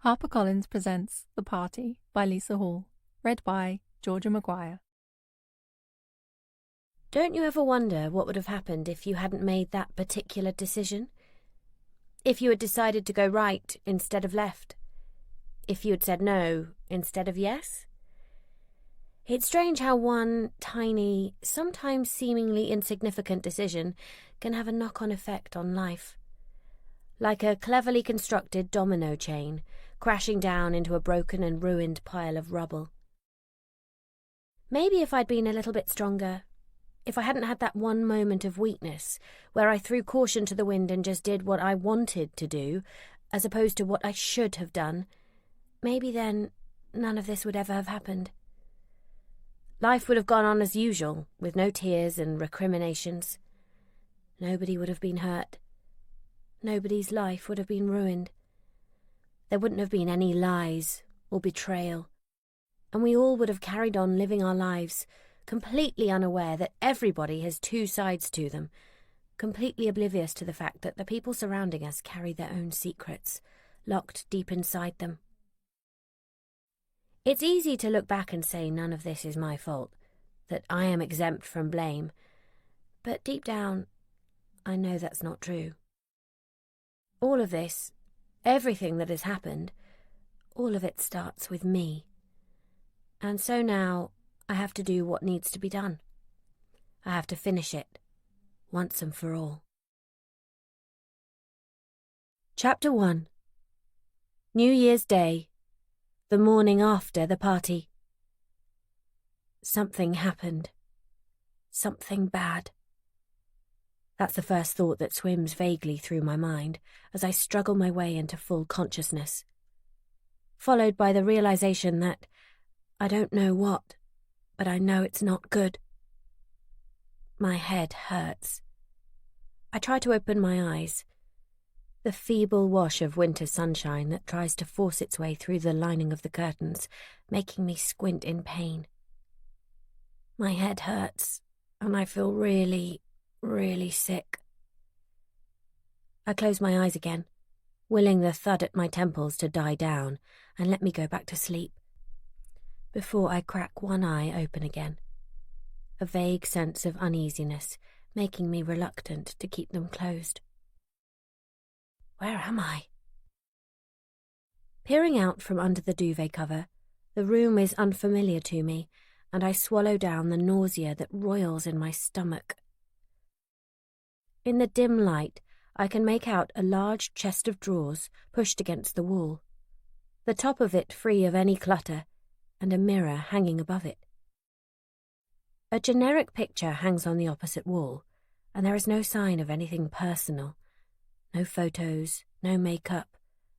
HarperCollins presents The Party by Lisa Hall, read by Georgia Maguire. Don't you ever wonder what would have happened if you hadn't made that particular decision? If you had decided to go right instead of left? If you had said no instead of yes? It's strange how one tiny, sometimes seemingly insignificant decision can have a knock-on effect on life. Like a cleverly constructed domino chain, crashing down into a broken and ruined pile of rubble. Maybe if I'd been a little bit stronger, if I hadn't had that one moment of weakness where I threw caution to the wind and just did what I wanted to do, as opposed to what I should have done, maybe then none of this would ever have happened. Life would have gone on as usual, with no tears and recriminations. Nobody would have been hurt. Nobody's life would have been ruined. There wouldn't have been any lies or betrayal, and we all would have carried on living our lives, completely unaware that everybody has two sides to them, completely oblivious to the fact that the people surrounding us carry their own secrets, locked deep inside them. It's easy to look back and say none of this is my fault, that I am exempt from blame, but deep down, I know that's not true. All of this, everything that has happened, all of it starts with me. And so now I have to do what needs to be done. I have to finish it, once and for all. Chapter 1. New Year's Day, the morning after the party. Something happened. Something bad. That's the first thought that swims vaguely through my mind as I struggle my way into full consciousness, followed by the realization that I don't know what, but I know it's not good. My head hurts. I try to open my eyes. The feeble wash of winter sunshine that tries to force its way through the lining of the curtains, making me squint in pain. My head hurts, and I feel really sick. I close my eyes again, willing the thud at my temples to die down and let me go back to sleep, before I crack one eye open again, a vague sense of uneasiness making me reluctant to keep them closed. Where am I? Peering out from under the duvet cover, the room is unfamiliar to me, and I swallow down the nausea that roils in my stomach. In the dim light, I can make out a large chest of drawers pushed against the wall, the top of it free of any clutter, and a mirror hanging above it. A generic picture hangs on the opposite wall, and there is no sign of anything personal. No photos, no makeup,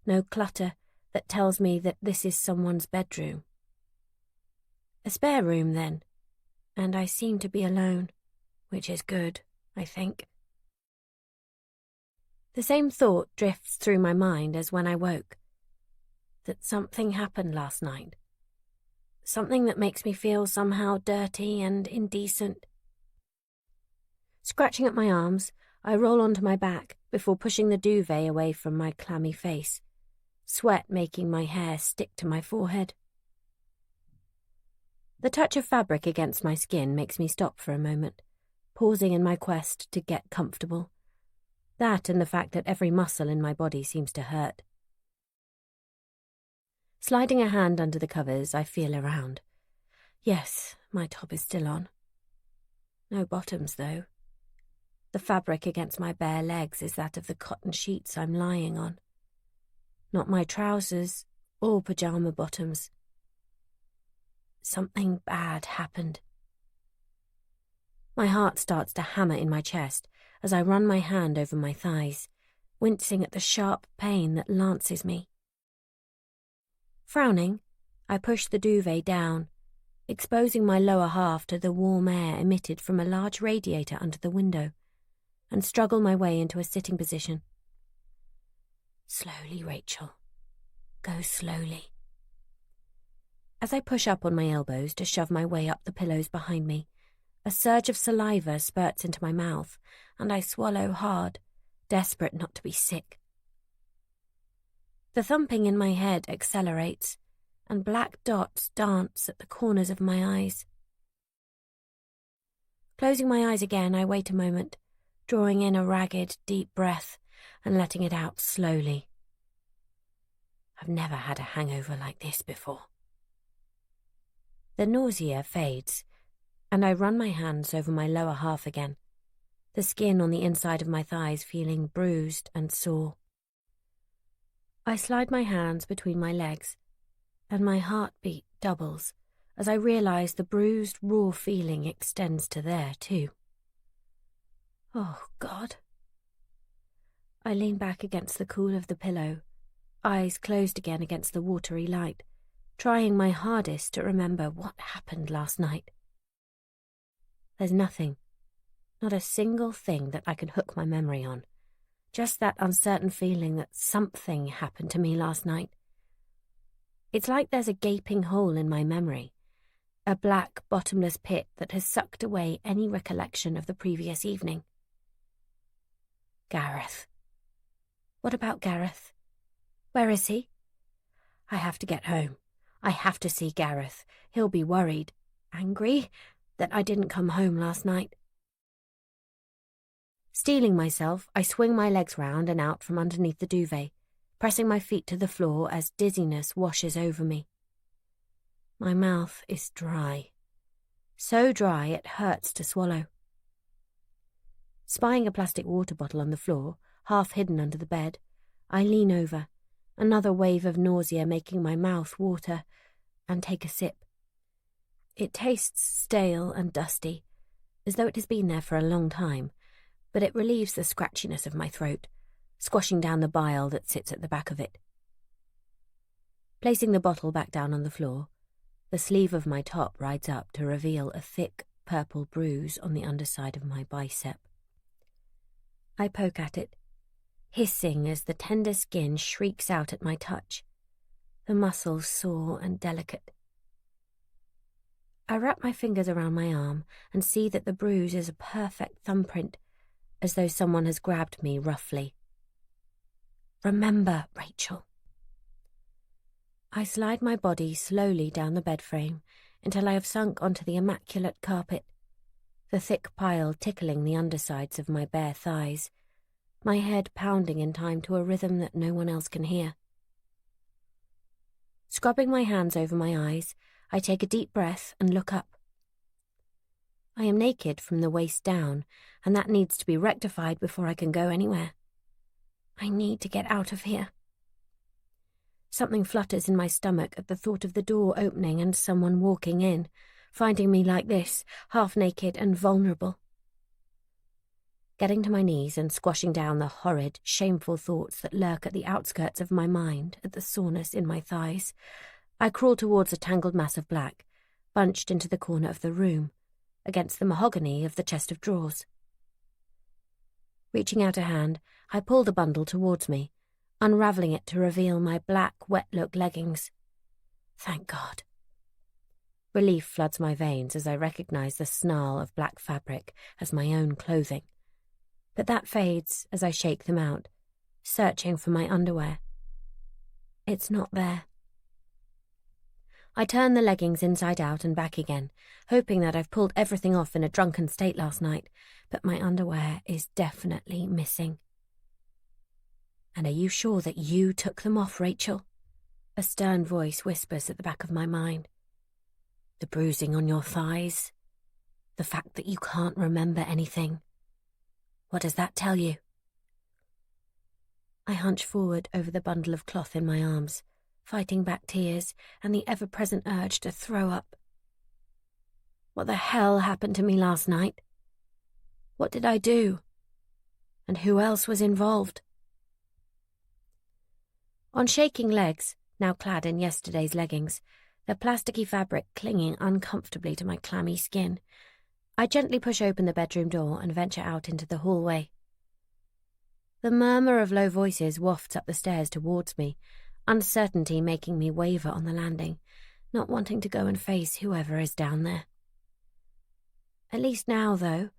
no clutter that tells me that this is someone's bedroom. A spare room, then, and I seem to be alone, which is good, I think. The same thought drifts through my mind as when I woke, that something happened last night. Something that makes me feel somehow dirty and indecent. Scratching at my arms, I roll onto my back before pushing the duvet away from my clammy face, sweat making my hair stick to my forehead. The touch of fabric against my skin makes me stop for a moment, pausing in my quest to get comfortable. That and the fact that every muscle in my body seems to hurt. Sliding a hand under the covers, I feel around. Yes, my top is still on. No bottoms, though. The fabric against my bare legs is that of the cotton sheets I'm lying on. Not my trousers or pyjama bottoms. Something bad happened. My heart starts to hammer in my chest as I run my hand over my thighs, wincing at the sharp pain that lances me. Frowning, I push the duvet down, exposing my lower half to the warm air emitted from a large radiator under the window, and struggle my way into a sitting position. Slowly, Rachel. Go slowly. As I push up on my elbows to shove my way up the pillows behind me, a surge of saliva spurts into my mouth, and I swallow hard, desperate not to be sick. The thumping in my head accelerates, and black dots dance at the corners of my eyes. Closing my eyes again, I wait a moment, drawing in a ragged, deep breath and letting it out slowly. I've never had a hangover like this before. The nausea fades, and I run my hands over my lower half again, the skin on the inside of my thighs feeling bruised and sore. I slide my hands between my legs, and my heartbeat doubles as I realize the bruised, raw feeling extends to there, too. Oh, God. I lean back against the cool of the pillow, eyes closed again against the watery light, trying my hardest to remember what happened last night. There's nothing, not a single thing that I can hook my memory on. Just that uncertain feeling that something happened to me last night. It's like there's a gaping hole in my memory, a black, bottomless pit that has sucked away any recollection of the previous evening. Gareth. What about Gareth? Where is he? I have to get home. I have to see Gareth. He'll be worried, angry, that I didn't come home last night. Steeling myself, I swing my legs round and out from underneath the duvet, pressing my feet to the floor as dizziness washes over me. My mouth is dry. So dry it hurts to swallow. Spying a plastic water bottle on the floor, half hidden under the bed, I lean over, another wave of nausea making my mouth water, and take a sip. It tastes stale and dusty, as though it has been there for a long time, but it relieves the scratchiness of my throat, squashing down the bile that sits at the back of it. Placing the bottle back down on the floor, the sleeve of my top rides up to reveal a thick, purple bruise on the underside of my bicep. I poke at it, hissing as the tender skin shrieks out at my touch, the muscles sore and delicate. I wrap my fingers around my arm and see that the bruise is a perfect thumbprint, as though someone has grabbed me roughly. Remember, Rachel. I slide my body slowly down the bed frame until I have sunk onto the immaculate carpet, the thick pile tickling the undersides of my bare thighs, my head pounding in time to a rhythm that no one else can hear. Scrubbing my hands over my eyes, I take a deep breath and look up. I am naked from the waist down, and that needs to be rectified before I can go anywhere. I need to get out of here. Something flutters in my stomach at the thought of the door opening and someone walking in, finding me like this, half naked and vulnerable. Getting to my knees and squashing down the horrid, shameful thoughts that lurk at the outskirts of my mind at the soreness in my thighs, I crawl towards a tangled mass of black, bunched into the corner of the room, against the mahogany of the chest of drawers. Reaching out a hand, I pull the bundle towards me, unravelling it to reveal my black, wet-look leggings. Thank God. Relief floods my veins as I recognise the snarl of black fabric as my own clothing. But that fades as I shake them out, searching for my underwear. It's not there. I turn the leggings inside out and back again, hoping that I've pulled everything off in a drunken state last night, but my underwear is definitely missing. And are you sure that you took them off, Rachel? A stern voice whispers at the back of my mind. The bruising on your thighs, the fact that you can't remember anything. What does that tell you? I hunch forward over the bundle of cloth in my arms, fighting back tears and the ever-present urge to throw up. What the hell happened to me last night? What did I do? And who else was involved? On shaking legs, now clad in yesterday's leggings, the plasticky fabric clinging uncomfortably to my clammy skin, I gently push open the bedroom door and venture out into the hallway. The murmur of low voices wafts up the stairs towards me, uncertainty making me waver on the landing, not wanting to go and face whoever is down there. At least now, though,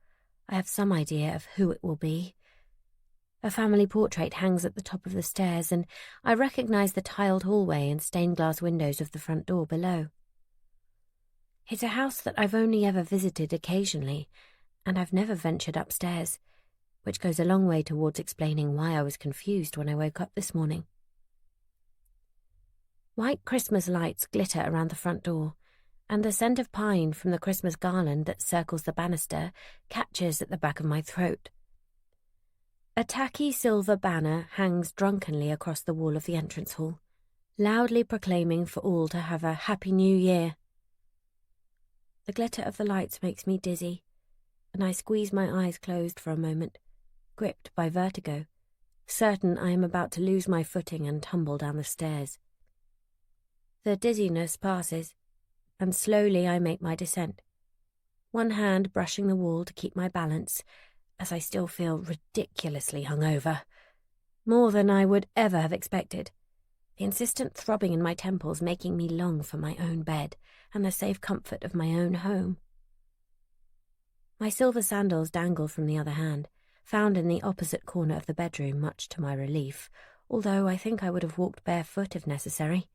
I have some idea of who it will be. A family portrait hangs at the top of the stairs, and I recognise the tiled hallway and stained glass windows of the front door below. It's a house that I've only ever visited occasionally, and I've never ventured upstairs, which goes a long way towards explaining why I was confused when I woke up this morning. White Christmas lights glitter around the front door, and the scent of pine from the Christmas garland that circles the banister catches at the back of my throat. A tacky silver banner hangs drunkenly across the wall of the entrance hall, loudly proclaiming for all to have a Happy New Year. The glitter of the lights makes me dizzy, and I squeeze my eyes closed for a moment, gripped by vertigo, certain I am about to lose my footing and tumble down the stairs. The dizziness passes, and slowly I make my descent, one hand brushing the wall to keep my balance, as I still feel ridiculously hungover, more than I would ever have expected, the insistent throbbing in my temples making me long for my own bed and the safe comfort of my own home. My silver sandals dangle from the other hand, found in the opposite corner of the bedroom, much to my relief, although I think I would have walked barefoot if necessary.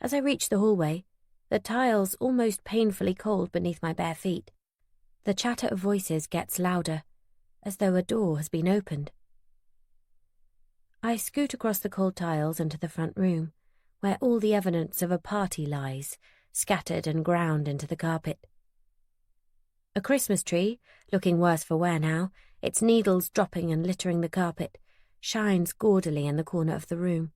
As I reach the hallway, the tiles almost painfully cold beneath my bare feet, the chatter of voices gets louder, as though a door has been opened. I scoot across the cold tiles into the front room, where all the evidence of a party lies, scattered and ground into the carpet. A Christmas tree, looking worse for wear now, its needles dropping and littering the carpet, shines gaudily in the corner of the room,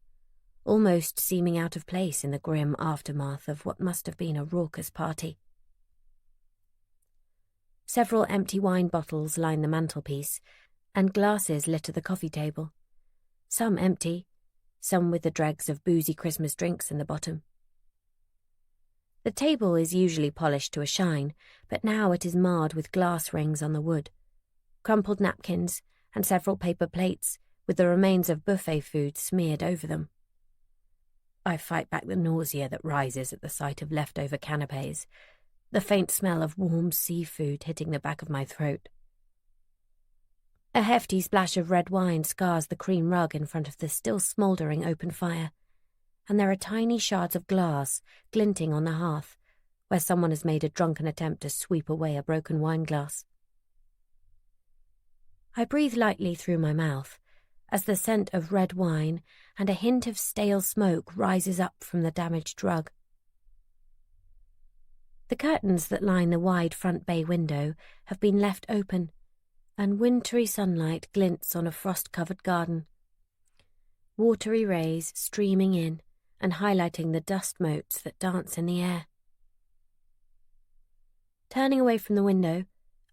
almost seeming out of place in the grim aftermath of what must have been a raucous party. Several empty wine bottles line the mantelpiece, and glasses litter the coffee table, some empty, some with the dregs of boozy Christmas drinks in the bottom. The table is usually polished to a shine, but now it is marred with glass rings on the wood, crumpled napkins, and several paper plates with the remains of buffet food smeared over them. I fight back the nausea that rises at the sight of leftover canapes, the faint smell of warm seafood hitting the back of my throat. A hefty splash of red wine scars the cream rug in front of the still smouldering open fire, and there are tiny shards of glass glinting on the hearth, where someone has made a drunken attempt to sweep away a broken wine glass. I breathe lightly through my mouth, as the scent of red wine and a hint of stale smoke rises up from the damaged rug. The curtains that line the wide front bay window have been left open, and wintry sunlight glints on a frost-covered garden, watery rays streaming in and highlighting the dust motes that dance in the air. Turning away from the window,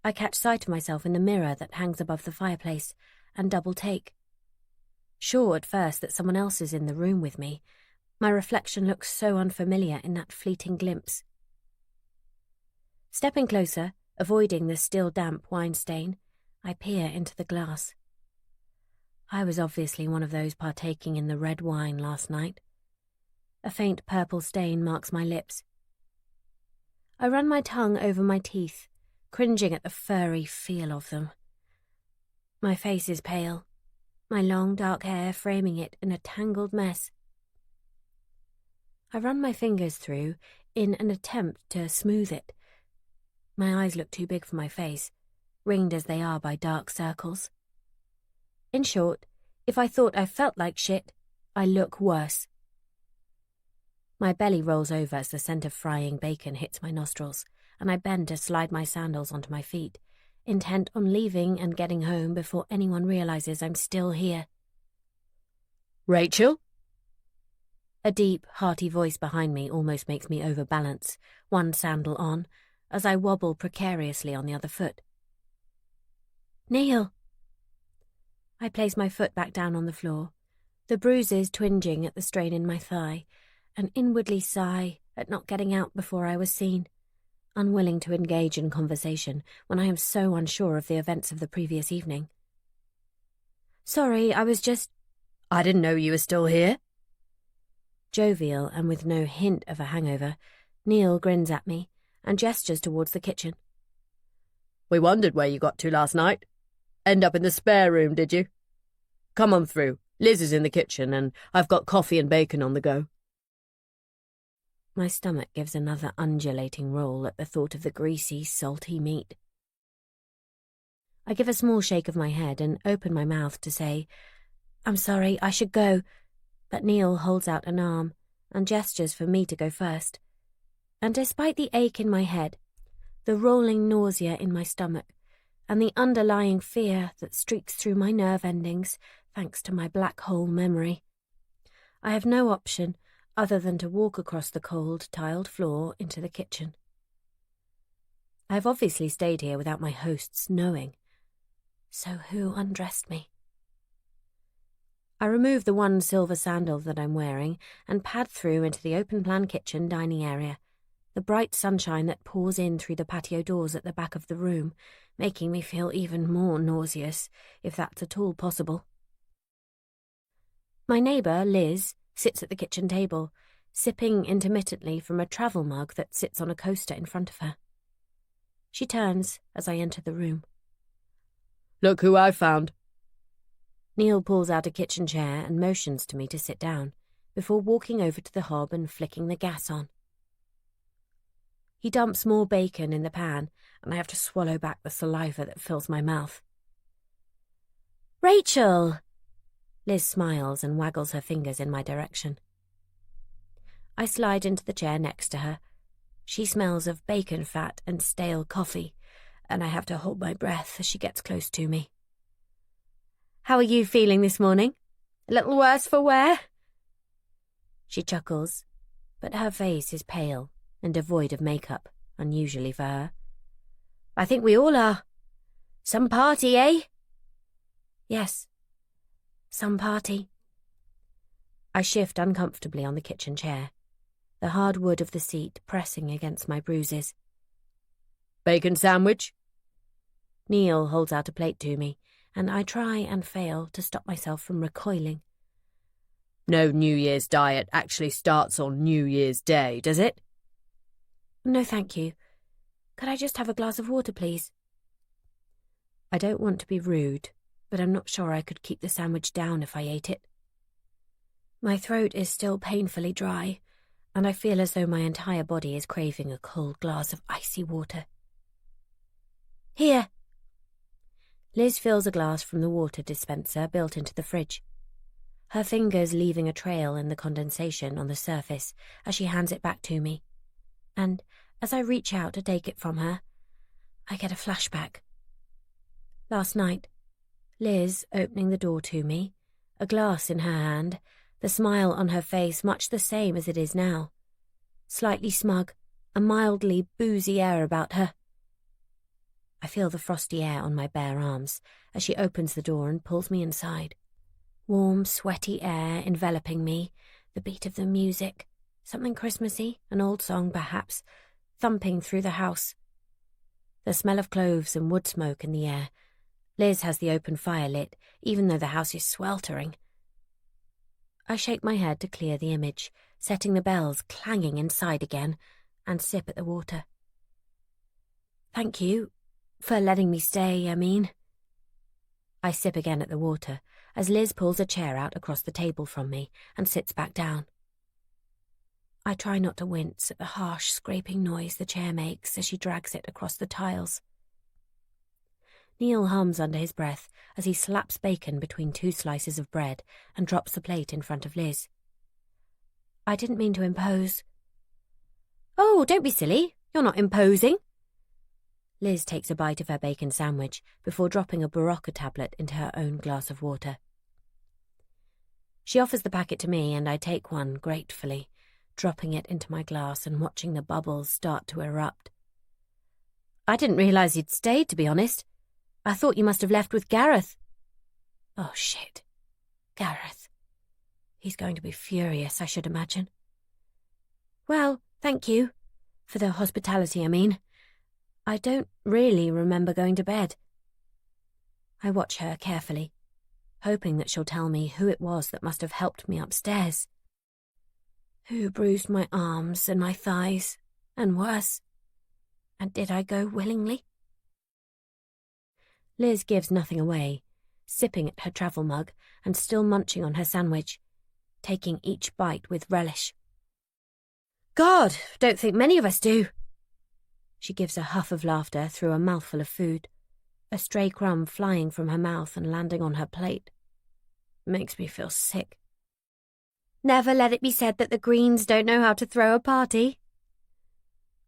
I catch sight of myself in the mirror that hangs above the fireplace and double take. Sure at first that someone else is in the room with me, my reflection looks so unfamiliar in that fleeting glimpse. Stepping closer, avoiding the still damp wine stain, I peer into the glass. I was obviously one of those partaking in the red wine last night. A faint purple stain marks my lips. I run my tongue over my teeth, cringing at the furry feel of them. My face is pale, my long dark hair framing it in a tangled mess. I run my fingers through in an attempt to smooth it. My eyes look too big for my face, ringed as they are by dark circles. In short, if I thought I felt like shit, I look worse. My belly rolls over as the scent of frying bacon hits my nostrils, and I bend to slide my sandals onto my feet, intent on leaving and getting home before anyone realizes I'm still here. Rachel? A deep, hearty voice behind me almost makes me overbalance, one sandal on, as I wobble precariously on the other foot. Neil! I place my foot back down on the floor, the bruises twinging at the strain in my thigh, and inwardly sigh at not getting out before I was seen, unwilling to engage in conversation when I am so unsure of the events of the previous evening. Sorry, I was just... I didn't know you were still here. Jovial and with no hint of a hangover, Neil grins at me and gestures towards the kitchen. We wondered where you got to last night. End up in the spare room, did you? Come on through. Liz is in the kitchen and I've got coffee and bacon on the go. My stomach gives another undulating roll at the thought of the greasy, salty meat. I give a small shake of my head and open my mouth to say, "I'm sorry, I should go," but Neil holds out an arm and gestures for me to go first. And despite the ache in my head, the rolling nausea in my stomach, and the underlying fear that streaks through my nerve endings thanks to my black hole memory, I have no option other than to walk across the cold, tiled floor into the kitchen. I have obviously stayed here without my hosts knowing. So who undressed me? I remove the one silver sandal that I'm wearing and pad through into the open-plan kitchen dining area, the bright sunshine that pours in through the patio doors at the back of the room, making me feel even more nauseous, if that's at all possible. My neighbour, Liz, sits at the kitchen table, sipping intermittently from a travel mug that sits on a coaster in front of her. She turns as I enter the room. Look who I found. Neil pulls out a kitchen chair and motions to me to sit down, before walking over to the hob and flicking the gas on. He dumps more bacon in the pan, and I have to swallow back the saliva that fills my mouth. "Rachel!" Liz smiles and waggles her fingers in my direction. I slide into the chair next to her. She smells of bacon fat and stale coffee, and I have to hold my breath as she gets close to me. "How are you feeling this morning? A little worse for wear?" She chuckles, but her face is pale and devoid of makeup, unusually for her. "I think we all are. Some party, eh?" "Yes. Some party." I shift uncomfortably on the kitchen chair, the hard wood of the seat pressing against my bruises. Bacon sandwich? Neil holds out a plate to me, and I try and fail to stop myself from recoiling. No New Year's diet actually starts on New Year's Day, does it? "No, thank you. Could I just have a glass of water, please?" I don't want to be rude, but I'm not sure I could keep the sandwich down if I ate it. My throat is still painfully dry, and I feel as though my entire body is craving a cold glass of icy water. "Here." Liz fills a glass from the water dispenser built into the fridge, her fingers leaving a trail in the condensation on the surface as she hands it back to me, and as I reach out to take it from her, I get a flashback. Last night, Liz opening the door to me, a glass in her hand, the smile on her face much the same as it is now. Slightly smug, a mildly boozy air about her. I feel the frosty air on my bare arms as she opens the door and pulls me inside. Warm, sweaty air enveloping me, the beat of the music, something Christmassy, an old song perhaps, thumping through the house. The smell of cloves and wood smoke in the air. Liz has the open fire lit, even though the house is sweltering. I shake my head to clear the image, setting the bells clanging inside again, and sip at the water. "Thank you. For letting me stay, I mean." I sip again at the water as Liz pulls a chair out across the table from me and sits back down. I try not to wince at the harsh scraping noise the chair makes as she drags it across the tiles. Neil hums under his breath as he slaps bacon between two slices of bread and drops the plate in front of Liz. "I didn't mean to impose." "Oh, don't be silly. You're not imposing." Liz takes a bite of her bacon sandwich before dropping a Barocca tablet into her own glass of water. She offers the packet to me and I take one gratefully, dropping it into my glass and watching the bubbles start to erupt. "I didn't realise you'd stayed, to be honest. I thought you must have left with Gareth." Oh, shit. Gareth. He's going to be furious, I should imagine. "Well, thank you. For the hospitality, I mean. I don't really remember going to bed." I watch her carefully, hoping that she'll tell me who it was that must have helped me upstairs. Who bruised my arms and my thighs, and worse? And did I go willingly? Liz gives nothing away, sipping at her travel mug and still munching on her sandwich, taking each bite with relish. God, don't think many of us do. She gives a huff of laughter through a mouthful of food, a stray crumb flying from her mouth and landing on her plate. Makes me feel sick. Never let it be said that the Greens don't know how to throw a party.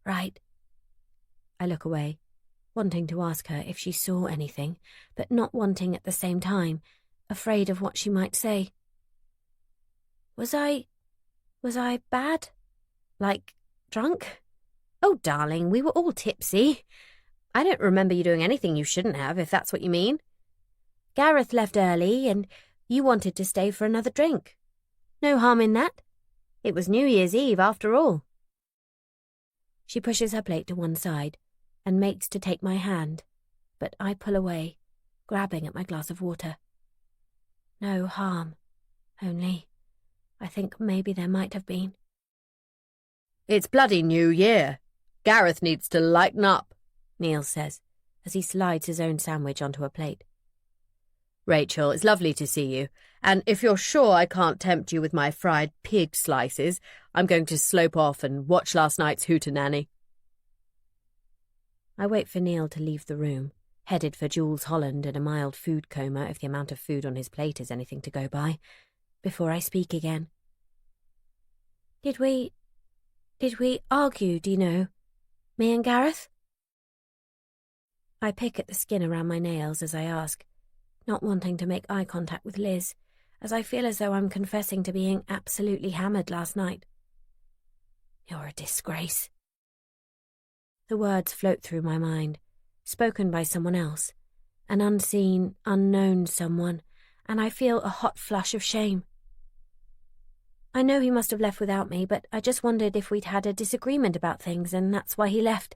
Right. I look away, wanting to ask her if she saw anything, but not wanting at the same time, afraid of what she might say. Was I bad? Like, drunk? Oh, darling, we were all tipsy. I don't remember you doing anything you shouldn't have, if that's what you mean. Gareth left early, and you wanted to stay for another drink. No harm in that. It was New Year's Eve, after all. She pushes her plate to one side and makes to take my hand, but I pull away, grabbing at my glass of water. No harm, only I think maybe there might have been. It's bloody New Year. Gareth needs to lighten up, Neil says, as he slides his own sandwich onto a plate. Rachel, it's lovely to see you, and if you're sure I can't tempt you with my fried pig slices, I'm going to slope off and watch last night's hootenanny. I wait for Neil to leave the room, headed for Jules Holland in a mild food coma if the amount of food on his plate is anything to go by, before I speak again. Did we argue, do you know? Me and Gareth? I pick at the skin around my nails as I ask, not wanting to make eye contact with Liz, as I feel as though I'm confessing to being absolutely hammered last night. You're a disgrace. The words float through my mind, spoken by someone else, an unseen, unknown someone, and I feel a hot flush of shame. I know he must have left without me, but I just wondered if we'd had a disagreement about things and that's why he left.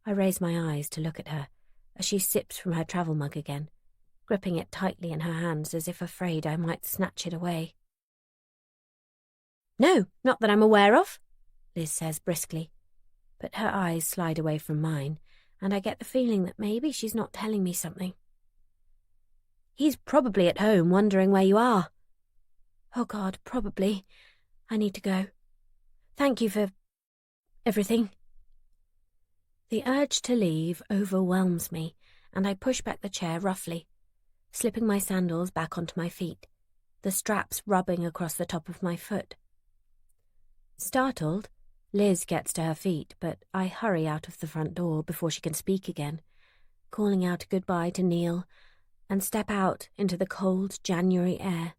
I raise my eyes to look at her as she sips from her travel mug again, gripping it tightly in her hands as if afraid I might snatch it away. No, not that I'm aware of, Liz says briskly, but her eyes slide away from mine, and I get the feeling that maybe she's not telling me something. He's probably at home wondering where you are. Oh God, probably. I need to go. Thank you for everything. The urge to leave overwhelms me, and I push back the chair roughly, slipping my sandals back onto my feet, the straps rubbing across the top of my foot. Startled, Liz gets to her feet, but I hurry out of the front door before she can speak again, calling out goodbye to Neil, and step out into the cold January air.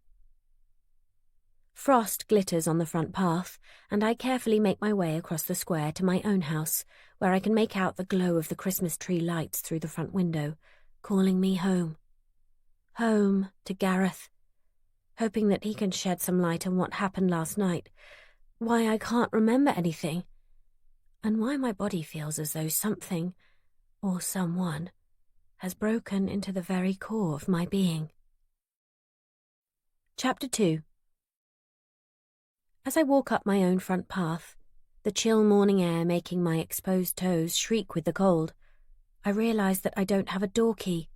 Frost glitters on the front path, and I carefully make my way across the square to my own house, where I can make out the glow of the Christmas tree lights through the front window, calling me home. Home to Gareth, hoping that he can shed some light on what happened last night, why I can't remember anything, and why my body feels as though something, or someone, has broken into the very core of my being. Chapter 2. As I walk up my own front path, the chill morning air making my exposed toes shriek with the cold, I realise that I don't have a door key.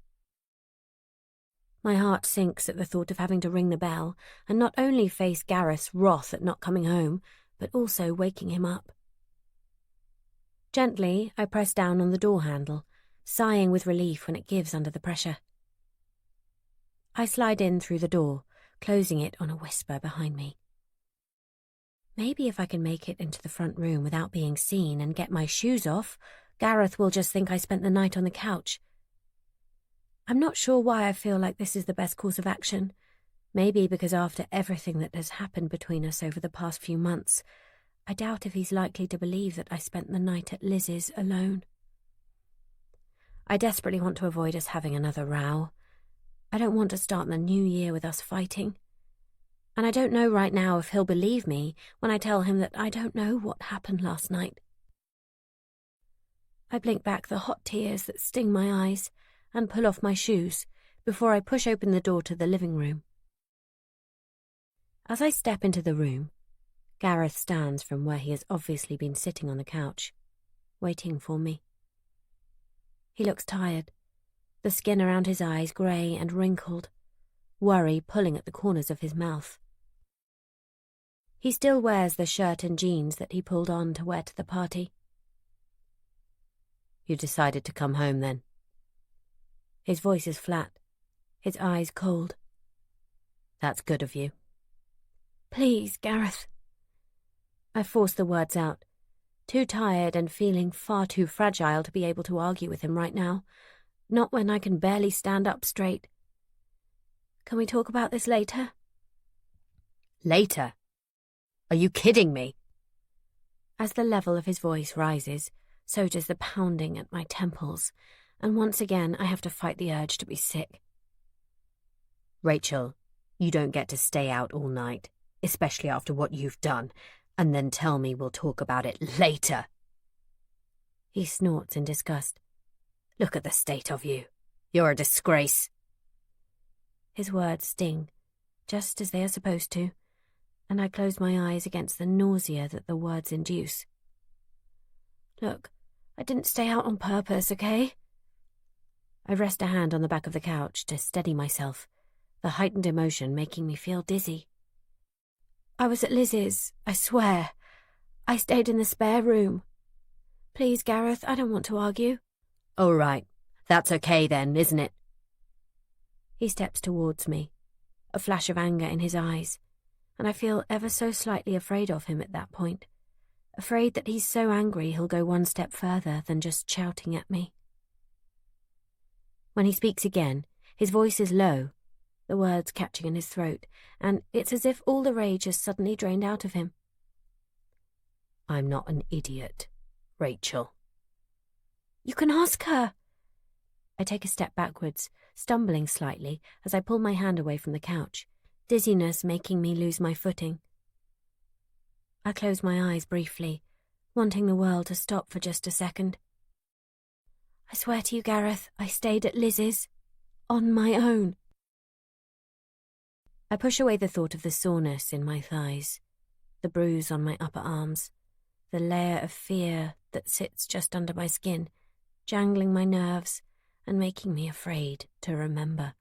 My heart sinks at the thought of having to ring the bell and not only face Gareth's wrath at not coming home, but also waking him up. Gently, I press down on the door handle, sighing with relief when it gives under the pressure. I slide in through the door, closing it on a whisper behind me. Maybe if I can make it into the front room without being seen and get my shoes off, Gareth will just think I spent the night on the couch. I'm not sure why I feel like this is the best course of action. Maybe because after everything that has happened between us over the past few months, I doubt if he's likely to believe that I spent the night at Liz's alone. I desperately want to avoid us having another row. I don't want to start the new year with us fighting. And I don't know right now if he'll believe me when I tell him that I don't know what happened last night. I blink back the hot tears that sting my eyes and pull off my shoes before I push open the door to the living room. As I step into the room, Gareth stands from where he has obviously been sitting on the couch, waiting for me. He looks tired, the skin around his eyes grey and wrinkled, worry pulling at the corners of his mouth. He still wears the shirt and jeans that he pulled on to wear to the party. You decided to come home then? His voice is flat, his eyes cold. That's good of you. Please, Gareth. I force the words out, too tired and feeling far too fragile to be able to argue with him right now, not when I can barely stand up straight. Can we talk about this later? Later? Are you kidding me? As the level of his voice rises, so does the pounding at my temples, and once again I have to fight the urge to be sick. Rachel, you don't get to stay out all night, especially after what you've done, and then tell me we'll talk about it later. He snorts in disgust. Look at the state of you. You're a disgrace. His words sting, just as they are supposed to, and I close my eyes against the nausea that the words induce. Look, I didn't stay out on purpose, okay? I rest a hand on the back of the couch to steady myself, the heightened emotion making me feel dizzy. I was at Liz's, I swear. I stayed in the spare room. Please, Gareth, I don't want to argue. All right, that's okay then, isn't it? He steps towards me, a flash of anger in his eyes, and I feel ever so slightly afraid of him at that point, afraid that he's so angry he'll go one step further than just shouting at me. When he speaks again, his voice is low, the words catching in his throat, and it's as if all the rage has suddenly drained out of him. I'm not an idiot, Rachel. You can ask her. I take a step backwards, stumbling slightly as I pull my hand away from the couch, dizziness making me lose my footing. I close my eyes briefly, wanting the world to stop for just a second. I swear to you, Gareth, I stayed at Liz's, on my own. I push away the thought of the soreness in my thighs, the bruise on my upper arms, the layer of fear that sits just under my skin, jangling my nerves and making me afraid to remember.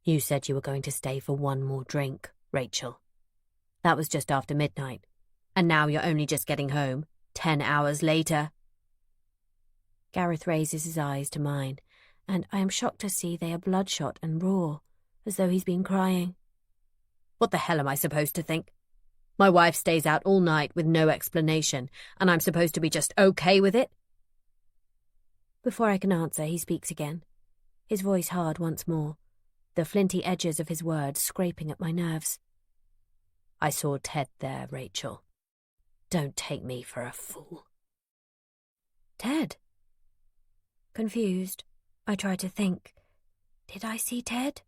You said you were going to stay for one more drink, Rachel. That was just after midnight, and now you're only just getting home, 10 hours later. Gareth raises his eyes to mine, and I am shocked to see they are bloodshot and raw, as though he's been crying. What the hell am I supposed to think? My wife stays out all night with no explanation, and I'm supposed to be just okay with it? Before I can answer, he speaks again, his voice hard once more, the flinty edges of his words scraping at my nerves. I saw Ted there, Rachel. Don't take me for a fool. Ted? Confused, I try to think. Did I see Ted?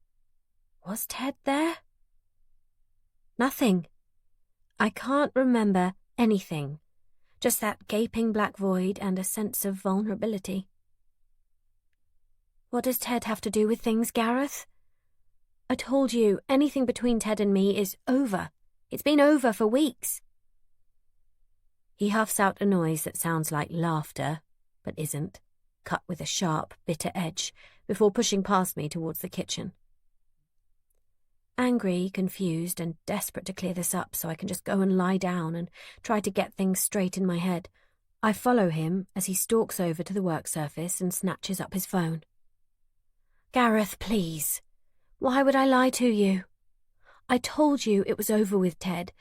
Was Ted there? Nothing. I can't remember anything. Just that gaping black void and a sense of vulnerability. What does Ted have to do with things, Gareth? I told you, anything between Ted and me is over. It's been over for weeks. He huffs out a noise that sounds like laughter, but isn't, cut with a sharp, bitter edge, before pushing past me towards the kitchen. Angry, confused, and desperate to clear this up so I can just go and lie down and try to get things straight in my head, I follow him as he stalks over to the work surface and snatches up his phone. Gareth, please. Why would I lie to you? I told you it was over with Ted.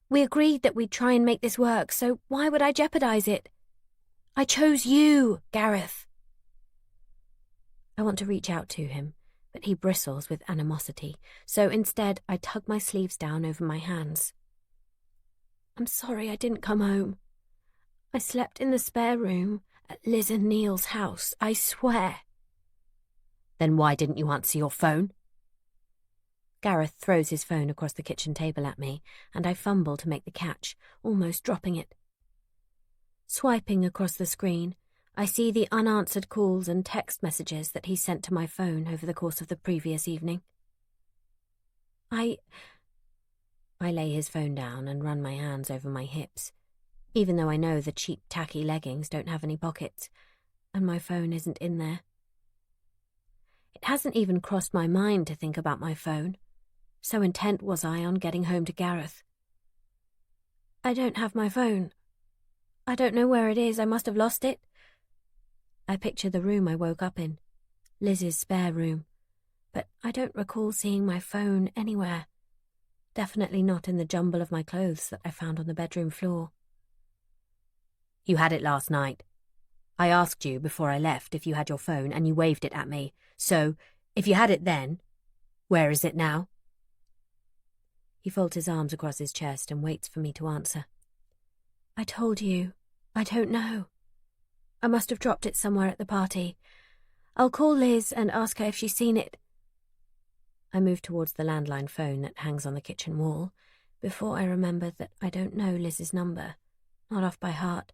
We agreed that we'd try and make this work, so why would I jeopardize it? I chose you, Gareth. I want to reach out to him, but he bristles with animosity, so instead I tug my sleeves down over my hands. I'm sorry I didn't come home. I slept in the spare room at Liz and Neil's house, I swear. Then why didn't you answer your phone? Gareth throws his phone across the kitchen table at me, and I fumble to make the catch, almost dropping it. Swiping across the screen, I see the unanswered calls and text messages that he sent to my phone over the course of the previous evening. I lay his phone down and run my hands over my hips, even though I know the cheap tacky leggings don't have any pockets, and my phone isn't in there. It hasn't even crossed my mind to think about my phone. So intent was I on getting home to Gareth. I don't have my phone. I don't know where it is. I must have lost it. I picture the room I woke up in, Liz's spare room, but I don't recall seeing my phone anywhere. Definitely not in the jumble of my clothes that I found on the bedroom floor. You had it last night. I asked you before I left if you had your phone and you waved it at me. So, if you had it then, where is it now? He folds his arms across his chest and waits for me to answer. I told you, I don't know. I must have dropped it somewhere at the party. I'll call Liz and ask her if she's seen it. I move towards the landline phone that hangs on the kitchen wall before I remember that I don't know Liz's number, not off by heart.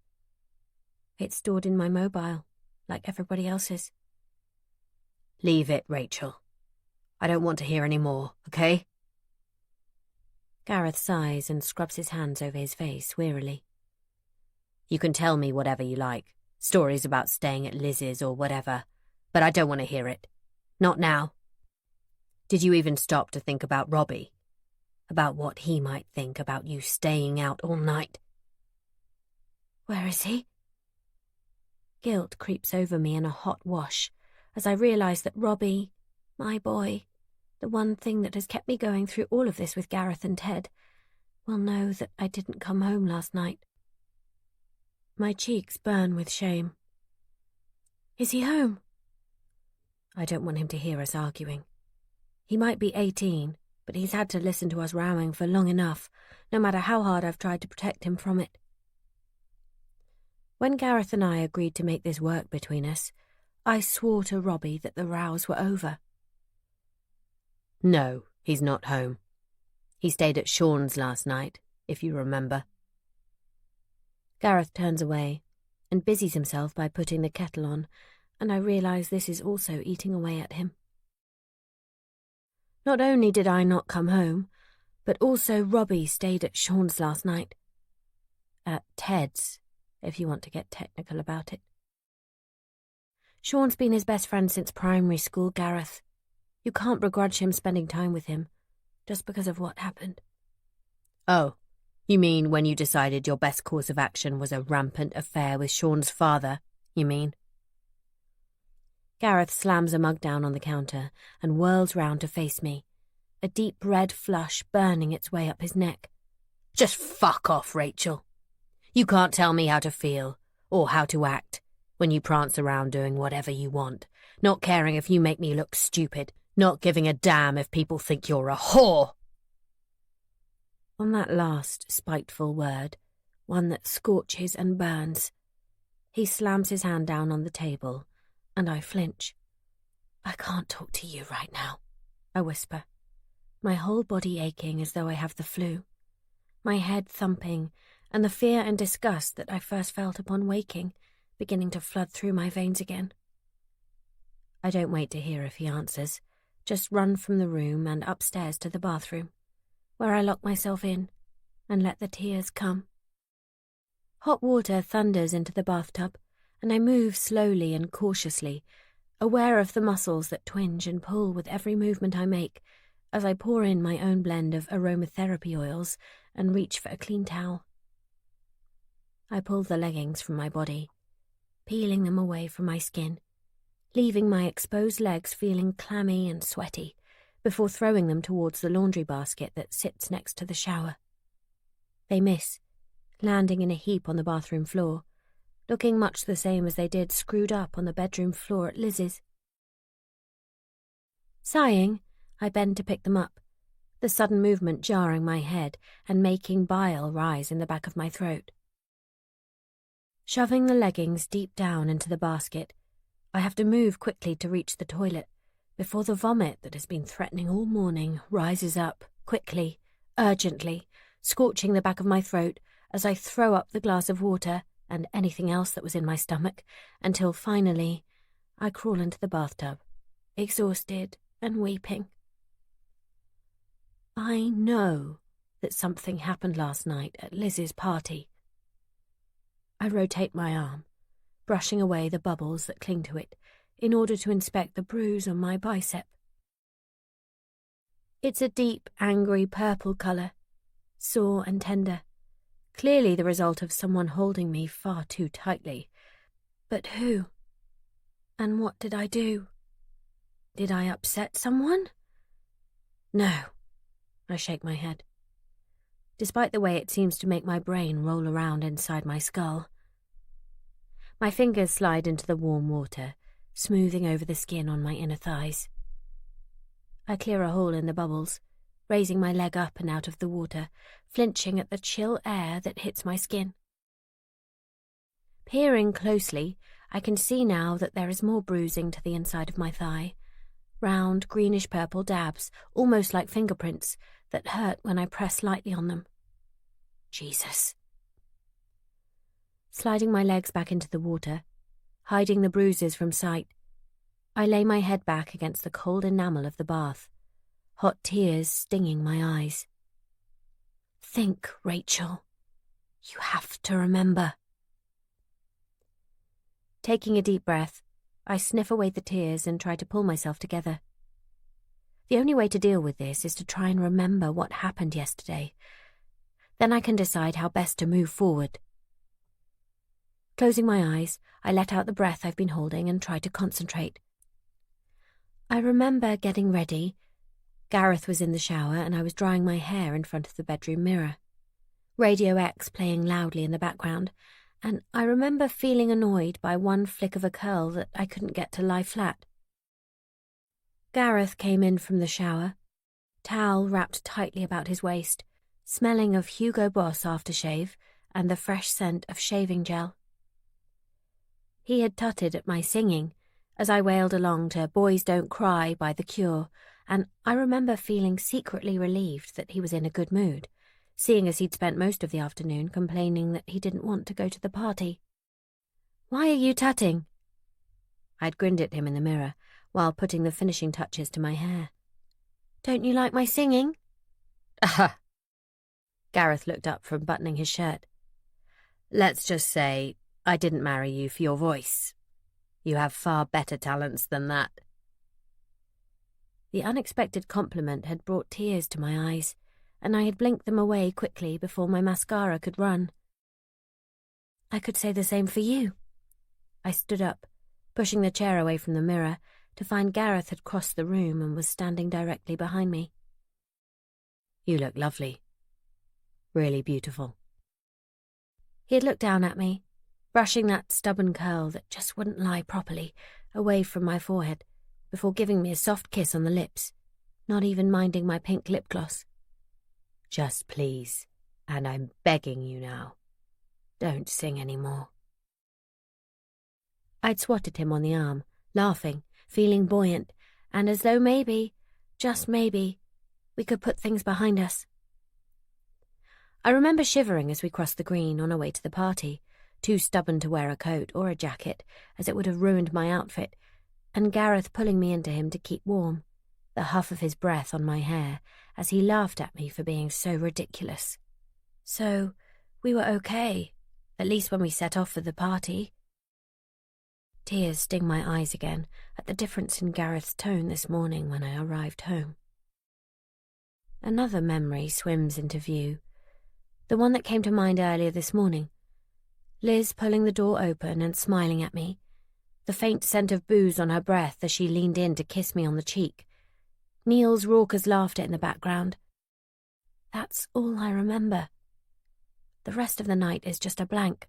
It's stored in my mobile, like everybody else's. Leave it, Rachel. I don't want to hear any more, okay? Gareth sighs and scrubs his hands over his face wearily. You can tell me whatever you like, stories about staying at Liz's or whatever, but I don't want to hear it. Not now. Did you even stop to think about Robbie? About what he might think about you staying out all night? Where is he? Guilt creeps over me in a hot wash as I realise that Robbie, my boy, the one thing that has kept me going through all of this with Gareth and Ted, will know that I didn't come home last night. My cheeks burn with shame. Is he home? I don't want him to hear us arguing. He might be 18, but he's had to listen to us rowing for long enough, no matter how hard I've tried to protect him from it. When Gareth and I agreed to make this work between us, I swore to Robbie that the rows were over. No, he's not home. He stayed at Sean's last night, if you remember. Gareth turns away and busies himself by putting the kettle on, and I realise this is also eating away at him. Not only did I not come home, but also Robbie stayed at Sean's last night. At Ted's, if you want to get technical about it. Sean's been his best friend since primary school, Gareth. You can't begrudge him spending time with him, just because of what happened. Oh, you mean when you decided your best course of action was a rampant affair with Sean's father, you mean? Gareth slams a mug down on the counter and whirls round to face me, a deep red flush burning its way up his neck. Just fuck off, Rachel. You can't tell me how to feel, or how to act, when you prance around doing whatever you want, not caring if you make me look stupid, not giving a damn if people think you're a whore. On that last spiteful word, one that scorches and burns, he slams his hand down on the table, and I flinch. I can't talk to you right now, I whisper, my whole body aching as though I have the flu, my head thumping, and the fear and disgust that I first felt upon waking beginning to flood through my veins again. I don't wait to hear if he answers, just run from the room and upstairs to the bathroom, where I lock myself in and let the tears come. Hot water thunders into the bathtub, and I move slowly and cautiously, aware of the muscles that twinge and pull with every movement I make as I pour in my own blend of aromatherapy oils and reach for a clean towel. I pull the leggings from my body, peeling them away from my skin, leaving my exposed legs feeling clammy and sweaty, before throwing them towards the laundry basket that sits next to the shower. They miss, landing in a heap on the bathroom floor, looking much the same as they did screwed up on the bedroom floor at Liz's. Sighing, I bend to pick them up, the sudden movement jarring my head and making bile rise in the back of my throat. Shoving the leggings deep down into the basket, I have to move quickly to reach the toilet, before the vomit that has been threatening all morning rises up, quickly, urgently, scorching the back of my throat as I throw up the glass of water and anything else that was in my stomach, until finally I crawl into the bathtub, exhausted and weeping. I know that something happened last night at Liz's party. I rotate my arm, brushing away the bubbles that cling to it, in order to inspect the bruise on my bicep. It's a deep, angry purple colour, sore and tender, clearly the result of someone holding me far too tightly. But who? And what did I do? Did I upset someone? No. I shake my head. Despite the way it seems to make my brain roll around inside my skull. My fingers slide into the warm water, smoothing over the skin on my inner thighs. I clear a hole in the bubbles, raising my leg up and out of the water, flinching at the chill air that hits my skin. Peering closely, I can see now that there is more bruising to the inside of my thigh. Round, greenish-purple dabs, almost like fingerprints, that hurt when I press lightly on them. Jesus. Sliding my legs back into the water, hiding the bruises from sight, I lay my head back against the cold enamel of the bath, hot tears stinging my eyes. Think, Rachel. You have to remember. Taking a deep breath, I sniff away the tears and try to pull myself together. The only way to deal with this is to try and remember what happened yesterday. Then I can decide how best to move forward. Closing my eyes, I let out the breath I've been holding and try to concentrate. I remember getting ready. Gareth was in the shower and I was drying my hair in front of the bedroom mirror. Radio X playing loudly in the background, and I remember feeling annoyed by one flick of a curl that I couldn't get to lie flat. Gareth came in from the shower, towel wrapped tightly about his waist, smelling of Hugo Boss aftershave and the fresh scent of shaving gel. He had tutted at my singing as I wailed along to Boys Don't Cry by The Cure, and I remember feeling secretly relieved that he was in a good mood, seeing as he'd spent most of the afternoon complaining that he didn't want to go to the party. "Why are you tutting?" I'd grinned at him in the mirror while putting the finishing touches to my hair. "Don't you like my singing?" Aha! Gareth looked up from buttoning his shirt. "Let's just say I didn't marry you for your voice. You have far better talents than that." The unexpected compliment had brought tears to my eyes, and I had blinked them away quickly before my mascara could run. "I could say the same for you." I stood up, pushing the chair away from the mirror, to find Gareth had crossed the room and was standing directly behind me. "You look lovely. Really beautiful." He had looked down at me, brushing that stubborn curl that just wouldn't lie properly away from my forehead, before giving me a soft kiss on the lips, not even minding my pink lip gloss. "Just please, and I'm begging you now, don't sing any more." I'd swatted him on the arm, laughing, feeling buoyant, and as though maybe, just maybe, we could put things behind us. I remember shivering as we crossed the green on our way to the party, too stubborn to wear a coat or a jacket, as it would have ruined my outfit, and Gareth pulling me into him to keep warm, the huff of his breath on my hair as he laughed at me for being so ridiculous. So, we were okay, at least when we set off for the party. Tears sting my eyes again at the difference in Gareth's tone this morning when I arrived home. Another memory swims into view, the one that came to mind earlier this morning. Liz pulling the door open and smiling at me, the faint scent of booze on her breath as she leaned in to kiss me on the cheek, Neil's raucous laughter in the background. That's all I remember. The rest of the night is just a blank,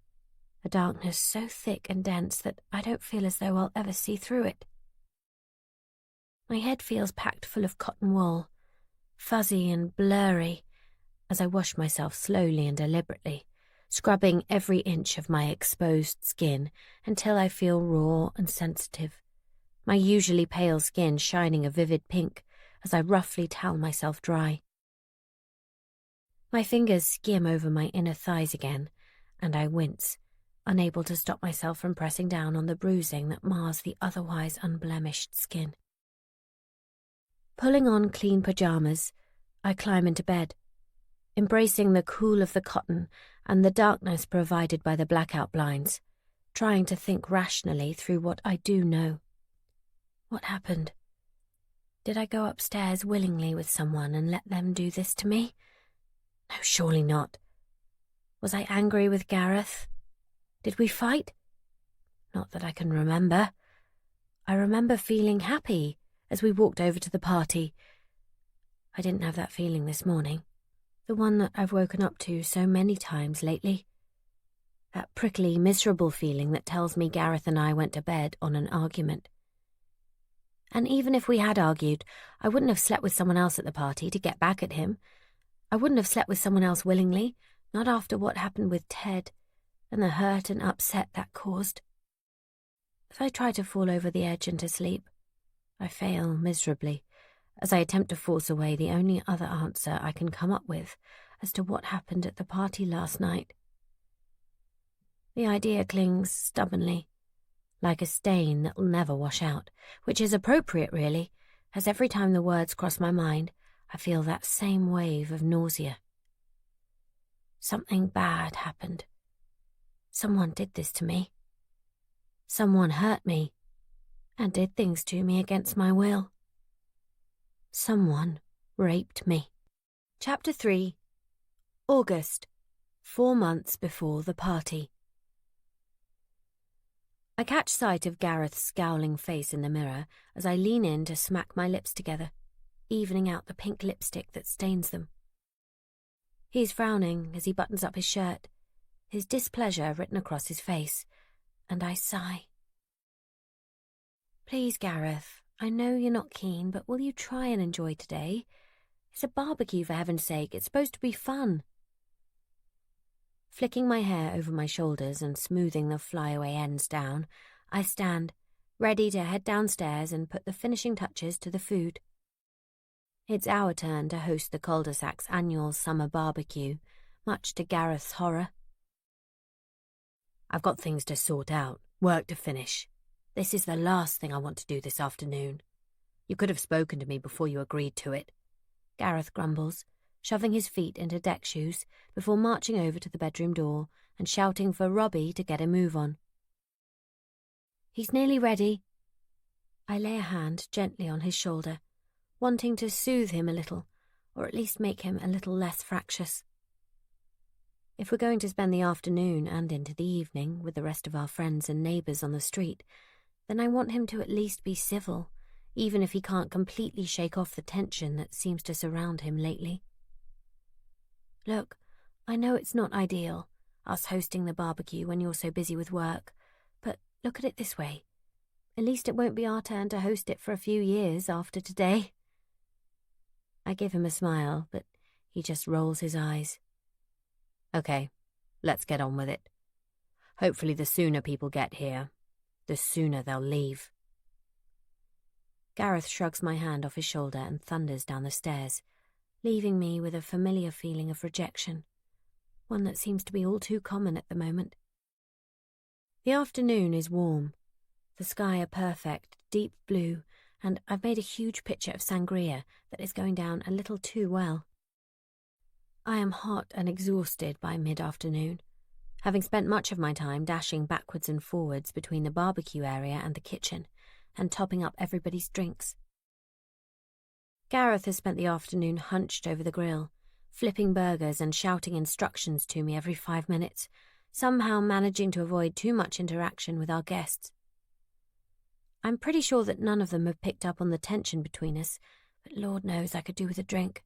a darkness so thick and dense that I don't feel as though I'll ever see through it. My head feels packed full of cotton wool, fuzzy and blurry, as I wash myself slowly and deliberately, scrubbing every inch of my exposed skin until I feel raw and sensitive, my usually pale skin shining a vivid pink as I roughly towel myself dry. My fingers skim over my inner thighs again, and I wince, unable to stop myself from pressing down on the bruising that mars the otherwise unblemished skin. Pulling on clean pajamas, I climb into bed, embracing the cool of the cotton and the darkness provided by the blackout blinds, trying to think rationally through what I do know. What happened? Did I go upstairs willingly with someone and let them do this to me? No, surely not. Was I angry with Gareth? Did we fight? Not that I can remember. I remember feeling happy as we walked over to the party. I didn't have that feeling this morning, the one that I've woken up to so many times lately. That prickly, miserable feeling that tells me Gareth and I went to bed on an argument. And even if we had argued, I wouldn't have slept with someone else at the party to get back at him. I wouldn't have slept with someone else willingly, not after what happened with Ted and the hurt and upset that caused. As I try to fall over the edge and to sleep, I fail miserably as I attempt to force away the only other answer I can come up with as to what happened at the party last night. The idea clings stubbornly, like a stain that'll never wash out, which is appropriate, really, as every time the words cross my mind, I feel that same wave of nausea. Something bad happened. Someone did this to me. Someone hurt me and did things to me against my will. Someone raped me. Chapter 3. August, 4 months before the party. I catch sight of Gareth's scowling face in the mirror as I lean in to smack my lips together, evening out the pink lipstick that stains them. He's frowning as he buttons up his shirt, his displeasure written across his face, and I sigh. Please, Gareth, I know you're not keen, but will you try and enjoy today? It's a barbecue, for heaven's sake. It's supposed to be fun. Flicking my hair over my shoulders and smoothing the flyaway ends down, I stand, ready to head downstairs and put the finishing touches to the food. It's our turn to host the cul-de-sac's annual summer barbecue, much to Gareth's horror. I've got things to sort out, work to finish. This is the last thing I want to do this afternoon. You could have spoken to me before you agreed to it, Gareth grumbles, shoving his feet into deck shoes before marching over to the bedroom door and shouting for Robbie to get a move on. He's nearly ready. I lay a hand gently on his shoulder, wanting to soothe him a little, or at least make him a little less fractious. If we're going to spend the afternoon and into the evening with the rest of our friends and neighbours on the street, then I want him to at least be civil, even if he can't completely shake off the tension that seems to surround him lately. Look, I know it's not ideal, us hosting the barbecue when you're so busy with work, but look at it this way. At least it won't be our turn to host it for a few years after today. I give him a smile, but he just rolls his eyes. Okay, let's get on with it. Hopefully the sooner people get here, the sooner they'll leave. Gareth shrugs my hand off his shoulder and thunders down the stairs, leaving me with a familiar feeling of rejection, one that seems to be all too common at the moment. The afternoon is warm, the sky a perfect, deep blue, and I've made a huge pitcher of sangria that is going down a little too well. I am hot and exhausted by mid-afternoon, having spent much of my time dashing backwards and forwards between the barbecue area and the kitchen, and topping up everybody's drinks. Gareth has spent the afternoon hunched over the grill, flipping burgers and shouting instructions to me every 5 minutes, somehow managing to avoid too much interaction with our guests. I'm pretty sure that none of them have picked up on the tension between us, but Lord knows I could do with a drink.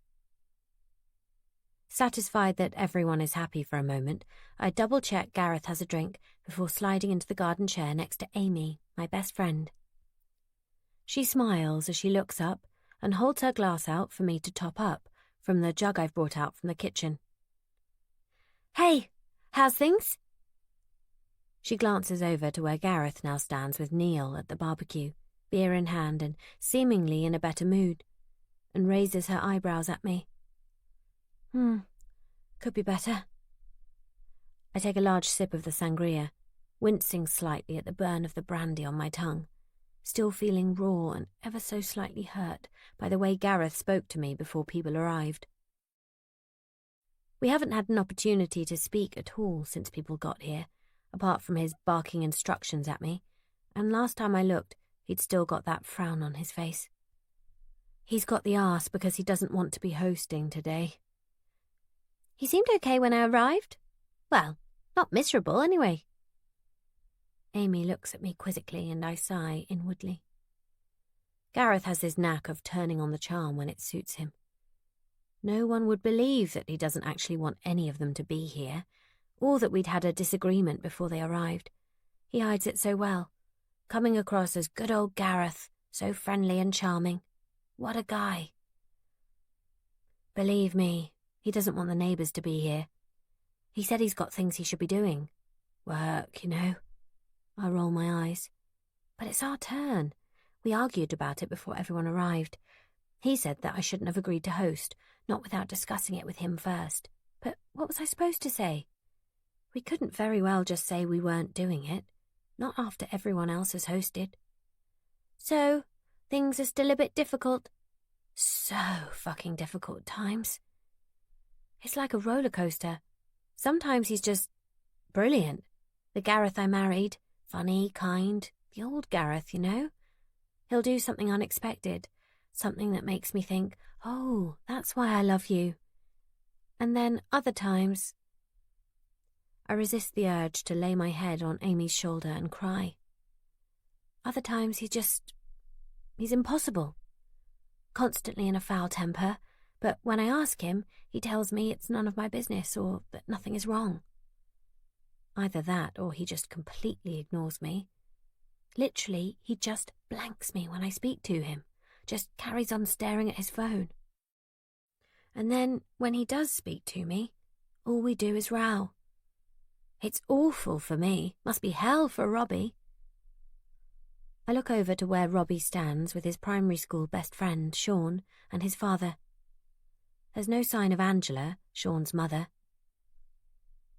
Satisfied that everyone is happy for a moment, I double-check Gareth has a drink before sliding into the garden chair next to Amy, my best friend. She smiles as she looks up and holds her glass out for me to top up from the jug I've brought out from the kitchen. Hey, how's things? She glances over to where Gareth now stands with Neil at the barbecue, beer in hand and seemingly in a better mood, and raises her eyebrows at me. Could be better. I take a large sip of the sangria, wincing slightly at the burn of the brandy on my tongue, still feeling raw and ever so slightly hurt by the way Gareth spoke to me before people arrived. We haven't had an opportunity to speak at all since people got here, apart from his barking instructions at me, and last time I looked, He'd still got that frown on his face. He's got the arse because he doesn't want to be hosting today. He seemed okay when I arrived. Well, not miserable anyway. Amy looks at me quizzically and I sigh inwardly. Gareth has this knack of turning on the charm when it suits him. No one would believe that he doesn't actually want any of them to be here, or that we'd had a disagreement before they arrived. He hides it so well, coming across as good old Gareth, so friendly and charming. What a guy. Believe me, he doesn't want the neighbours to be here. He said he's got things he should be doing. Work, you know. I roll my eyes. But it's our turn. We argued about it before everyone arrived. He said that I shouldn't have agreed to host, not without discussing it with him first. But what was I supposed to say? We couldn't very well just say we weren't doing it, not after everyone else has hosted. So, things are still a bit difficult. So fucking difficult at times. It's like a roller coaster. Sometimes he's just brilliant. The Gareth I married, funny, kind, the old Gareth, you know? He'll do something unexpected, something that makes me think, oh, that's why I love you. And then other times, I resist the urge to lay my head on Amy's shoulder and cry. Other times he's impossible. Constantly in a foul temper, but when I ask him, he tells me it's none of my business or that nothing is wrong. Either that or he just completely ignores me. Literally, he just blanks me when I speak to him, just carries on staring at his phone. And then, when he does speak to me, all we do is row. It's awful for me, must be hell for Robbie. I look over to where Robbie stands with his primary school best friend, Sean, and his father. There's no sign of Angela, Sean's mother.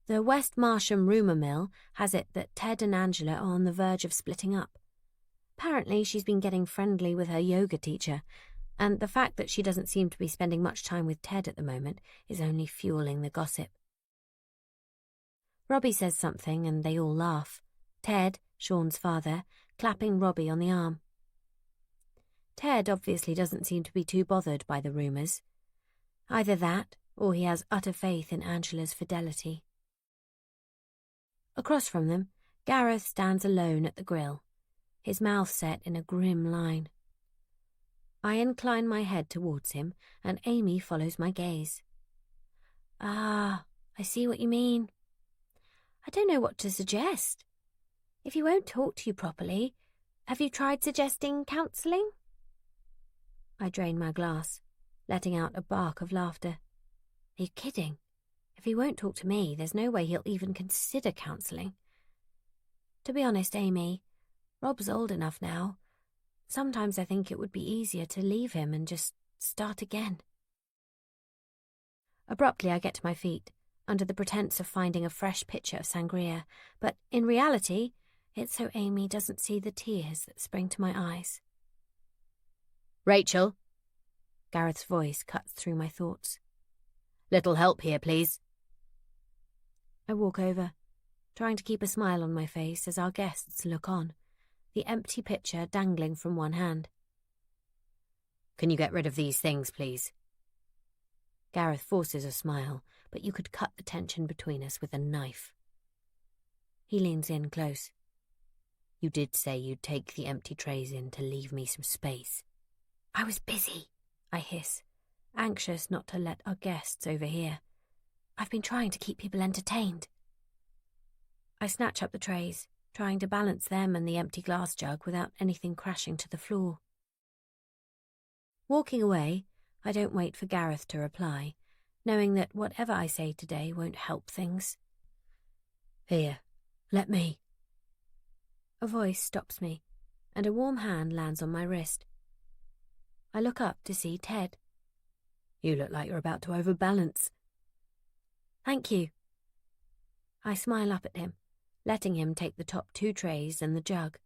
The West Marsham rumour mill has it that Ted and Angela are on the verge of splitting up. Apparently she's been getting friendly with her yoga teacher, and the fact that she doesn't seem to be spending much time with Ted at the moment is only fueling the gossip. Robbie says something and they all laugh. Ted, Sean's father, clapping Robbie on the arm. Ted obviously doesn't seem to be too bothered by the rumours. Either that, or he has utter faith in Angela's fidelity. Across from them, Gareth stands alone at the grill, his mouth set in a grim line. I incline my head towards him, and Amy follows my gaze. Ah, I see what you mean. I don't know what to suggest. If he won't talk to you properly, have you tried suggesting counselling? I drain my glass, letting out a bark of laughter. Are you kidding? If he won't talk to me, there's no way he'll even consider counselling. To be honest, Amy, Rob's old enough now. Sometimes I think it would be easier to leave him and just start again. Abruptly, I get to my feet, under the pretense of finding a fresh pitcher of sangria, but in reality, it's so Amy doesn't see the tears that spring to my eyes. Rachel? Gareth's voice cuts through my thoughts. Little help here, please. I walk over, trying to keep a smile on my face as our guests look on, the empty pitcher dangling from one hand. Can you get rid of these things, please? Gareth forces a smile, but you could cut the tension between us with a knife. He leans in close. You did say you'd take the empty trays in to leave me some space. I was busy, I hiss, anxious not to let our guests overhear. I've been trying to keep people entertained. I snatch up the trays, trying to balance them and the empty glass jug without anything crashing to the floor. Walking away, I don't wait for Gareth to reply, knowing that whatever I say today won't help things. Here, let me. A voice stops me, and a warm hand lands on my wrist. I look up to see Ted. You look like you're about to overbalance. Thank you. I smile up at him, letting him take the top 2 trays and the jug.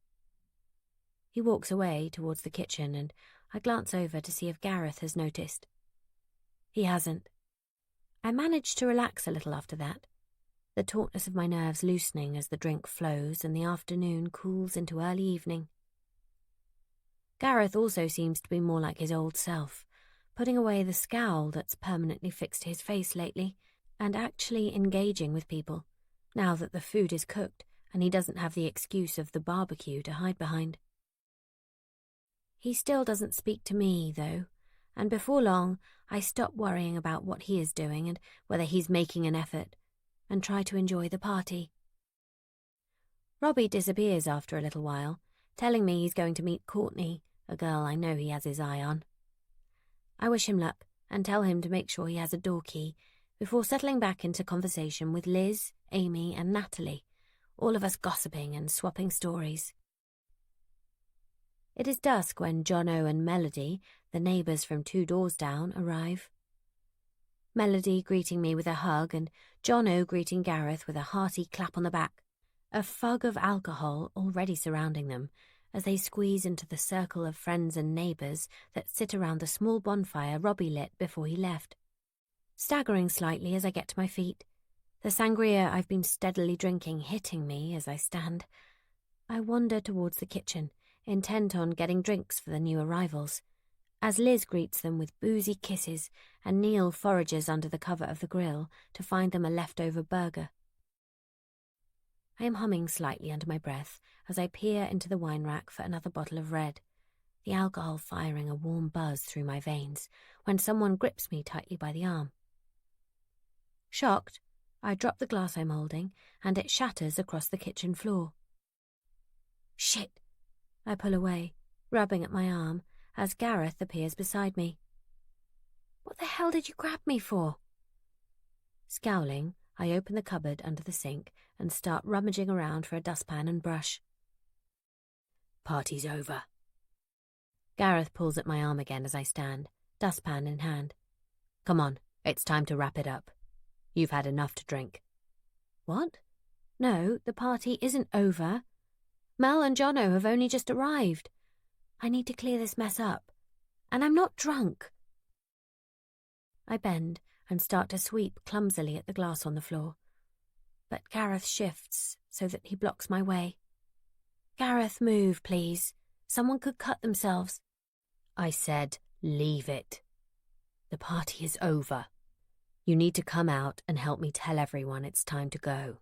He walks away towards the kitchen, and I glance over to see if Gareth has noticed. He hasn't. I manage to relax a little after that, the tautness of my nerves loosening as the drink flows and the afternoon cools into early evening. Gareth also seems to be more like his old self, putting away the scowl that's permanently fixed his face lately, and actually engaging with people, now that the food is cooked and he doesn't have the excuse of the barbecue to hide behind. He still doesn't speak to me, though, and before long I stop worrying about what he is doing and whether he's making an effort, and try to enjoy the party. Robbie disappears after a little while, telling me he's going to meet Courtney, a girl I know he has his eye on. I wish him luck and tell him to make sure he has a door key before settling back into conversation with Liz, Amy and Natalie, all of us gossiping and swapping stories. It is dusk when Jono and Melody, the neighbours from 2 doors down, arrive. Melody greeting me with a hug and Jono greeting Gareth with a hearty clap on the back, a fug of alcohol already surrounding them as they squeeze into the circle of friends and neighbours that sit around the small bonfire Robbie lit before he left. Staggering slightly as I get to my feet, the sangria I've been steadily drinking hitting me as I stand, I wander towards the kitchen, intent on getting drinks for the new arrivals, as Liz greets them with boozy kisses and Neil forages under the cover of the grill to find them a leftover burger. I am humming slightly under my breath as I peer into the wine rack for another bottle of red, the alcohol firing a warm buzz through my veins when someone grips me tightly by the arm. Shocked, I drop the glass I'm holding and it shatters across the kitchen floor. Shit! I pull away, rubbing at my arm, as Gareth appears beside me. What the hell did you grab me for? Scowling, I open the cupboard under the sink and start rummaging around for a dustpan and brush. Party's over. Gareth pulls at my arm again as I stand, dustpan in hand. Come on, it's time to wrap it up. You've had enough to drink. What? No, the party isn't over. Mel and Jono have only just arrived. I need to clear this mess up. And I'm not drunk. I bend and start to sweep clumsily at the glass on the floor. But Gareth shifts so that he blocks my way. Gareth, move, please. Someone could cut themselves. I said, leave it. The party is over. You need to come out and help me tell everyone it's time to go.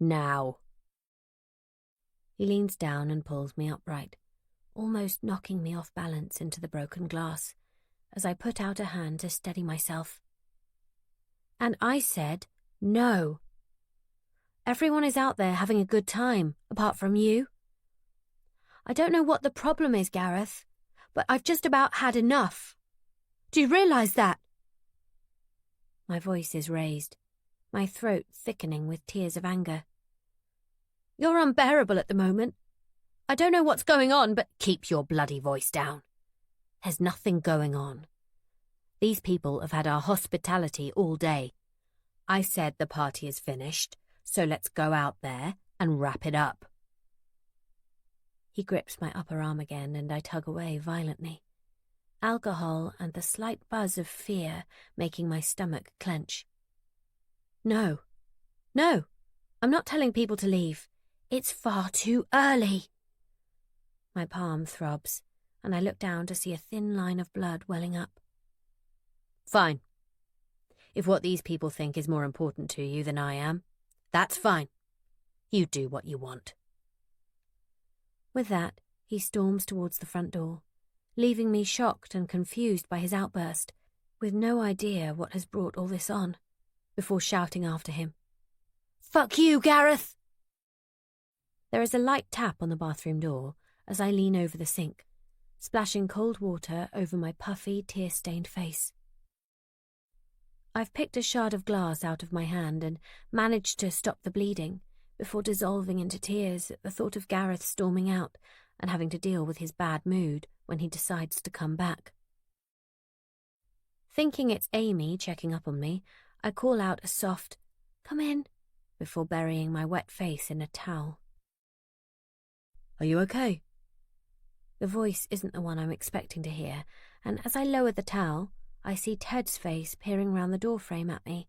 Now. He leans down and pulls me upright, almost knocking me off balance into the broken glass, as I put out a hand to steady myself. And I said, no. Everyone is out there having a good time, apart from you. I don't know what the problem is, Gareth, but I've just about had enough. Do you realise that? My voice is raised, my throat thickening with tears of anger. You're unbearable at the moment. I don't know what's going on, but keep your bloody voice down. There's nothing going on. These people have had our hospitality all day. I said the party is finished, so let's go out there and wrap it up. He grips my upper arm again and I tug away violently, alcohol and the slight buzz of fear making my stomach clench. No, I'm not telling people to leave. It's far too early. My palm throbs, and I look down to see a thin line of blood welling up. Fine. If what these people think is more important to you than I am, that's fine. You do what you want. With that, he storms towards the front door, leaving me shocked and confused by his outburst, with no idea what has brought all this on, before shouting after him. Fuck you, Gareth! There is a light tap on the bathroom door as I lean over the sink, splashing cold water over my puffy, tear-stained face. I've picked a shard of glass out of my hand and managed to stop the bleeding before dissolving into tears at the thought of Gareth storming out and having to deal with his bad mood when he decides to come back. Thinking it's Amy checking up on me, I call out a soft, "Come in," before burying my wet face in a towel. Are you okay? The voice isn't the one I'm expecting to hear, and as I lower the towel, I see Ted's face peering round the doorframe at me,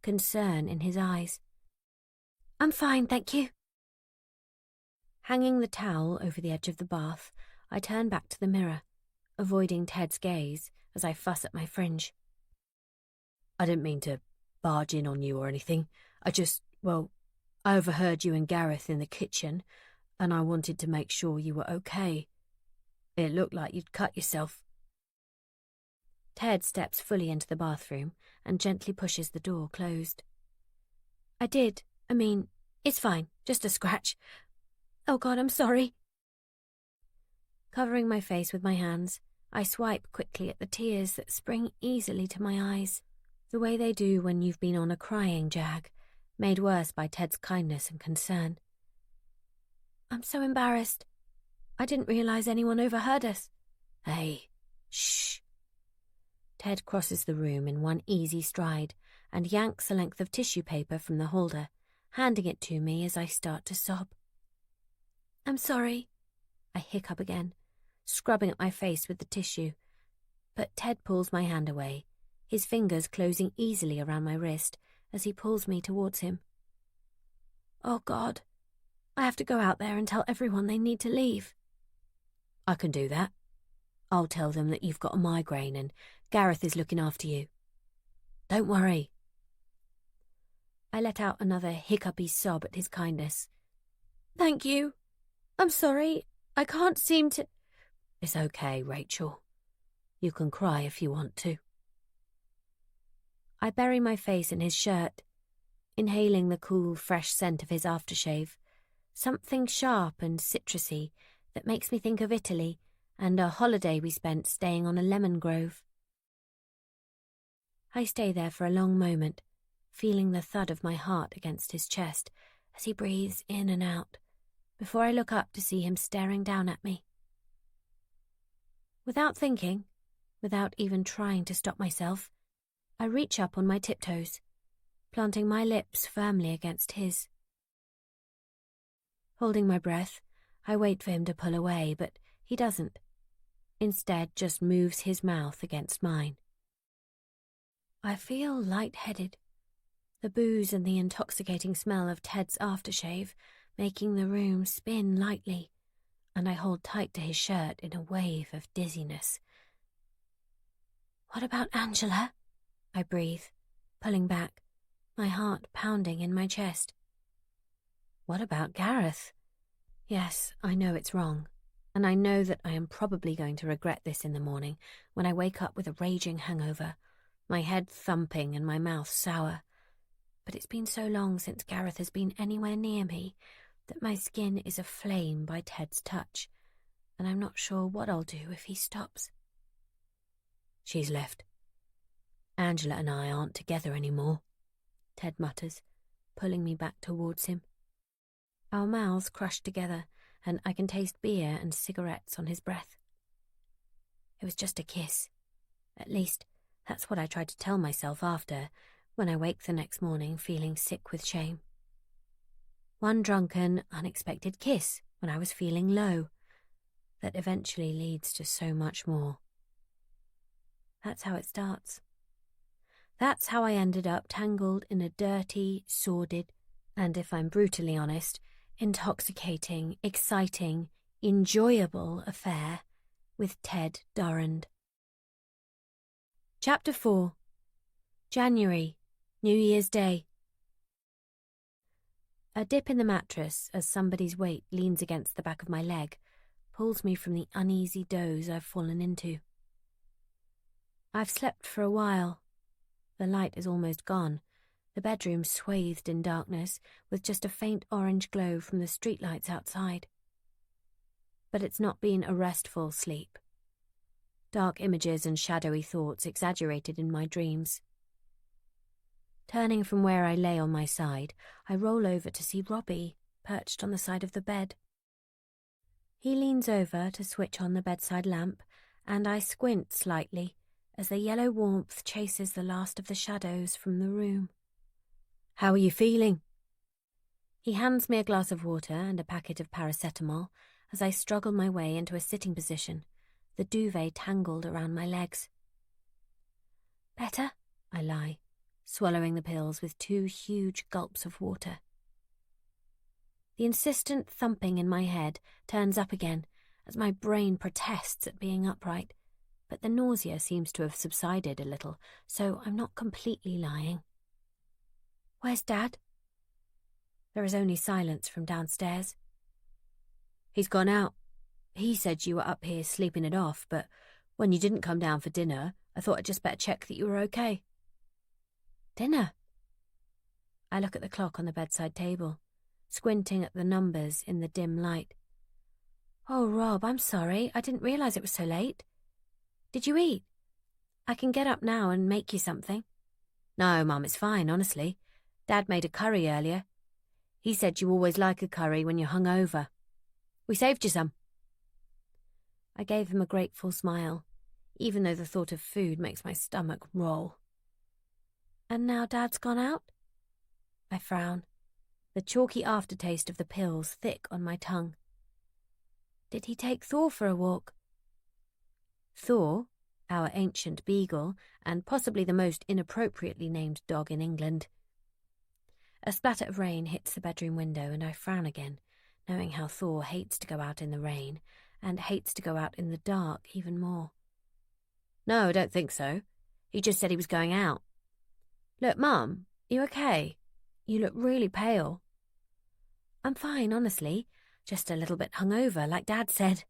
concern in his eyes. I'm fine, thank you. Hanging the towel over the edge of the bath, I turn back to the mirror, avoiding Ted's gaze as I fuss at my fringe. I didn't mean to barge in on you or anything. I overheard you and Gareth in the kitchen, and I wanted to make sure you were okay. It looked like you'd cut yourself. Ted steps fully into the bathroom and gently pushes the door closed. I did. It's fine. Just a scratch. Oh God, I'm sorry. Covering my face with my hands, I swipe quickly at the tears that spring easily to my eyes, the way they do when you've been on a crying jag, made worse by Ted's kindness and concern. I'm so embarrassed. I didn't realize anyone overheard us. Hey, shh. Ted crosses the room in one easy stride and yanks a length of tissue paper from the holder, handing it to me as I start to sob. I'm sorry. I hiccup again, scrubbing at my face with the tissue, but Ted pulls my hand away, his fingers closing easily around my wrist as he pulls me towards him. Oh God, I have to go out there and tell everyone they need to leave. I can do that. I'll tell them that you've got a migraine and Gareth is looking after you. Don't worry. I let out another hiccupy sob at his kindness. Thank you. I'm sorry. I can't seem to... It's okay, Rachel. You can cry if you want to. I bury my face in his shirt, inhaling the cool, fresh scent of his aftershave, something sharp and citrusy that makes me think of Italy and a holiday we spent staying on a lemon grove. I stay there for a long moment, feeling the thud of my heart against his chest as he breathes in and out, before I look up to see him staring down at me. Without thinking, without even trying to stop myself, I reach up on my tiptoes, planting my lips firmly against his. Holding my breath, I wait for him to pull away, but he doesn't. Instead, just moves his mouth against mine. I feel lightheaded, the booze and the intoxicating smell of Ted's aftershave making the room spin lightly, and I hold tight to his shirt in a wave of dizziness. What about Angela? I breathe, pulling back, my heart pounding in my chest. What about Gareth? Yes, I know it's wrong, and I know that I am probably going to regret this in the morning when I wake up with a raging hangover, my head thumping and my mouth sour. But it's been so long since Gareth has been anywhere near me that my skin is aflame by Ted's touch, and I'm not sure what I'll do if he stops. She's left. Angela and I aren't together anymore, Ted mutters, pulling me back towards him. Our mouths crush together, and I can taste beer and cigarettes on his breath. It was just a kiss. At least, that's what I tried to tell myself after, when I wake the next morning feeling sick with shame. One drunken, unexpected kiss when I was feeling low, that eventually leads to so much more. That's how it starts. That's how I ended up tangled in a dirty, sordid, and if I'm brutally honest, intoxicating, exciting, enjoyable affair with Ted Durand. Chapter 4. January, New Year's Day. A dip in the mattress as somebody's weight leans against the back of my leg pulls me from the uneasy doze I've fallen into. I've slept for a while. The light is almost gone, the bedroom swathed in darkness with just a faint orange glow from the streetlights outside. But it's not been a restful sleep. Dark images and shadowy thoughts exaggerated in my dreams. Turning from where I lay on my side, I roll over to see Robbie, perched on the side of the bed. He leans over to switch on the bedside lamp, and I squint slightly as the yellow warmth chases the last of the shadows from the room. How are you feeling? He hands me a glass of water and a packet of paracetamol as I struggle my way into a sitting position, the duvet tangled around my legs. Better? I lie, swallowing the pills with 2 huge gulps of water. The insistent thumping in my head turns up again as my brain protests at being upright, but the nausea seems to have subsided a little, so I'm not completely lying. Where's Dad? There is only silence from downstairs. He's gone out. He said you were up here sleeping it off, but when you didn't come down for dinner, I thought I'd just better check that you were okay. Dinner? I look at the clock on the bedside table, squinting at the numbers in the dim light. Oh, Rob, I'm sorry. I didn't realize it was so late. Did you eat? I can get up now and make you something. No, Mum, it's fine, honestly. Dad made a curry earlier. He said you always like a curry when you're hungover. We saved you some. I gave him a grateful smile, even though the thought of food makes my stomach roll. And now Dad's gone out? I frown, the chalky aftertaste of the pills thick on my tongue. Did he take Thor for a walk? Thor, our ancient beagle, and possibly the most inappropriately named dog in England. A splatter of rain hits the bedroom window and I frown again, knowing how Thor hates to go out in the rain and hates to go out in the dark even more. No, I don't think so. He just said he was going out. Look, Mum, you okay? You look really pale. I'm fine, honestly. Just a little bit hungover, like Dad said.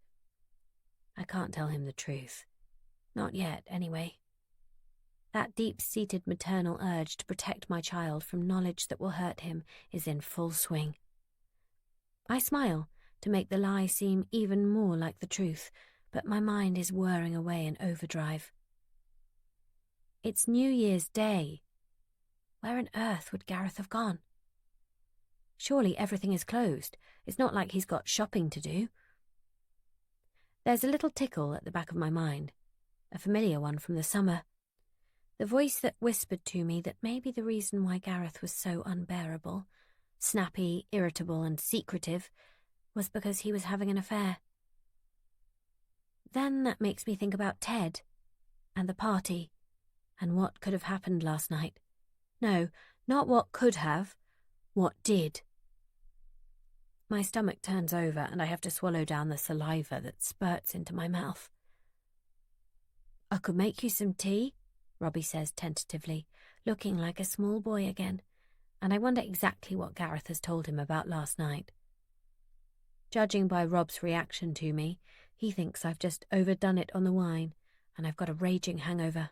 I can't tell him the truth. Not yet, anyway. That deep-seated maternal urge to protect my child from knowledge that will hurt him is in full swing. I smile to make the lie seem even more like the truth, but my mind is whirring away in overdrive. It's New Year's Day. Where on earth would Gareth have gone? Surely everything is closed. It's not like he's got shopping to do. There's a little tickle at the back of my mind, a familiar one from the summer. The voice that whispered to me that maybe the reason why Gareth was so unbearable, snappy, irritable, and secretive, was because he was having an affair. Then that makes me think about Ted, and the party, and what could have happened last night. No, not what could have, what did. My stomach turns over and I have to swallow down the saliva that spurts into my mouth. I could make you some tea, Robbie says tentatively, looking like a small boy again, and I wonder exactly what Gareth has told him about last night. Judging by Rob's reaction to me, he thinks I've just overdone it on the wine and I've got a raging hangover.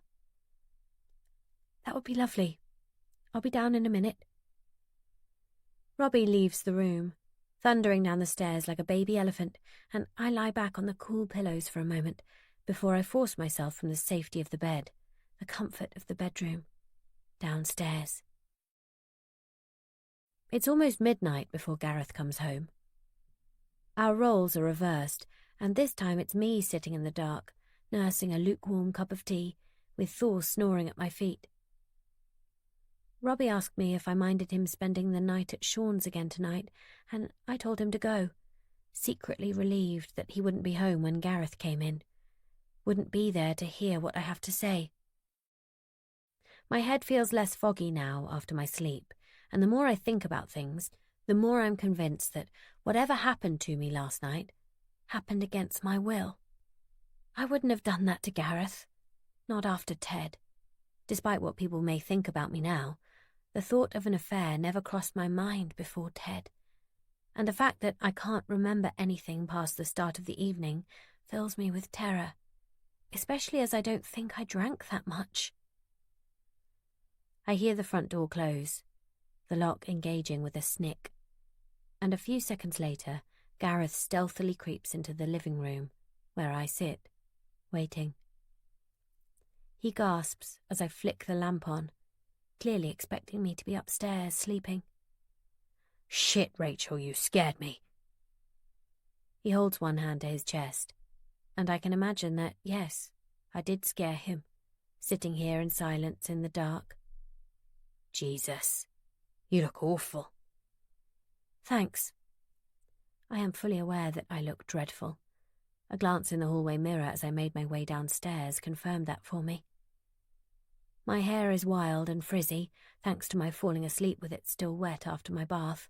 That would be lovely. I'll be down in a minute. Robbie leaves the room, thundering down the stairs like a baby elephant, and I lie back on the cool pillows for a moment before I force myself from the safety of the bed, the comfort of the bedroom, downstairs. It's almost midnight before Gareth comes home. Our roles are reversed, and this time it's me sitting in the dark, nursing a lukewarm cup of tea, with Thor snoring at my feet. Robbie asked me if I minded him spending the night at Sean's again tonight, and I told him to go, secretly relieved that he wouldn't be home when Gareth came in, wouldn't be there to hear what I have to say. My head feels less foggy now after my sleep, and the more I think about things, the more I'm convinced that whatever happened to me last night happened against my will. I wouldn't have done that to Gareth, not after Ted. Despite what people may think about me now, the thought of an affair never crossed my mind before Ted, and the fact that I can't remember anything past the start of the evening fills me with terror, especially as I don't think I drank that much. I hear the front door close, the lock engaging with a snick, and a few seconds later, Gareth stealthily creeps into the living room, where I sit, waiting. He gasps as I flick the lamp on, clearly expecting me to be upstairs sleeping. Shit, Rachel, you scared me. He holds one hand to his chest, and I can imagine that, yes, I did scare him, sitting here in silence in the dark. Jesus, you look awful. Thanks. I am fully aware that I look dreadful. A glance in the hallway mirror as I made my way downstairs confirmed that for me. My hair is wild and frizzy, thanks to my falling asleep with it still wet after my bath,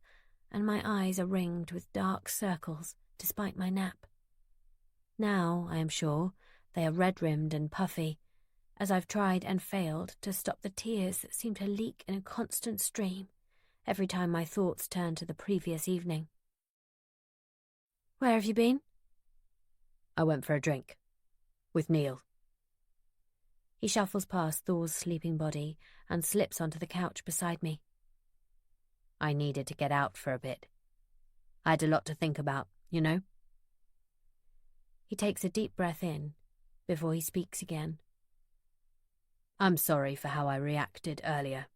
and my eyes are ringed with dark circles despite my nap. Now, I am sure, they are red-rimmed and puffy, as I've tried and failed to stop the tears that seem to leak in a constant stream every time my thoughts turn to the previous evening. Where have you been? I went for a drink. With Neil. He shuffles past Thor's sleeping body and slips onto the couch beside me. I needed to get out for a bit. I had a lot to think about, you know? He takes a deep breath in before he speaks again. I'm sorry for how I reacted earlier.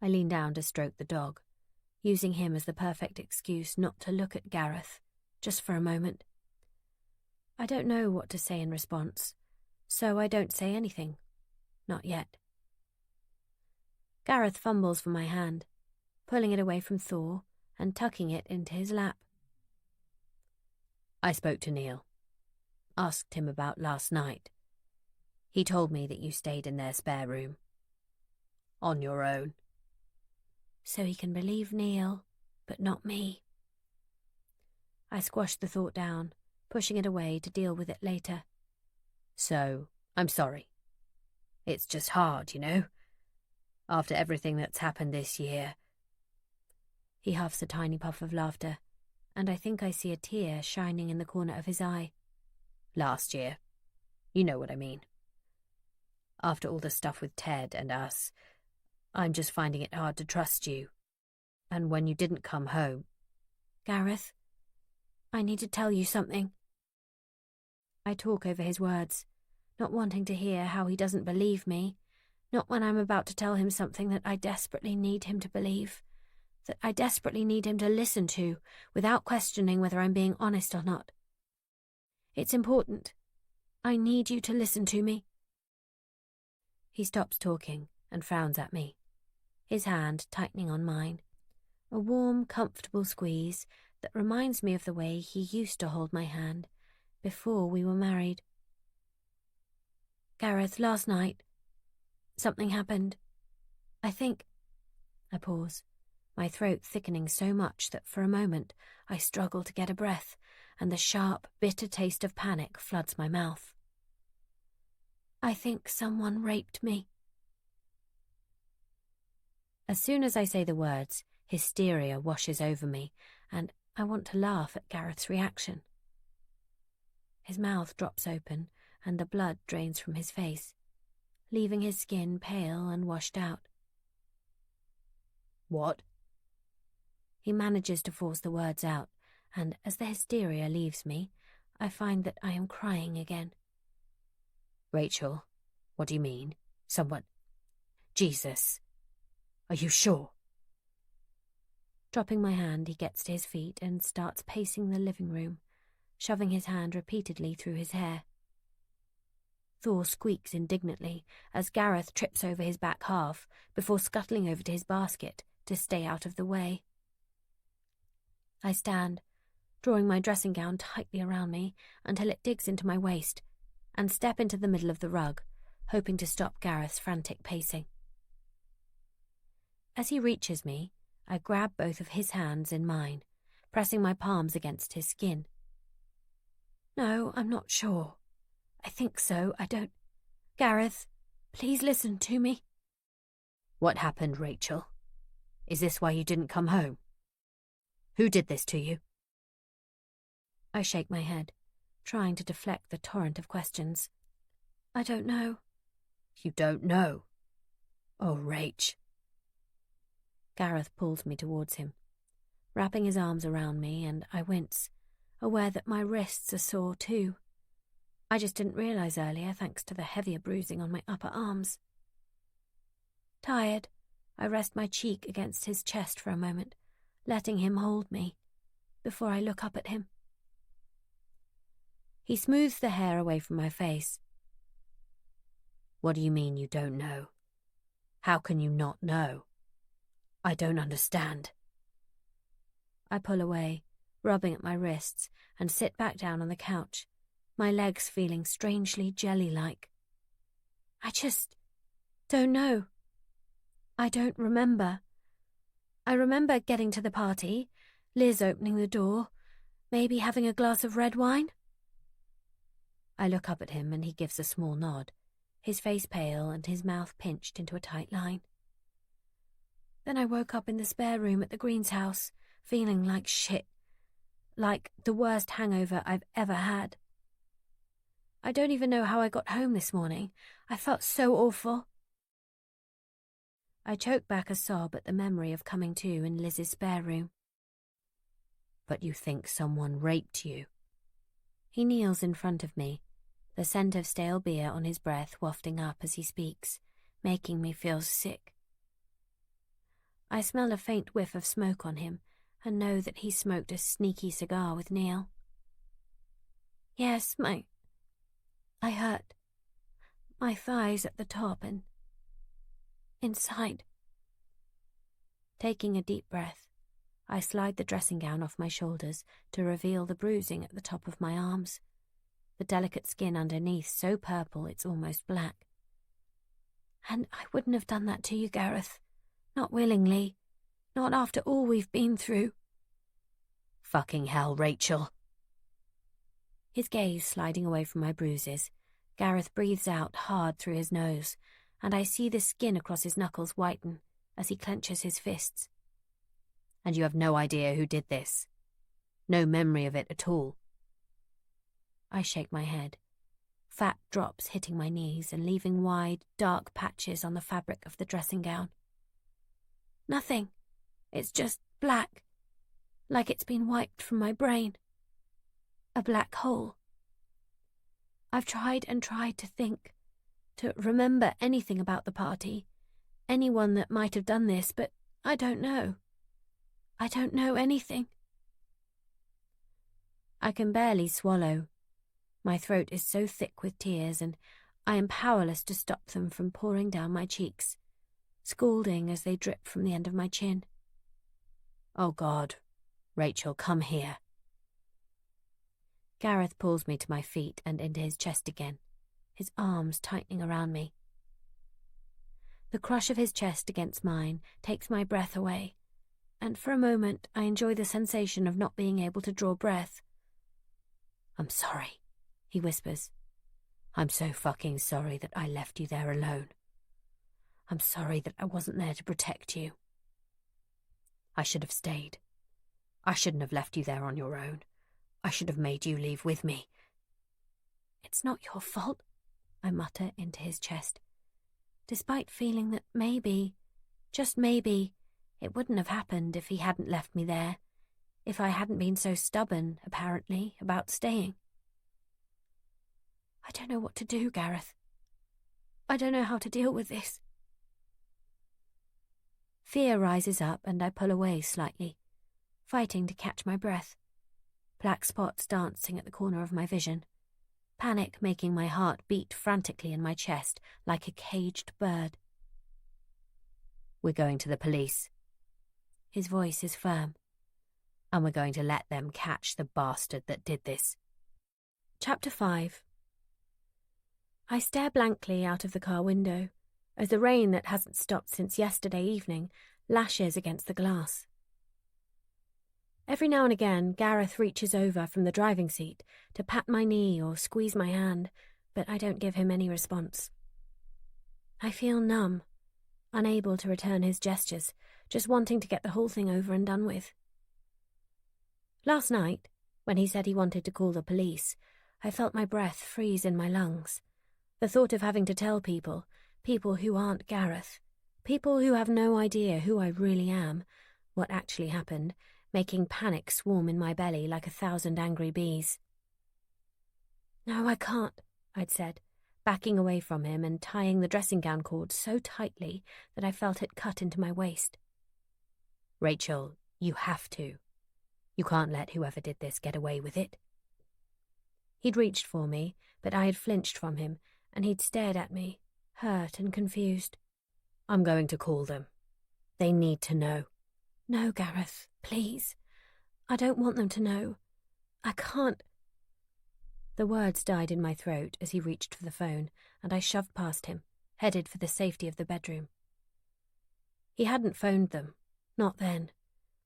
I lean down to stroke the dog, using him as the perfect excuse not to look at Gareth, just for a moment. I don't know what to say in response, so I don't say anything. Not yet. Gareth fumbles for my hand, pulling it away from Thor and tucking it into his lap. I spoke to Neil. Asked him about last night. He told me that you stayed in their spare room. On your own. So he can believe Neil, but not me. I squash the thought down, pushing it away to deal with it later. So, I'm sorry. It's just hard, you know? After everything that's happened this year. He huffs a tiny puff of laughter, and I think I see a tear shining in the corner of his eye. Last year. You know what I mean. After all the stuff with Ted and us, I'm just finding it hard to trust you. And when you didn't come home... Gareth, I need to tell you something. I talk over his words, not wanting to hear how he doesn't believe me, not when I'm about to tell him something that I desperately need him to believe, that I desperately need him to listen to, without questioning whether I'm being honest or not. It's important. I need you to listen to me. He stops talking and frowns at me, his hand tightening on mine, a warm, comfortable squeeze that reminds me of the way he used to hold my hand before we were married. Gareth, last night, something happened. I think... I pause, my throat thickening so much that for a moment I struggle to get a breath, and the sharp, bitter taste of panic floods my mouth. I think someone raped me. As soon as I say the words, hysteria washes over me, and I want to laugh at Gareth's reaction. His mouth drops open, and the blood drains from his face, leaving his skin pale and washed out. What? He manages to force the words out, and as the hysteria leaves me, I find that I am crying again. Rachel, what do you mean? Someone... Jesus. Are you sure? Dropping my hand, he gets to his feet and starts pacing the living room, shoving his hand repeatedly through his hair. Thor squeaks indignantly as Gareth trips over his back half before scuttling over to his basket to stay out of the way. I stand, drawing my dressing gown tightly around me until it digs into my waist, and step into the middle of the rug, hoping to stop Gareth's frantic pacing. As he reaches me, I grab both of his hands in mine, pressing my palms against his skin. No, I'm not sure. I think so, I don't... Gareth, please listen to me. What happened, Rachel? Is this why you didn't come home? Who did this to you? I shake my head, trying to deflect the torrent of questions. I don't know. You don't know? Oh, Rach. Gareth pulls me towards him, wrapping his arms around me, and I wince, aware that my wrists are sore too. I just didn't realise earlier, thanks to the heavier bruising on my upper arms. Tired, I rest my cheek against his chest for a moment, letting him hold me, before I look up at him. He smooths the hair away from my face. What do you mean you don't know? How can you not know? I don't understand. I pull away, rubbing at my wrists, and sit back down on the couch, my legs feeling strangely jelly-like. I just don't know. I don't remember. I remember getting to the party, Liz opening the door, Maybe having a glass of red wine? I look up at him and he gives a small nod, his face pale and his mouth pinched into a tight line. Then I woke up in the spare room at the Greens' house, feeling like shit, like the worst hangover I've ever had. I don't even know how I got home this morning. I felt so awful. I choke back a sob at the memory of coming to in Liz's spare room. But you think someone raped you? He kneels in front of me, the scent of stale beer on his breath wafting up as he speaks, making me feel sick. I smell a faint whiff of smoke on him and know that he smoked a sneaky cigar with Neil. Yes, I hurt. My thighs at the top and inside. Taking a deep breath, I slide the dressing gown off my shoulders to reveal the bruising at the top of my arms, the delicate skin underneath so purple it's almost black. And I wouldn't have done that to you, Gareth. Not willingly. Not after all we've been through. Fucking hell, Rachel. His gaze sliding away from my bruises, Gareth breathes out hard through his nose, and I see the skin across his knuckles whiten as he clenches his fists. And you have no idea who did this? No memory of it at all? I shake my head. Fat drops hitting my knees and leaving wide, dark patches on the fabric of the dressing gown. Nothing. It's just black. Like it's been wiped from my brain. A black hole. I've tried and tried to think, to remember anything about the party, anyone that might have done this, but I don't know. I don't know anything. I can barely swallow. My throat is so thick with tears, and I am powerless to stop them from pouring down my cheeks, scalding as they drip from the end of my chin. Oh God, Rachel, come here. Gareth pulls me to my feet and into his chest again, his arms tightening around me. The crush of his chest against mine takes my breath away, and for a moment I enjoy the sensation of not being able to draw breath. I'm sorry, he whispers. I'm so fucking sorry that I left you there alone. I'm sorry that I wasn't there to protect you. I should have stayed. I shouldn't have left you there on your own. I should have made you leave with me. It's not your fault, I mutter into his chest, despite feeling that maybe, just maybe, it wouldn't have happened if he hadn't left me there, if I hadn't been so stubborn, apparently, about staying. I don't know what to do, Gareth. I don't know how to deal with this. Fear rises up and I pull away slightly, fighting to catch my breath. Black spots dancing at the corner of my vision, panic making my heart beat frantically in my chest like a caged bird. We're going to the police. His voice is firm. And we're going to let them catch the bastard that did this. Chapter 5. I stare blankly out of the car window as the rain that hasn't stopped since yesterday evening lashes against the glass. Every now and again, Gareth reaches over from the driving seat to pat my knee or squeeze my hand, but I don't give him any response. I feel numb, unable to return his gestures, just wanting to get the whole thing over and done with. Last night, when he said he wanted to call the police, I felt my breath freeze in my lungs. The thought of having to tell people who aren't Gareth, people who have no idea who I really am, what actually happened, making panic swarm in my belly like 1,000 angry bees. No, I can't, I'd said, backing away from him and tying the dressing gown cord so tightly that I felt it cut into my waist. Rachel, you have to. You can't let whoever did this get away with it. He'd reached for me, but I had flinched from him, and he'd stared at me, hurt and confused. I'm going to call them. They need to know. No, Gareth, please. I don't want them to know. I can't. The words died in my throat as he reached for the phone, and I shoved past him, headed for the safety of the bedroom. He hadn't phoned them, not then,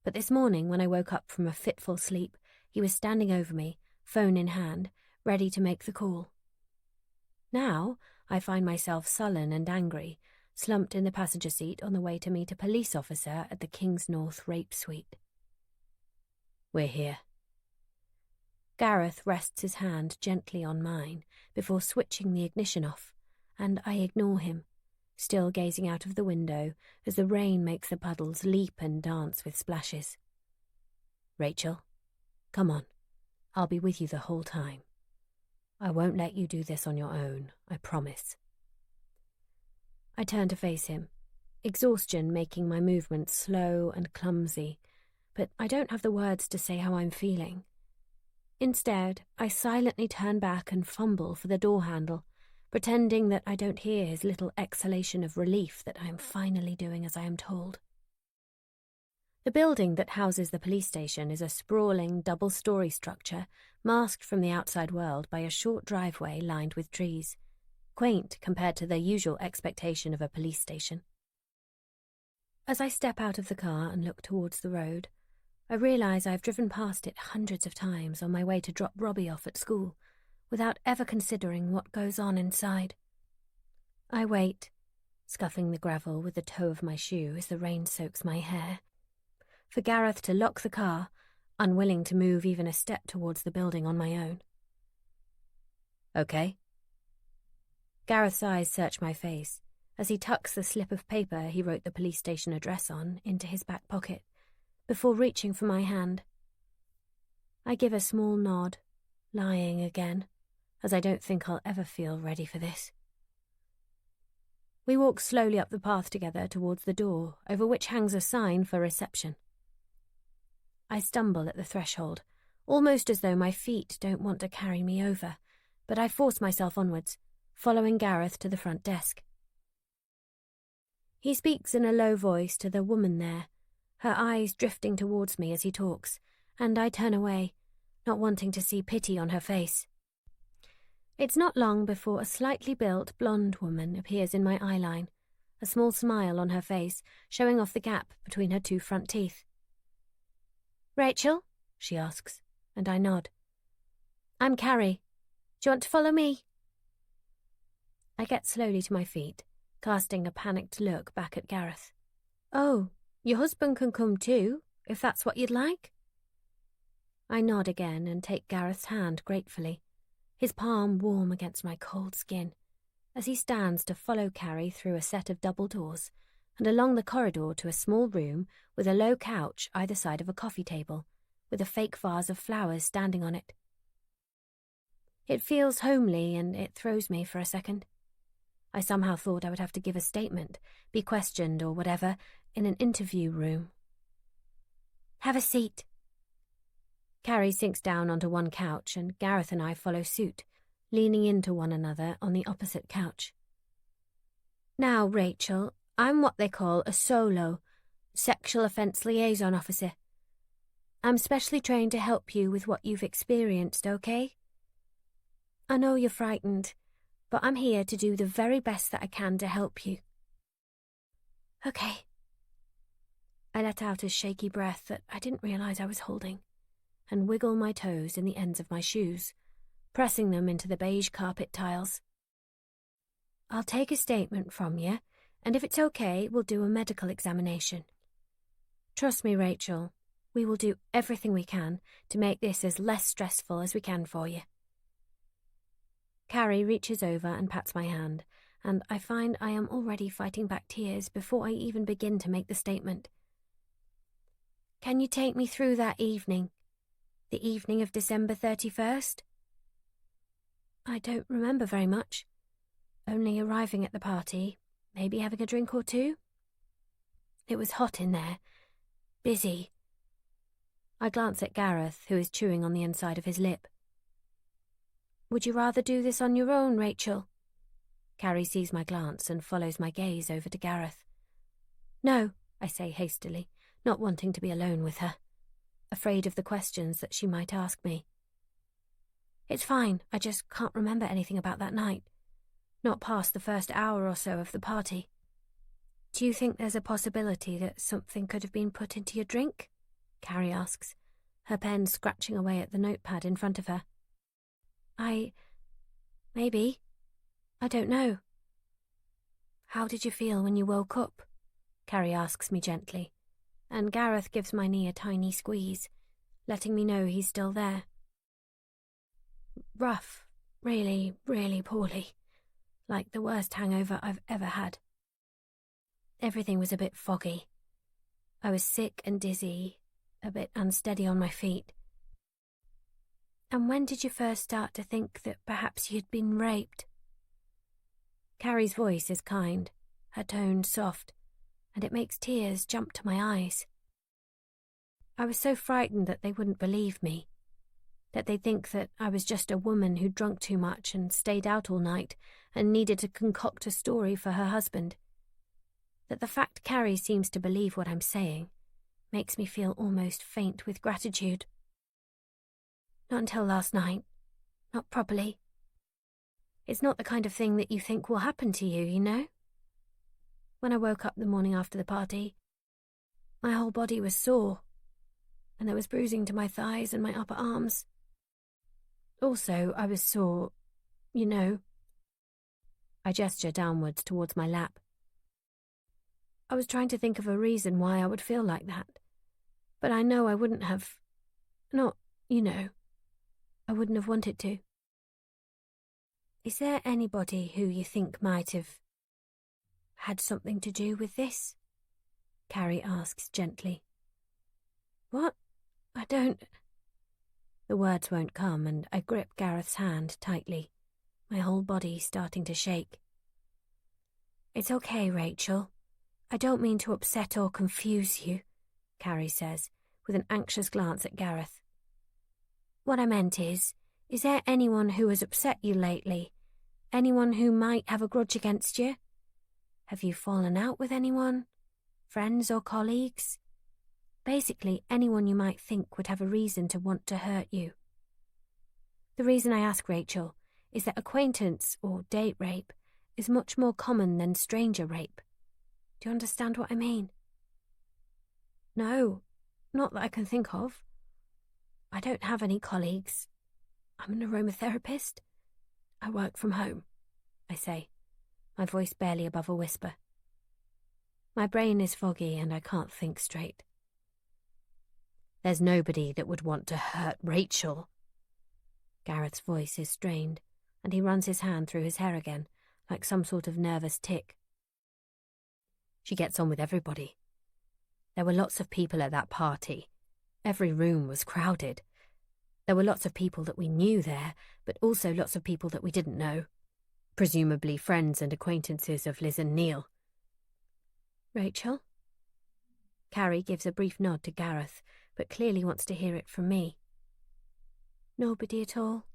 but this morning when I woke up from a fitful sleep, He was standing over me, phone in hand, ready to make the call. Now I find myself sullen and angry, slumped in the passenger seat on the way to meet a police officer at the King's North Rape Suite. We're here. Gareth rests his hand gently on mine before switching the ignition off, and I ignore him, still gazing out of the window as the rain makes the puddles leap and dance with splashes. Rachel, come on. I'll be with you the whole time. I won't let you do this on your own, I promise. I turn to face him, exhaustion making my movements slow and clumsy, but I don't have the words to say how I'm feeling. Instead, I silently turn back and fumble for the door handle, pretending that I don't hear his little exhalation of relief that I am finally doing as I am told. The building that houses the police station is a sprawling double-story structure masked from the outside world by a short driveway lined with trees, quaint compared to the usual expectation of a police station. As I step out of the car and look towards the road, I realise I've driven past it hundreds of times on my way to drop Robbie off at school, without ever considering what goes on inside. I wait, scuffing the gravel with the toe of my shoe as the rain soaks my hair, for Gareth to lock the car, unwilling to move even a step towards the building on my own. Okay? Gareth's eyes search my face as he tucks the slip of paper he wrote the police station address on into his back pocket, before reaching for my hand. I give a small nod, lying again, as I don't think I'll ever feel ready for this. We walk slowly up the path together towards the door, over which hangs a sign for reception. I stumble at the threshold, almost as though my feet don't want to carry me over, but I force myself onwards, following Gareth to the front desk. He speaks in a low voice to the woman there, her eyes drifting towards me as he talks, and I turn away, not wanting to see pity on her face. It's not long before a slightly built blonde woman appears in my eyeline, a small smile on her face, showing off the gap between her two front teeth. "Rachel?" she asks, and I nod. "I'm Carrie. Do you want to follow me?" I get slowly to my feet, casting a panicked look back at Gareth. "Oh, your husband can come too, if that's what you'd like." I nod again and take Gareth's hand gratefully, his palm warm against my cold skin, as he stands to follow Carrie through a set of double doors and along the corridor to a small room with a low couch either side of a coffee table, with a fake vase of flowers standing on it. It feels homely and it throws me for a second. I somehow thought I would have to give a statement, be questioned or whatever, in an interview room. "Have a seat." Carrie sinks down onto one couch and Gareth and I follow suit, leaning into one another on the opposite couch. "Now, Rachel, I'm what they call a SOLO, Sexual Offence Liaison Officer. I'm specially trained to help you with what you've experienced, okay? I know you're frightened, but I'm here to do the very best that I can to help you." "Okay." I let out a shaky breath that I didn't realise I was holding, and wiggle my toes in the ends of my shoes, pressing them into the beige carpet tiles. "I'll take a statement from you, and if it's okay, we'll do a medical examination. Trust me, Rachel, we will do everything we can to make this as less stressful as we can for you." Carrie reaches over and pats my hand, and I find I am already fighting back tears before I even begin to make the statement. "Can you take me through that evening? The evening of December 31st? "I don't remember very much. Only arriving at the party, maybe having a drink or two. It was hot in there. Busy." I glance at Gareth, who is chewing on the inside of his lip. "Would you rather do this on your own, Rachel?" Carrie sees my glance and follows my gaze over to Gareth. "No," I say hastily, not wanting to be alone with her, afraid of the questions that she might ask me. "It's fine, I just can't remember anything about that night. Not past the first hour or so of the party. Do you think there's a possibility that something could have been put into your drink?" Carrie asks, her pen scratching away at the notepad in front of her. Maybe. I don't know. How did you feel when you woke up? Carrie asks me gently, and Gareth gives my knee a tiny squeeze, letting me know he's still there. Rough, really, really poorly, like the worst hangover I've ever had. Everything was a bit foggy. I was sick and dizzy, a bit unsteady on my feet. And when did you first start to think that perhaps you'd been raped? Carrie's voice is kind, her tone soft, and it makes tears jump to my eyes. I was so frightened that they wouldn't believe me, that they'd think that I was just a woman who'd drunk too much and stayed out all night and needed to concoct a story for her husband. That the fact Carrie seems to believe what I'm saying makes me feel almost faint with gratitude. Not until last night. Not properly. It's not the kind of thing that you think will happen to you, you know? When I woke up the morning after the party, my whole body was sore, and there was bruising to my thighs and my upper arms. Also, I was sore, you know. I gesture downwards towards my lap. I was trying to think of a reason why I would feel like that, but I know I wouldn't have... Not, you know, I wouldn't have wanted to. Is there anybody who you think might have had something to do with this? Carrie asks gently. What? I don't... The words won't come, and I grip Gareth's hand tightly, my whole body starting to shake. It's okay, Rachel. I don't mean to upset or confuse you, Carrie says, with an anxious glance at Gareth. What I meant is there anyone who has upset you lately? Anyone who might have a grudge against you? Have you fallen out with anyone? Friends or colleagues? Basically, anyone you might think would have a reason to want to hurt you. The reason I ask, Rachel, is that acquaintance or date rape is much more common than stranger rape. Do you understand what I mean? No, not that I can think of. I don't have any colleagues. I'm an aromatherapist. I work from home, I say, my voice barely above a whisper. My brain is foggy and I can't think straight. There's nobody that would want to hurt Rachel. Gareth's voice is strained, and he runs his hand through his hair again, like some sort of nervous tic. She gets on with everybody. There were lots of people at that party. Every room was crowded. There were lots of people that we knew there, but also lots of people that we didn't know. Presumably friends and acquaintances of Liz and Neil. Rachel? Carrie gives a brief nod to Gareth, but clearly wants to hear it from me. Nobody at all?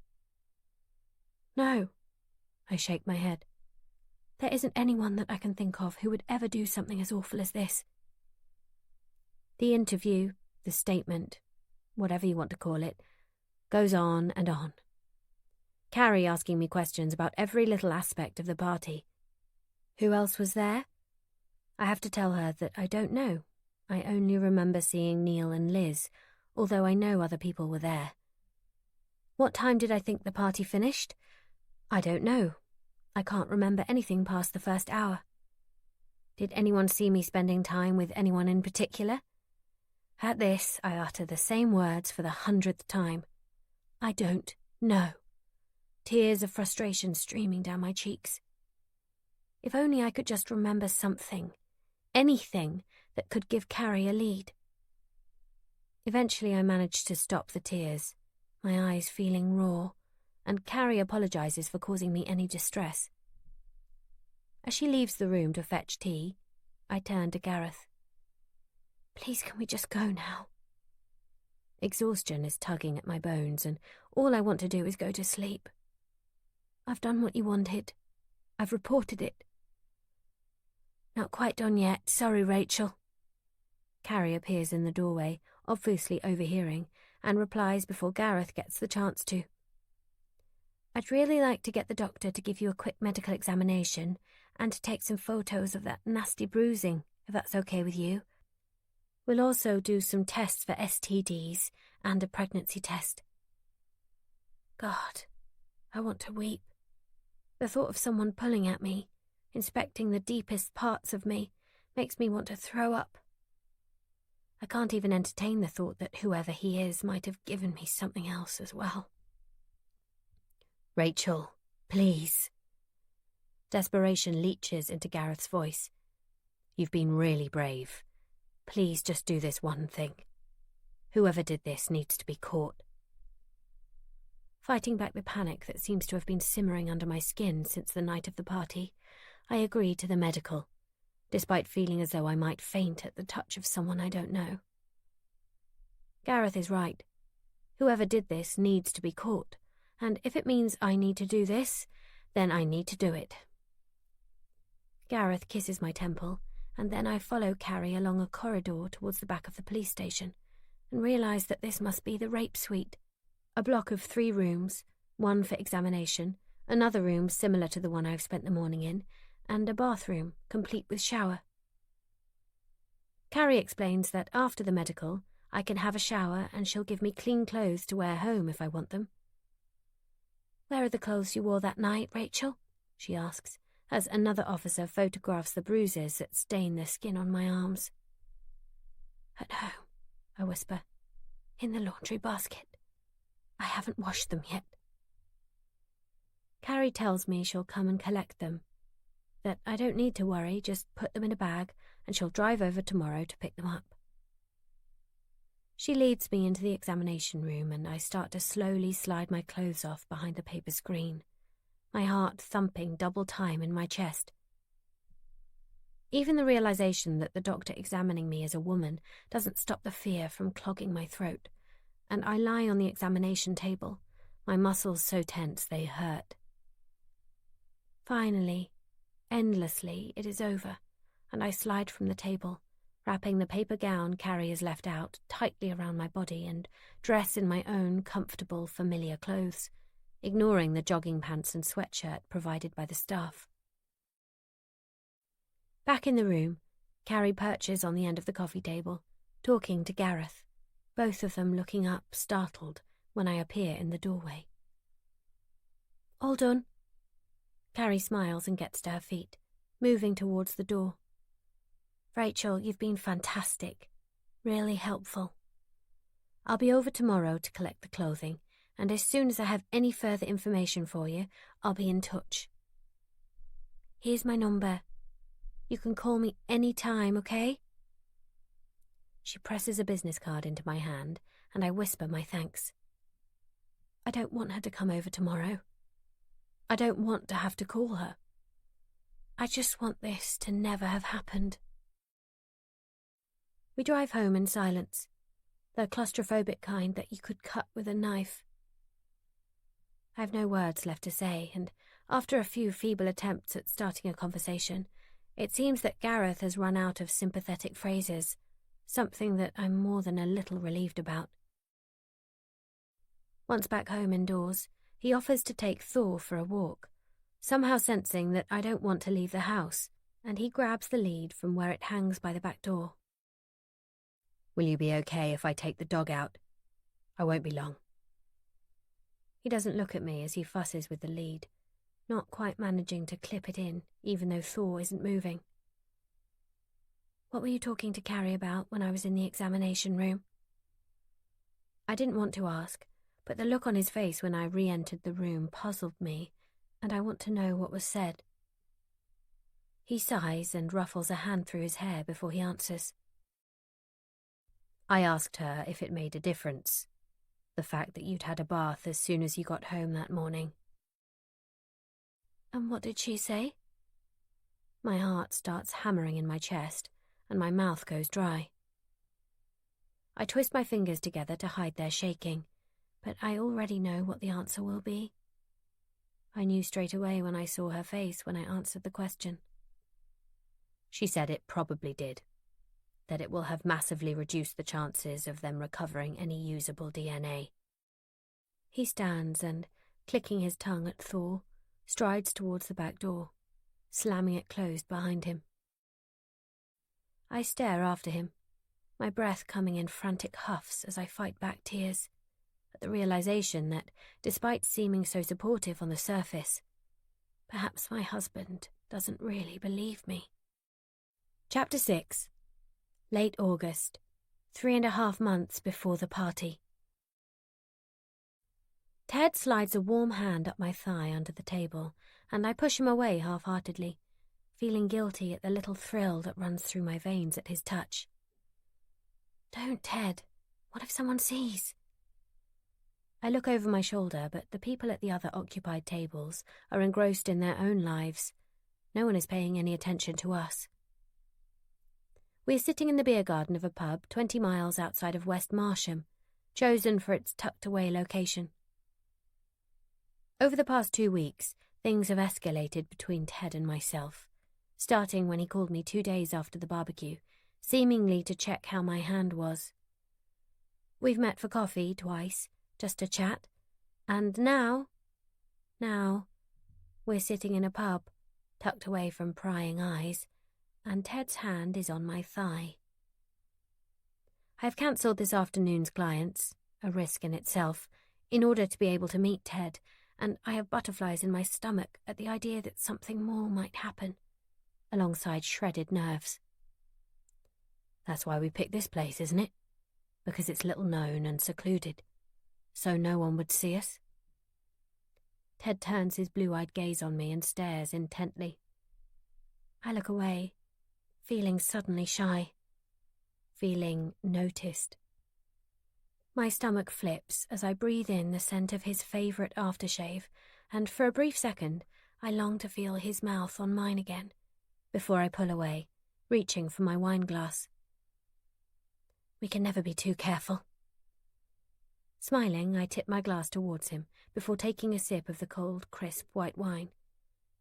No. I shake my head. There isn't anyone that I can think of who would ever do something as awful as this. The interview, the statement, whatever you want to call it, goes on and on. Carrie asking me questions about every little aspect of the party. Who else was there? I have to tell her that I don't know. I only remember seeing Neil and Liz, although I know other people were there. What time did I think the party finished? I don't know. I can't remember anything past the first hour. Did anyone see me spending time with anyone in particular? At this, I utter the same words for the 100th time. I don't know. Tears of frustration streaming down my cheeks. If only I could just remember something, anything that could give Carrie a lead. Eventually I managed to stop the tears, my eyes feeling raw, and Carrie apologises for causing me any distress. As she leaves the room to fetch tea, I turn to Gareth. Please, can we just go now? Exhaustion is tugging at my bones, and all I want to do is go to sleep. I've done what you wanted. I've reported it. Not quite done yet. Sorry, Rachel. Carrie appears in the doorway, obviously overhearing, and replies before Gareth gets the chance to. I'd really like to get the doctor to give you a quick medical examination and to take some photos of that nasty bruising, if that's okay with you. We'll also do some tests for STDs and a pregnancy test. God, I want to weep. The thought of someone pulling at me, inspecting the deepest parts of me, makes me want to throw up. I can't even entertain the thought that whoever he is might have given me something else as well. Rachel, please. Desperation leaches into Gareth's voice. You've been really brave. Please just do this one thing. Whoever did this needs to be caught. Fighting back the panic that seems to have been simmering under my skin since the night of the party, I agree to the medical, despite feeling as though I might faint at the touch of someone I don't know. Gareth is right. Whoever did this needs to be caught, and if it means I need to do this, then I need to do it. Gareth kisses my temple, and then I follow Carrie along a corridor towards the back of the police station, and realise that this must be the rape suite, a block of 3 rooms, one for examination, another room similar to the one I've spent the morning in, and a bathroom, complete with shower. Carrie explains that after the medical, I can have a shower and she'll give me clean clothes to wear home if I want them. Where are the clothes you wore that night, Rachel? She asks, as another officer photographs the bruises that stain the skin on my arms. At home, I whisper, in the laundry basket. I haven't washed them yet. Carrie tells me she'll come and collect them, that I don't need to worry, just put them in a bag and she'll drive over tomorrow to pick them up. She leads me into the examination room and I start to slowly slide my clothes off behind the paper screen, my heart thumping double time in my chest. Even the realization that the doctor examining me as a woman doesn't stop the fear from clogging my throat, and I lie on the examination table, my muscles so tense they hurt. Finally, endlessly, it is over, and I slide from the table, wrapping the paper gown Carrie has left out tightly around my body and dress in my own comfortable, familiar clothes, ignoring the jogging pants and sweatshirt provided by the staff. Back in the room, Carrie perches on the end of the coffee table, talking to Gareth, both of them looking up, startled, when I appear in the doorway. All done. Carrie smiles and gets to her feet, moving towards the door. Rachel, you've been fantastic. Really helpful. I'll be over tomorrow to collect the clothing, and as soon as I have any further information for you, I'll be in touch. Here's my number. You can call me any time, okay? She presses a business card into my hand, and I whisper my thanks. I don't want her to come over tomorrow. I don't want to have to call her. I just want this to never have happened. We drive home in silence, the claustrophobic kind that you could cut with a knife. I have no words left to say, and after a few feeble attempts at starting a conversation, it seems that Gareth has run out of sympathetic phrases, something that I'm more than a little relieved about. Once back home indoors, he offers to take Thor for a walk, somehow sensing that I don't want to leave the house, and he grabs the lead from where it hangs by the back door. Will you be okay if I take the dog out? I won't be long. He doesn't look at me as he fusses with the lead, not quite managing to clip it in, even though Thor isn't moving. What were you talking to Carrie about when I was in the examination room? I didn't want to ask, but the look on his face when I re-entered the room puzzled me, and I want to know what was said. He sighs and ruffles a hand through his hair before he answers. I asked her if it made a difference, the fact that you'd had a bath as soon as you got home that morning. And what did she say? My heart starts hammering in my chest, and my mouth goes dry. I twist my fingers together to hide their shaking, but I already know what the answer will be. I knew straight away when I saw her face when I answered the question. She said it probably did, that it will have massively reduced the chances of them recovering any usable DNA. He stands and, clicking his tongue at Thor, strides towards the back door, slamming it closed behind him. I stare after him, my breath coming in frantic huffs as I fight back tears at the realization that, despite seeming so supportive on the surface, perhaps my husband doesn't really believe me. Chapter 6. Late August, 3.5 months before the party. Ted slides a warm hand up my thigh under the table, and I push him away half-heartedly, feeling guilty at the little thrill that runs through my veins at his touch. Don't, Ted. What if someone sees? I look over my shoulder, but the people at the other occupied tables are engrossed in their own lives. No one is paying any attention to us. We are sitting in the beer garden of a pub 20 miles outside of West Marsham, chosen for its tucked-away location. Over the past 2 weeks, things have escalated between Ted and myself, starting when he called me 2 days after the barbecue, seemingly to check how my hand was. We've met for coffee twice, just to chat, and now, we're sitting in a pub, tucked away from prying eyes, and Ted's hand is on my thigh. I've cancelled this afternoon's clients, a risk in itself, in order to be able to meet Ted, and I have butterflies in my stomach at the idea that something more might happen, alongside shredded nerves. That's why we picked this place, isn't it? Because it's little known and secluded, so no one would see us. Ted turns his blue-eyed gaze on me and stares intently. I look away, feeling suddenly shy, feeling noticed. My stomach flips as I breathe in the scent of his favourite aftershave, and for a brief second I long to feel his mouth on mine again, before I pull away, reaching for my wine glass. We can never be too careful. Smiling, I tip my glass towards him before taking a sip of the cold, crisp white wine,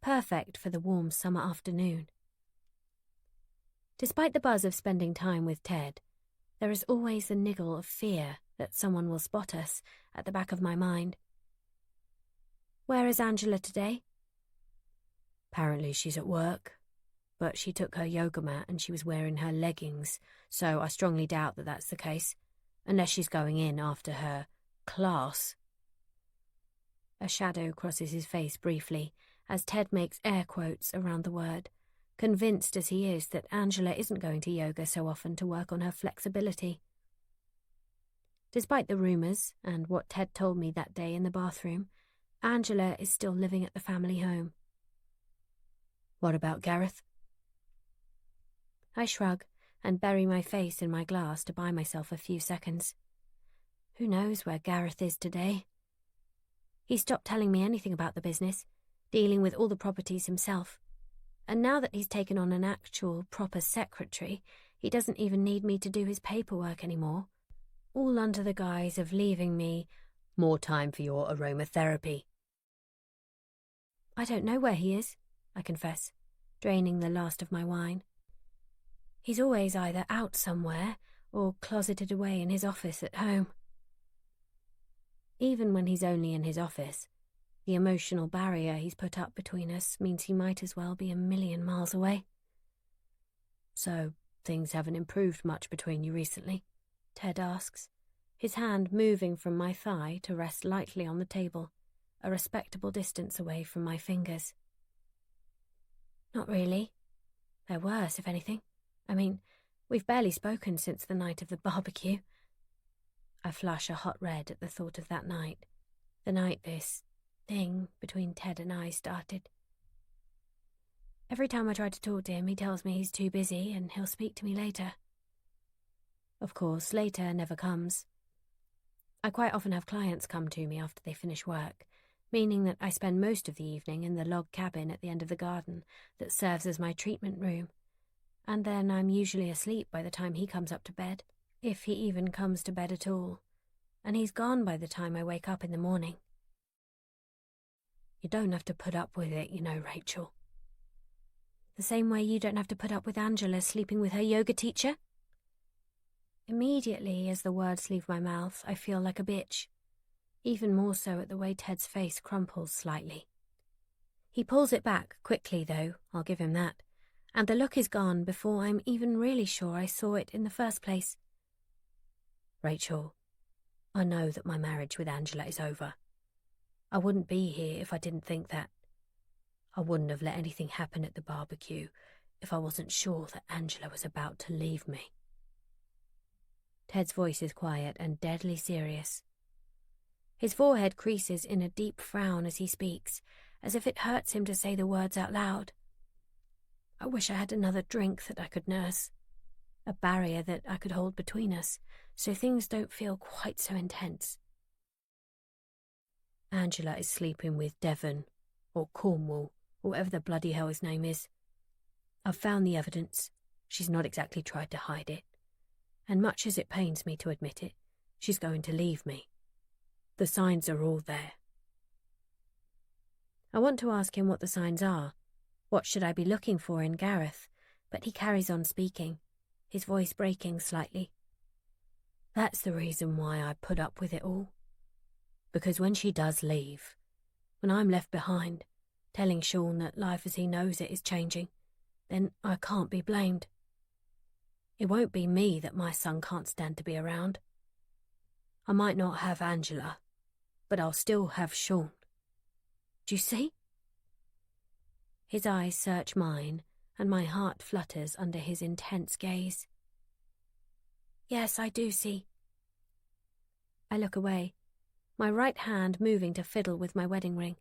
perfect for the warm summer afternoon. Despite the buzz of spending time with Ted, there is always the niggle of fear that someone will spot us at the back of my mind. Where is Angela today? Apparently she's at work, but she took her yoga mat and she was wearing her leggings, so I strongly doubt that that's the case, unless she's going in after her class. A shadow crosses his face briefly as Ted makes air quotes around the word, convinced as he is that Angela isn't going to yoga so often to work on her flexibility. Despite the rumours and what Ted told me that day in the bathroom, Angela is still living at the family home. What about Gareth? I shrug and bury my face in my glass to buy myself a few seconds. Who knows where Gareth is today? He stopped telling me anything about the business, dealing with all the properties himself. And now that he's taken on an actual, proper secretary, he doesn't even need me to do his paperwork anymore, all under the guise of leaving me more time for your aromatherapy. I don't know where he is, I confess, draining the last of my wine. He's always either out somewhere or closeted away in his office at home. Even when he's only in his office, the emotional barrier he's put up between us means he might as well be a million miles away. So, things haven't improved much between you recently? Ted asks, his hand moving from my thigh to rest lightly on the table, a respectable distance away from my fingers. Not really. They're worse, if anything. I mean, we've barely spoken since the night of the barbecue. I flush a hot red at the thought of that night, the night this thing between Ted and I started. Every time I try to talk to him, he tells me he's too busy and he'll speak to me later. Of course, later never comes. I quite often have clients come to me after they finish work, meaning that I spend most of the evening in the log cabin at the end of the garden that serves as my treatment room, and then I'm usually asleep by the time he comes up to bed, if he even comes to bed at all, and he's gone by the time I wake up in the morning. You don't have to put up with it, you know, Rachel. The same way you don't have to put up with Angela sleeping with her yoga teacher? Immediately, as the words leave my mouth, I feel like a bitch. Even more so at the way Ted's face crumples slightly. He pulls it back quickly, though, I'll give him that, and the look is gone before I'm even really sure I saw it in the first place, Rachel, I know that my marriage with Angela is over. I wouldn't be here if I didn't think that. I wouldn't have let anything happen at the barbecue if I wasn't sure that Angela was about to leave me. Ted's voice is quiet and deadly serious. His forehead creases in a deep frown as he speaks, as if it hurts him to say the words out loud. I wish I had another drink that I could nurse, a barrier that I could hold between us, so things don't feel quite so intense. Angela is sleeping with Devon, or Cornwall, or whatever the bloody hell his name is. I've found the evidence. She's not exactly tried to hide it. And much as it pains me to admit it, she's going to leave me. The signs are all there. I want to ask him what the signs are. What should I be looking for in Gareth? But he carries on speaking, his voice breaking slightly. That's the reason why I put up with it all. Because when she does leave, when I'm left behind, telling Sean that life as he knows it is changing, then I can't be blamed. It won't be me that my son can't stand to be around. I might not have Angela, but I'll still have Sean. Do you see? His eyes search mine, and my heart flutters under his intense gaze. Yes, I do see. I look away, my right hand moving to fiddle with my wedding ring.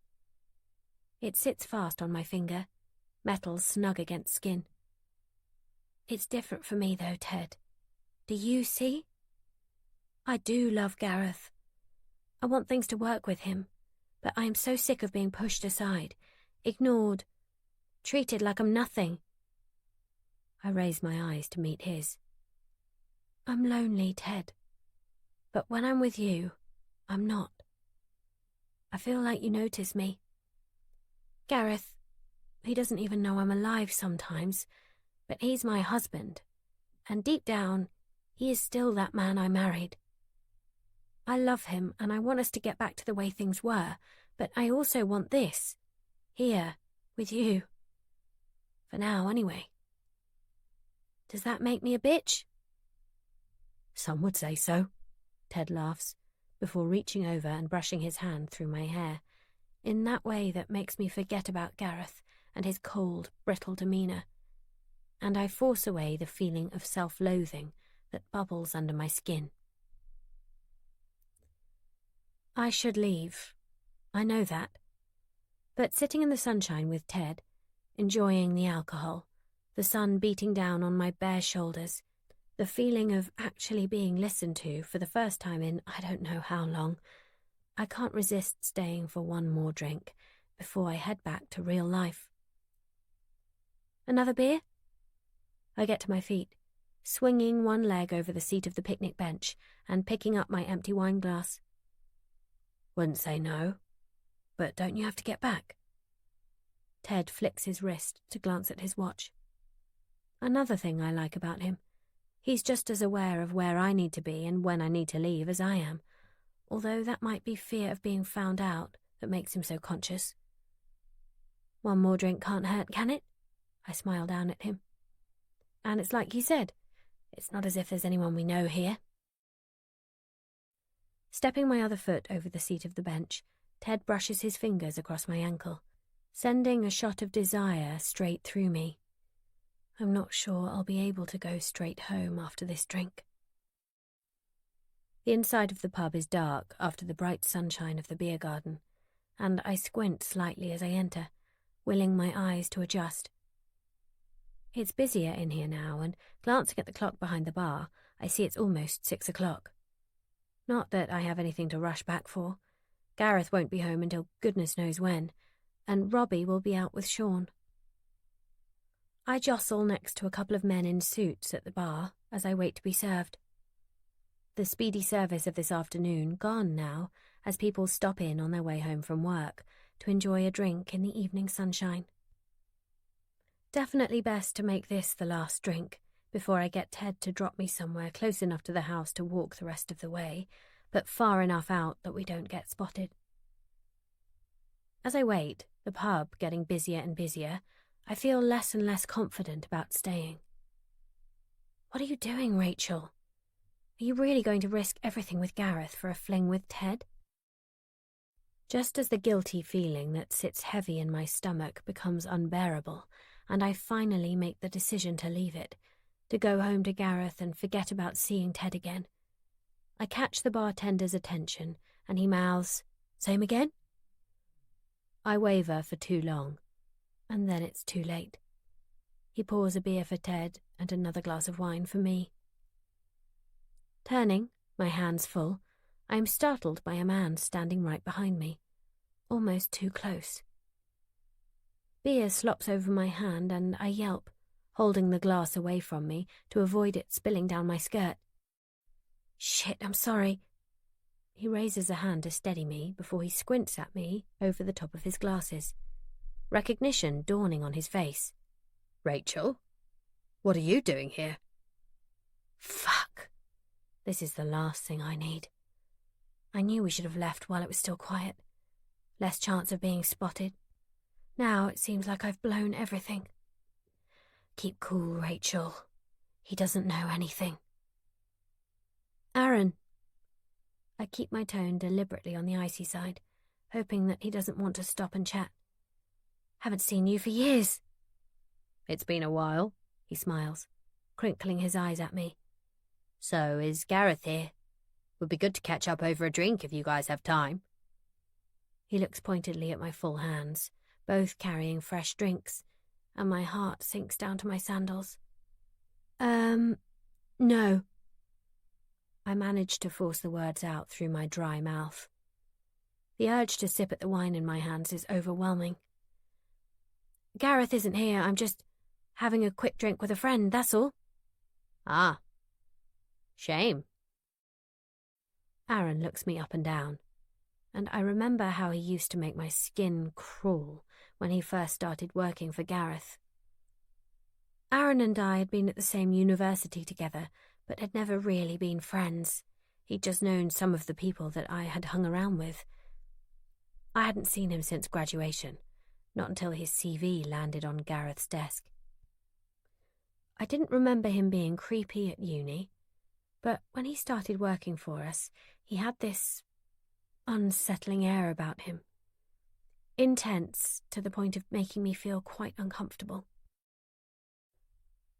It sits fast on my finger, metal snug against skin. It's different for me though, Ted. Do you see? I do love Gareth. I want things to work with him, but I am so sick of being pushed aside, ignored, treated like I'm nothing. I raise my eyes to meet his. I'm lonely, Ted. But when I'm with you, I'm not. I feel like you notice me. Gareth, he doesn't even know I'm alive sometimes, but he's my husband, and deep down, he is still that man I married. I love him, and I want us to get back to the way things were, but I also want this, here, with you. For now, anyway. Does that make me a bitch? Some would say so, Ted laughs, before reaching over and brushing his hand through my hair, in that way that makes me forget about Gareth and his cold, brittle demeanour, and I force away the feeling of self-loathing that bubbles under my skin. I should leave. I know that. But sitting in the sunshine with Ted, enjoying the alcohol, the sun beating down on my bare shoulders, the feeling of actually being listened to for the first time in I don't know how long, I can't resist staying for one more drink before I head back to real life. Another beer? I get to my feet, swinging one leg over the seat of the picnic bench and picking up my empty wine glass. Wouldn't say no, but don't you have to get back? Ted flicks his wrist to glance at his watch. Another thing I like about him. He's just as aware of where I need to be and when I need to leave as I am, although that might be fear of being found out that makes him so conscious. One more drink can't hurt, can it? I smile down at him. And it's like he said, it's not as if there's anyone we know here. Stepping my other foot over the seat of the bench, Ted brushes his fingers across my ankle, sending a shot of desire straight through me. I'm not sure I'll be able to go straight home after this drink. The inside of the pub is dark after the bright sunshine of the beer garden, and I squint slightly as I enter, willing my eyes to adjust. It's busier in here now, and glancing at the clock behind the bar, I see it's almost 6 o'clock. Not that I have anything to rush back for. Gareth won't be home until goodness knows when, and Robbie will be out with Sean. I jostle next to a couple of men in suits at the bar as I wait to be served. The speedy service of this afternoon gone now as people stop in on their way home from work to enjoy a drink in the evening sunshine. Definitely best to make this the last drink before I get Ted to drop me somewhere close enough to the house to walk the rest of the way, but far enough out that we don't get spotted. As I wait, the pub getting busier and busier, I feel less and less confident about staying. What are you doing, Rachel? Are you really going to risk everything with Gareth for a fling with Ted? Just as the guilty feeling that sits heavy in my stomach becomes unbearable, and I finally make the decision to leave it, to go home to Gareth and forget about seeing Ted again, I catch the bartender's attention, and he mouths, "Same again?" I waver for too long, and then it's too late. He pours a beer for Ted and another glass of wine for me. Turning, my hands full, I am startled by a man standing right behind me, almost too close. Beer slops over my hand and I yelp, holding the glass away from me to avoid it spilling down my skirt. "Shit, I'm sorry." He raises a hand to steady me before he squints at me over the top of his glasses, recognition dawning on his face. "Rachel? What are you doing here?" Fuck. This is the last thing I need. I knew we should have left while it was still quiet. Less chance of being spotted. Now it seems like I've blown everything. Keep cool, Rachel. He doesn't know anything. Aaron. I keep my tone deliberately on the icy side, hoping that he doesn't want to stop and chat. Haven't seen you for years. "It's been a while," he smiles, crinkling his eyes at me. "So is Gareth here? Would be good to catch up over a drink if you guys have time." He looks pointedly at my full hands, both carrying fresh drinks, and my heart sinks down to my sandals. No. I manage to force the words out through my dry mouth. The urge to sip at the wine in my hands is overwhelming. Gareth isn't here, I'm just having a quick drink with a friend, that's all. "Ah. Shame." Aaron looks me up and down, and I remember how he used to make my skin crawl when he first started working for Gareth. Aaron and I had been at the same university together, but had never really been friends. He'd just known some of the people that I had hung around with. I hadn't seen him since graduation, not until his CV landed on Gareth's desk. I didn't remember him being creepy at uni, but when he started working for us, he had this unsettling air about him. Intense to the point of making me feel quite uncomfortable.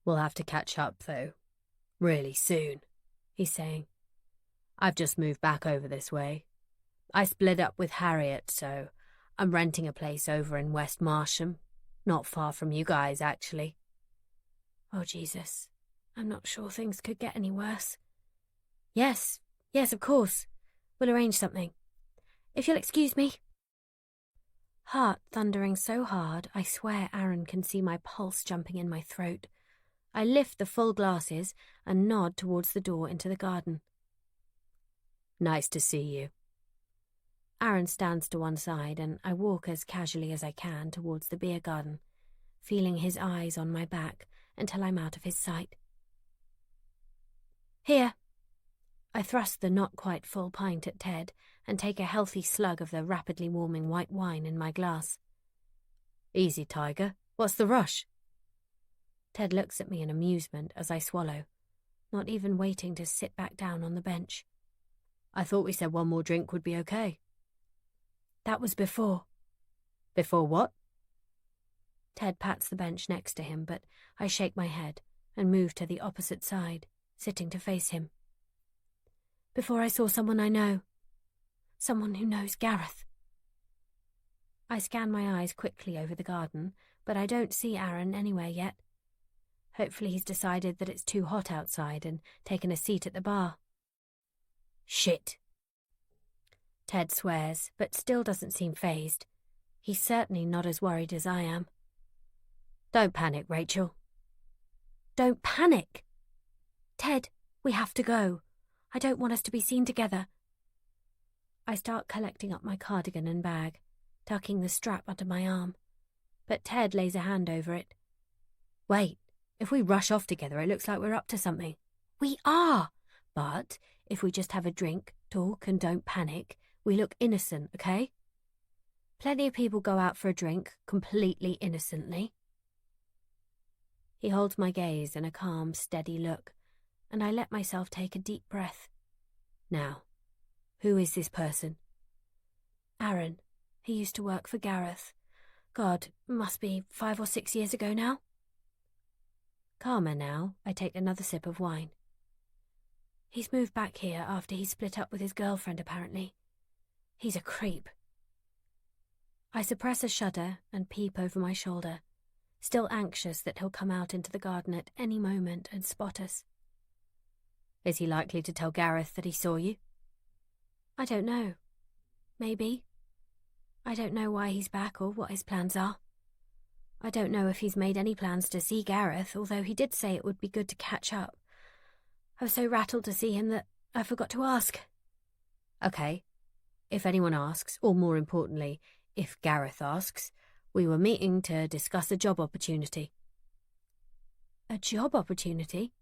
"We'll have to catch up, though. Really soon," he's saying. "I've just moved back over this way. I split up with Harriet, so I'm renting a place over in West Marsham. Not far from you guys, actually." Oh, Jesus. I'm not sure things could get any worse. Yes, of course. We'll arrange something. If you'll excuse me. Heart thundering so hard, I swear Aaron can see my pulse jumping in my throat. I lift the full glasses and nod towards the door into the garden. "Nice to see you." Aaron stands to one side and I walk as casually as I can towards the beer garden, feeling his eyes on my back until I'm out of his sight. Here. I thrust the not quite full pint at Ted and take a healthy slug of the rapidly warming white wine in my glass. "Easy, Tiger. What's the rush?" Ted looks at me in amusement as I swallow, not even waiting to sit back down on the bench. "I thought we said one more drink would be okay." "That was before." "Before what?" Ted pats the bench next to him, but I shake my head and move to the opposite side, sitting to face him. "Before I saw someone I know. Someone who knows Gareth." I scan my eyes quickly over the garden, but I don't see Aaron anywhere yet. Hopefully he's decided that it's too hot outside and taken a seat at the bar. "Shit." Ted swears, but still doesn't seem fazed. He's certainly not as worried as I am. "Don't panic, Rachel." "Don't panic!" "Ted, we have to go. I don't want us to be seen together." I start collecting up my cardigan and bag, tucking the strap under my arm, but Ted lays a hand over it. "Wait, if we rush off together it looks like we're up to something." "We are! But if we just have a drink, talk and don't panic, we look innocent, okay? Plenty of people go out for a drink completely innocently." He holds my gaze in a calm, steady look, and I let myself take a deep breath. Now, who is this person? Aaron. He used to work for Gareth. God, must be 5 or 6 years ago now. Calmer now, I take another sip of wine. He's moved back here after he split up with his girlfriend, apparently. He's a creep. I suppress a shudder and peep over my shoulder, still anxious that he'll come out into the garden at any moment and spot us. Is he likely to tell Gareth that he saw you? I don't know. Maybe. I don't know why he's back or what his plans are. I don't know if he's made any plans to see Gareth, although he did say it would be good to catch up. I was so rattled to see him that I forgot to ask. Okay. If anyone asks, or more importantly, if Gareth asks, we were meeting to discuss a job opportunity. A job opportunity?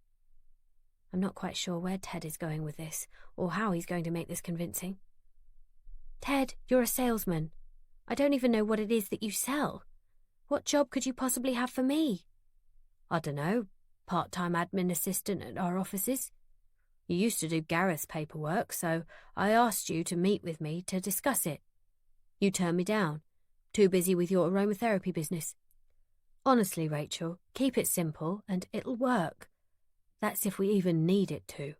I'm not quite sure where Ted is going with this, or how he's going to make this convincing. Ted, you're a salesman. I don't even know what it is that you sell. What job could you possibly have for me? I dunno. Part-time admin assistant at our offices. You used to do Gareth's paperwork, so I asked you to meet with me to discuss it. You turned me down. Too busy with your aromatherapy business. Honestly, Rachel, keep it simple and it'll work. That's if we even need it to.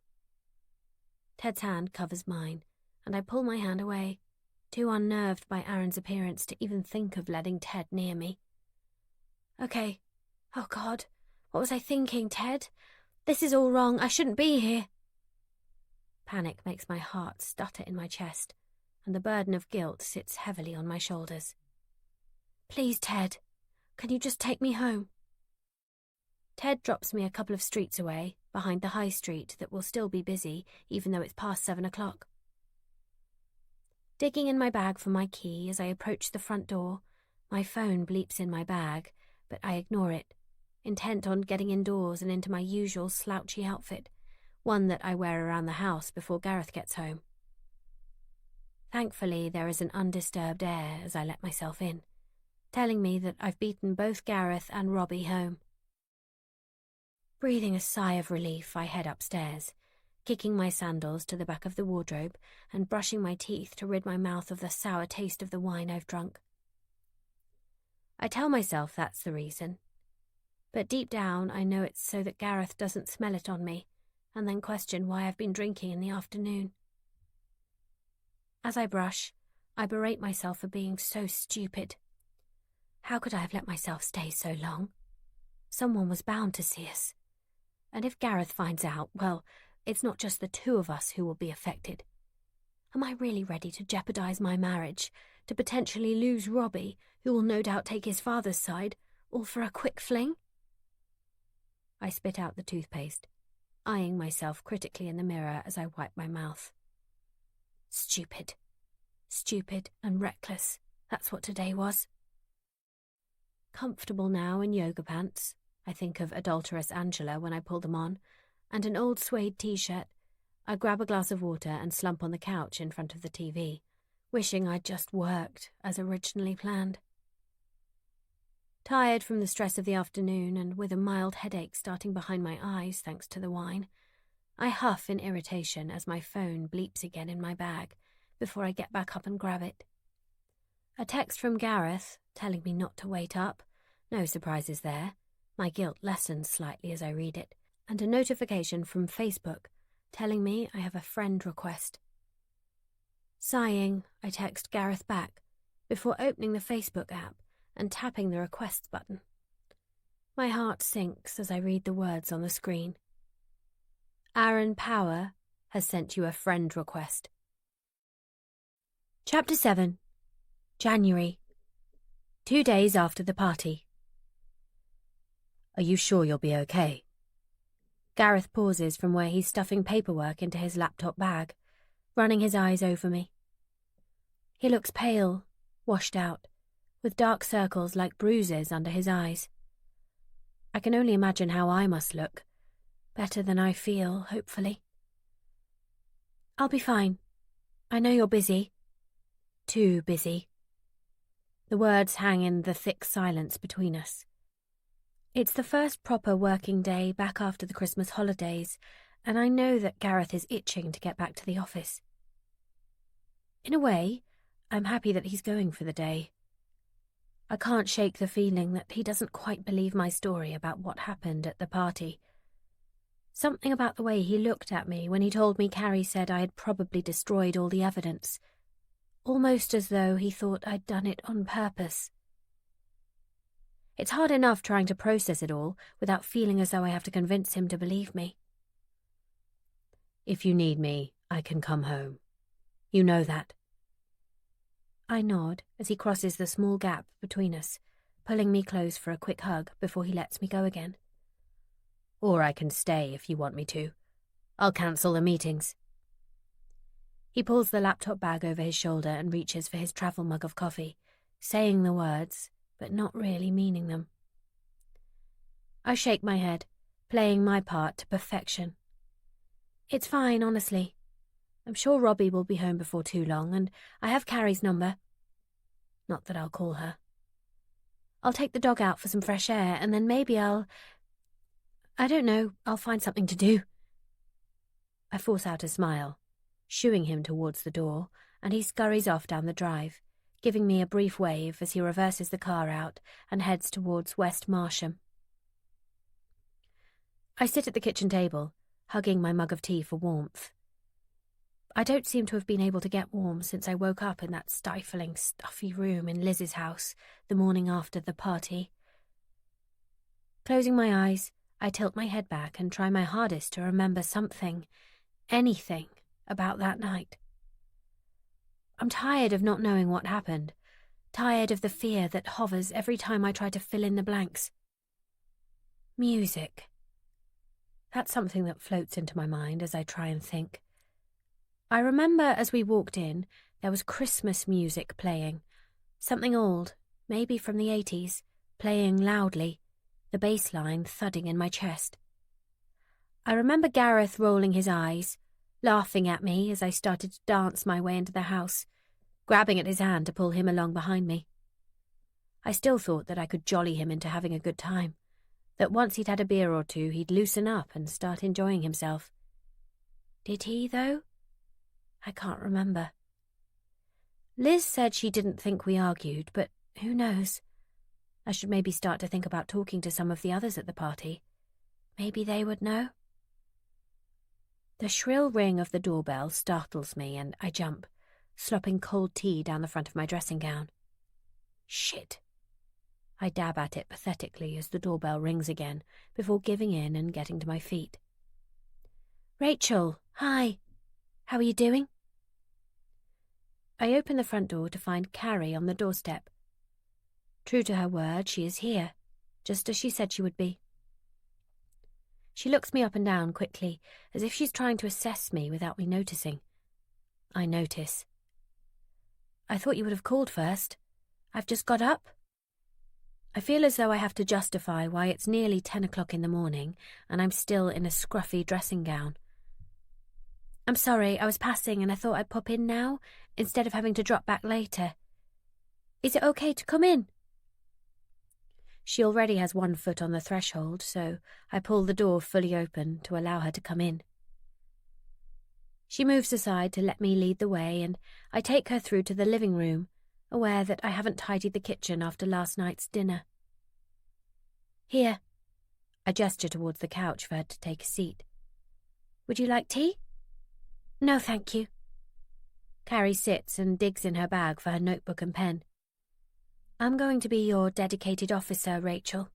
Ted's hand covers mine, and I pull my hand away, too unnerved by Aaron's appearance to even think of letting Ted near me. Okay. Oh, God. What was I thinking, Ted? This is all wrong. I shouldn't be here. Panic makes my heart stutter in my chest, and the burden of guilt sits heavily on my shoulders. Please, Ted, can you just take me home? Ted drops me a couple of streets away, behind the high street that will still be busy, even though it's past 7 o'clock. Digging in my bag for my key as I approach the front door, my phone bleeps in my bag, but I ignore it, intent on getting indoors and into my usual slouchy outfit, one that I wear around the house before Gareth gets home. Thankfully, there is an undisturbed air as I let myself in, telling me that I've beaten both Gareth and Robbie home. Breathing a sigh of relief, I head upstairs, kicking my sandals to the back of the wardrobe and brushing my teeth to rid my mouth of the sour taste of the wine I've drunk. I tell myself that's the reason, but deep down I know it's so that Gareth doesn't smell it on me and then question why I've been drinking in the afternoon. As I brush, I berate myself for being so stupid. How could I have let myself stay so long? Someone was bound to see us. And if Gareth finds out, well, it's not just the two of us who will be affected. Am I really ready to jeopardize my marriage, to potentially lose Robbie, who will no doubt take his father's side, all for a quick fling? I spit out the toothpaste, eyeing myself critically in the mirror as I wipe my mouth. Stupid. Stupid and reckless. That's what today was. Comfortable now in yoga pants, I think of adulterous Angela when I pull them on, and an old suede t-shirt, I grab a glass of water and slump on the couch in front of the TV, wishing I'd just worked as originally planned. Tired from the stress of the afternoon and with a mild headache starting behind my eyes thanks to the wine, I huff in irritation as my phone bleeps again in my bag before I get back up and grab it. A text from Gareth telling me not to wait up, no surprises there. My guilt lessens slightly as I read it, and a notification from Facebook telling me I have a friend request. Sighing, I text Gareth back before opening the Facebook app and tapping the requests button. My heart sinks as I read the words on the screen. Aaron Power has sent you a friend request. Chapter 7. January. 2 days after the party. Are you sure you'll be okay? Gareth pauses from where he's stuffing paperwork into his laptop bag, running his eyes over me. He looks pale, washed out, with dark circles like bruises under his eyes. I can only imagine how I must look. Better than I feel, hopefully. I'll be fine. I know you're busy. Too busy. The words hang in the thick silence between us. It's the first proper working day back after the Christmas holidays, and I know that Gareth is itching to get back to the office. In a way, I'm happy that he's going for the day. I can't shake the feeling that he doesn't quite believe my story about what happened at the party. Something about the way he looked at me when he told me Carrie said I had probably destroyed all the evidence, almost as though he thought I'd done it on purpose. It's hard enough trying to process it all without feeling as though I have to convince him to believe me. If you need me, I can come home. You know that. I nod as he crosses the small gap between us, pulling me close for a quick hug before he lets me go again. Or I can stay if you want me to. I'll cancel the meetings. He pulls the laptop bag over his shoulder and reaches for his travel mug of coffee, saying the words, but not really meaning them. I shake my head, playing my part to perfection. It's fine, honestly. I'm sure Robbie will be home before too long, and I have Carrie's number. Not that I'll call her. I'll take the dog out for some fresh air, and then maybe I don't know, I'll find something to do. I force out a smile, shooing him towards the door, and he scurries off down the drive, giving me a brief wave as he reverses the car out and heads towards West Marsham. I sit at the kitchen table, hugging my mug of tea for warmth. I don't seem to have been able to get warm since I woke up in that stifling, stuffy room in Liz's house the morning after the party. Closing my eyes, I tilt my head back and try my hardest to remember something, anything, about that night. I'm tired of not knowing what happened, tired of the fear that hovers every time I try to fill in the blanks. Music. That's something that floats into my mind as I try and think. I remember as we walked in, there was Christmas music playing. Something old, maybe from the 80s, playing loudly, the bass line thudding in my chest. I remember Gareth rolling his eyes, laughing at me as I started to dance my way into the house, grabbing at his hand to pull him along behind me. I still thought that I could jolly him into having a good time, that once he'd had a beer or two he'd loosen up and start enjoying himself. Did he, though? I can't remember. Liz said she didn't think we argued, but who knows? I should maybe start to think about talking to some of the others at the party. Maybe they would know. The shrill ring of the doorbell startles me and I jump, slopping cold tea down the front of my dressing gown. Shit. I dab at it pathetically as the doorbell rings again, before giving in and getting to my feet. Rachel, hi. How are you doing? I open the front door to find Carrie on the doorstep. True to her word, she is here, just as she said she would be. She looks me up and down quickly, as if she's trying to assess me without me noticing. I notice. I thought you would have called first. I've just got up. I feel as though I have to justify why it's nearly 10 o'clock in the morning and I'm still in a scruffy dressing gown. I'm sorry, I was passing and I thought I'd pop in now, instead of having to drop back later. Is it okay to come in? She already has one foot on the threshold, so I pull the door fully open to allow her to come in. She moves aside to let me lead the way, and I take her through to the living room, aware that I haven't tidied the kitchen after last night's dinner. Here. I gesture towards the couch for her to take a seat. Would you like tea? No, thank you. Carrie sits and digs in her bag for her notebook and pen. I'm going to be your dedicated officer, Rachel.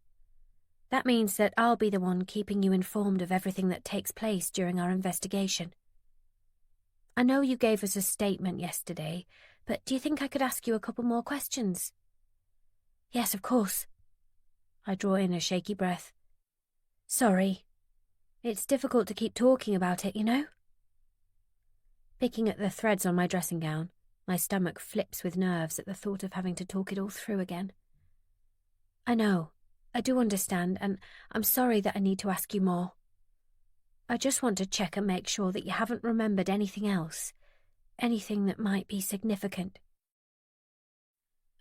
That means that I'll be the one keeping you informed of everything that takes place during our investigation. I know you gave us a statement yesterday, but do you think I could ask you a couple more questions? Yes, of course. I draw in a shaky breath. Sorry. It's difficult to keep talking about it, you know? Picking at the threads on my dressing gown, my stomach flips with nerves at the thought of having to talk it all through again. I know. I do understand, and I'm sorry that I need to ask you more. I just want to check and make sure that you haven't remembered anything else, anything that might be significant.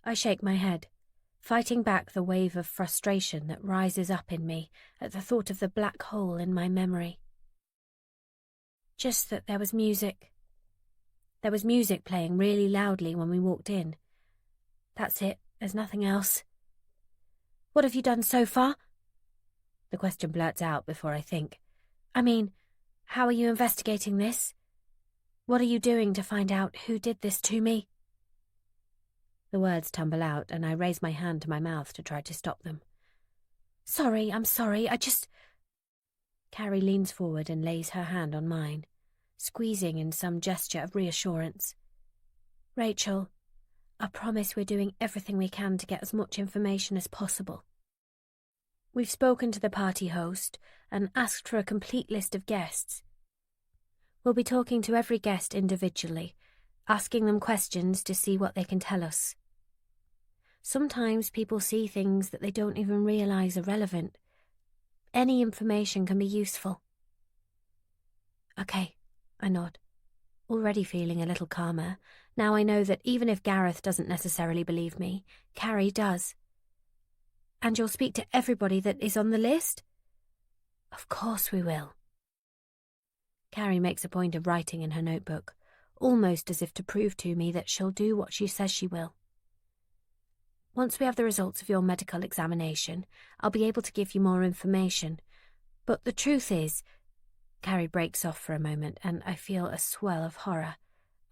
I shake my head, fighting back the wave of frustration that rises up in me at the thought of the black hole in my memory. Just that there was music. There was music playing really loudly when we walked in. That's it. There's nothing else. What have you done so far? The question blurts out before I think. I mean, how are you investigating this? What are you doing to find out who did this to me? The words tumble out, and I raise my hand to my mouth to try to stop them. Sorry, I'm sorry, Carrie leans forward and lays her hand on mine, squeezing in some gesture of reassurance. Rachel, I promise we're doing everything we can to get as much information as possible. We've spoken to the party host and asked for a complete list of guests. We'll be talking to every guest individually, asking them questions to see what they can tell us. Sometimes people see things that they don't even realize are relevant. Any information can be useful. Okay, I nod, already feeling a little calmer. Now I know that even if Gareth doesn't necessarily believe me, Carrie does. And you'll speak to everybody that is on the list? Of course we will. Carrie makes a point of writing in her notebook, almost as if to prove to me that she'll do what she says she will. Once we have the results of your medical examination, I'll be able to give you more information. But the truth is, Carrie breaks off for a moment, and I feel a swell of horror,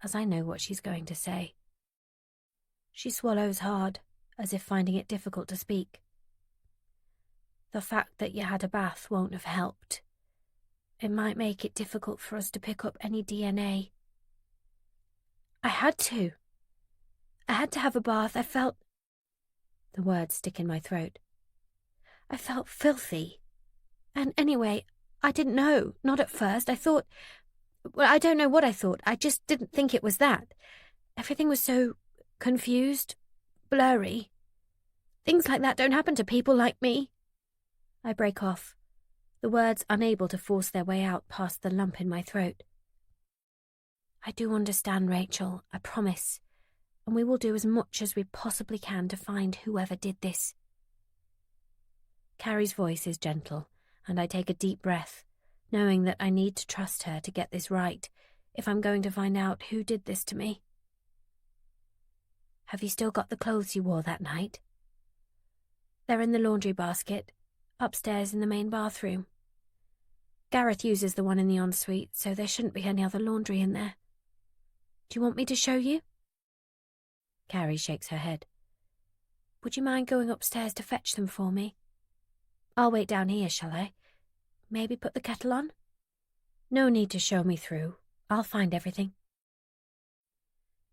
as I know what she's going to say. She swallows hard, as if finding it difficult to speak. The fact that you had a bath won't have helped. It might make it difficult for us to pick up any DNA. I had to have a bath. I felt... The words stick in my throat. I felt filthy. And anyway, I didn't know, not at first. I thought... Well, I don't know what I thought. I just didn't think it was that. Everything was so confused, blurry. Things like that don't happen to people like me. I break off, the words unable to force their way out past the lump in my throat. I do understand, Rachel, I promise, and we will do as much as we possibly can to find whoever did this. Carrie's voice is gentle, and I take a deep breath, knowing that I need to trust her to get this right if I'm going to find out who did this to me. Have you still got the clothes you wore that night? They're in the laundry basket, upstairs in the main bathroom. Gareth uses the one in the ensuite, so there shouldn't be any other laundry in there. Do you want me to show you? Carrie shakes her head. Would you mind going upstairs to fetch them for me? I'll wait down here, shall I? Maybe put the kettle on? No need to show me through. I'll find everything.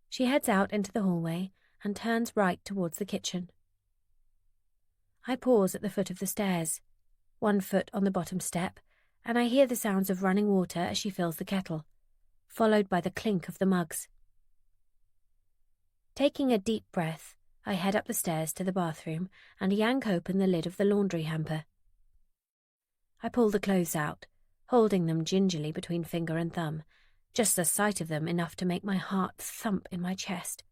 She heads out into the hallway and turns right towards the kitchen. I pause at the foot of the stairs, one foot on the bottom step, and I hear the sounds of running water as she fills the kettle, followed by the clink of the mugs. Taking a deep breath, I head up the stairs to the bathroom and yank open the lid of the laundry hamper. I pull the clothes out, holding them gingerly between finger and thumb, just the sight of them enough to make my heart thump in my chest.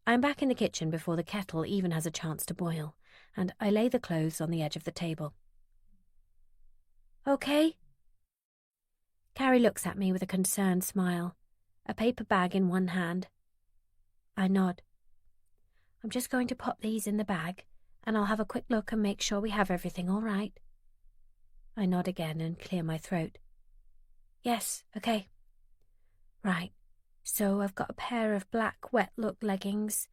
I'm back in the kitchen before the kettle even has a chance to boil, and I lay the clothes on the edge of the table. Okay? Carrie looks at me with a concerned smile, a paper bag in one hand. I nod. I'm just going to pop these in the bag, and I'll have a quick look and make sure we have everything all right. I nod again and clear my throat. Yes, okay. Right. So I've got a pair of black wet-look leggings,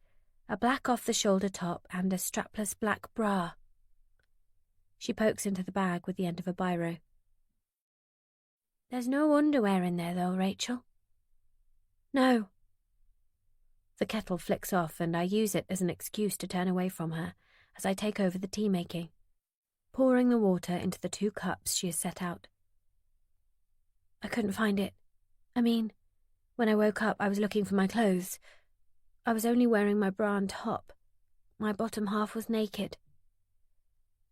a black off-the-shoulder top, and a strapless black bra. She pokes into the bag with the end of a biro. There's no underwear in there, though, Rachel. No. The kettle flicks off, and I use it as an excuse to turn away from her as I take over the tea-making, pouring the water into the 2 cups she has set out. I couldn't find it. When I woke up, I was looking for my clothes. I was only wearing my bra and top. My bottom half was naked.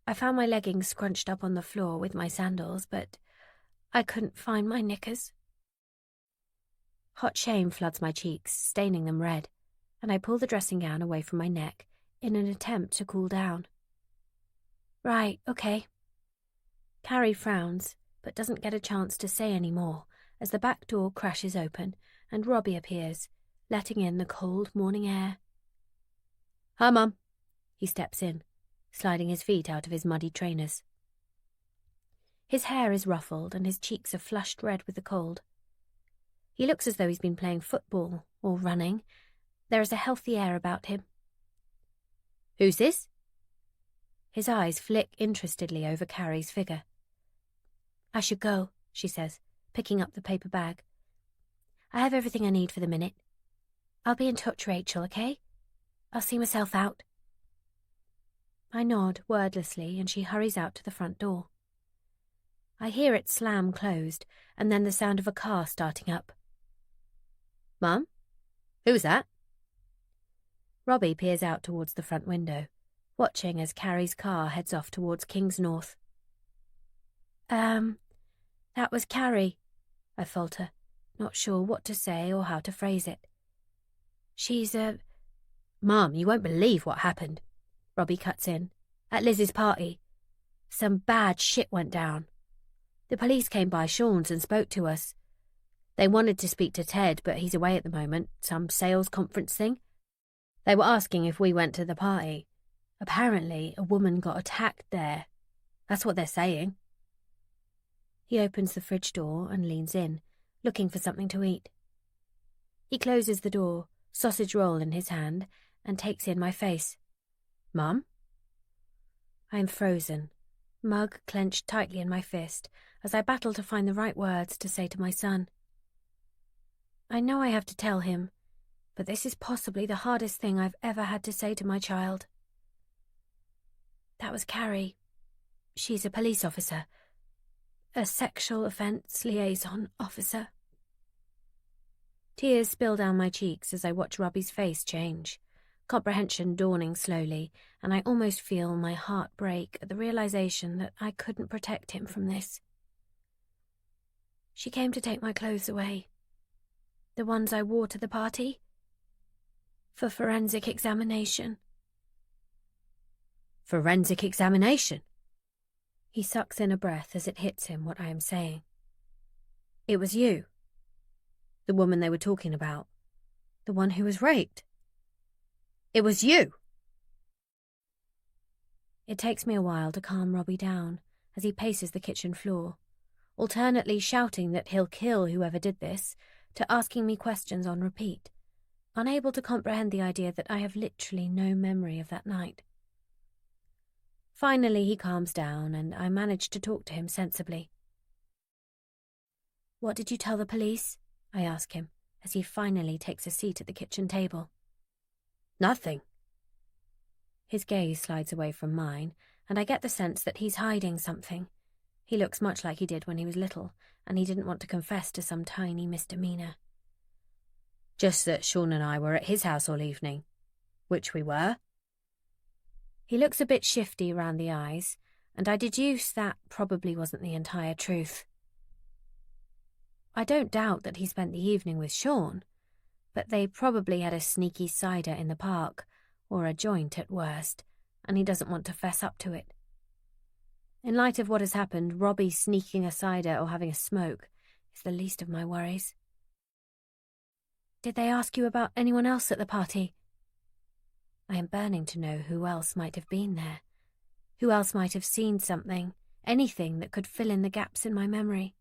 I found my leggings scrunched up on the floor with my sandals, but I couldn't find my knickers. Hot shame floods my cheeks, staining them red, and I pull the dressing gown away from my neck in an attempt to cool down. Right, okay. Carrie frowns, but doesn't get a chance to say any more as the back door crashes open and Robbie appears, letting in the cold morning air. Hi, Mum. He steps in, sliding his feet out of his muddy trainers. His hair is ruffled and his cheeks are flushed red with the cold. He looks as though he's been playing football or running. There is a healthy air about him. Who's this? His eyes flick interestedly over Carrie's figure. I should go, she says, picking up the paper bag. I have everything I need for the minute. I'll be in touch, Rachel, okay? I'll see myself out. I nod wordlessly and she hurries out to the front door. I hear it slam closed and then the sound of a car starting up. Mum? Who's that? Robbie peers out towards the front window, watching as Carrie's car heads off towards King's North. That was Carrie, I falter, not sure what to say or how to phrase it. She's Mum, you won't believe what happened, Robbie cuts in. At Liz's party. Some bad shit went down. The police came by Sean's and spoke to us. They wanted to speak to Ted, but he's away at the moment, some sales conference thing. They were asking if we went to the party. Apparently, a woman got attacked there. That's what they're saying. He opens the fridge door and leans in, looking for something to eat. He closes the door, sausage roll in his hand, and takes in my face. Mum? I am frozen, mug clenched tightly in my fist, as I battle to find the right words to say to my son. I know I have to tell him, but this is possibly the hardest thing I've ever had to say to my child. That was Carrie. She's a police officer. A sexual offence liaison officer. Tears spill down my cheeks as I watch Robbie's face change, comprehension dawning slowly, and I almost feel my heart break at the realization that I couldn't protect him from this. She came to take my clothes away. The ones I wore to the party. For forensic examination. Forensic examination? He sucks in a breath as it hits him what I am saying. It was you. The woman they were talking about. The one who was raped. It was you! It takes me a while to calm Robbie down as he paces the kitchen floor, alternately shouting that he'll kill whoever did this, to asking me questions on repeat, unable to comprehend the idea that I have literally no memory of that night. Finally he calms down and I manage to talk to him sensibly. What did you tell the police? I ask him as he finally takes a seat at the kitchen table. Nothing. His gaze slides away from mine, and I get the sense that he's hiding something. He looks much like he did when he was little, and he didn't want to confess to some tiny misdemeanor. Just that Sean and I were at his house all evening. Which we were. He looks a bit shifty round the eyes, and I deduce that probably wasn't the entire truth. I don't doubt that he spent the evening with Sean, but they probably had a sneaky cider in the park, or a joint at worst, and he doesn't want to fess up to it. In light of what has happened, Robbie sneaking a cider or having a smoke is the least of my worries. Did they ask you about anyone else at the party? I am burning to know who else might have been there, who else might have seen something, anything that could fill in the gaps in my memory.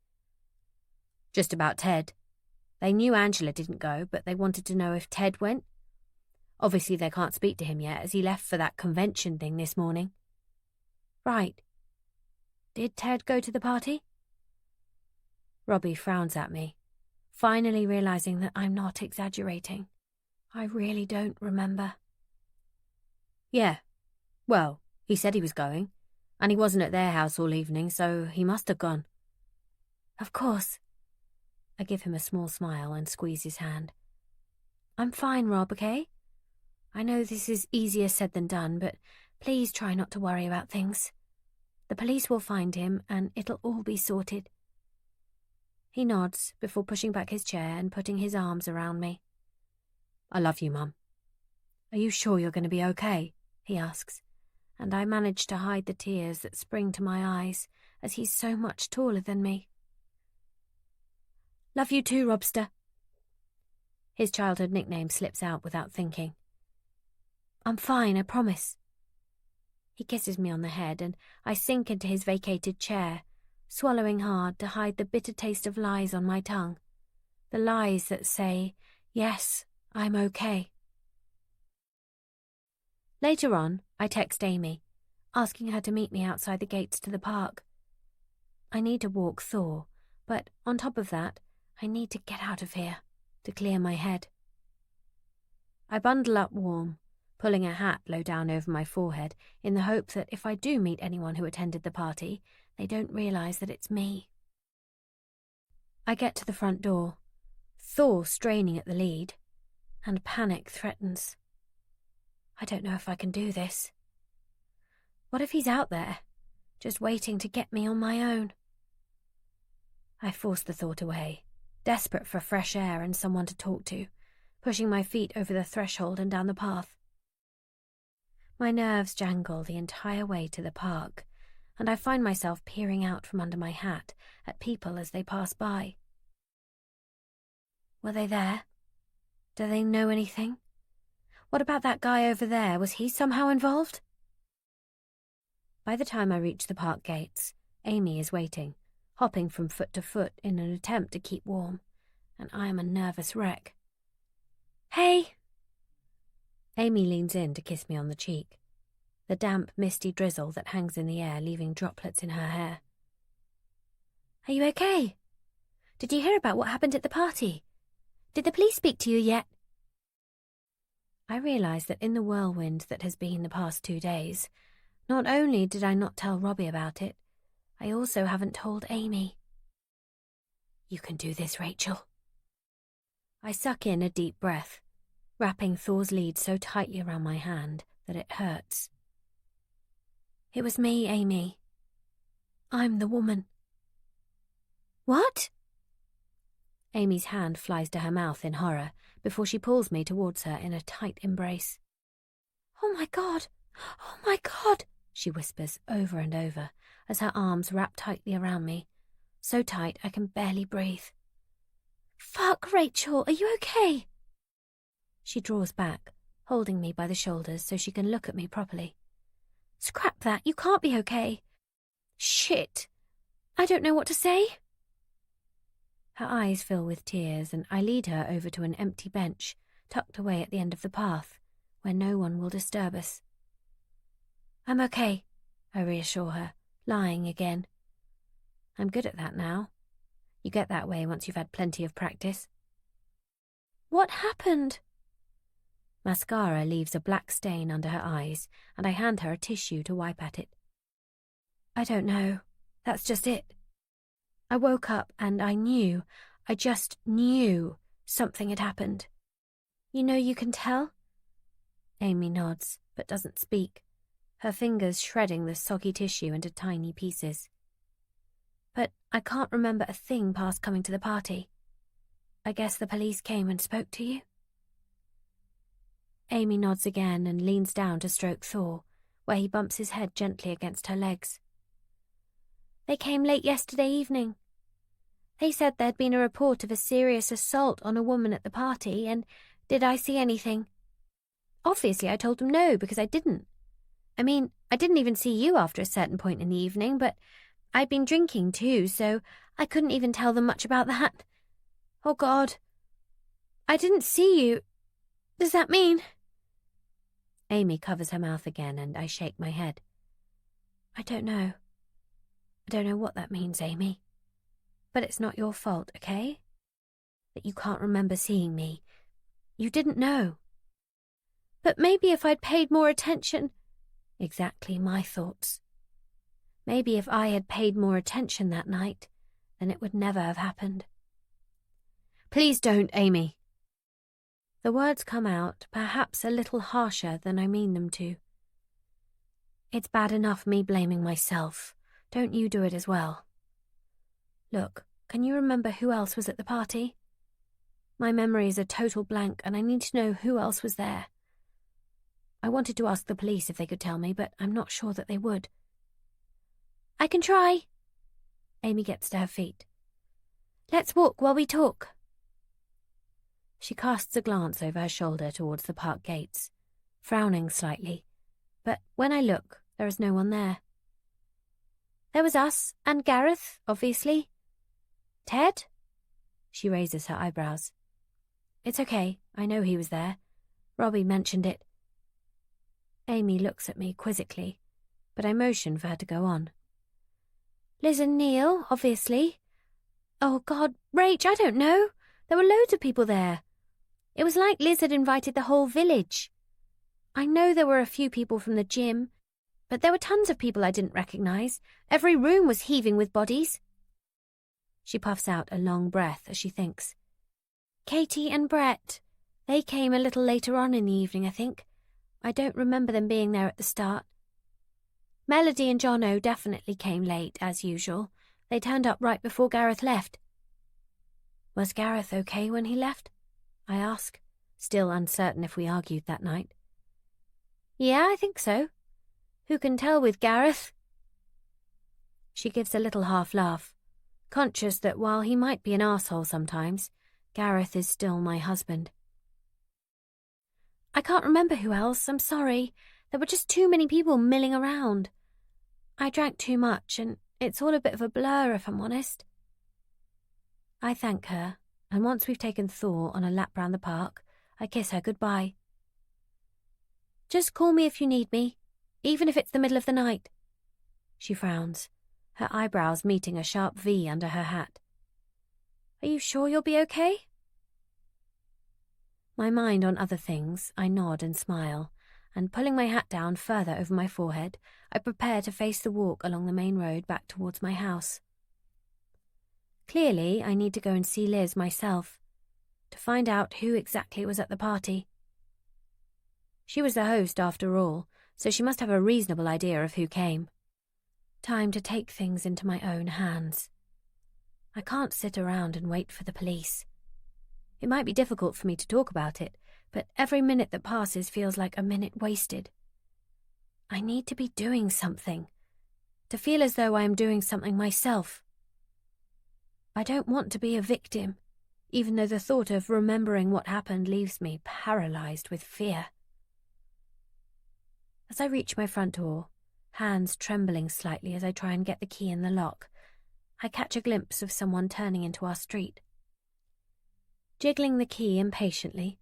Just about Ted. They knew Angela didn't go, but they wanted to know if Ted went. Obviously they can't speak to him yet, as he left for that convention thing this morning. Right. Did Ted go to the party? Robbie frowns at me, finally realizing that I'm not exaggerating. I really don't remember. Yeah. Well, he said he was going, and he wasn't at their house all evening, so he must have gone. Of course. I give him a small smile and squeeze his hand. I'm fine, Rob, okay? I know this is easier said than done, but please try not to worry about things. The police will find him, and it'll all be sorted. He nods before pushing back his chair and putting his arms around me. I love you, Mum. Are you sure you're going to be okay? He asks, and I manage to hide the tears that spring to my eyes as he's so much taller than me. Love you too, Robster. His childhood nickname slips out without thinking. I'm fine, I promise. He kisses me on the head, and I sink into his vacated chair, swallowing hard to hide the bitter taste of lies on my tongue. The lies that say, yes, I'm okay. Later on, I text Amy, asking her to meet me outside the gates to the park. I need to walk Thor, but on top of that, I need to get out of here, to clear my head. I bundle up warm, pulling a hat low down over my forehead in the hope that if I do meet anyone who attended the party, they don't realise that it's me. I get to the front door, Thor straining at the lead, and panic threatens. I don't know if I can do this. What if he's out there, just waiting to get me on my own? I force the thought away, desperate for fresh air and someone to talk to, pushing my feet over the threshold and down the path. My nerves jangle the entire way to the park, and I find myself peering out from under my hat at people as they pass by. Were they there? Do they know anything? What about that guy over there? Was he somehow involved? By the time I reach the park gates, Amy is waiting, hopping from foot to foot in an attempt to keep warm, and I am a nervous wreck. Hey! Amy leans in to kiss me on the cheek, the damp, misty drizzle that hangs in the air leaving droplets in her hair. Are you okay? Did you hear about what happened at the party? Did the police speak to you yet? I realise that in the whirlwind that has been the past 2 days, not only did I not tell Robbie about it, I also haven't told Amy. You can do this, Rachel. I suck in a deep breath, wrapping Thor's lead so tightly around my hand that it hurts. It was me, Amy. I'm the woman. What? Amy's hand flies to her mouth in horror before she pulls me towards her in a tight embrace. Oh my God! Oh my God! She whispers over and over as her arms wrap tightly around me, so tight I can barely breathe. Fuck, Rachel, are you okay? She draws back, holding me by the shoulders so she can look at me properly. Scrap that, you can't be okay. Shit! I don't know what to say. Her eyes fill with tears, and I lead her over to an empty bench tucked away at the end of the path, where no one will disturb us. I'm okay, I reassure her, lying again. I'm good at that now. You get that way once you've had plenty of practice. What happened? Mascara leaves a black stain under her eyes, and I hand her a tissue to wipe at it. I don't know. That's just it. I woke up and I just knew something had happened. You know you can tell? Amy nods, but doesn't speak, her fingers shredding the soggy tissue into tiny pieces. But I can't remember a thing past coming to the party. I guess the police came and spoke to you? Amy nods again and leans down to stroke Thor, where he bumps his head gently against her legs. They came late yesterday evening. They said there'd been a report of a serious assault on a woman at the party, and did I see anything? Obviously I told them no, because I didn't. I mean, I didn't even see you after a certain point in the evening, but I'd been drinking too, so I couldn't even tell them much about that. Oh God. I didn't see you. Does that mean? Amy covers her mouth again, and I shake my head. I don't know. I don't know what that means, Amy. But it's not your fault, okay? That you can't remember seeing me. You didn't know. But maybe if I'd paid more attention... Exactly my thoughts. Maybe if I had paid more attention that night, then it would never have happened. Please don't, Amy. The words come out, perhaps a little harsher than I mean them to. It's bad enough me blaming myself. Don't you do it as well. Look, can you remember who else was at the party? My memory is a total blank, and I need to know who else was there. I wanted to ask the police if they could tell me, but I'm not sure that they would. I can try, Amy gets to her feet. Let's walk while we talk. She casts a glance over her shoulder towards the park gates, frowning slightly, but when I look, there is no one there. There was us, and Gareth, obviously. Ted? She raises her eyebrows. It's okay, I know he was there. Robbie mentioned it. Amy looks at me quizzically, but I motion for her to go on. Liz and Neil, obviously. Oh God, Rach, I don't know. There were loads of people there. It was like Liz had invited the whole village. I know there were a few people from the gym, but there were tons of people I didn't recognise. Every room was heaving with bodies. She puffs out a long breath as she thinks. Katie and Brett. They came a little later on in the evening, I think. I don't remember them being there at the start. Melody and Jono definitely came late, as usual. They turned up right before Gareth left. Was Gareth okay when he left? I ask, still uncertain if we argued that night. Yeah, I think so. Who can tell with Gareth? She gives a little half laugh, conscious that while he might be an arsehole sometimes, Gareth is still my husband. I can't remember who else, I'm sorry. There were just too many people milling around. I drank too much, and it's all a bit of a blur, if I'm honest. I thank her, and once we've taken Thor on a lap round the park, I kiss her goodbye. Just call me if you need me, even if it's the middle of the night. She frowns, her eyebrows meeting a sharp V under her hat. Are you sure you'll be okay? My mind on other things, I nod and smile, and pulling my hat down further over my forehead, I prepare to face the walk along the main road back towards my house. Clearly, I need to go and see Liz myself, to find out who exactly was at the party. She was the host after all, so she must have a reasonable idea of who came. Time to take things into my own hands. I can't sit around and wait for the police. It might be difficult for me to talk about it, but every minute that passes feels like a minute wasted. I need to be doing something, to feel as though I am doing something myself. I don't want to be a victim, even though the thought of remembering what happened leaves me paralyzed with fear. As I reach my front door, hands trembling slightly as I try and get the key in the lock, I catch a glimpse of someone turning into our street. Jiggling the key impatiently,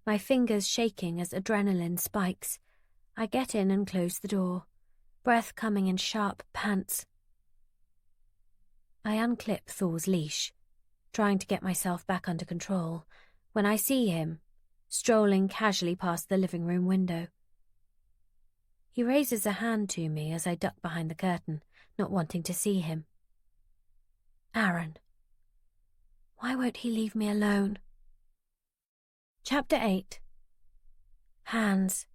my fingers shaking as adrenaline spikes, I get in and close the door, breath coming in sharp pants. I unclip Thor's leash, trying to get myself back under control, when I see him, strolling casually past the living room window. He raises a hand to me as I duck behind the curtain, not wanting to see him. Aaron. Why won't he leave me alone? Chapter 8. Hands.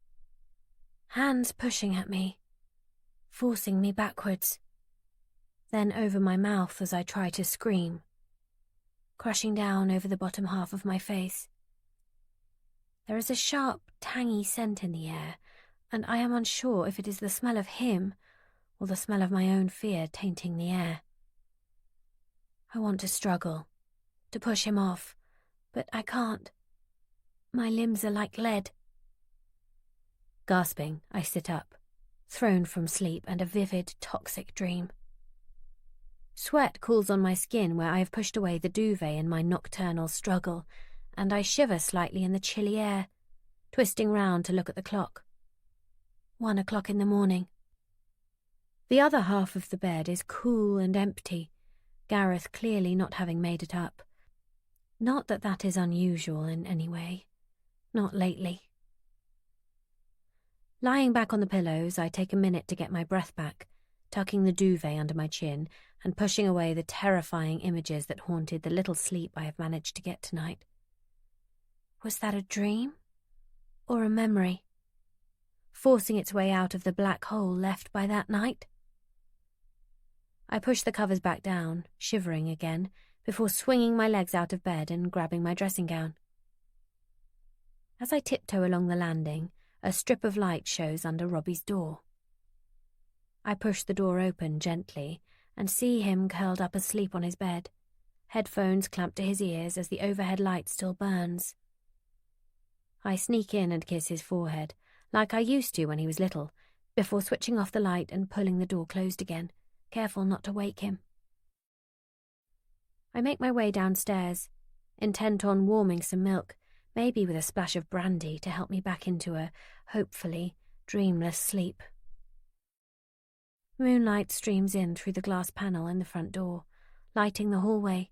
Hands pushing at me, forcing me backwards, then over my mouth as I try to scream, crushing down over the bottom half of my face. There is a sharp, tangy scent in the air, and I am unsure if it is the smell of him or the smell of my own fear tainting the air. I want to struggle, to push him off, but I can't. My limbs are like lead. Gasping, I sit up, thrown from sleep and a vivid, toxic dream. Sweat cools on my skin where I have pushed away the duvet in my nocturnal struggle, and I shiver slightly in the chilly air, twisting round to look at the clock. 1 o'clock in the morning. The other half of the bed is cool and empty, Gareth clearly not having made it up. Not that that is unusual in any way. Not lately. Lying back on the pillows, I take a minute to get my breath back, tucking the duvet under my chin and pushing away the terrifying images that haunted the little sleep I have managed to get tonight. Was that a dream? Or a memory? Forcing its way out of the black hole left by that night? I push the covers back down, shivering again, before swinging my legs out of bed and grabbing my dressing gown. As I tiptoe along the landing, a strip of light shows under Robbie's door. I push the door open gently and see him curled up asleep on his bed, headphones clamped to his ears as the overhead light still burns. I sneak in and kiss his forehead, like I used to when he was little, before switching off the light and pulling the door closed again, careful not to wake him. I make my way downstairs, intent on warming some milk, maybe with a splash of brandy to help me back into a, hopefully, dreamless sleep. Moonlight streams in through the glass panel in the front door, lighting the hallway,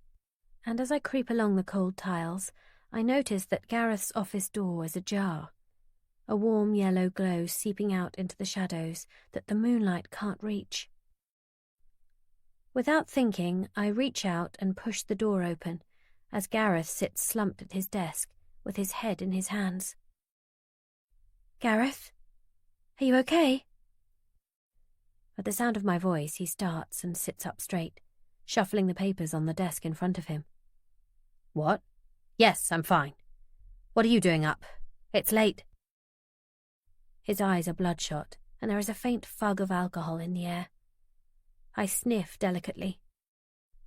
and as I creep along the cold tiles, I notice that Gareth's office door is ajar, a warm yellow glow seeping out into the shadows that the moonlight can't reach. Without thinking, I reach out and push the door open as Gareth sits slumped at his desk with his head in his hands. "Gareth? Are you okay?" At the sound of my voice, he starts and sits up straight, shuffling the papers on the desk in front of him. "What? Yes, I'm fine. What are you doing up? It's late." His eyes are bloodshot, and there is a faint fug of alcohol in the air. I sniff delicately.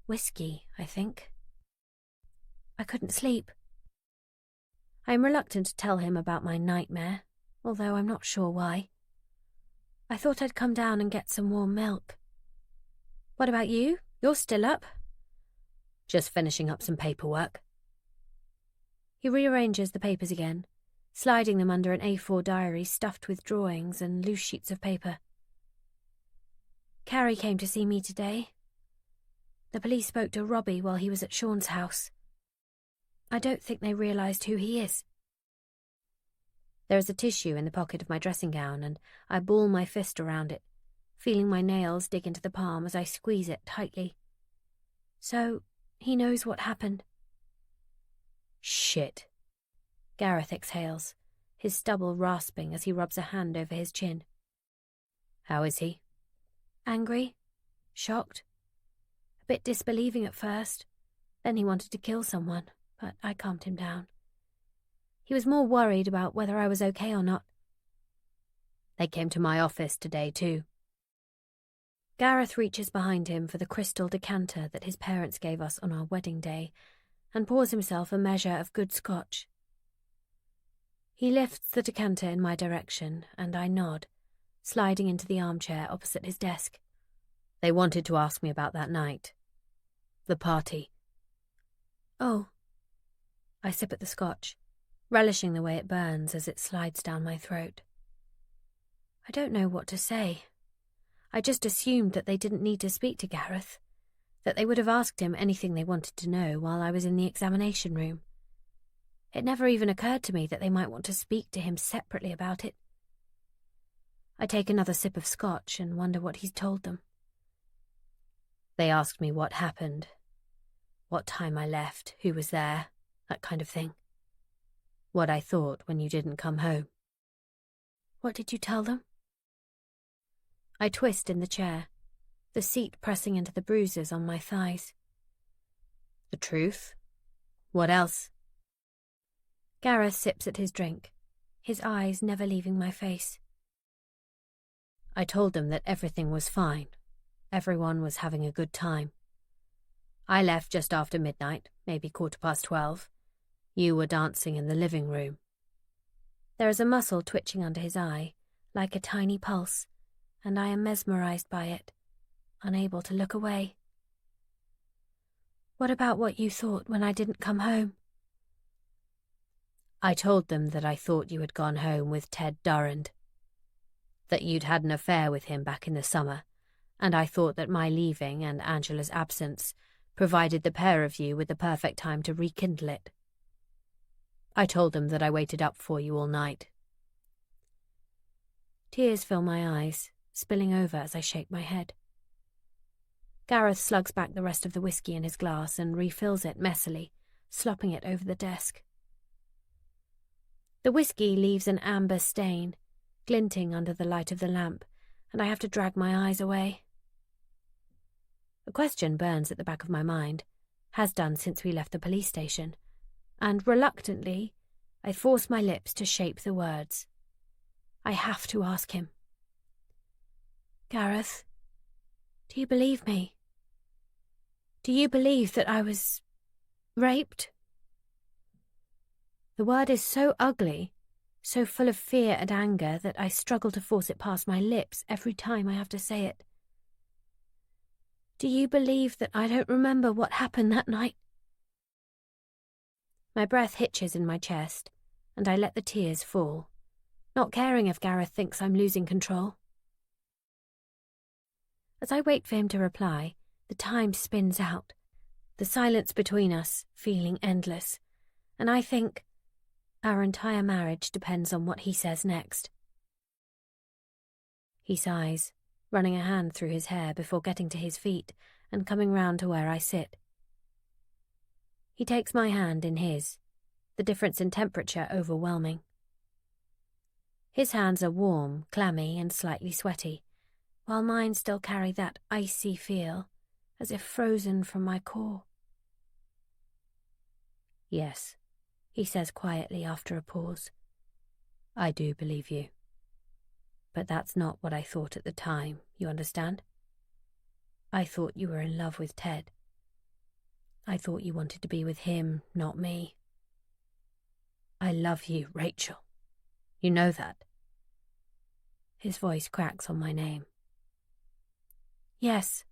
Whiskey, I think. I couldn't sleep. I am reluctant to tell him about my nightmare, although I'm not sure why. I thought I'd come down and get some warm milk. What about you? You're still up? Just finishing up some paperwork. He rearranges the papers again, sliding them under an A4 diary stuffed with drawings and loose sheets of paper. Carrie came to see me today. The police spoke to Robbie while he was at Sean's house. I don't think they realised who he is. There is a tissue in the pocket of my dressing gown, and I ball my fist around it, feeling my nails dig into the palm as I squeeze it tightly. So, he knows what happened. Shit. Gareth exhales, his stubble rasping as he rubs a hand over his chin. How is he? Angry, shocked, a bit disbelieving at first. Then he wanted to kill someone, but I calmed him down. He was more worried about whether I was okay or not. They came to my office today too. Gareth reaches behind him for the crystal decanter that his parents gave us on our wedding day and pours himself a measure of good scotch. He lifts the decanter in my direction, and I nod, sliding into the armchair opposite his desk. They wanted to ask me about that night. The party. Oh. I sip at the scotch, relishing the way it burns as it slides down my throat. I don't know what to say. I just assumed that they didn't need to speak to Gareth, that they would have asked him anything they wanted to know while I was in the examination room. It never even occurred to me that they might want to speak to him separately about it. I take another sip of scotch and wonder what he's told them. They asked me what happened, what time I left, who was there, that kind of thing. What I thought when you didn't come home. What did you tell them? I twist in the chair, the seat pressing into the bruises on my thighs. The truth? What else? Gareth sips at his drink, his eyes never leaving my face. I told them that everything was fine. Everyone was having a good time. I left just after midnight, maybe 12:15. You were dancing in the living room. There is a muscle twitching under his eye, like a tiny pulse, and I am mesmerized by it, unable to look away. What about what you thought when I didn't come home? I told them that I thought you had gone home with Ted Durrand, that you'd had an affair with him back in the summer, and I thought that my leaving and Angela's absence provided the pair of you with the perfect time to rekindle it. I told them that I waited up for you all night. Tears fill my eyes, spilling over as I shake my head. Gareth slugs back the rest of the whiskey in his glass and refills it messily, slopping it over the desk. The whiskey leaves an amber stain, glinting under the light of the lamp, and I have to drag my eyes away. A question burns at the back of my mind, has done since we left the police station, and reluctantly, I force my lips to shape the words. I have to ask him. Gareth, do you believe me? Do you believe that I was raped? The word is so ugly, so full of fear and anger that I struggle to force it past my lips every time I have to say it. Do you believe that I don't remember what happened that night? My breath hitches in my chest, and I let the tears fall, not caring if Gareth thinks I'm losing control. As I wait for him to reply, the time spins out, the silence between us feeling endless, and I think our entire marriage depends on what he says next. He sighs, running a hand through his hair before getting to his feet and coming round to where I sit. He takes my hand in his, the difference in temperature overwhelming. His hands are warm, clammy, and slightly sweaty, while mine still carry that icy feel, as if frozen from my core. Yes, he says quietly after a pause. I do believe you. But that's not what I thought at the time, you understand? I thought you were in love with Ted. I thought you wanted to be with him, not me. I love you, Rachel. You know that. His voice cracks on my name. Yes.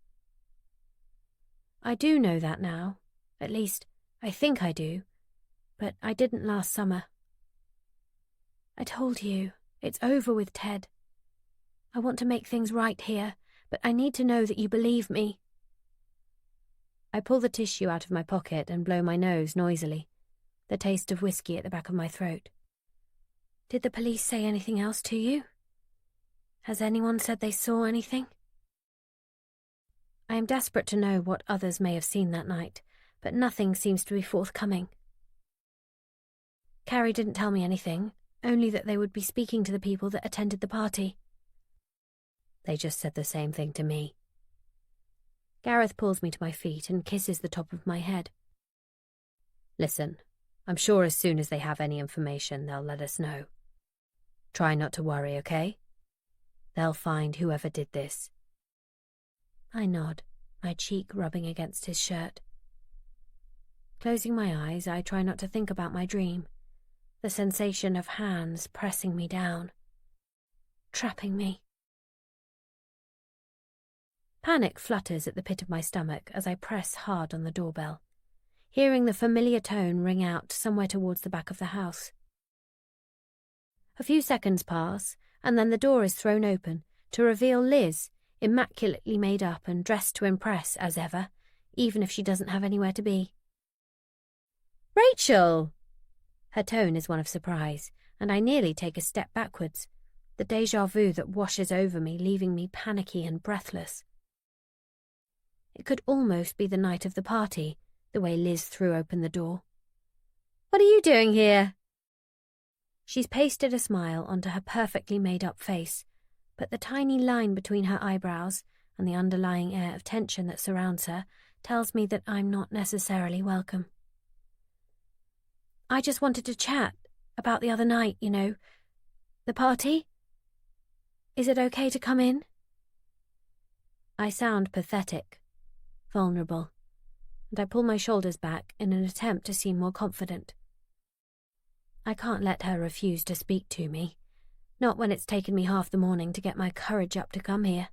I do know that now. At least, I think I do. But I didn't last summer. I told you, it's over with Ted. I want to make things right here, but I need to know that you believe me. I pull the tissue out of my pocket and blow my nose noisily, the taste of whiskey at the back of my throat. Did the police say anything else to you? Has anyone said they saw anything? I am desperate to know what others may have seen that night, but nothing seems to be forthcoming. Carrie didn't tell me anything, only that they would be speaking to the people that attended the party. They just said the same thing to me. Gareth pulls me to my feet and kisses the top of my head. Listen, I'm sure as soon as they have any information, they'll let us know. Try not to worry, okay? They'll find whoever did this. I nod, my cheek rubbing against his shirt. Closing my eyes, I try not to think about my dream, the sensation of hands pressing me down, trapping me. Panic flutters at the pit of my stomach as I press hard on the doorbell, hearing the familiar tone ring out somewhere towards the back of the house. A few seconds pass, and then the door is thrown open to reveal Liz, immaculately made up and dressed to impress as ever, even if she doesn't have anywhere to be. Rachel! Her tone is one of surprise, and I nearly take a step backwards, the déjà vu that washes over me, leaving me panicky and breathless. It could almost be the night of the party, the way Liz threw open the door. What are you doing here? She's pasted a smile onto her perfectly made-up face, but the tiny line between her eyebrows and the underlying air of tension that surrounds her tells me that I'm not necessarily welcome. I just wanted to chat about the other night, you know. The party? Is it okay to come in? I sound pathetic, vulnerable, and I pull my shoulders back in an attempt to seem more confident. I can't let her refuse to speak to me, not when it's taken me half the morning to get my courage up to come here.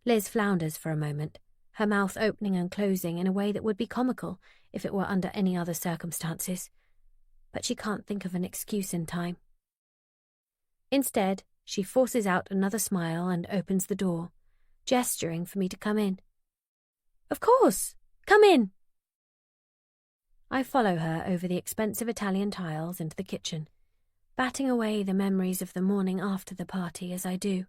Liz flounders for a moment, her mouth opening and closing in a way that would be comical if it were under any other circumstances, but she can't think of an excuse in time. Instead, she forces out another smile and opens the door, gesturing for me to come in. Of course! Come in! I follow her over the expensive Italian tiles into the kitchen, batting away the memories of the morning after the party as I do.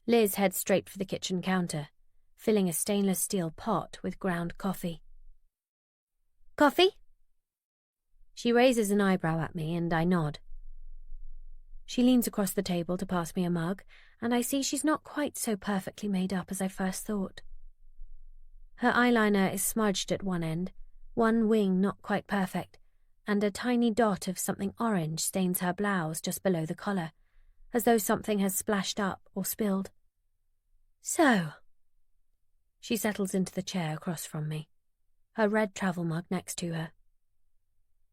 Liz heads straight for the kitchen counter, filling a stainless steel pot with ground coffee. Coffee? She raises an eyebrow at me and I nod. She leans across the table to pass me a mug, and I see she's not quite so perfectly made up as I first thought. Her eyeliner is smudged at one end, one wing not quite perfect, and a tiny dot of something orange stains her blouse just below the collar, as though something has splashed up or spilled. So, She settles into the chair across from me, her red travel mug next to her.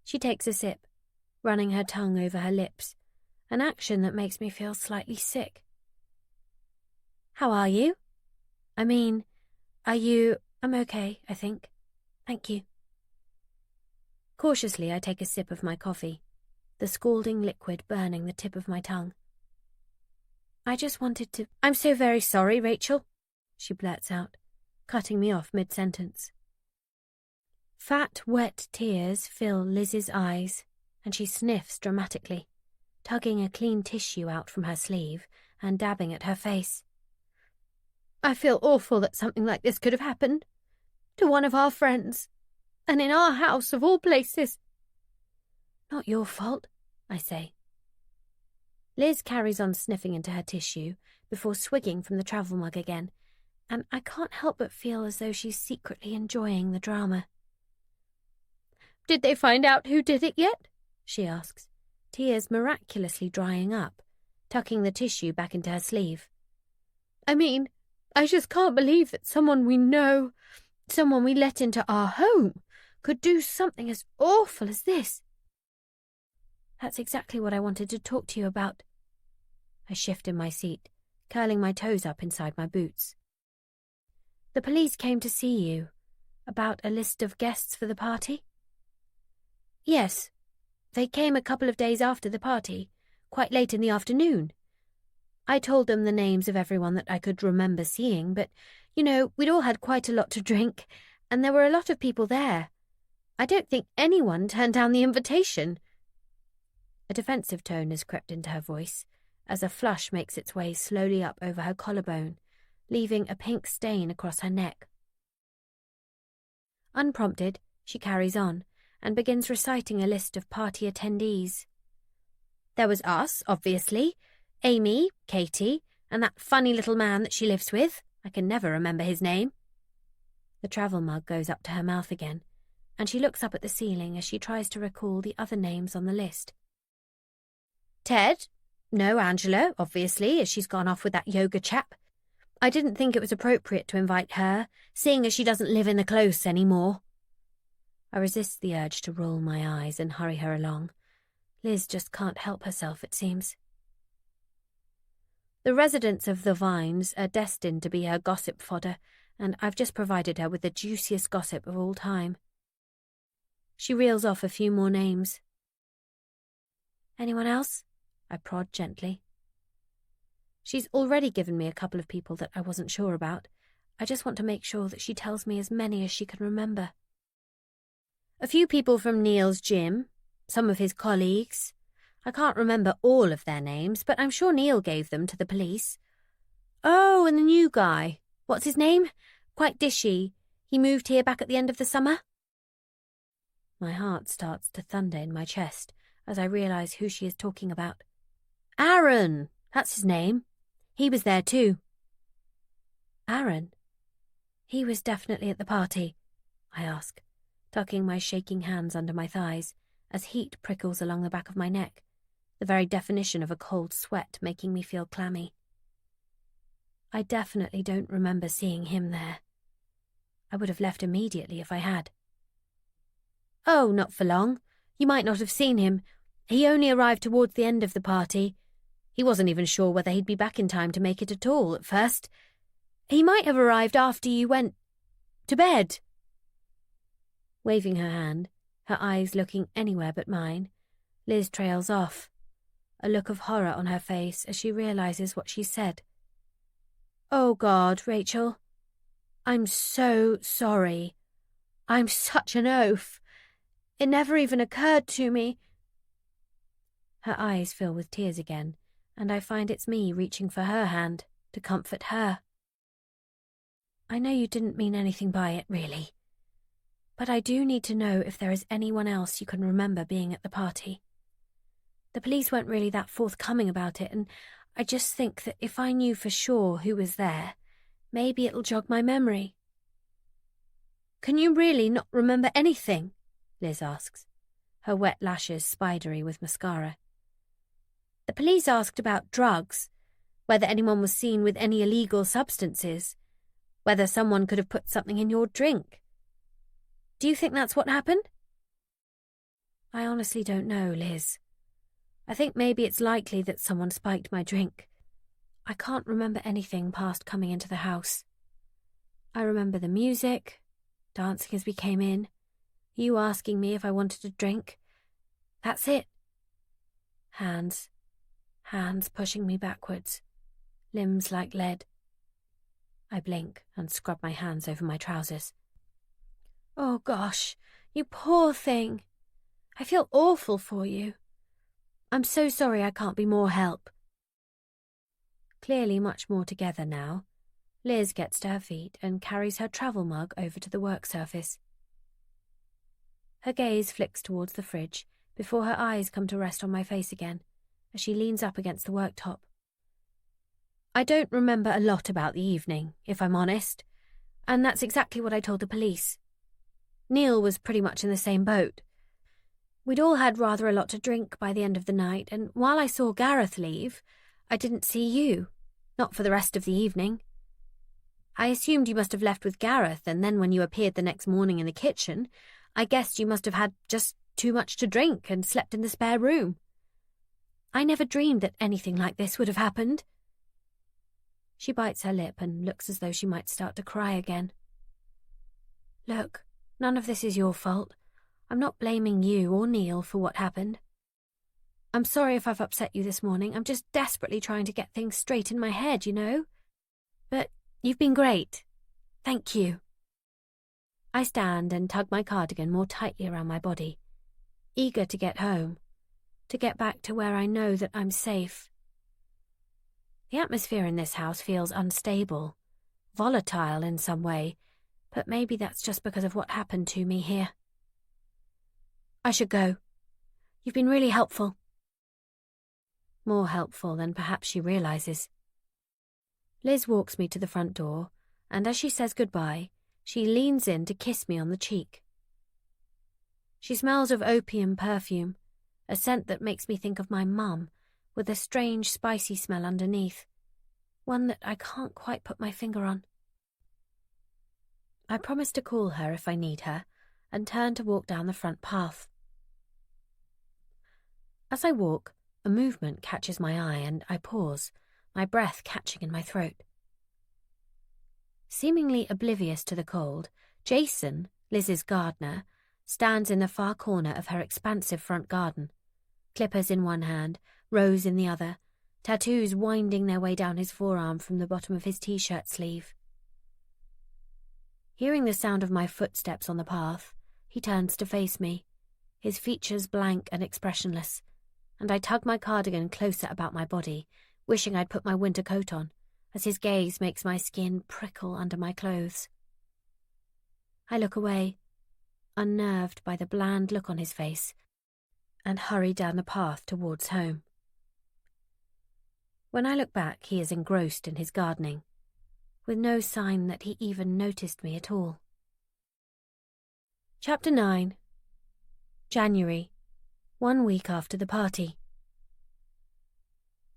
She takes a sip, running her tongue over her lips, an action that makes me feel slightly sick. How are you? I'm okay, I think. Thank you. Cautiously, I take a sip of my coffee, the scalding liquid burning the tip of my tongue. I'm so very sorry, Rachel, she blurts out, cutting me off mid-sentence. Fat, wet tears fill Liz's eyes, and she sniffs dramatically, tugging a clean tissue out from her sleeve and dabbing at her face. I feel awful that something like this could have happened. To one of our friends. And in our house, of all places. Not your fault, I say. Liz carries on sniffing into her tissue before swigging from the travel mug again, and I can't help but feel as though she's secretly enjoying the drama. Did they find out who did it yet? She asks, tears miraculously drying up, tucking the tissue back into her sleeve. I just can't believe that someone we know, someone we let into our home, could do something as awful as this. That's exactly what I wanted to talk to you about. I shift in my seat, curling my toes up inside my boots. The police came to see you about a list of guests for the party? Yes. They came a couple of days after the party, quite late in the afternoon. I told them the names of everyone that I could remember seeing, but, we'd all had quite a lot to drink, and there were a lot of people there. I don't think anyone turned down the invitation. A defensive tone has crept into her voice, as a flush makes its way slowly up over her collarbone, leaving a pink stain across her neck. Unprompted, she carries on, and begins reciting a list of party attendees. There was us, obviously, Amy, Katie, and that funny little man that she lives with. I can never remember his name. The travel mug goes up to her mouth again, and she looks up at the ceiling as she tries to recall the other names on the list. Ted? No, Angela, obviously, as she's gone off with that yoga chap. I didn't think it was appropriate to invite her, seeing as she doesn't live in the close anymore. I resist the urge to roll my eyes and hurry her along. Liz just can't help herself, it seems. The residents of the Vines are destined to be her gossip fodder, and I've just provided her with the juiciest gossip of all time. She reels off a few more names. Anyone else? I prod gently. She's already given me a couple of people that I wasn't sure about. I just want to make sure that she tells me as many as she can remember. A few people from Neil's gym, some of his colleagues. I can't remember all of their names, but I'm sure Neil gave them to the police. Oh, and the new guy. What's his name? Quite dishy. He moved here back at the end of the summer. My heart starts to thunder in my chest as I realise who she is talking about. Aaron! That's his name. He was there too. Aaron? He was definitely at the party, I ask, tucking my shaking hands under my thighs as heat prickles along the back of my neck, the very definition of a cold sweat making me feel clammy. I definitely don't remember seeing him there. I would have left immediately if I had. Oh, not for long. You might not have seen him. He only arrived towards the end of the party. He wasn't even sure whether he'd be back in time to make it at all at first. He might have arrived after you went to bed. Waving her hand, her eyes looking anywhere but mine, Liz trails off, a look of horror on her face as she realises what she said. Oh God, Rachel. I'm so sorry. I'm such an oaf. It never even occurred to me. Her eyes fill with tears again, and I find it's me reaching for her hand to comfort her. I know you didn't mean anything by it, really. But I do need to know if there is anyone else you can remember being at the party. The police weren't really that forthcoming about it, and I just think that if I knew for sure who was there, maybe it'll jog my memory. Can you really not remember anything? Liz asks, her wet lashes spidery with mascara. The police asked about drugs, whether anyone was seen with any illegal substances. whether someone could have put something in your drink. Do you think that's what happened? I honestly don't know, Liz. I think maybe it's likely that someone spiked my drink. I can't remember anything past coming into the house. I remember the music, dancing as we came in, you asking me if I wanted a drink. That's it. Hands pushing me backwards, limbs like lead. I blink and scrub my hands over my trousers. Oh gosh, you poor thing. I feel awful for you. I'm so sorry I can't be more help. Clearly much more together now, Liz gets to her feet and carries her travel mug over to the work surface. Her gaze flicks towards the fridge before her eyes come to rest on my face again as she leans up against the worktop. I don't remember a lot about the evening, if I'm honest, and that's exactly what I told the police. Neil was pretty much in the same boat. We'd all had rather a lot to drink by the end of the night, and while I saw Gareth leave, I didn't see you, not for the rest of the evening. I assumed you must have left with Gareth, and then when you appeared the next morning in the kitchen, I guessed you must have had just too much to drink and slept in the spare room. I never dreamed that anything like this would have happened. She bites her lip and looks as though she might start to cry again. Look, none of this is your fault. I'm not blaming you or Neil for what happened. I'm sorry if I've upset you this morning. I'm just desperately trying to get things straight in my head, you know? But you've been great. Thank you. I stand and tug my cardigan more tightly around my body, eager to get home, to get back to where I know that I'm safe. The atmosphere in this house feels unstable, volatile in some way, but maybe that's just because of what happened to me here. I should go. You've been really helpful. More helpful than perhaps she realizes. Liz walks me to the front door, and as she says goodbye, she leans in to kiss me on the cheek. She smells of opium perfume, a scent that makes me think of my mum, with a strange spicy smell underneath, one that I can't quite put my finger on. I promise to call her if I need her, and turn to walk down the front path. As I walk, a movement catches my eye and I pause, my breath catching in my throat. Seemingly oblivious to the cold, Jason, Liz's gardener, stands in the far corner of her expansive front garden, clippers in one hand, rose in the other, tattoos winding their way down his forearm from the bottom of his t-shirt sleeve. Hearing the sound of my footsteps on the path, he turns to face me, his features blank and expressionless, and I tug my cardigan closer about my body, wishing I'd put my winter coat on, as his gaze makes my skin prickle under my clothes. I look away, unnerved by the bland look on his face, and hurry down the path towards home. When I look back, he is engrossed in his gardening, with no sign that he even noticed me at all. Chapter 9. January, 1 week after the party.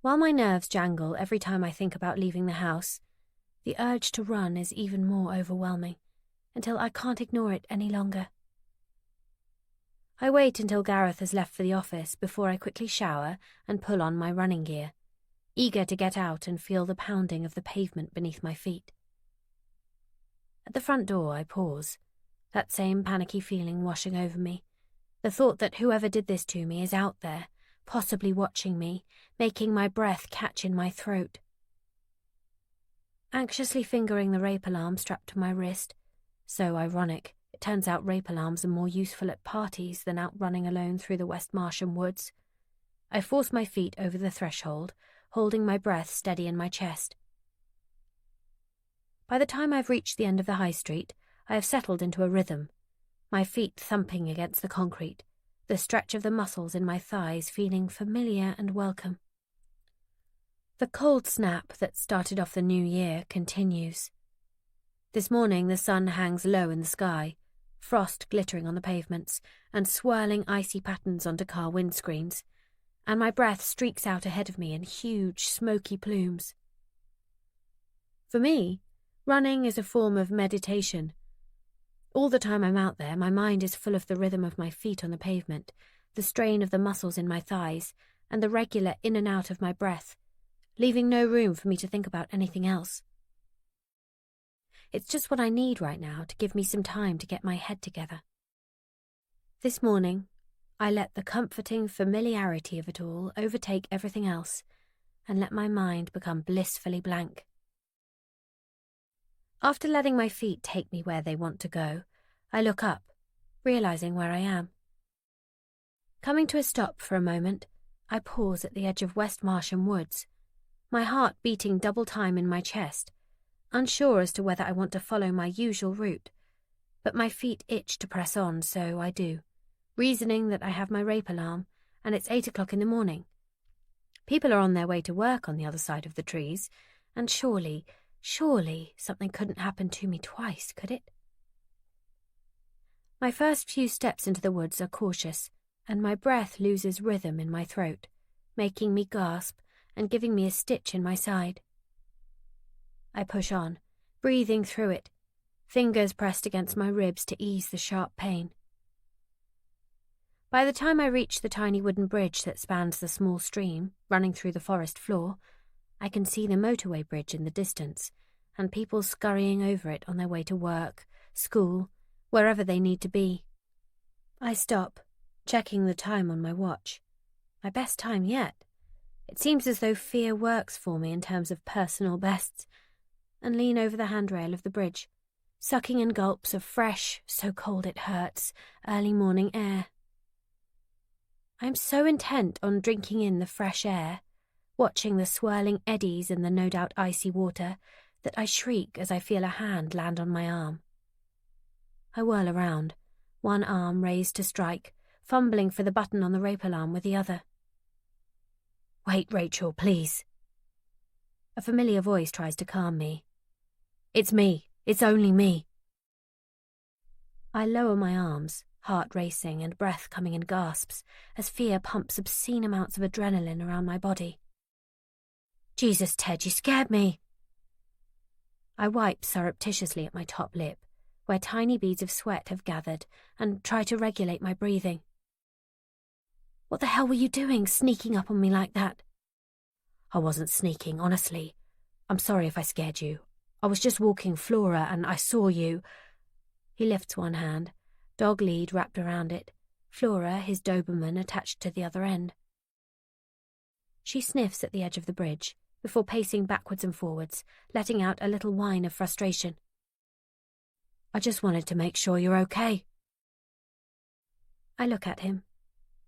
While my nerves jangle every time I think about leaving the house, the urge to run is even more overwhelming, until I can't ignore it any longer. I wait until Gareth has left for the office before I quickly shower and pull on my running gear, eager to get out and feel the pounding of the pavement beneath my feet. At the front door I pause, that same panicky feeling washing over me, the thought that whoever did this to me is out there, possibly watching me, making my breath catch in my throat. Anxiously fingering the rape alarm strapped to my wrist, so ironic, it turns out rape alarms are more useful at parties than out running alone through the West Marsham woods, I force my feet over the threshold, holding my breath steady in my chest. By the time I've reached the end of the high street, I have settled into a rhythm, my feet thumping against the concrete, the stretch of the muscles in my thighs feeling familiar and welcome. The cold snap that started off the new year continues. This morning the sun hangs low in the sky, frost glittering on the pavements and swirling icy patterns onto car windscreens, and my breath streaks out ahead of me in huge, smoky plumes. For me, Running is a form of meditation. All the time I'm out there, my mind is full of the rhythm of my feet on the pavement, the strain of the muscles in my thighs, and the regular in and out of my breath, leaving no room for me to think about anything else. It's just what I need right now to give me some time to get my head together. This morning, I let the comforting familiarity of it all overtake everything else and let my mind become blissfully blank. After letting my feet take me where they want to go, I look up, realizing where I am. Coming to a stop for a moment, I pause at the edge of West Marsham Woods, my heart beating double time in my chest, unsure as to whether I want to follow my usual route, but my feet itch to press on, so I do, reasoning that I have my rape alarm, and it's 8 o'clock in the morning. People are on their way to work on the other side of the trees, and surely something couldn't happen to me twice, could it? My first few steps into the woods are cautious, and my breath loses rhythm in my throat, making me gasp and giving me a stitch in my side. I push on, breathing through it, fingers pressed against my ribs to ease the sharp pain. By the time I reach the tiny wooden bridge that spans the small stream running through the forest floor, I can see the motorway bridge in the distance, and people scurrying over it on their way to work, school, wherever they need to be. I stop, checking the time on my watch. My best time yet. It seems as though fear works for me in terms of personal bests, and lean over the handrail of the bridge, sucking in gulps of fresh, so cold it hurts, early morning air. I'm so intent on drinking in the fresh air, watching the swirling eddies in the no doubt icy water, that I shriek as I feel a hand land on my arm. I whirl around, one arm raised to strike, fumbling for the button on the rape alarm with the other. "Wait, Rachel, please." A familiar voice tries to calm me. "It's me. It's only me." I lower my arms, heart racing and breath coming in gasps, as fear pumps obscene amounts of adrenaline around my body. "Jesus, Ted, you scared me." I wipe surreptitiously at my top lip, where tiny beads of sweat have gathered, and try to regulate my breathing. "What the hell were you doing, sneaking up on me like that?" "I wasn't sneaking, honestly. I'm sorry if I scared you. I was just walking Flora and I saw you." He lifts one hand, dog lead wrapped around it, Flora, his Doberman, attached to the other end. She sniffs at the edge of the bridge, before pacing backwards and forwards, letting out a little whine of frustration. "I just wanted to make sure you're okay." I look at him,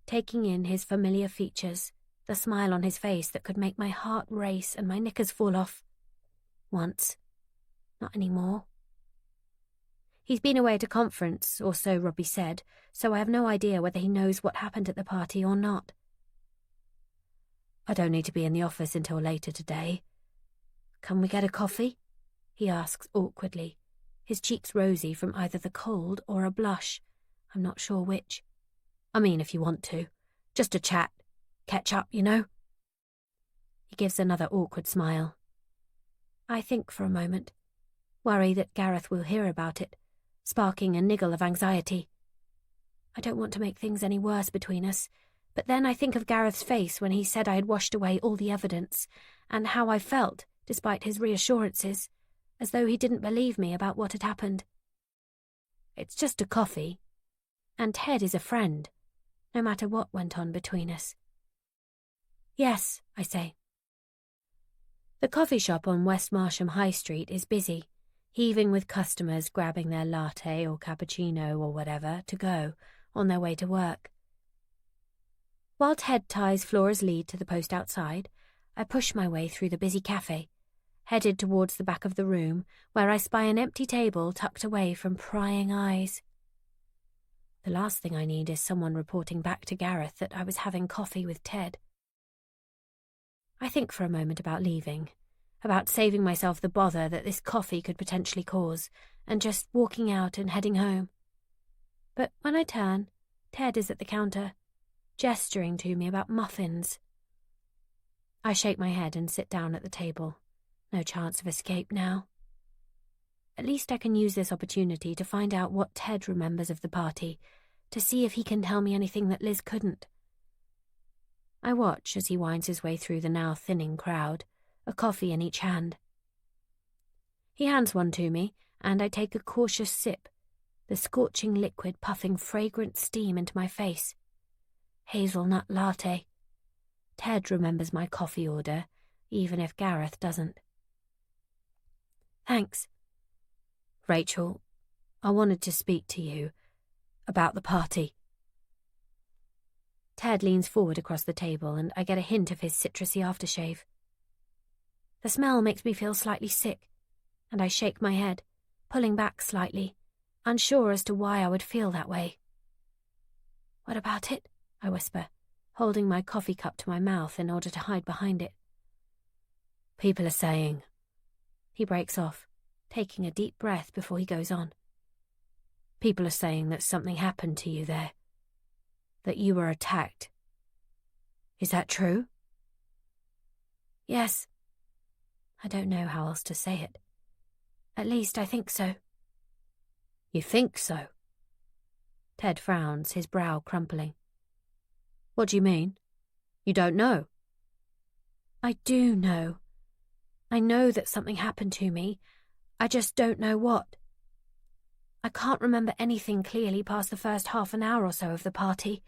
taking in his familiar features, the smile on his face that could make my heart race and my knickers fall off. Once. Not anymore. He's been away at a conference, or so Robbie said, so I have no idea whether he knows what happened at the party or not. "I don't need to be in the office until later today. Can we get a coffee?" he asks awkwardly, his cheeks rosy from either the cold or a blush. I'm not sure which. "I mean, if you want to. Just to chat. Catch up, you know?" He gives another awkward smile. I think for a moment, worry that Gareth will hear about it, sparking a niggle of anxiety. I don't want to make things any worse between us, but then I think of Gareth's face when he said I had washed away all the evidence, and how I felt, despite his reassurances, as though he didn't believe me about what had happened. It's just a coffee, and Ted is a friend, no matter what went on between us. "Yes," I say. The coffee shop on West Marsham High Street is busy, heaving with customers grabbing their latte or cappuccino or whatever to go, on their way to work. While Ted ties Flora's lead to the post outside, I push my way through the busy cafe, headed towards the back of the room, where I spy an empty table tucked away from prying eyes. The last thing I need is someone reporting back to Gareth that I was having coffee with Ted. I think for a moment about leaving, about saving myself the bother that this coffee could potentially cause, and just walking out and heading home. But when I turn, Ted is at the counter, gesturing to me about muffins. I shake my head and sit down at the table. No chance of escape now. At least I can use this opportunity to find out what Ted remembers of the party, to see if he can tell me anything that Liz couldn't. I watch as he winds his way through the now thinning crowd, a coffee in each hand. He hands one to me, and I take a cautious sip, the scorching liquid puffing fragrant steam into my face. Hazelnut latte. Ted remembers my coffee order, even if Gareth doesn't. Thanks. Rachel, I wanted to speak to you about the party. Ted leans forward across the table, and I get a hint of his citrusy aftershave. The smell makes me feel slightly sick, and I shake my head, pulling back slightly, unsure as to why I would feel that way. What about it? I whisper, holding my coffee cup to my mouth in order to hide behind it. People are saying... He breaks off, taking a deep breath before he goes on. People are saying that something happened to you there. That you were attacked. Is that true? Yes. I don't know how else to say it. At least I think so. You think so? Ted frowns, his brow crumpling. What do you mean? You don't know? I do know. I know that something happened to me. I just don't know what. I can't remember anything clearly past the first half an hour or so of the party.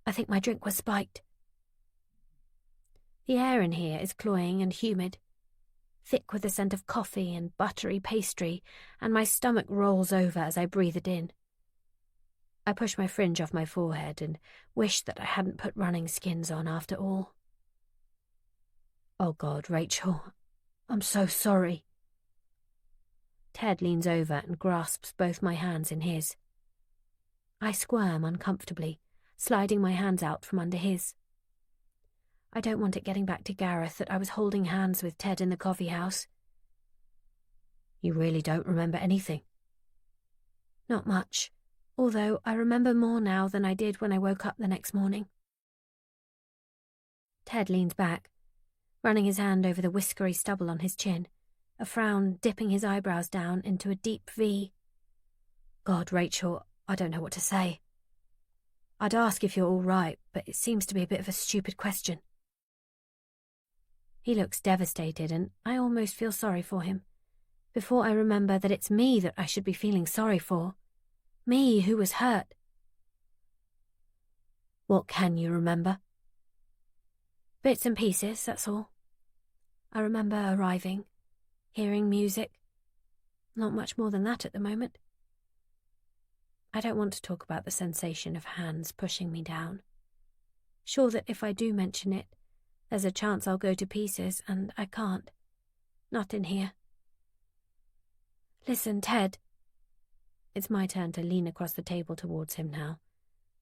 I think my drink was spiked. The air in here is cloying and humid, thick with the scent of coffee and buttery pastry, and my stomach rolls over as I breathe it in. I push my fringe off my forehead and wish that I hadn't put running skins on after all. Oh God, Rachel, I'm so sorry. Ted leans over and grasps both my hands in his. I squirm uncomfortably, sliding my hands out from under his. I don't want it getting back to Gareth that I was holding hands with Ted in the coffee house. You really don't remember anything? Not much, although I remember more now than I did when I woke up the next morning. Ted leans back, running his hand over the whiskery stubble on his chin, a frown dipping his eyebrows down into a deep V. God, Rachel, I don't know what to say. I'd ask if you're all right, but it seems to be a bit of a stupid question. He looks devastated, and I almost feel sorry for him, before I remember that it's me that I should be feeling sorry for. Me who was hurt. What can you remember? Bits and pieces, that's all. I remember arriving, hearing music. Not much more than that at the moment. I don't want to talk about the sensation of hands pushing me down. Sure that if I do mention it, there's a chance I'll go to pieces, and I can't. Not in here. Listen, Ted. It's my turn to lean across the table towards him now,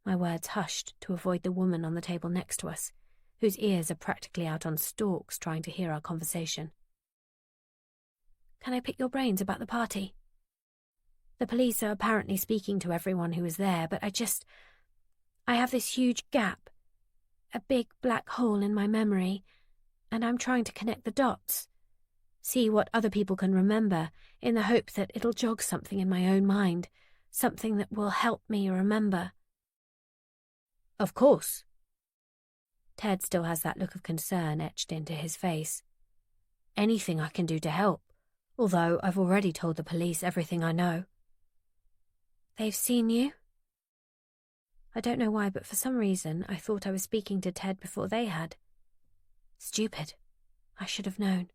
my words hushed to avoid the woman on the table next to us, whose ears are practically out on stalks trying to hear our conversation. Can I pick your brains about the party? The police are apparently speaking to everyone who was there, but I have this huge gap, a big black hole in my memory, and I'm trying to connect the dots, see what other people can remember, in the hope that it'll jog something in my own mind, something that will help me remember. Of course. Ted still has that look of concern etched into his face. Anything I can do to help, although I've already told the police everything I know. They've seen you? I don't know why, but for some reason I thought I was speaking to Ted before they had. Stupid. I should have known.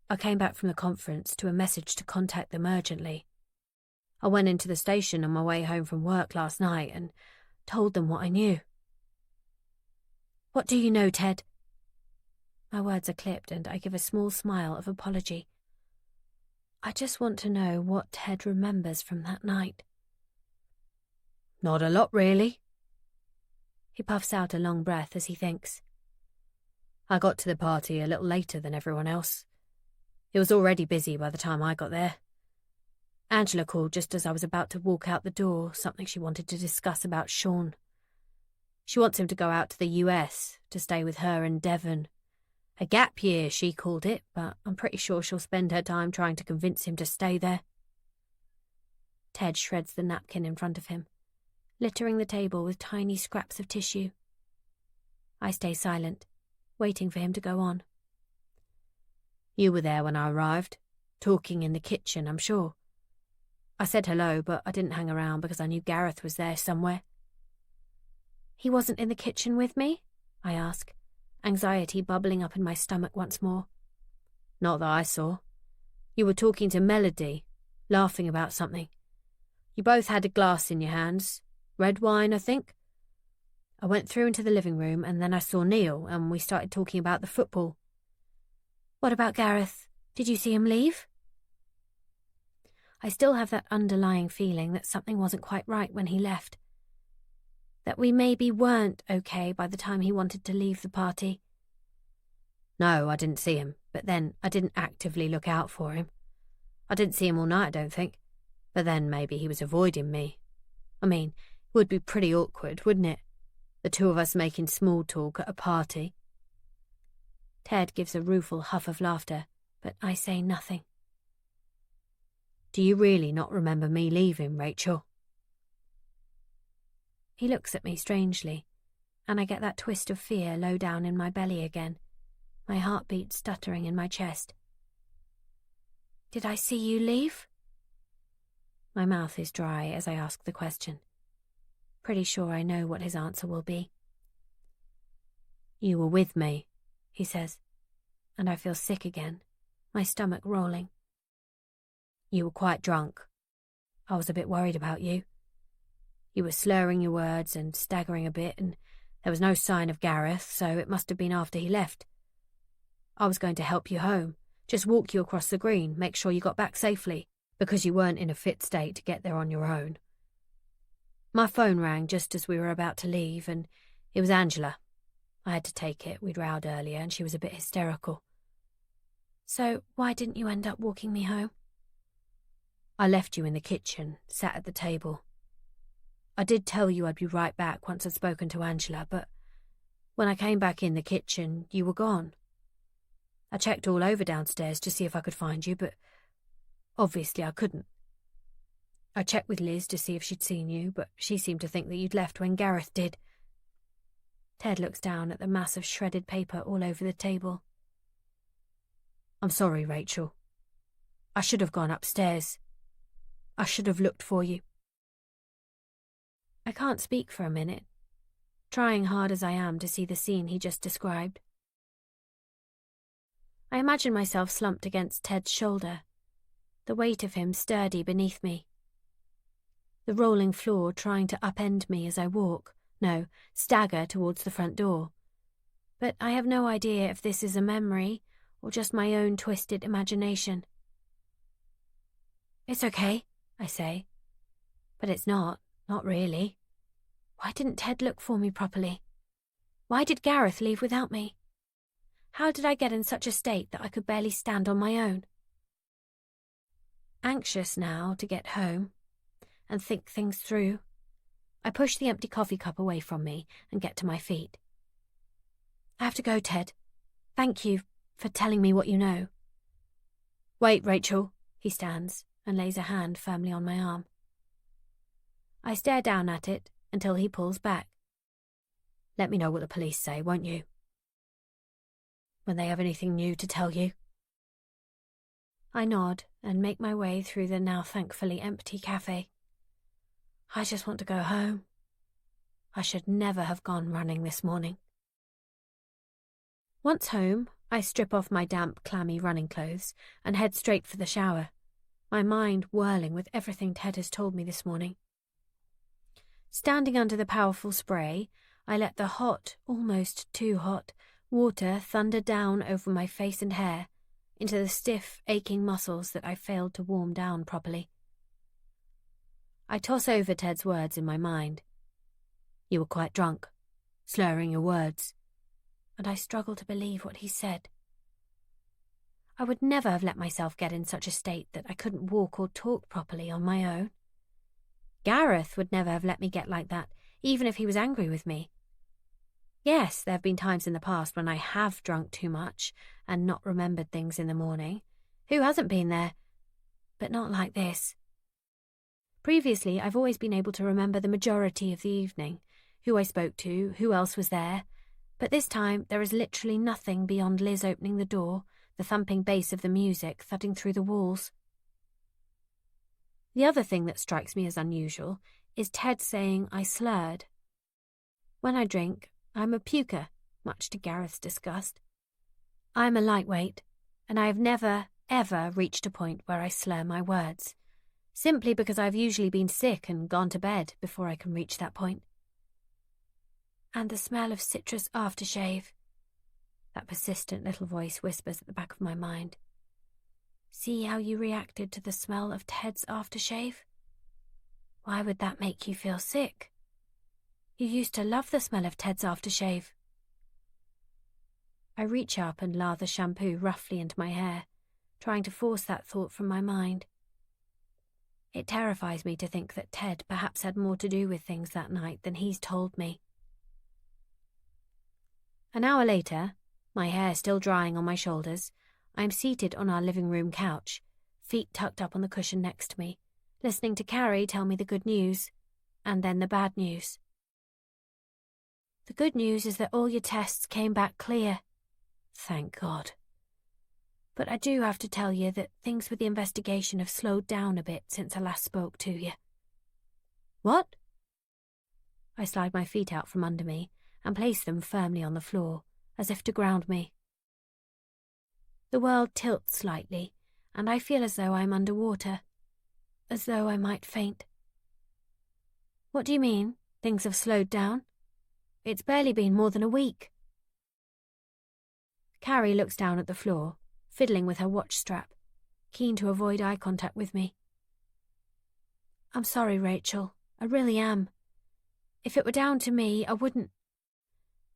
I came back from the conference to a message to contact them urgently. I went into the station on my way home from work last night and told them what I knew. What do you know, Ted? My words are clipped and I give a small smile of apology. I just want to know what Ted remembers from that night. Not a lot, really. He puffs out a long breath as he thinks. I got to the party a little later than everyone else. It was already busy by the time I got there. Angela called just as I was about to walk out the door, something she wanted to discuss about Sean. She wants him to go out to the US to stay with her in Devon. A gap year, she called it, but I'm pretty sure she'll spend her time trying to convince him to stay there. Ted shreds the napkin in front of him, littering the table with tiny scraps of tissue. I stay silent, waiting for him to go on. You were there when I arrived, talking in the kitchen, I'm sure. I said hello, but I didn't hang around because I knew Gareth was there somewhere. He wasn't in the kitchen with me? I ask, anxiety bubbling up in my stomach once more. Not that I saw. You were talking to Melody, laughing about something. You both had a glass in your hands. Red wine, I think. I went through into the living room and then I saw Neil and we started talking about the football. What about Gareth? Did you see him leave? I still have that underlying feeling that something wasn't quite right when he left. That we maybe weren't okay by the time he wanted to leave the party. No, I didn't see him, but then I didn't actively look out for him. I didn't see him all night, I don't think. But then maybe he was avoiding me. I mean, it would be pretty awkward, wouldn't it? The two of us making small talk at a party. Ted gives a rueful huff of laughter, but I say nothing. Do you really not remember me leaving, Rachel? He looks at me strangely, and I get that twist of fear low down in my belly again, my heartbeat stuttering in my chest. Did I see you leave? My mouth is dry as I ask the question. Pretty sure I know what his answer will be. You were with me, he says, and I feel sick again, my stomach rolling. You were quite drunk. I was a bit worried about you. You were slurring your words and staggering a bit, and there was no sign of Gareth, so it must have been after he left. I was going to help you home, just walk you across the green, make sure you got back safely, because you weren't in a fit state to get there on your own. My phone rang just as we were about to leave, and it was Angela. I had to take it, we'd rowed earlier, and she was a bit hysterical. So why didn't you end up walking me home? I left you in the kitchen, sat at the table. I did tell you I'd be right back once I'd spoken to Angela, but when I came back in the kitchen, you were gone. I checked all over downstairs to see if I could find you, but obviously I couldn't. I checked with Liz to see if she'd seen you, but she seemed to think that you'd left when Gareth did. Ted looks down at the mass of shredded paper all over the table. I'm sorry, Rachel. I should have gone upstairs. I should have looked for you. I can't speak for a minute, trying hard as I am to see the scene he just described. I imagine myself slumped against Ted's shoulder, the weight of him sturdy beneath me. The rolling floor trying to upend me as I stagger towards the front door. But I have no idea if this is a memory or just my own twisted imagination. It's okay, I say. But it's not really. Why didn't Ted look for me properly? Why did Gareth leave without me? How did I get in such a state that I could barely stand on my own? Anxious now to get home and think things through, I push the empty coffee cup away from me and get to my feet. I have to go, Ted. Thank you for telling me what you know. Wait, Rachel. He stands and lays a hand firmly on my arm. I stare down at it until he pulls back. Let me know what the police say, won't you? When they have anything new to tell you. I nod and make my way through the now thankfully empty cafe. I just want to go home. I should never have gone running this morning. Once home, I strip off my damp, clammy running clothes and head straight for the shower, my mind whirling with everything Ted has told me this morning. Standing under the powerful spray, I let the hot, almost too hot, water thunder down over my face and hair, into the stiff, aching muscles that I failed to warm down properly. I toss over Ted's words in my mind. You were quite drunk, slurring your words, and I struggle to believe what he said. I would never have let myself get in such a state that I couldn't walk or talk properly on my own. Gareth would never have let me get like that, even if he was angry with me. Yes, there have been times in the past when I have drunk too much and not remembered things in the morning. Who hasn't been there? But not like this. Previously, I've always been able to remember the majority of the evening, who I spoke to, who else was there. But this time, there is literally nothing beyond Liz opening the door, the thumping bass of the music thudding through the walls. The other thing that strikes me as unusual is Ted saying I slurred. When I drink, I'm a puker, much to Gareth's disgust. I'm a lightweight, and I have never, ever reached a point where I slur my words, simply because I've usually been sick and gone to bed before I can reach that point. And the smell of citrus aftershave, that persistent little voice whispers at the back of my mind. See how you reacted to the smell of Ted's aftershave? Why would that make you feel sick? You used to love the smell of Ted's aftershave. I reach up and lather shampoo roughly into my hair, trying to force that thought from my mind. It terrifies me to think that Ted perhaps had more to do with things that night than he's told me. An hour later, my hair still drying on my shoulders, I am seated on our living room couch, feet tucked up on the cushion next to me, listening to Carrie tell me the good news, and then the bad news. The good news is that all your tests came back clear. Thank God. But I do have to tell you that things with the investigation have slowed down a bit since I last spoke to you. What? I slide my feet out from under me and place them firmly on the floor, as if to ground me. The world tilts slightly, and I feel as though I'm underwater, as though I might faint. What do you mean, things have slowed down? It's barely been more than a week. Carrie looks down at the floor, fiddling with her watch strap, keen to avoid eye contact with me. I'm sorry, Rachel. I really am. If it were down to me, I wouldn't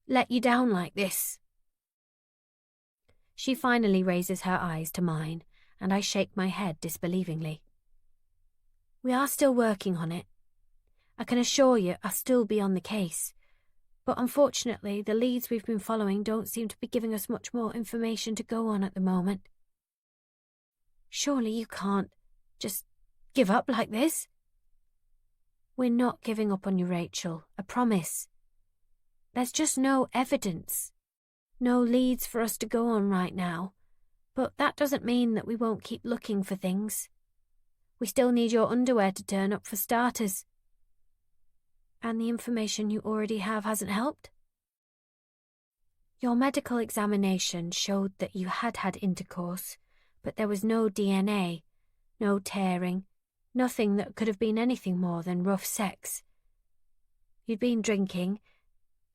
let you down like this. She finally raises her eyes to mine, and I shake my head disbelievingly. We are still working on it. I can assure you I'll still be on the case. But unfortunately, the leads we've been following don't seem to be giving us much more information to go on at the moment. Surely you can't just give up like this? We're not giving up on you, Rachel, I promise. There's just no evidence. No leads for us to go on right now. But that doesn't mean that we won't keep looking for things. We still need your underwear to turn up for starters. And the information you already have hasn't helped? Your medical examination showed that you had had intercourse, but there was no DNA, no tearing, nothing that could have been anything more than rough sex. You'd been drinking,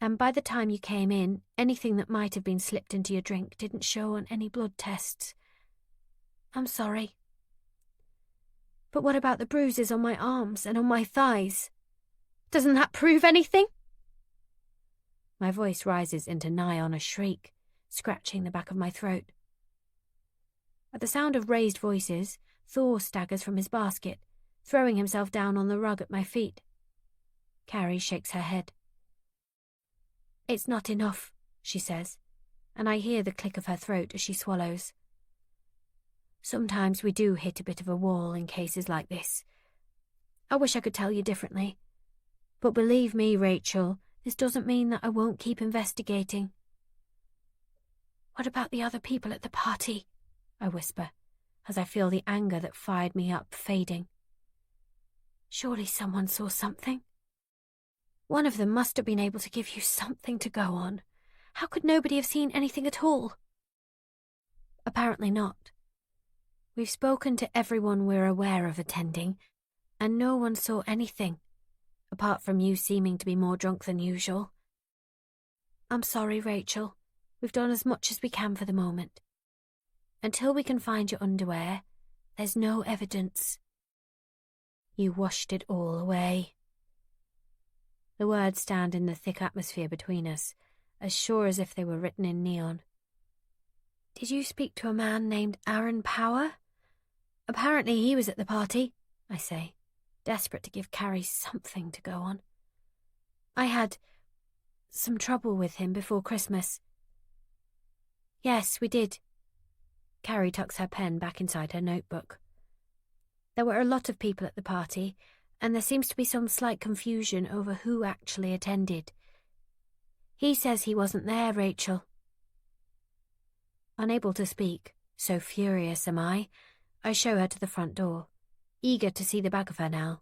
and by the time you came in, anything that might have been slipped into your drink didn't show on any blood tests. I'm sorry. But what about the bruises on my arms and on my thighs? Doesn't that prove anything? My voice rises into nigh on a shriek, scratching the back of my throat. At the sound of raised voices, Thor staggers from his basket, throwing himself down on the rug at my feet. Carrie shakes her head. It's not enough, she says, and I hear the click of her throat as she swallows. Sometimes we do hit a bit of a wall in cases like this. I wish I could tell you differently. But believe me, Rachel, this doesn't mean that I won't keep investigating. What about the other people at the party? I whisper, as I feel the anger that fired me up fading. Surely someone saw something. One of them must have been able to give you something to go on. How could nobody have seen anything at all? Apparently not. We've spoken to everyone we're aware of attending, and no one saw anything, apart from you seeming to be more drunk than usual. I'm sorry, Rachel. We've done as much as we can for the moment. Until we can find your underwear, there's no evidence. You washed it all away. The words stand in the thick atmosphere between us, as sure as if they were written in neon. Did you speak to a man named Aaron Power? Apparently he was at the party, I say, desperate to give Carrie something to go on. I had some trouble with him before Christmas. Yes, we did. Carrie tucks her pen back inside her notebook. There were a lot of people at the party, and there seems to be some slight confusion over who actually attended. He says he wasn't there, Rachel. Unable to speak, so furious am I show her to the front door, eager to see the back of her now,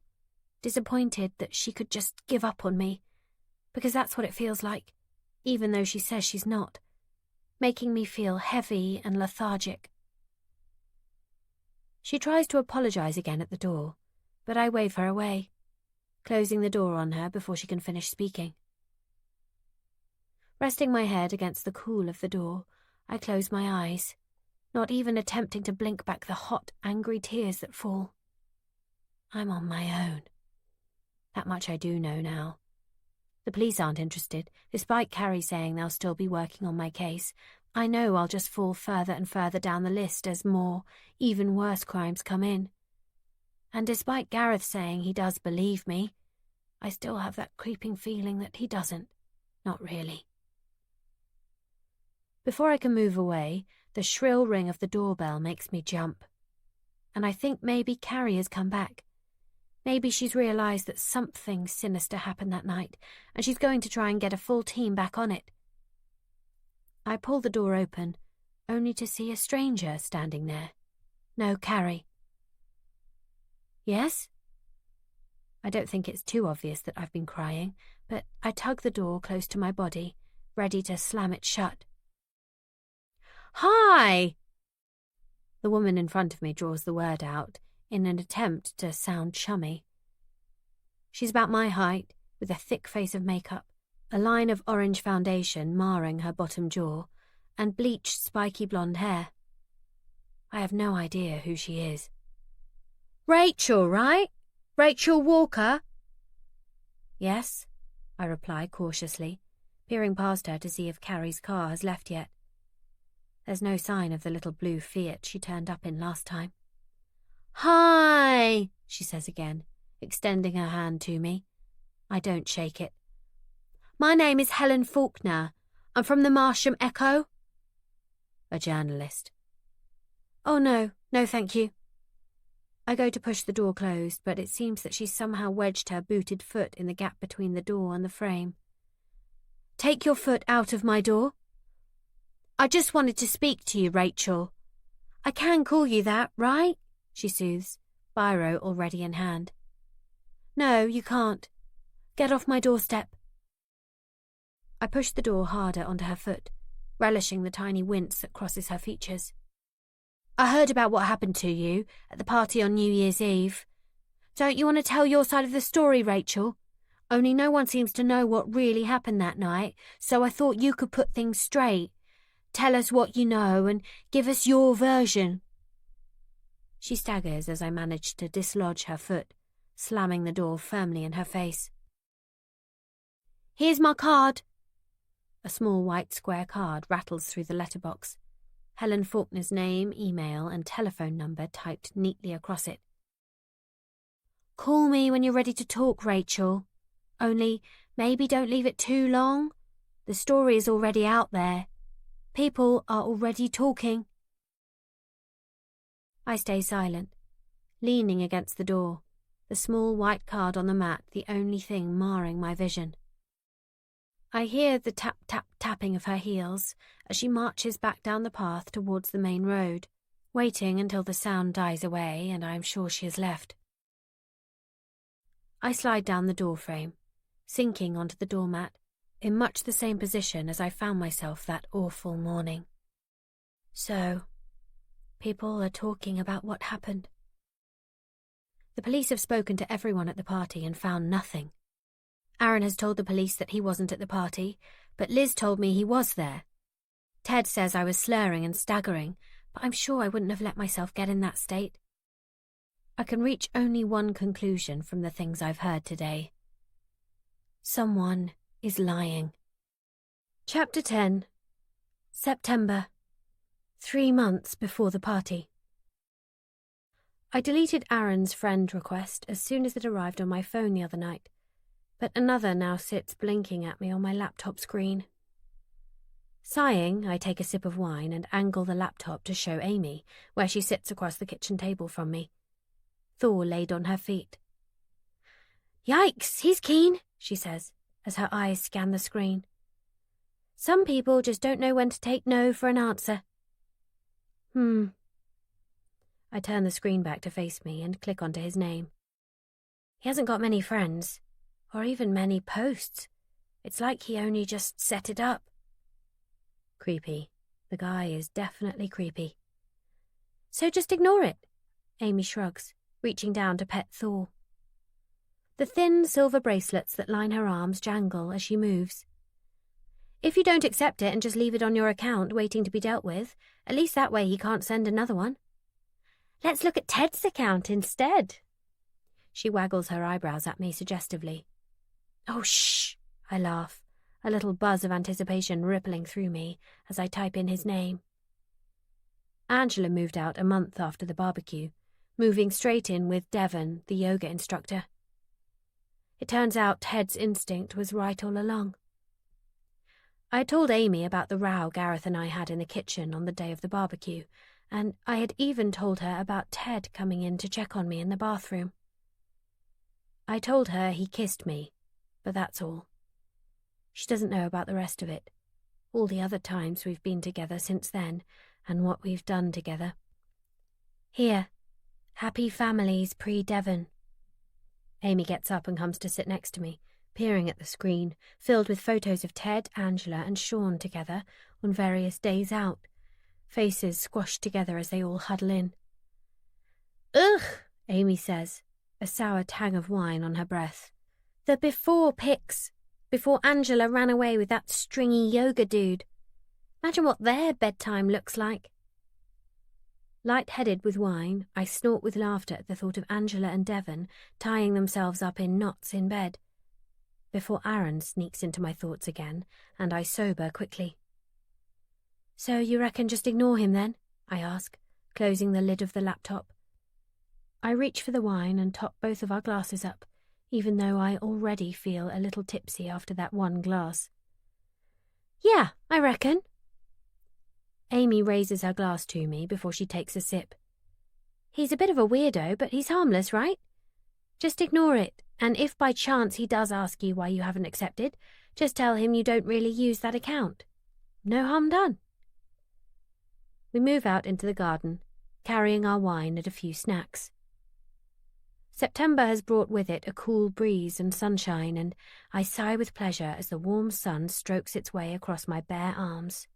disappointed that she could just give up on me, because that's what it feels like, even though she says she's not, making me feel heavy and lethargic. She tries to apologize again at the door, but I wave her away, closing the door on her before she can finish speaking. Resting my head against the cool of the door, I close my eyes, not even attempting to blink back the hot, angry tears that fall. I'm on my own. That much I do know now. The police aren't interested, despite Carrie saying they'll still be working on my case. I know I'll just fall further and further down the list as more, even worse crimes come in. And despite Gareth saying he does believe me, I still have that creeping feeling that he doesn't. Not really. Before I can move away, the shrill ring of the doorbell makes me jump. And I think maybe Carrie has come back. Maybe she's realised that something sinister happened that night, and she's going to try and get a full team back on it. I pull the door open, only to see a stranger standing there. No Carrie. Yes? I don't think it's too obvious that I've been crying, but I tug the door close to my body, ready to slam it shut. Hi! The woman in front of me draws the word out in an attempt to sound chummy. She's about my height, with a thick face of makeup, a line of orange foundation marring her bottom jaw, and bleached spiky blonde hair. I have no idea who she is. Rachel, right? Rachel Walker? Yes, I reply cautiously, peering past her to see if Carrie's car has left yet. There's no sign of the little blue Fiat she turned up in last time. Hi, she says again, extending her hand to me. I don't shake it. My name is Helen Faulkner. I'm from the Marsham Echo. A journalist. Oh no, thank you. I go to push the door closed, but it seems that she's somehow wedged her booted foot in the gap between the door and the frame. Take your foot out of my door. I just wanted to speak to you, Rachel. I can call you that, right? She soothes, biro already in hand. No, you can't. Get off my doorstep. I push the door harder onto her foot, relishing the tiny wince that crosses her features. I heard about what happened to you at the party on New Year's Eve. Don't you want to tell your side of the story, Rachel? Only no one seems to know what really happened that night, so I thought you could put things straight. Tell us what you know and give us your version. She staggers as I manage to dislodge her foot, slamming the door firmly in her face. Here's my card. A small white square card rattles through the letterbox. Helen Faulkner's name, email, and telephone number typed neatly across it. Call me when you're ready to talk, Rachel. Only, maybe don't leave it too long. The story is already out there. People are already talking. I stay silent, leaning against the door, the small white card on the mat the only thing marring my vision. I hear the tap-tap-tapping of her heels as she marches back down the path towards the main road, waiting until the sound dies away and I am sure she has left. I slide down the door frame, sinking onto the doormat, in much the same position as I found myself that awful morning. So, people are talking about what happened. The police have spoken to everyone at the party and found nothing. Aaron has told the police that he wasn't at the party, but Liz told me he was there. Ted says I was slurring and staggering, but I'm sure I wouldn't have let myself get in that state. I can reach only one conclusion from the things I've heard today. Someone is lying. Chapter 10. September. 3 months before the party. I deleted Aaron's friend request as soon as it arrived on my phone the other night, but another now sits blinking at me on my laptop screen. Sighing, I take a sip of wine and angle the laptop to show Amy, where she sits across the kitchen table from me. Thor laid on her feet. "Yikes, he's keen," she says, as her eyes scan the screen. "Some people just don't know when to take no for an answer." I turn the screen back to face me and click onto his name. He hasn't got many friends, or even many posts. It's like he only just set it up. Creepy. The guy is definitely creepy. "So just ignore it," Amy shrugs, reaching down to pet Thor. The thin silver bracelets that line her arms jangle as she moves. "If you don't accept it and just leave it on your account waiting to be dealt with, at least that way he can't send another one." "Let's look at Ted's account instead." She waggles her eyebrows at me suggestively. "Oh, shh," I laugh, a little buzz of anticipation rippling through me as I type in his name. Angela moved out a month after the barbecue, moving straight in with Devon, the yoga instructor. It turns out Ted's instinct was right all along. I told Amy about the row Gareth and I had in the kitchen on the day of the barbecue, and I had even told her about Ted coming in to check on me in the bathroom. I told her he kissed me, but that's all. She doesn't know about the rest of it, all the other times we've been together since then, and what we've done together. Here, happy families pre-Devon. Amy gets up and comes to sit next to me, peering at the screen, filled with photos of Ted, Angela and Sean together on various days out, faces squashed together as they all huddle in. "Ugh," Amy says, a sour tang of wine on her breath. "The before pics, before Angela ran away with that stringy yoga dude. Imagine what their bedtime looks like." Light-headed with wine, I snort with laughter at the thought of Angela and Devon tying themselves up in knots in bed, before Aaron sneaks into my thoughts again, and I sober quickly. "So you reckon just ignore him then?" I ask, closing the lid of the laptop. I reach for the wine and top both of our glasses up, even though I already feel a little tipsy after that one glass. "Yeah, I reckon." Amy raises her glass to me before she takes a sip. "He's a bit of a weirdo, but he's harmless, right? Just ignore it, and if by chance he does ask you why you haven't accepted, just tell him you don't really use that account. No harm done." We move out into the garden, carrying our wine and a few snacks. September has brought with it a cool breeze and sunshine, and I sigh with pleasure as the warm sun strokes its way across my bare arms.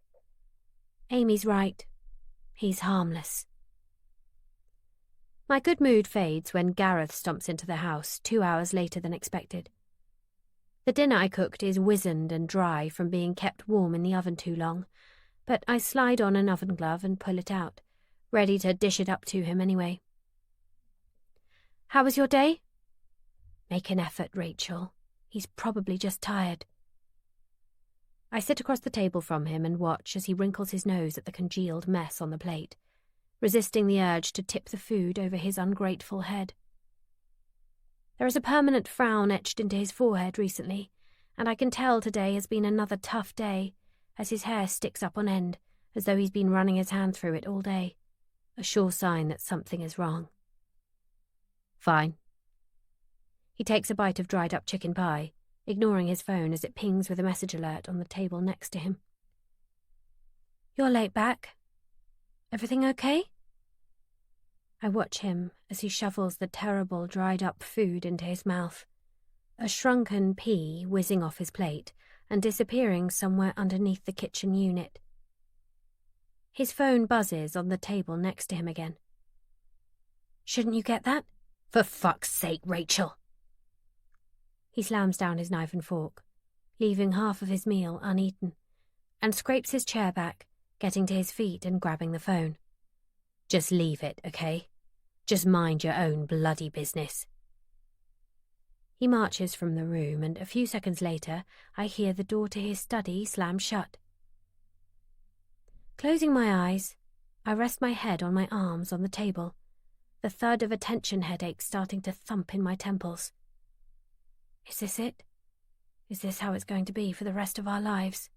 Amy's right. He's harmless. My good mood fades when Gareth stomps into the house 2 hours later than expected. The dinner I cooked is wizened and dry from being kept warm in the oven too long, but I slide on an oven glove and pull it out, ready to dish it up to him anyway. "How was your day?" "Make an effort, Rachel. He's probably just tired." I sit across the table from him and watch as he wrinkles his nose at the congealed mess on the plate, resisting the urge to tip the food over his ungrateful head. There is a permanent frown etched into his forehead recently, and I can tell today has been another tough day, as his hair sticks up on end, as though he's been running his hand through it all day, a sure sign that something is wrong. "Fine." He takes a bite of dried-up chicken pie, ignoring his phone as it pings with a message alert on the table next to him. "You're late back. Everything okay?" I watch him as he shovels the terrible dried-up food into his mouth, a shrunken pea whizzing off his plate and disappearing somewhere underneath the kitchen unit. His phone buzzes on the table next to him again. "Shouldn't you get that?" "For fuck's sake, Rachel!" He slams down his knife and fork, leaving half of his meal uneaten, and scrapes his chair back, getting to his feet and grabbing the phone. "Just leave it, okay? Just mind your own bloody business." He marches from the room, and a few seconds later I hear the door to his study slam shut. Closing my eyes, I rest my head on my arms on the table, the thud of a tension headache starting to thump in my temples. Is this it? Is this how it's going to be for the rest of our lives?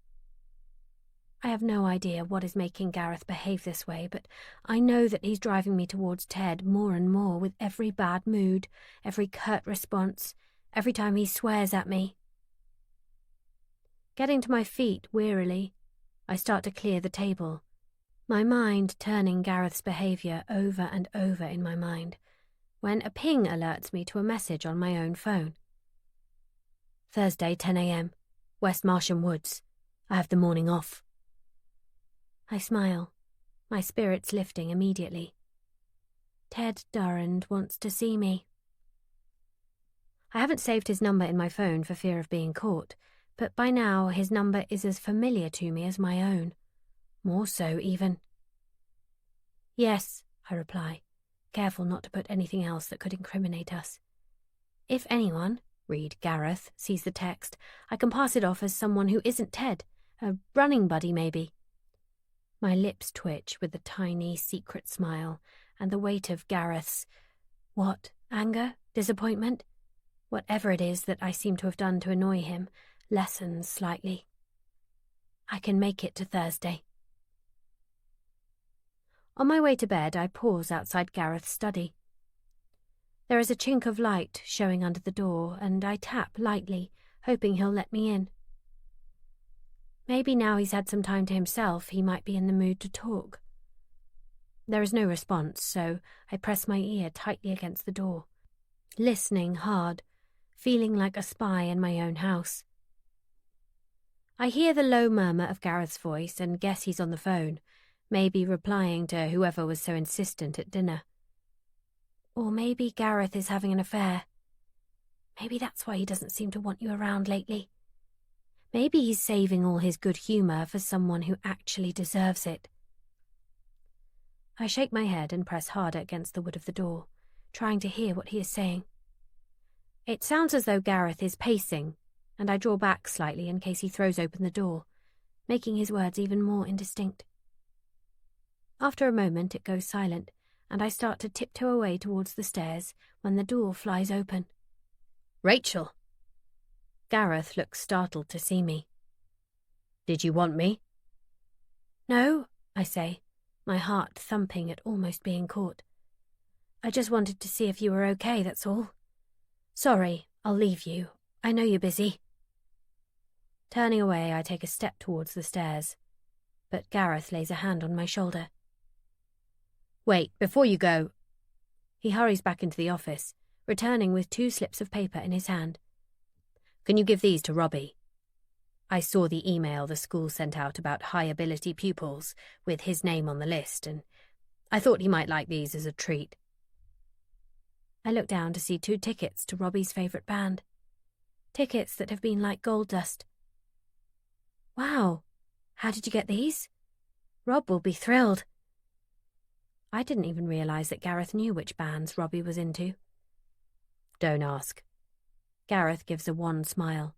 I have no idea what is making Gareth behave this way, but I know that he's driving me towards Ted more and more with every bad mood, every curt response, every time he swears at me. Getting to my feet wearily, I start to clear the table, my mind turning Gareth's behaviour over and over in my mind, when a ping alerts me to a message on my own phone. Thursday, 10 a.m, West Marsham Woods. I have the morning off. I smile, my spirits lifting immediately. Ted Durrand wants to see me. I haven't saved his number in my phone for fear of being caught, but by now his number is as familiar to me as my own. More so, even. Yes, I reply, careful not to put anything else that could incriminate us. If anyone, read Gareth, sees the text, I can pass it off as someone who isn't Ted, a running buddy maybe. My lips twitch with a tiny, secret smile, and the weight of Gareth's, anger? Disappointment? Whatever it is that I seem to have done to annoy him, lessens slightly. I can make it to Thursday. On my way to bed, I pause outside Gareth's study. There is a chink of light showing under the door, and I tap lightly, hoping he'll let me in. Maybe now he's had some time to himself, he might be in the mood to talk. There is no response, so I press my ear tightly against the door, listening hard, feeling like a spy in my own house. I hear the low murmur of Gareth's voice and guess he's on the phone, maybe replying to whoever was so insistent at dinner. Or maybe Gareth is having an affair. Maybe that's why he doesn't seem to want you around lately. Maybe he's saving all his good humour for someone who actually deserves it. I shake my head and press harder against the wood of the door, trying to hear what he is saying. It sounds as though Gareth is pacing, and I draw back slightly in case he throws open the door, making his words even more indistinct. After a moment it goes silent, and I start to tiptoe away towards the stairs when the door flies open. Rachel! Gareth looks startled to see me. Did you want me? No, I say, my heart thumping at almost being caught. I just wanted to see if you were okay, that's all. Sorry, I'll leave you. I know you're busy. Turning away, I take a step towards the stairs, but Gareth lays a hand on my shoulder. Wait, before you go. He hurries back into the office, returning with 2 slips of paper in his hand. Can you give these to Robbie? I saw the email the school sent out about high-ability pupils with his name on the list, and I thought he might like these as a treat. I look down to see 2 tickets to Robbie's favourite band. Tickets that have been like gold dust. Wow, how did you get these? Rob will be thrilled. I didn't even realise that Gareth knew which bands Robbie was into. Don't ask. Gareth gives a wan smile.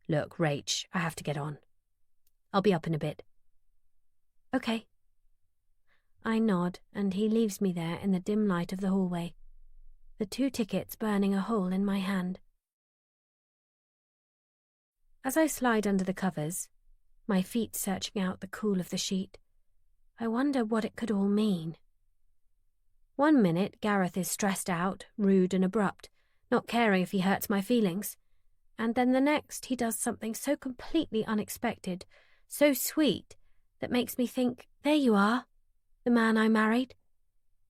Look, Rach, I have to get on. I'll be up in a bit. Okay. I nod, and he leaves me there in the dim light of the hallway, the 2 tickets burning a hole in my hand. As I slide under the covers, my feet searching out the cool of the sheet, I wonder what it could all mean. One minute, Gareth is stressed out, rude and abrupt, not caring if he hurts my feelings, and then the next he does something so completely unexpected, so sweet, that makes me think, there you are, the man I married,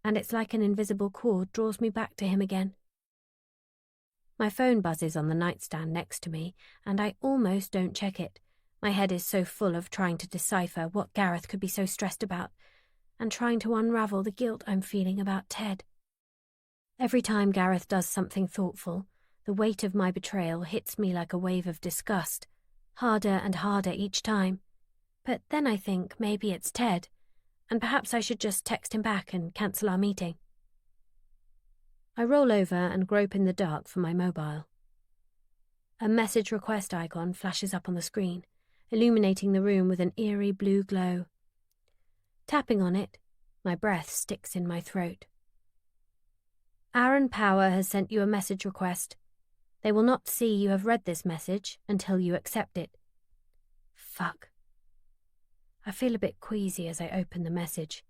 and it's like an invisible cord draws me back to him again. My phone buzzes on the nightstand next to me, and I almost don't check it. My head is so full of trying to decipher what Gareth could be so stressed about, and trying to unravel the guilt I'm feeling about Ted. Every time Gareth does something thoughtful, the weight of my betrayal hits me like a wave of disgust, harder and harder each time. But then I think maybe it's Ted, and perhaps I should just text him back and cancel our meeting. I roll over and grope in the dark for my mobile. A message request icon flashes up on the screen, illuminating the room with an eerie blue glow. Tapping on it, my breath sticks in my throat. Aaron Power has sent you a message request. They will not see you have read this message until you accept it. Fuck. I feel a bit queasy as I open the message,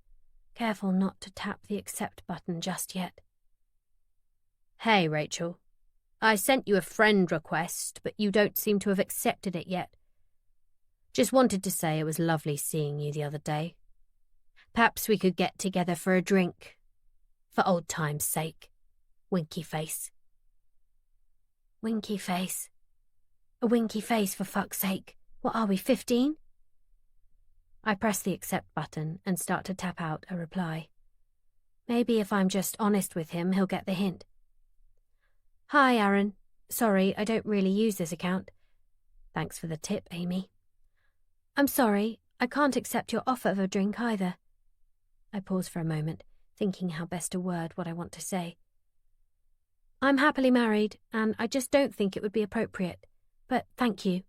careful not to tap the accept button just yet. Hey, Rachel. I sent you a friend request, but you don't seem to have accepted it yet. Just wanted to say it was lovely seeing you the other day. Perhaps we could get together for a drink. For old time's sake. Winky face. Winky face. A winky face, for fuck's sake. What are we, 15? I press the accept button and start to tap out a reply. Maybe if I'm just honest with him, he'll get the hint. Hi, Aaron. Sorry, I don't really use this account. Thanks for the tip, Amy. I'm sorry, I can't accept your offer of a drink either. I pause for a moment, thinking how best to word what I want to say. I'm happily married, and I just don't think it would be appropriate. But thank you,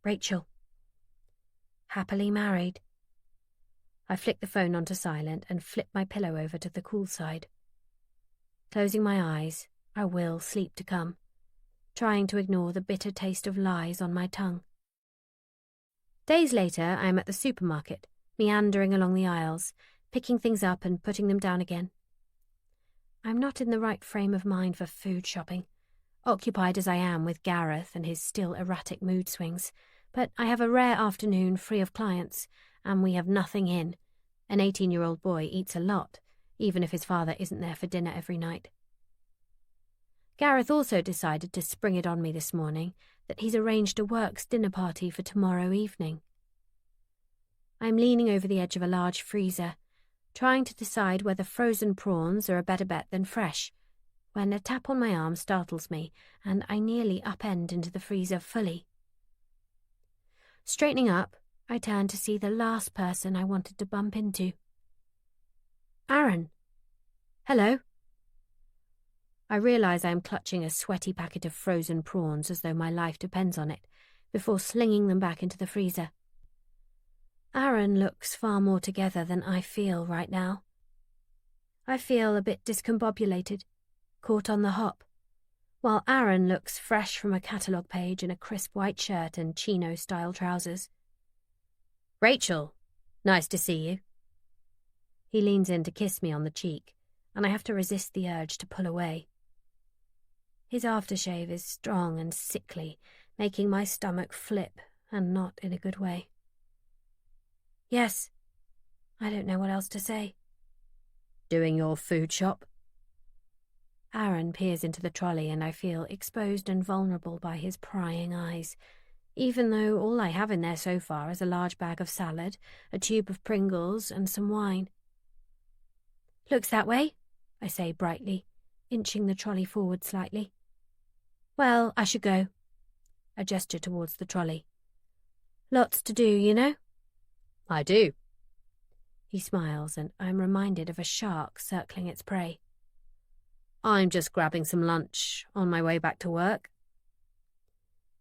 Rachel. Happily married. I flick the phone onto silent and flip my pillow over to the cool side. Closing my eyes, I will sleep to come, trying to ignore the bitter taste of lies on my tongue. Days later, I am at the supermarket, meandering along the aisles, picking things up and putting them down again. I'm not in the right frame of mind for food shopping, occupied as I am with Gareth and his still erratic mood swings, but I have a rare afternoon free of clients, and we have nothing in. An 18-year-old boy eats a lot, even if his father isn't there for dinner every night. Gareth also decided to spring it on me this morning that he's arranged a works dinner party for tomorrow evening. I'm leaning over the edge of a large freezer, trying to decide whether frozen prawns are a better bet than fresh, when a tap on my arm startles me and I nearly upend into the freezer fully. Straightening up, I turn to see the last person I wanted to bump into. Aaron. Hello. I realise I am clutching a sweaty packet of frozen prawns as though my life depends on it, before slinging them back into the freezer. Aaron looks far more together than I feel right now. I feel a bit discombobulated, caught on the hop, while Aaron looks fresh from a catalogue page in a crisp white shirt and chino-style trousers. Rachel, nice to see you. He leans in to kiss me on the cheek, and I have to resist the urge to pull away. His aftershave is strong and sickly, making my stomach flip, and not in a good way. Yes. I don't know what else to say. Doing your food shop? Aaron peers into the trolley and I feel exposed and vulnerable by his prying eyes, even though all I have in there so far is a large bag of salad, a tube of Pringles, and some wine. Looks that way, I say brightly, inching the trolley forward slightly. Well, I should go. I gesture towards the trolley. Lots to do, you know? I do. He smiles, and I'm reminded of a shark circling its prey. I'm just grabbing some lunch on my way back to work.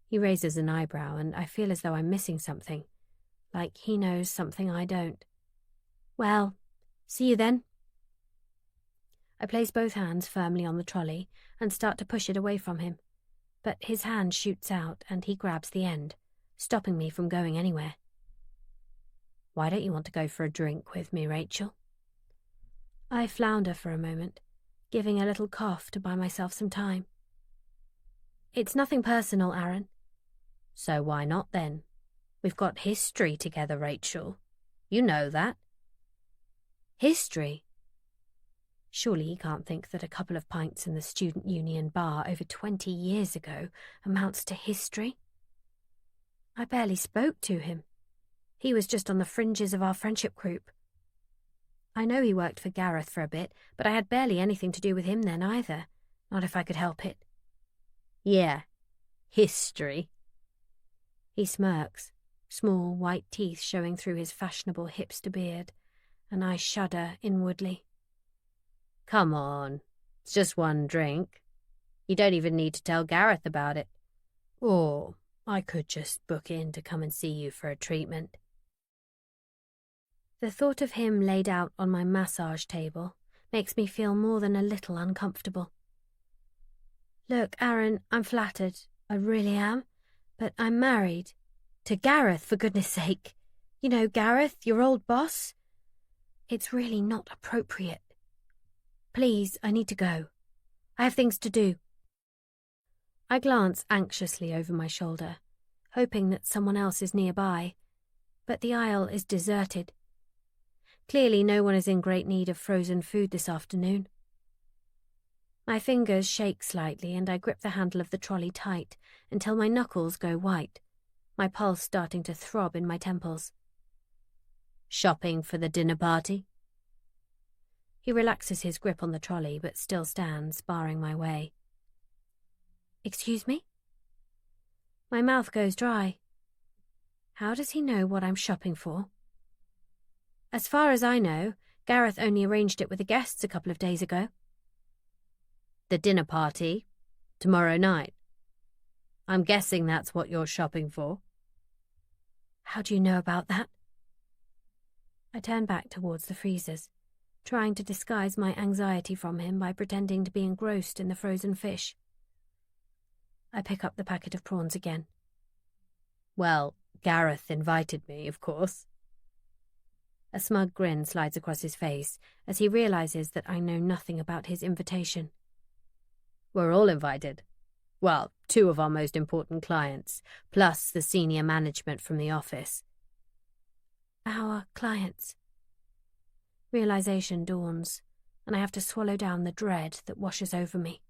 He raises an eyebrow, and I feel as though I'm missing something, like he knows something I don't. Well, see you then. I place both hands firmly on the trolley and start to push it away from him, but his hand shoots out and he grabs the end, stopping me from going anywhere. Why don't you want to go for a drink with me, Rachel? I flounder for a moment, giving a little cough to buy myself some time. It's nothing personal, Aaron. So why not then? We've got history together, Rachel. You know that. History? Surely he can't think that a couple of pints in the student union bar over 20 years ago amounts to history. I barely spoke to him. He was just on the fringes of our friendship group. I know he worked for Gareth for a bit, but I had barely anything to do with him then either, not if I could help it. Yeah, history. He smirks, small white teeth showing through his fashionable hipster beard, and I shudder inwardly. Come on, it's just one drink. You don't even need to tell Gareth about it. Or I could just book in to come and see you for a treatment. The thought of him laid out on my massage table makes me feel more than a little uncomfortable. Look, Aaron, I'm flattered. I really am. But I'm married. To Gareth, for goodness sake. You know, Gareth, your old boss. It's really not appropriate. Please, I need to go. I have things to do. I glance anxiously over my shoulder, hoping that someone else is nearby, but the aisle is deserted. Clearly no one is in great need of frozen food this afternoon. My fingers shake slightly and I grip the handle of the trolley tight until my knuckles go white, my pulse starting to throb in my temples. Shopping for the dinner party? He relaxes his grip on the trolley but still stands, barring my way. Excuse me? My mouth goes dry. How does he know what I'm shopping for? As far as I know, Gareth only arranged it with the guests a couple of days ago. The dinner party? Tomorrow night? I'm guessing that's what you're shopping for. How do you know about that? I turn back towards the freezers, trying to disguise my anxiety from him by pretending to be engrossed in the frozen fish. I pick up the packet of prawns again. Well, Gareth invited me, of course. A smug grin slides across his face as he realizes that I know nothing about his invitation. We're all invited. Well, 2 of our most important clients, plus the senior management from the office. Our clients. Realization dawns, and I have to swallow down the dread that washes over me.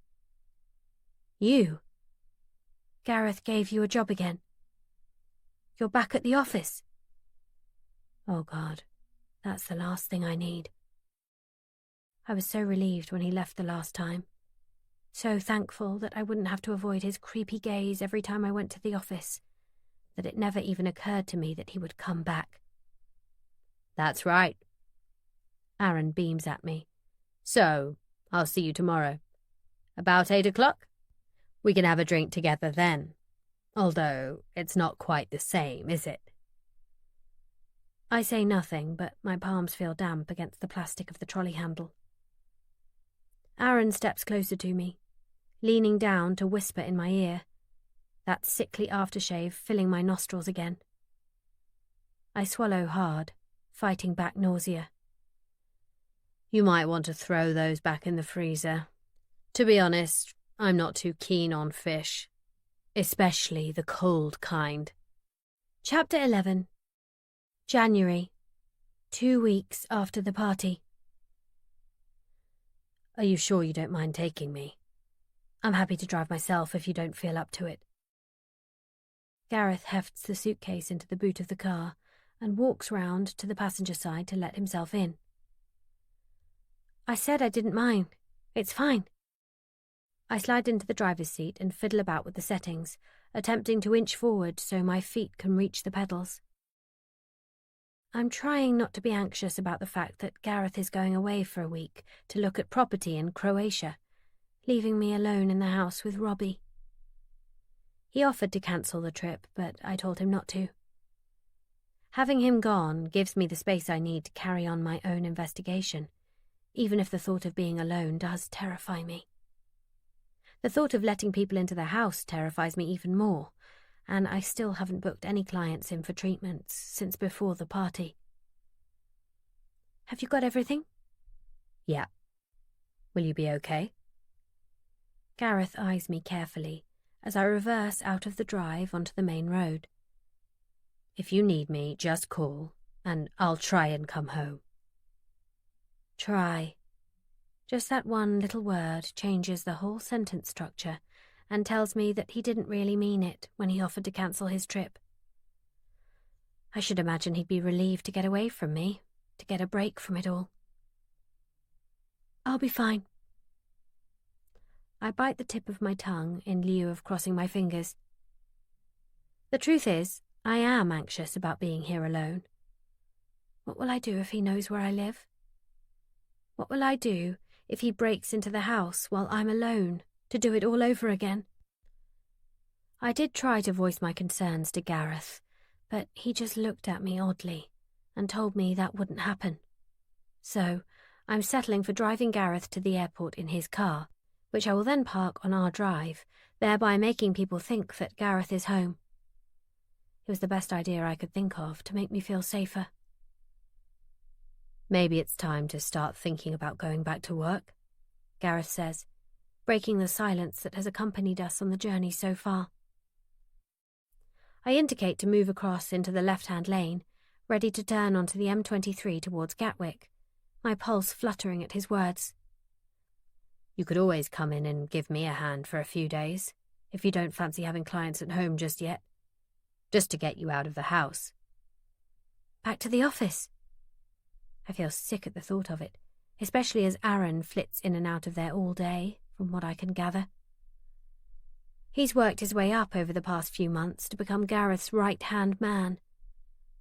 You? Gareth gave you a job again. You're back at the office. Oh God, that's the last thing I need. I was so relieved when he left the last time. So thankful that I wouldn't have to avoid his creepy gaze every time I went to the office, that it never even occurred to me that he would come back. That's right. Aaron beams at me. So, I'll see you tomorrow. About 8 o'clock? We can have a drink together then. Although, it's not quite the same, is it? I say nothing, but my palms feel damp against the plastic of the trolley handle. Aaron steps closer to me, leaning down to whisper in my ear, that sickly aftershave filling my nostrils again. I swallow hard, fighting back nausea. You might want to throw those back in the freezer. To be honest, I'm not too keen on fish, especially the cold kind. Chapter 11. January, 2 weeks after the party. Are you sure you don't mind taking me? I'm happy to drive myself if you don't feel up to it. Gareth hefts the suitcase into the boot of the car and walks round to the passenger side to let himself in. I said I didn't mind. It's fine. I slide into the driver's seat and fiddle about with the settings, attempting to inch forward so my feet can reach the pedals. I'm trying not to be anxious about the fact that Gareth is going away for a week to look at property in Croatia, leaving me alone in the house with Robbie. He offered to cancel the trip, but I told him not to. Having him gone gives me the space I need to carry on my own investigation, even if the thought of being alone does terrify me. The thought of letting people into the house terrifies me even more, and I still haven't booked any clients in for treatments since before the party. Have you got everything? Yeah. Will you be okay? Gareth eyes me carefully as I reverse out of the drive onto the main road. If you need me, just call, and I'll try and come home. Try. Just that one little word changes the whole sentence structure and tells me that he didn't really mean it when he offered to cancel his trip. I should imagine he'd be relieved to get away from me, to get a break from it all. I'll be fine. I bite the tip of my tongue in lieu of crossing my fingers. The truth is, I am anxious about being here alone. What will I do if he knows where I live? What will I do if he breaks into the house while I'm alone, to do it all over again? I did try to voice my concerns to Gareth, but he just looked at me oddly and told me that wouldn't happen. So I'm settling for driving Gareth to the airport in his car, which I will then park on our drive, thereby making people think that Gareth is home. It was the best idea I could think of to make me feel safer. Maybe it's time to start thinking about going back to work, Gareth says, breaking the silence that has accompanied us on the journey so far. I indicate to move across into the left-hand lane, ready to turn onto the M23 towards Gatwick, my pulse fluttering at his words. You could always come in and give me a hand for a few days, if you don't fancy having clients at home just yet. Just to get you out of the house. Back to the office. I feel sick at the thought of it, especially as Aaron flits in and out of there all day, from what I can gather. He's worked his way up over the past few months to become Gareth's right-hand man.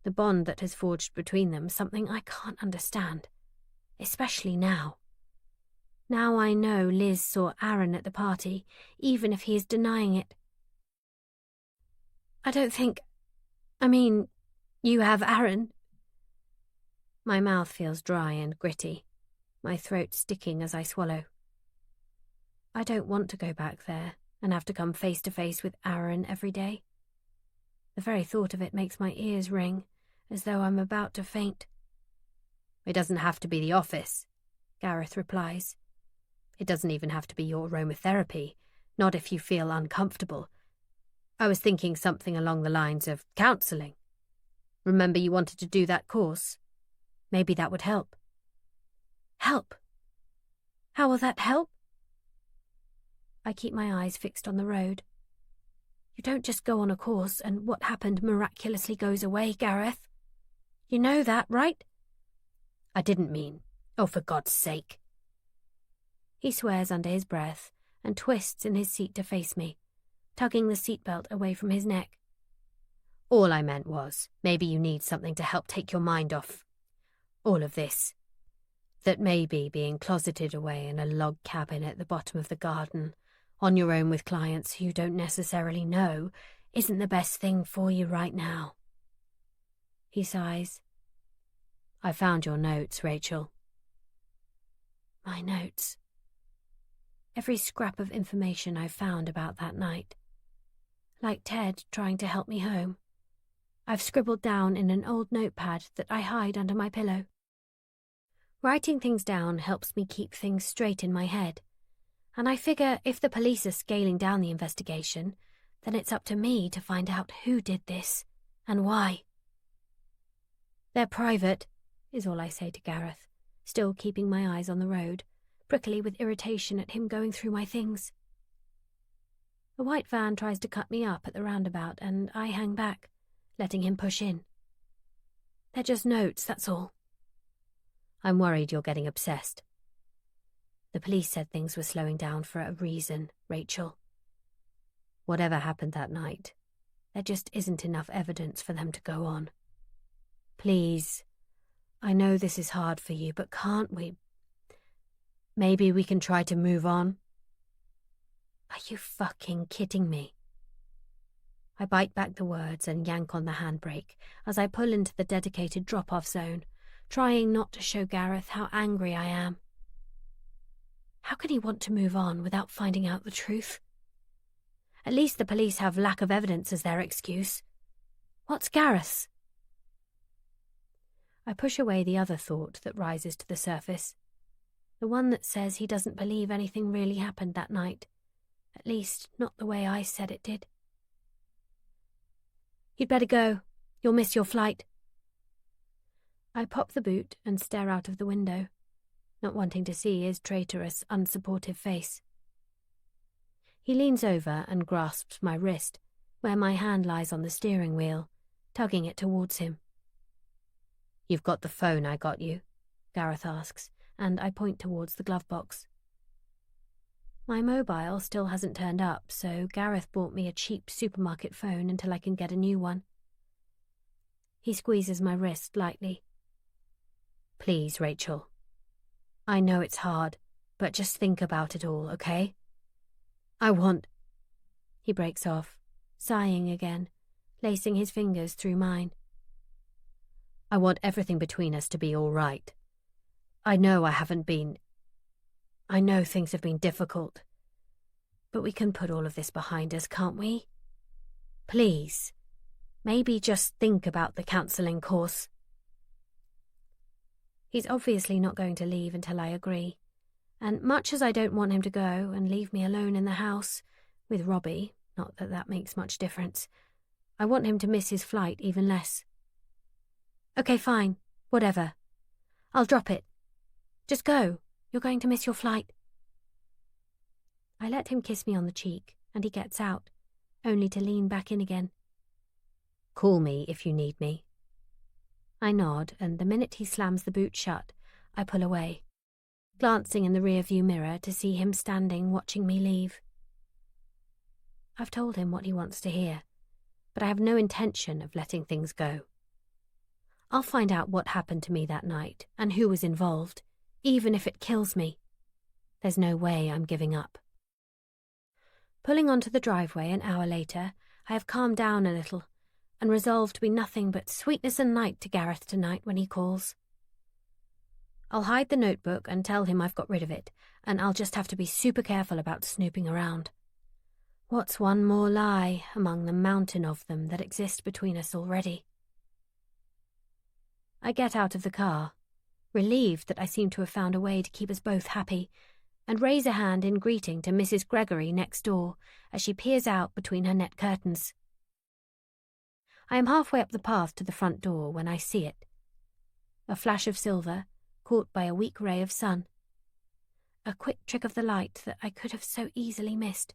The bond that has forged between them, something I can't understand, especially now. Now I know Liz saw Aaron at the party, even if he is denying it. You have Aaron. My mouth feels dry and gritty, my throat sticking as I swallow. I don't want to go back there and have to come face to face with Aaron every day. The very thought of it makes my ears ring, as though I'm about to faint. It doesn't have to be the office, Gareth replies. It doesn't even have to be your aromatherapy, not if you feel uncomfortable. I was thinking something along the lines of counselling. Remember you wanted to do that course? Maybe that would help. Help? How will that help? I keep my eyes fixed on the road. You don't just go on a course and what happened miraculously goes away, Gareth. You know that, right? I didn't mean. Oh, for God's sake. He swears under his breath and twists in his seat to face me, tugging the seatbelt away from his neck. All I meant was, maybe you need something to help take your mind off all of this. That maybe being closeted away in a log cabin at the bottom of the garden, on your own with clients who you don't necessarily know, isn't the best thing for you right now. He sighs. I found your notes, Rachel. My notes. Every scrap of information I've found about that night. Like Ted trying to help me home. I've scribbled down in an old notepad that I hide under my pillow. Writing things down helps me keep things straight in my head, and I figure if the police are scaling down the investigation, then it's up to me to find out who did this and why. They're private, is all I say to Gareth, still keeping my eyes on the road, prickly with irritation at him going through my things. A white van tries to cut me up at the roundabout, and I hang back, letting him push in. They're just notes, that's all. I'm worried you're getting obsessed. The police said things were slowing down for a reason, Rachel. Whatever happened that night, there just isn't enough evidence for them to go on. Please, I know this is hard for you, but can't we? Maybe we can try to move on. Are you fucking kidding me? I bite back the words and yank on the handbrake as I pull into the dedicated drop-off zone, trying not to show Gareth how angry I am. How can he want to move on without finding out the truth? At least the police have lack of evidence as their excuse. What's Gareth's? I push away the other thought that rises to the surface, the one that says he doesn't believe anything really happened that night, at least not the way I said it did. You'd better go. You'll miss your flight. I pop the boot and stare out of the window, not wanting to see his traitorous, unsupportive face. He leans over and grasps my wrist, where my hand lies on the steering wheel, tugging it towards him. You've got the phone I got you? Gareth asks, and I point towards the glove box. My mobile still hasn't turned up, so Gareth bought me a cheap supermarket phone until I can get a new one. He squeezes my wrist lightly. Please, Rachel. I know it's hard, but just think about it all, okay? I want... He breaks off, sighing again, lacing his fingers through mine. I want everything between us to be all right. I know things have been difficult, But we can put all of this behind us, can't we? Please, maybe just think about the counselling course. He's obviously not going to leave until I agree, and much as I don't want him to go and leave me alone in the house, with Robbie, not that that makes much difference, I want him to miss his flight even less. Okay, fine, whatever. I'll drop it. Just go. You're going to miss your flight. I let him kiss me on the cheek, and he gets out, only to lean back in again. Call me if you need me. I nod, and the minute he slams the boot shut, I pull away, glancing in the rear-view mirror to see him standing watching me leave. I've told him what he wants to hear, but I have no intention of letting things go. I'll find out what happened to me that night and who was involved, even if it kills me. There's no way I'm giving up. Pulling onto the driveway an hour later, I have calmed down a little and resolved to be nothing but sweetness and light to Gareth tonight when he calls. I'll hide the notebook and tell him I've got rid of it, and I'll just have to be super careful about snooping around. What's one more lie among the mountain of them that exist between us already? I get out of the car, relieved that I seem to have found a way to keep us both happy, and raise a hand in greeting to Mrs. Gregory next door as she peers out between her net curtains. I am halfway up the path to the front door when I see it. A flash of silver, caught by a weak ray of sun. A quick trick of the light that I could have so easily missed.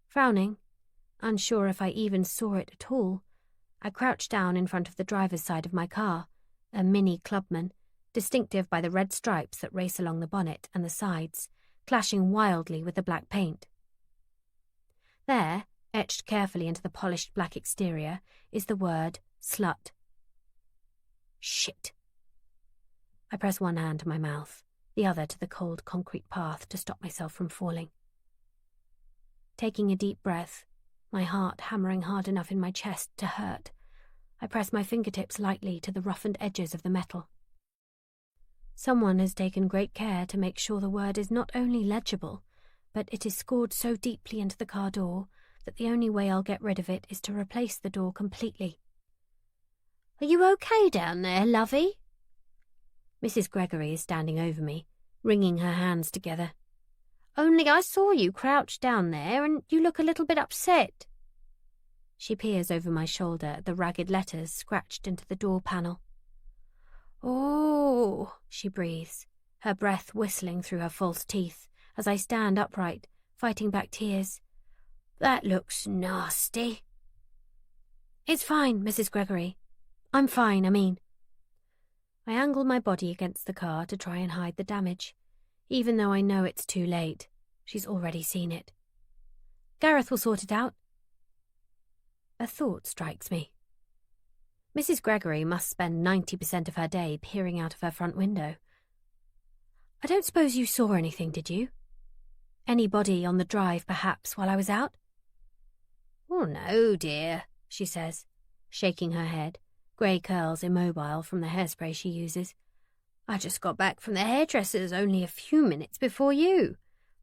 Frowning, unsure if I even saw it at all, I crouch down in front of the driver's side of my car, a Mini Clubman, distinctive by the red stripes that race along the bonnet and the sides, clashing wildly with the black paint. There, etched carefully into the polished black exterior, is the word slut. Shit. I press one hand to my mouth, the other to the cold concrete path to stop myself from falling. Taking a deep breath, my heart hammering hard enough in my chest to hurt, I press my fingertips lightly to the roughened edges of the metal. Someone has taken great care to make sure the word is not only legible, but it is scored so deeply into the car door that the only way I'll get rid of it is to replace the door completely. Are you okay down there, lovey? Mrs. Gregory is standing over me, wringing her hands together. Only I saw you crouched down there, and you look a little bit upset. She peers over my shoulder at the ragged letters scratched into the door panel. Oh, she breathes, her breath whistling through her false teeth as I stand upright, fighting back tears. That looks nasty. It's fine, Mrs. Gregory. I'm fine, I mean. I angle my body against the car to try and hide the damage, even though I know it's too late. She's already seen it. Gareth will sort it out. A thought strikes me. Mrs. Gregory must spend 90% of her day peering out of her front window. I don't suppose you saw anything, did you? Anybody on the drive, perhaps, while I was out? Oh, no, dear, she says, shaking her head, grey curls immobile from the hairspray she uses. I just got back from the hairdresser's only a few minutes before you.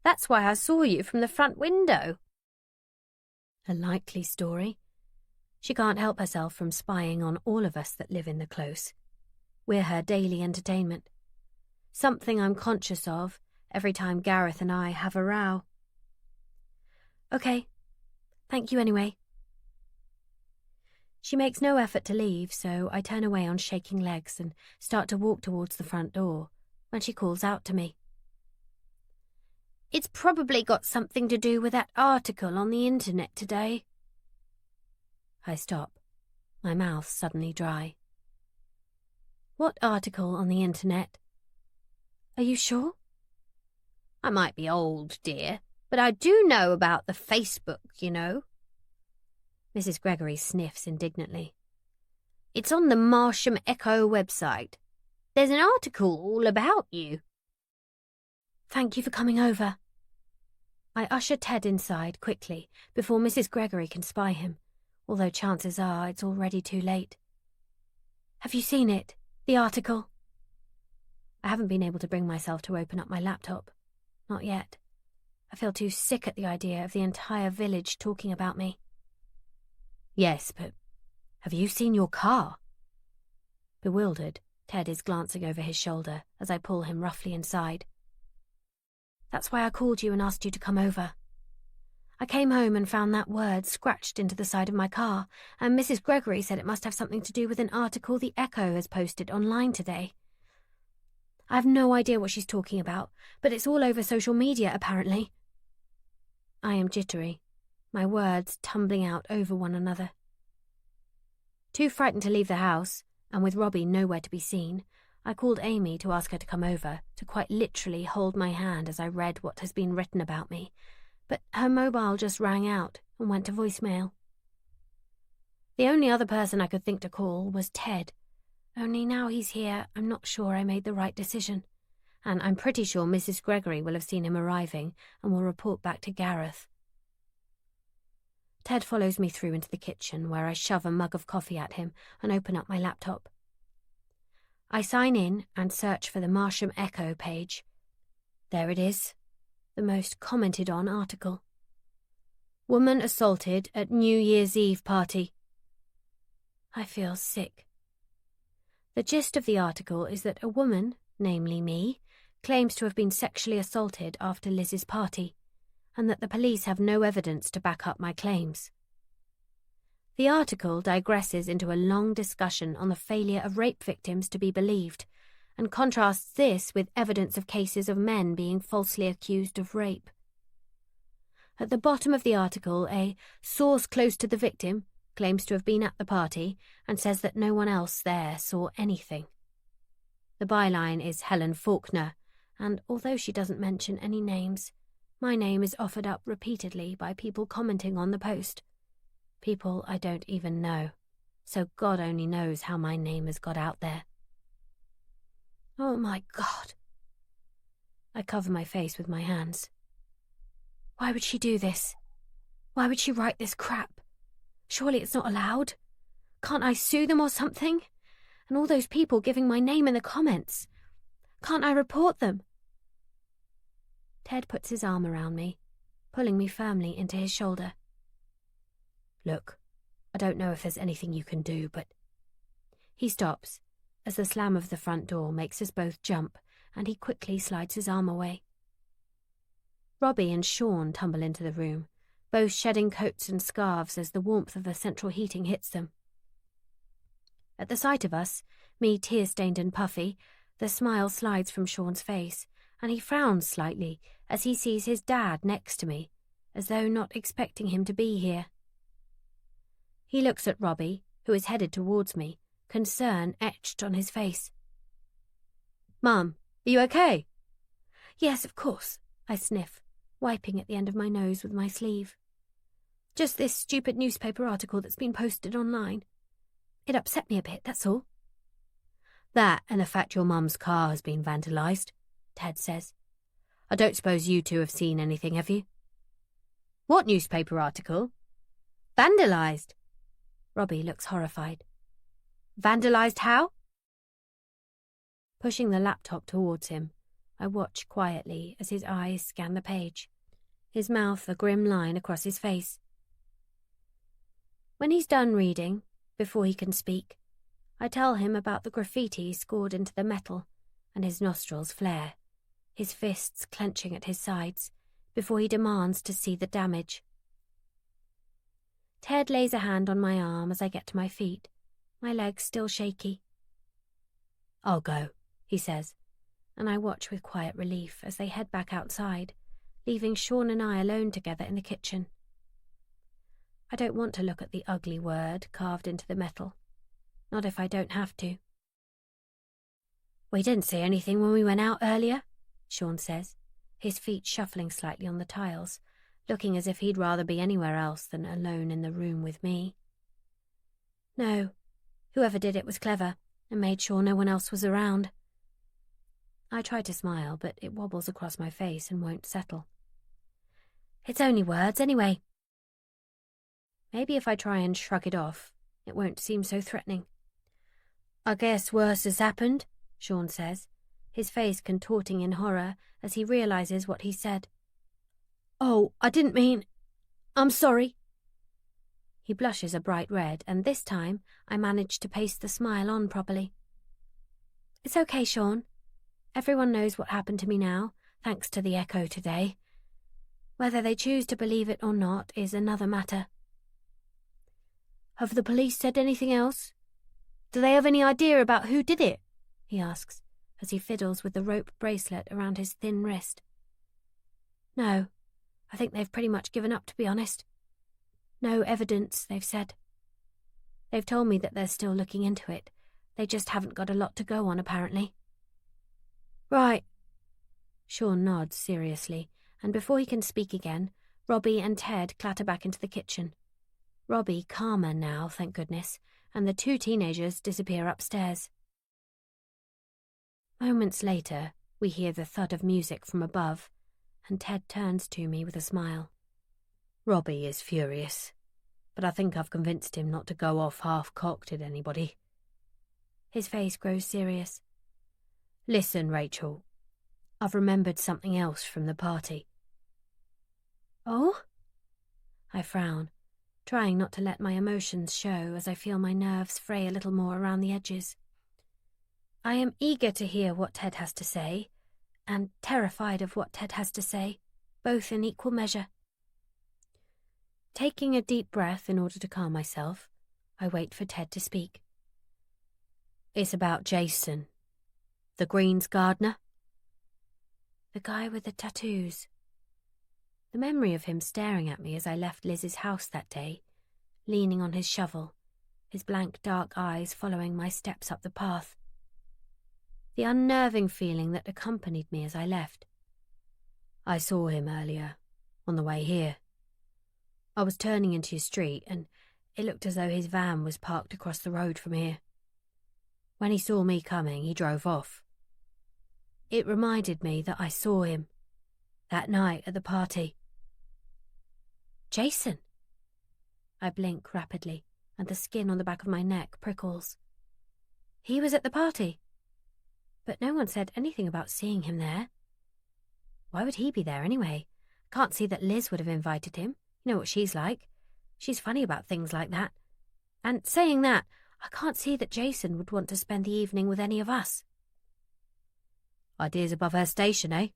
That's why I saw you from the front window. A likely story. She can't help herself from spying on all of us that live in the close. We're her daily entertainment. Something I'm conscious of every time Gareth and I have a row. Okay. Thank you anyway. She makes no effort to leave, so I turn away on shaking legs and start to walk towards the front door when she calls out to me. It's probably got something to do with that article on the internet today. I stop, my mouth suddenly dry. What article on the internet? Are you sure? I might be old, dear, but I do know about the Facebook, you know. Mrs. Gregory sniffs indignantly. It's on the Marsham Echo website. There's an article all about you. Thank you for coming over. I usher Ted inside quickly before Mrs. Gregory can spy him, although chances are it's already too late. Have you seen it, the article? I haven't been able to bring myself to open up my laptop. Not yet. I feel too sick at the idea of the entire village talking about me. Yes, but have you seen your car? Bewildered, Ted is glancing over his shoulder as I pull him roughly inside. That's why I called you and asked you to come over. I came home and found that word scratched into the side of my car, and Mrs. Gregory said it must have something to do with an article the Echo has posted online today. I have no idea what she's talking about, but it's all over social media, apparently. I am jittery, my words tumbling out over one another. Too frightened to leave the house, and with Robbie nowhere to be seen, I called Amy to ask her to come over, to quite literally hold my hand as I read what has been written about me, but her mobile just rang out and went to voicemail. The only other person I could think to call was Ted, only now he's here I'm not sure I made the right decision, and I'm pretty sure Mrs. Gregory will have seen him arriving and will report back to Gareth. Ted follows me through into the kitchen, where I shove a mug of coffee at him and open up my laptop. I sign in and search for the Marsham Echo page. There it is, the most commented on article. Woman assaulted at New Year's Eve party. I feel sick. The gist of the article is that a woman, namely me, claims to have been sexually assaulted after Liz's party, and that the police have no evidence to back up my claims. The article digresses into a long discussion on the failure of rape victims to be believed, and contrasts this with evidence of cases of men being falsely accused of rape. At the bottom of the article, a source close to the victim claims to have been at the party and says that no one else there saw anything. The byline is Helen Faulkner, and although she doesn't mention any names, my name is offered up repeatedly by people commenting on the post. People I don't even know, so God only knows how my name has got out there. Oh my God. I cover my face with my hands. Why would she do this? Why would she write this crap? Surely it's not allowed. Can't I sue them or something? And all those people giving my name in the comments. Can't I report them? Ted puts his arm around me, pulling me firmly into his shoulder. Look, I don't know if there's anything you can do, but... He stops, as the slam of the front door makes us both jump, and he quickly slides his arm away. Robbie and Sean tumble into the room, both shedding coats and scarves as the warmth of the central heating hits them. At the sight of us, me tear-stained and puffy, the smile slides from Sean's face, and he frowns slightly as he sees his dad next to me, as though not expecting him to be here. He looks at Robbie, who is headed towards me, concern etched on his face. "Mum, are you okay?" "Yes, of course," I sniff, wiping at the end of my nose with my sleeve. "Just this stupid newspaper article that's been posted online. It upset me a bit, that's all." "That and the fact your mum's car has been vandalised," Ted says. "I don't suppose you two have seen anything, have you?" "What newspaper article?" "Vandalised." Robbie looks horrified. "Vandalised how?" Pushing the laptop towards him, I watch quietly as his eyes scan the page, his mouth a grim line across his face. When he's done reading, before he can speak, I tell him about the graffiti scored into the metal, and his nostrils flare, his fists clenching at his sides, before he demands to see the damage. Ted lays a hand on my arm as I get to my feet, my legs still shaky. "I'll go," he says, and I watch with quiet relief as they head back outside, leaving Sean and I alone together in the kitchen. I don't want to look at the ugly word carved into the metal, not if I don't have to. "We didn't see anything when we went out earlier," Sean says, his feet shuffling slightly on the tiles, looking as if he'd rather be anywhere else than alone in the room with me. "No, whoever did it was clever and made sure no one else was around." I try to smile, but it wobbles across my face and won't settle. "It's only words, anyway." Maybe if I try and shrug it off, it won't seem so threatening. "I guess worse has happened," Sean says, his face contorting in horror as he realizes what he said. Oh, I didn't mean... I'm sorry. He blushes a bright red, and this time I manage to paste the smile on properly. It's okay, Sean. Everyone knows what happened to me now, thanks to the echo today. Whether they choose to believe it or not is another matter. Have the police said anything else? Do they have any idea about who did it? He asks, as he fiddles with the rope bracelet around his thin wrist. No, I think they've pretty much given up, to be honest. No evidence, they've said. They've told me that they're still looking into it. They just haven't got a lot to go on, apparently. Right. Sean nods seriously, and before he can speak again, Robbie and Ted clatter back into the kitchen. Robbie calmer now, thank goodness, and the two teenagers disappear upstairs. Moments later, we hear the thud of music from above, and Ted turns to me with a smile. Robbie is furious, but I think I've convinced him not to go off half-cocked at anybody. His face grows serious. Listen, Rachel, I've remembered something else from the party. Oh? I frown, trying not to let my emotions show as I feel my nerves fray a little more around the edges. I am eager to hear what Ted has to say, and terrified of what Ted has to say, both in equal measure. Taking a deep breath in order to calm myself, I wait for Ted to speak. It's about Jason, the Greens gardener. The guy with the tattoos. The memory of him staring at me as I left Liz's house that day, leaning on his shovel, his blank dark eyes following my steps up the path. The unnerving feeling that accompanied me as I left. I saw him earlier, on the way here. I was turning into your street, and it looked as though his van was parked across the road from here. When he saw me coming, he drove off. It reminded me that I saw him that night at the party. Jason? I blink rapidly, and the skin on the back of my neck prickles. He was at the party, but no one said anything about seeing him there. Why would he be there anyway? Can't see that Liz would have invited him. You know what she's like. She's funny about things like that. And saying that, I can't see that Jason would want to spend the evening with any of us. Ideas above her station, eh?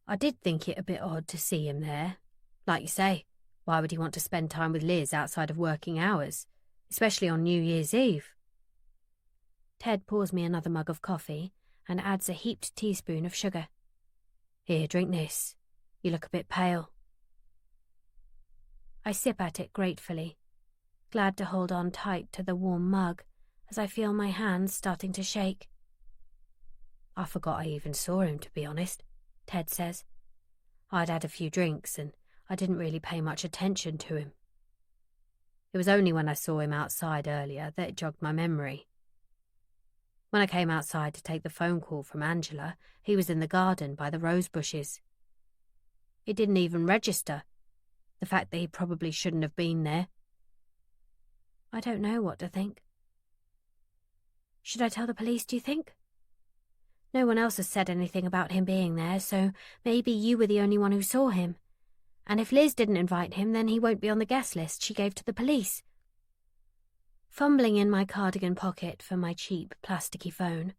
I did think it a bit odd to see him there. Like you say, why would he want to spend time with Liz outside of working hours, especially on New Year's Eve? Ted pours me another mug of coffee and adds a heaped teaspoon of sugar. Here, drink this. You look a bit pale. I sip at it gratefully, glad to hold on tight to the warm mug as I feel my hands starting to shake. I forgot I even saw him, to be honest, Ted says. I'd had a few drinks and I didn't really pay much attention to him. It was only when I saw him outside earlier that it jogged my memory. When I came outside to take the phone call from Angela, he was in the garden by the rose bushes. It didn't even register, the fact that he probably shouldn't have been there. I don't know what to think. Should I tell the police, do you think? No one else has said anything about him being there, so maybe you were the only one who saw him. And if Liz didn't invite him, then he won't be on the guest list she gave to the police. Fumbling in my cardigan pocket for my cheap, plasticky phone,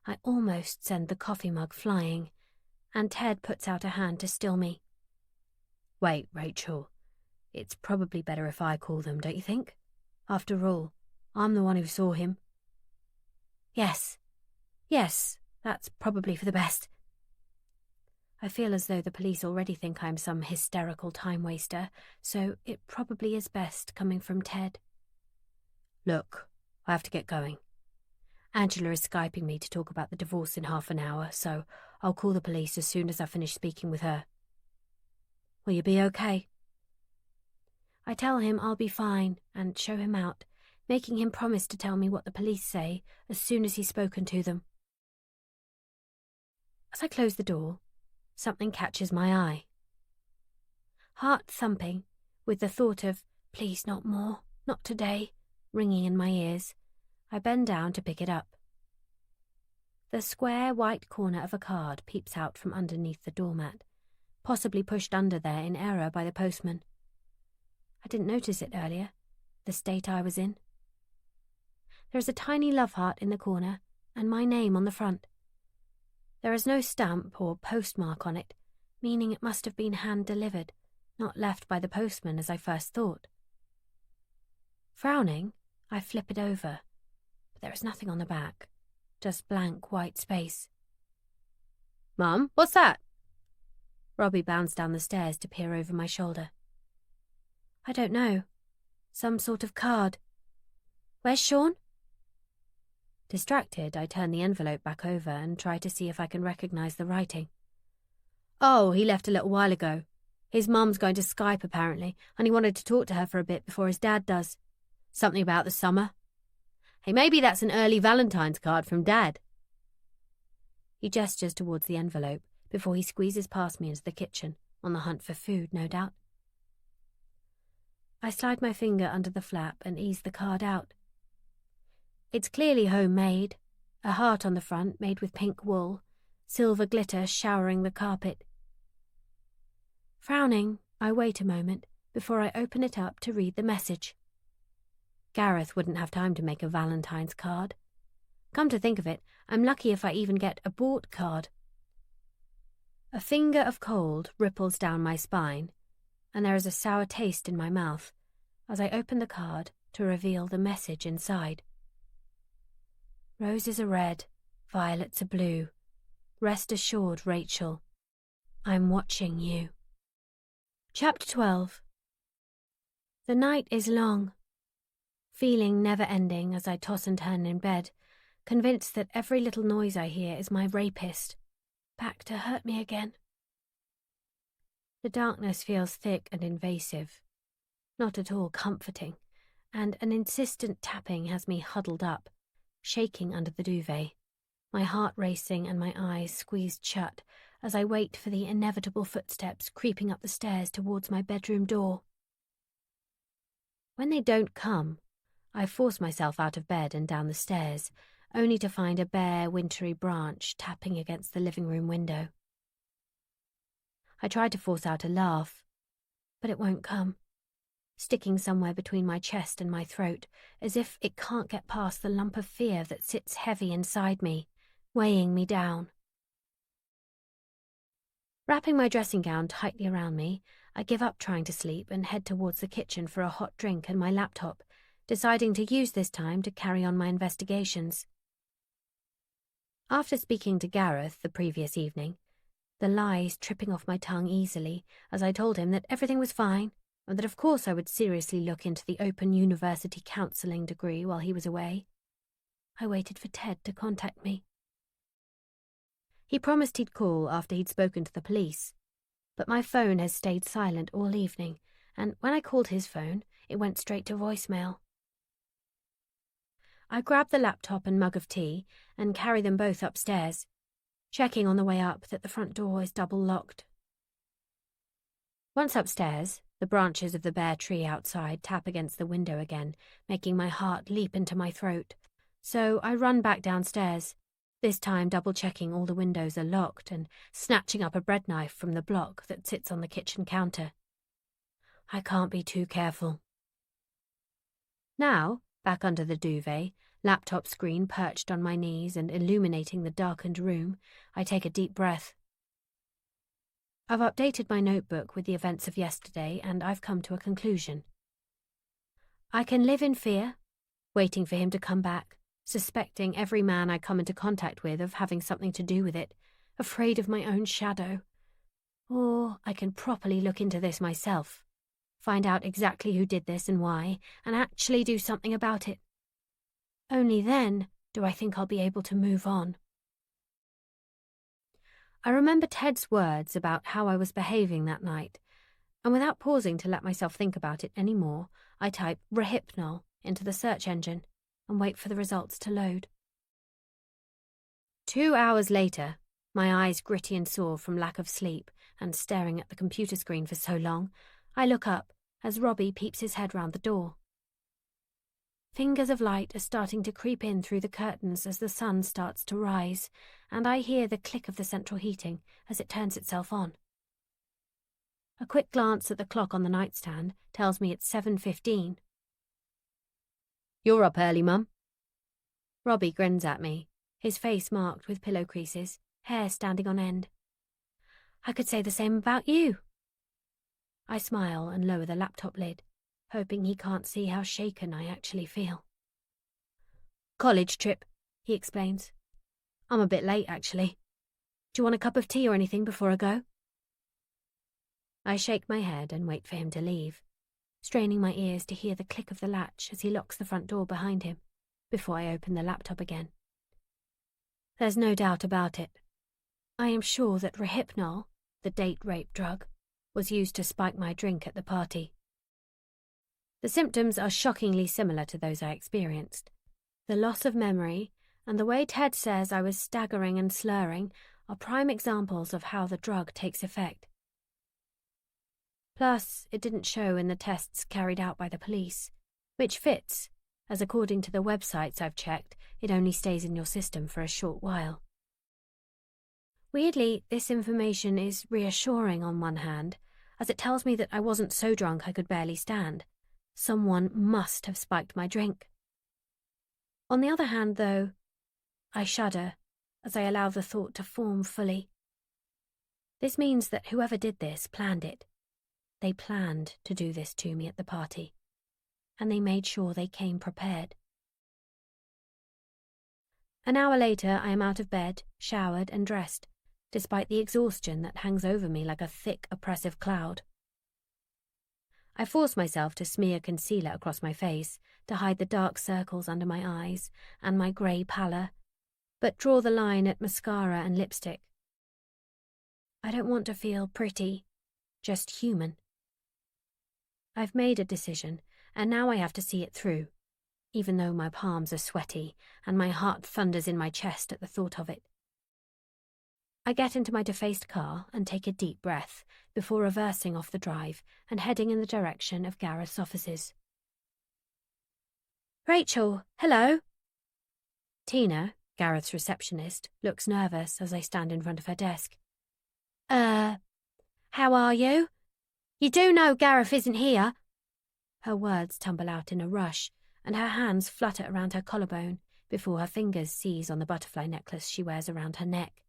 I almost send the coffee mug flying, and Ted puts out a hand to still me. Wait, Rachel. It's probably better if I call them, don't you think? After all, I'm the one who saw him. Yes, that's probably for the best. I feel as though the police already think I'm some hysterical time-waster, so it probably is best coming from Ted. Look, I have to get going. Angela is Skyping me to talk about the divorce in half an hour, so I'll call the police as soon as I finish speaking with her. Will you be okay? I tell him I'll be fine and show him out, making him promise to tell me what the police say as soon as he's spoken to them. As I close the door, something catches my eye. Heart thumping, with the thought of, please not more, not today, ringing in my ears, I bend down to pick it up. The square white corner of a card peeps out from underneath the doormat, possibly pushed under there in error by the postman. I didn't notice it earlier, the state I was in. There is a tiny love heart in the corner, and my name on the front. There is no stamp or postmark on it, meaning it must have been hand-delivered, not left by the postman as I first thought. Frowning, I flip it over, but there is nothing on the back, just blank white space. Mum, what's that? Robbie bounced down the stairs to peer over my shoulder. I don't know. Some sort of card. Where's Sean? Distracted, I turn the envelope back over and try to see if I can recognize the writing. Oh, he left a little while ago. His mum's going to Skype, apparently, and he wanted to talk to her for a bit before his dad does. Something about the summer. Hey, maybe that's an early Valentine's card from Dad. He gestures towards the envelope before he squeezes past me into the kitchen, on the hunt for food, no doubt. I slide my finger under the flap and ease the card out. It's clearly homemade, a heart on the front made with pink wool, silver glitter showering the carpet. Frowning, I wait a moment before I open it up to read the message. Gareth wouldn't have time to make a Valentine's card. Come to think of it, I'm lucky if I even get a bought card. A finger of cold ripples down my spine, and there is a sour taste in my mouth as I open the card to reveal the message inside. Roses are red, violets are blue. Rest assured, Rachel, I'm watching you. Chapter 12. The night is long, feeling never-ending as I toss and turn in bed, convinced that every little noise I hear is my rapist, back to hurt me again. The darkness feels thick and invasive, not at all comforting, and an insistent tapping has me huddled up, shaking under the duvet, my heart racing and my eyes squeezed shut as I wait for the inevitable footsteps creeping up the stairs towards my bedroom door. When they don't come, I force myself out of bed and down the stairs, only to find a bare, wintry branch tapping against the living room window. I try to force out a laugh, but it won't come, sticking somewhere between my chest and my throat, as if it can't get past the lump of fear that sits heavy inside me, weighing me down. Wrapping my dressing gown tightly around me, I give up trying to sleep and head towards the kitchen for a hot drink and my laptop, deciding to use this time to carry on my investigations. After speaking to Gareth the previous evening, the lies tripping off my tongue easily as I told him that everything was fine, and that of course I would seriously look into the Open University counselling degree while he was away, I waited for Ted to contact me. He promised he'd call after he'd spoken to the police, but my phone has stayed silent all evening, and when I called his phone, it went straight to voicemail. I grab the laptop and mug of tea and carry them both upstairs, checking on the way up that the front door is double locked. Once upstairs, the branches of the bare tree outside tap against the window again, making my heart leap into my throat, so I run back downstairs, this time double-checking all the windows are locked and snatching up a bread knife from the block that sits on the kitchen counter. I can't be too careful. Now, back under the duvet, laptop screen perched on my knees and illuminating the darkened room, I take a deep breath. I've updated my notebook with the events of yesterday and I've come to a conclusion. I can live in fear, waiting for him to come back, suspecting every man I come into contact with of having something to do with it, afraid of my own shadow. Or I can properly look into this myself, find out exactly who did this and why, and actually do something about it. Only then do I think I'll be able to move on. I remember Ted's words about how I was behaving that night, and without pausing to let myself think about it any more, I type Rehypnol into the search engine and wait for the results to load. 2 hours later, my eyes gritty and sore from lack of sleep and staring at the computer screen for so long, I look up as Robbie peeps his head round the door. Fingers of light are starting to creep in through the curtains as the sun starts to rise, and I hear the click of the central heating as it turns itself on. A quick glance at the clock on the nightstand tells me it's 7:15. You're up early, Mum. Robbie grins at me, his face marked with pillow creases, hair standing on end. I could say the same about you. I smile and lower the laptop lid, hoping he can't see how shaken I actually feel. College trip, he explains. I'm a bit late, actually. Do you want a cup of tea or anything before I go? I shake my head and wait for him to leave, straining my ears to hear the click of the latch as he locks the front door behind him, before I open the laptop again. There's no doubt about it. I am sure that Rohypnol, the date rape drug, was used to spike my drink at the party. The symptoms are shockingly similar to those I experienced. The loss of memory and the way Ted says I was staggering and slurring are prime examples of how the drug takes effect. Plus, it didn't show in the tests carried out by the police, which fits, as according to the websites I've checked, it only stays in your system for a short while. Weirdly, this information is reassuring on one hand, as it tells me that I wasn't so drunk I could barely stand. Someone must have spiked my drink. On the other hand, though, I shudder as I allow the thought to form fully. This means that whoever did this planned it. They planned to do this to me at the party, and they made sure they came prepared. An hour later, I am out of bed, showered and dressed, despite the exhaustion that hangs over me like a thick, oppressive cloud. I force myself to smear concealer across my face to hide the dark circles under my eyes and my grey pallor, but draw the line at mascara and lipstick. I don't want to feel pretty, just human. I've made a decision, and now I have to see it through, even though my palms are sweaty and my heart thunders in my chest at the thought of it. I get into my defaced car and take a deep breath before reversing off the drive and heading in the direction of Gareth's offices. Rachel, hello. Tina, Gareth's receptionist, looks nervous as I stand in front of her desk. How are you? You do know Gareth isn't here. Her words tumble out in a rush, and her hands flutter around her collarbone before her fingers seize on the butterfly necklace she wears around her neck.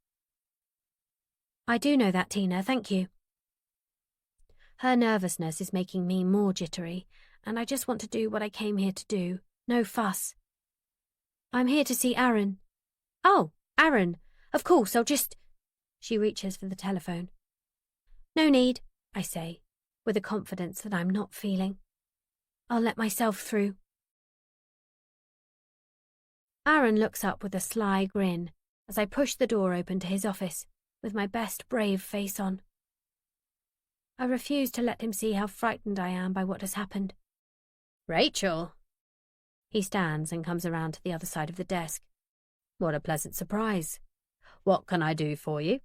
I do know that, Tina, thank you. Her nervousness is making me more jittery, and I just want to do what I came here to do. No fuss. I'm here to see Aaron. Oh, Aaron. Of course, I'll just... She reaches for the telephone. No need, I say, with a confidence that I'm not feeling. I'll let myself through. Aaron looks up with a sly grin as I push the door open to his office, with my best brave face on. I refuse to let him see how frightened I am by what has happened. Rachel! He stands and comes around to the other side of the desk. What a pleasant surprise. What can I do for you?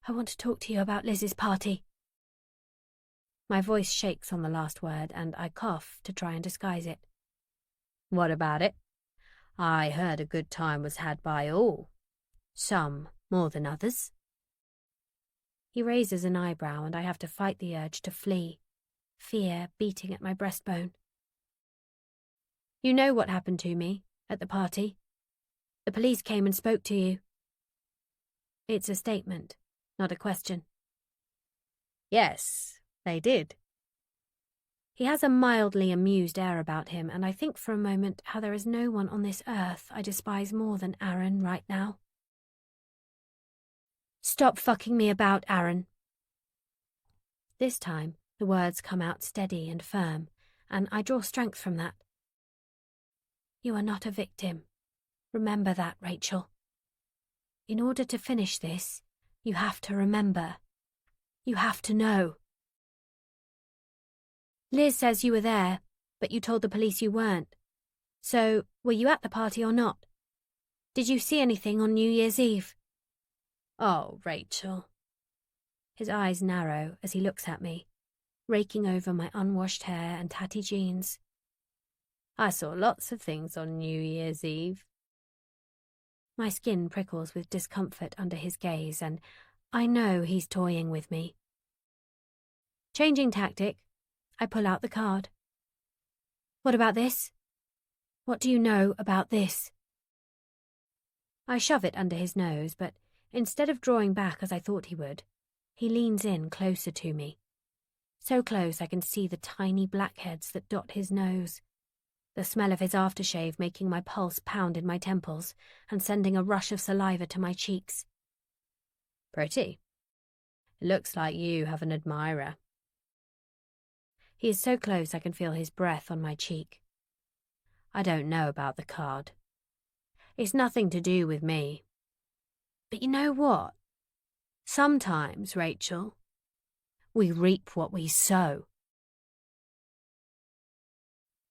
I want to talk to you about Liz's party. My voice shakes on the last word, and I cough to try and disguise it. What about it? I heard a good time was had by all. Some more than others. He raises an eyebrow, and I have to fight the urge to flee, fear beating at my breastbone. You know what happened to me at the party. The police came and spoke to you. It's a statement, not a question. Yes, they did. He has a mildly amused air about him, and I think for a moment how there is no one on this earth I despise more than Aaron right now. Stop fucking me about, Aaron. This time, the words come out steady and firm, and I draw strength from that. You are not a victim. Remember that, Rachel. In order to finish this, you have to remember. You have to know. Liz says you were there, but you told the police you weren't. So, were you at the party or not? Did you see anything on New Year's Eve? Oh, Rachel. His eyes narrow as he looks at me, raking over my unwashed hair and tatty jeans. I saw lots of things on New Year's Eve. My skin prickles with discomfort under his gaze, and I know he's toying with me. Changing tactic, I pull out the card. What about this? What do you know about this? I shove it under his nose, but instead of drawing back as I thought he would, he leans in closer to me. So close I can see the tiny blackheads that dot his nose, the smell of his aftershave making my pulse pound in my temples and sending a rush of saliva to my cheeks. Pretty. It looks like you have an admirer. He is so close I can feel his breath on my cheek. I don't know about the card. It's nothing to do with me. But you know what? Sometimes, Rachel, we reap what we sow.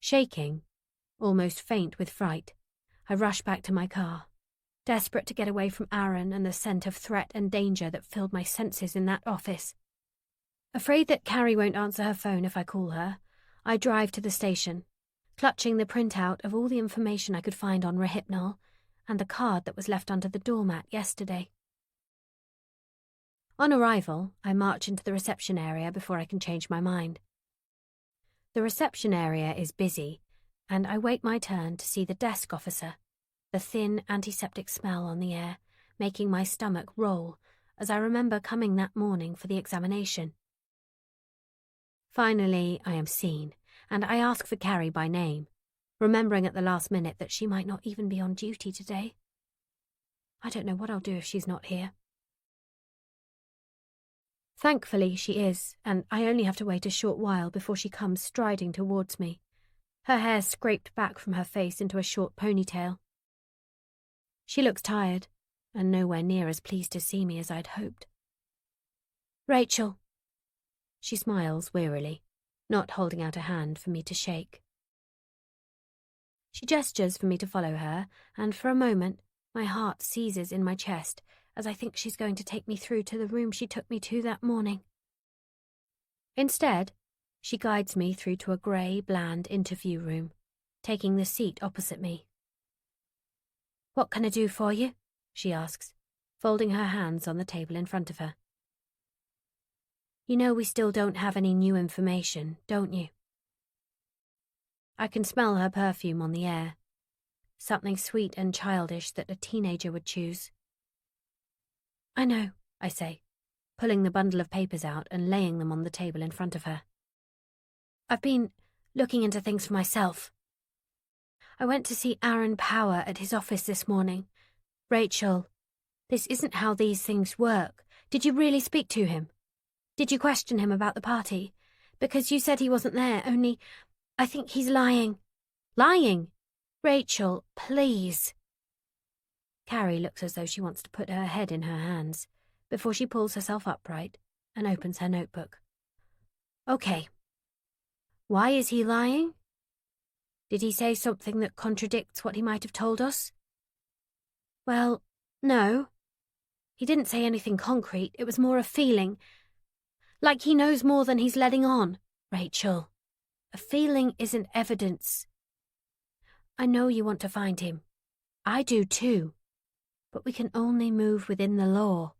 Shaking, almost faint with fright, I rush back to my car, desperate to get away from Aaron and the scent of threat and danger that filled my senses in that office. Afraid that Carrie won't answer her phone if I call her, I drive to the station, clutching the printout of all the information I could find on Rehypnol and the card that was left under the doormat yesterday. On arrival, I march into the reception area before I can change my mind. The reception area is busy, and I wait my turn to see the desk officer, the thin antiseptic smell on the air, making my stomach roll as I remember coming that morning for the examination. Finally, I am seen, and I ask for Carrie by name, remembering at the last minute that she might not even be on duty today. I don't know what I'll do if she's not here. Thankfully, she is, and I only have to wait a short while before she comes striding towards me, her hair scraped back from her face into a short ponytail. She looks tired, and nowhere near as pleased to see me as I'd hoped. Rachel. She smiles wearily, not holding out a hand for me to shake. She gestures for me to follow her, and for a moment my heart seizes in my chest as I think she's going to take me through to the room she took me to that morning. Instead, she guides me through to a grey, bland interview room, taking the seat opposite me. What can I do for you? She asks, folding her hands on the table in front of her. You know we still don't have any new information, don't you? I can smell her perfume on the air, something sweet and childish that a teenager would choose. I know, I say, pulling the bundle of papers out and laying them on the table in front of her. I've been looking into things for myself. I went to see Aaron Power at his office this morning. Rachel, this isn't how these things work. Did you really speak to him? Did you question him about the party? Because you said he wasn't there, only I think he's lying. Lying? Rachel, please. Carrie looks as though she wants to put her head in her hands before she pulls herself upright and opens her notebook. Okay. Why is he lying? Did he say something that contradicts what he might have told us? Well, no. He didn't say anything concrete. It was more a feeling. Like he knows more than he's letting on, Rachel. A feeling isn't evidence. I know you want to find him. I do too. But we can only move within the law.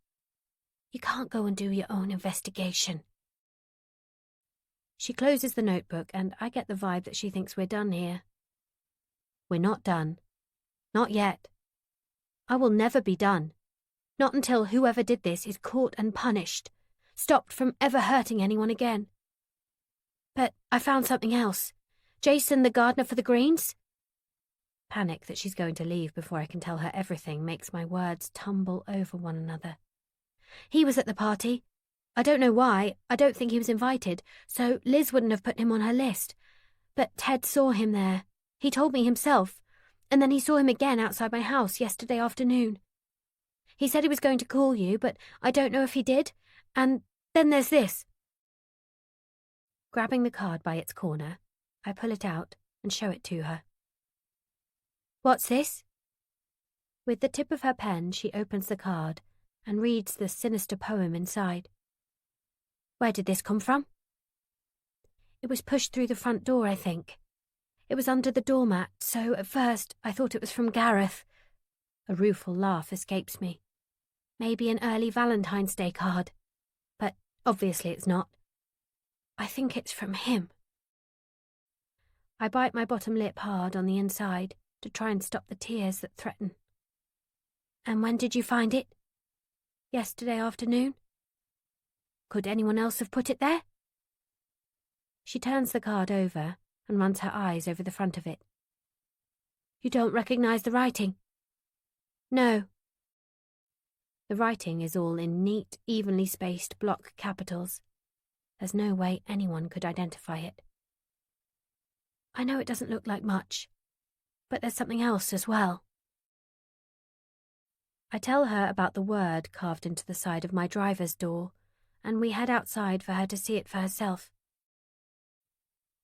You can't go and do your own investigation. She closes the notebook, and I get the vibe that she thinks we're done here. We're not done. Not yet. I will never be done. Not until whoever did this is caught and punished, stopped from ever hurting anyone again. But I found something else. Jason, the gardener for the greens? Panic that she's going to leave before I can tell her everything makes my words tumble over one another. He was at the party. I don't know why. I don't think he was invited, so Liz wouldn't have put him on her list. But Ted saw him there. He told me himself, and then he saw him again outside my house yesterday afternoon. He said he was going to call you, but I don't know if he did. And then there's this. Grabbing the card by its corner, I pull it out and show it to her. What's this? With the tip of her pen, she opens the card and reads the sinister poem inside. Where did this come from? It was pushed through the front door, I think. It was under the doormat, so at first I thought it was from Gareth. A rueful laugh escapes me. Maybe an early Valentine's Day card. But obviously it's not. I think it's from him. I bite my bottom lip hard on the inside to try and stop the tears that threaten. And when did you find it? Yesterday afternoon? Could anyone else have put it there? She turns the card over and runs her eyes over the front of it. You don't recognize the writing? No. The writing is all in neat, evenly spaced block capitals. There's no way anyone could identify it. I know it doesn't look like much, but there's something else as well. I tell her about the word carved into the side of my driver's door, and we head outside for her to see it for herself.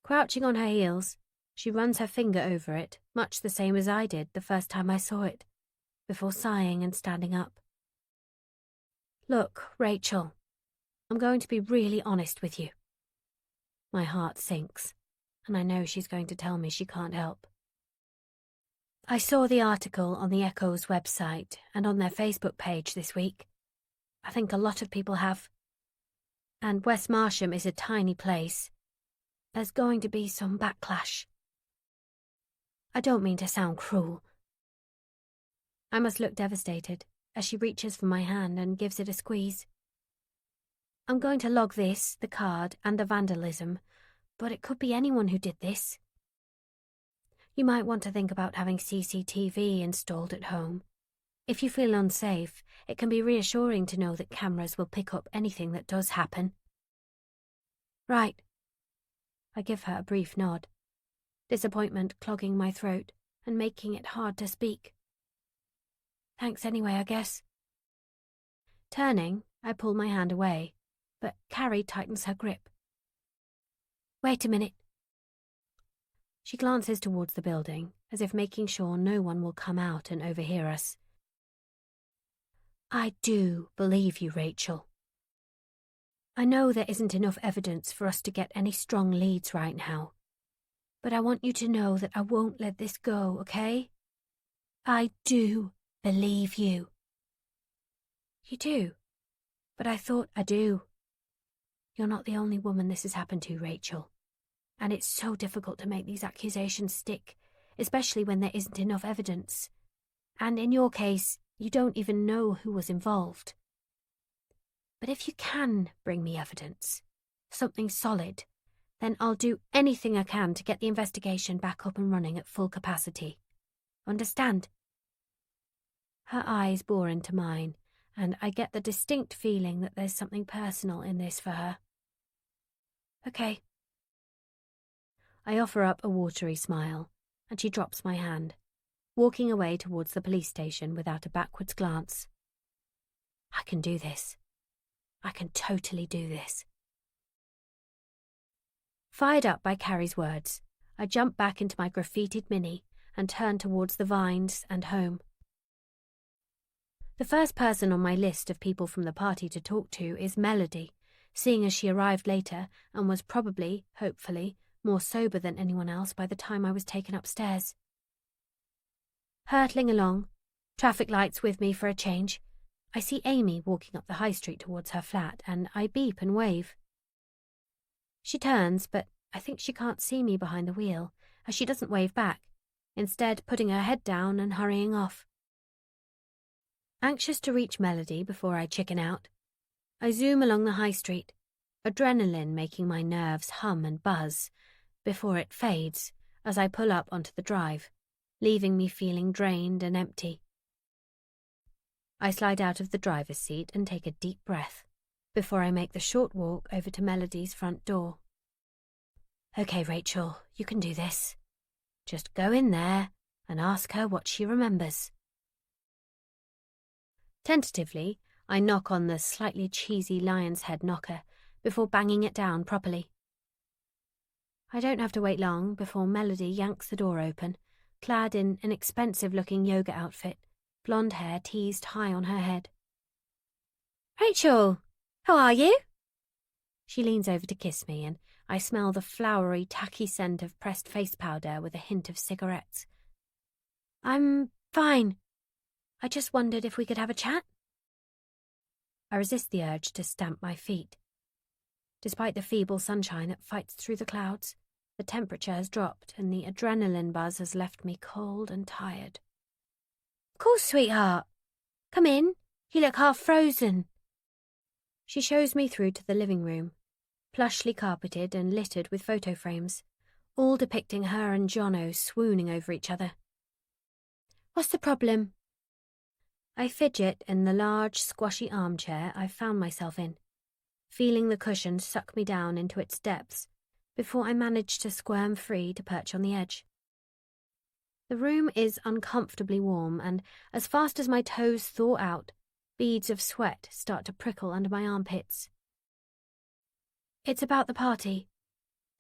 Crouching on her heels, she runs her finger over it, much the same as I did the first time I saw it, before sighing and standing up. Look, Rachel, I'm going to be really honest with you. My heart sinks, and I know she's going to tell me she can't help. I saw the article on the Echo's website and on their Facebook page this week. I think a lot of people have. And West Marsham is a tiny place. There's going to be some backlash. I don't mean to sound cruel. I must look devastated as she reaches for my hand and gives it a squeeze. I'm going to log this, the card, and the vandalism, but it could be anyone who did this. You might want to think about having CCTV installed at home. If you feel unsafe, it can be reassuring to know that cameras will pick up anything that does happen. Right. I give her a brief nod, disappointment clogging my throat and making it hard to speak. Thanks anyway, I guess. Turning, I pull my hand away, but Carrie tightens her grip. Wait a minute. She glances towards the building, as if making sure no one will come out and overhear us. I do believe you, Rachel. I know there isn't enough evidence for us to get any strong leads right now, but I want you to know that I won't let this go, okay? I do believe you. You do? But I thought I do. You're not the only woman this has happened to, Rachel. And it's so difficult to make these accusations stick, especially when there isn't enough evidence. And in your case, you don't even know who was involved. But if you can bring me evidence, something solid, then I'll do anything I can to get the investigation back up and running at full capacity. Understand? Her eyes bore into mine, and I get the distinct feeling that there's something personal in this for her. Okay. I offer up a watery smile, and she drops my hand, walking away towards the police station without a backwards glance. I can do this. I can totally do this. Fired up by Carrie's words, I jump back into my graffitied Mini and turn towards the vines and home. The first person on my list of people from the party to talk to is Melody, seeing as she arrived later and was probably, hopefully, more sober than anyone else by the time I was taken upstairs. Hurtling along, traffic lights with me for a change, I see Amy walking up the high street towards her flat, and I beep and wave. She turns, but I think she can't see me behind the wheel, as she doesn't wave back, instead putting her head down and hurrying off. Anxious to reach Melody before I chicken out, I zoom along the high street, adrenaline making my nerves hum and buzz, before it fades as I pull up onto the drive, leaving me feeling drained and empty. I slide out of the driver's seat and take a deep breath before I make the short walk over to Melody's front door. Okay, Rachel, you can do this. Just go in there and ask her what she remembers. Tentatively, I knock on the slightly cheesy lion's head knocker before banging it down properly. I don't have to wait long before Melody yanks the door open, clad in an expensive-looking yoga outfit, blonde hair teased high on her head. Rachel, how are you? She leans over to kiss me, and I smell the flowery, tacky scent of pressed face powder with a hint of cigarettes. I'm fine. I just wondered if we could have a chat. I resist the urge to stamp my feet. Despite the feeble sunshine that fights through the clouds, the temperature has dropped and the adrenaline buzz has left me cold and tired. Of course, sweetheart. Come in. You look half frozen. She shows me through to the living room, plushly carpeted and littered with photo frames, all depicting her and Jono swooning over each other. What's the problem? I fidget in the large, squashy armchair I've found myself in, feeling the cushion suck me down into its depths before I manage to squirm free to perch on the edge. The room is uncomfortably warm, and as fast as my toes thaw out, beads of sweat start to prickle under my armpits. It's about the party,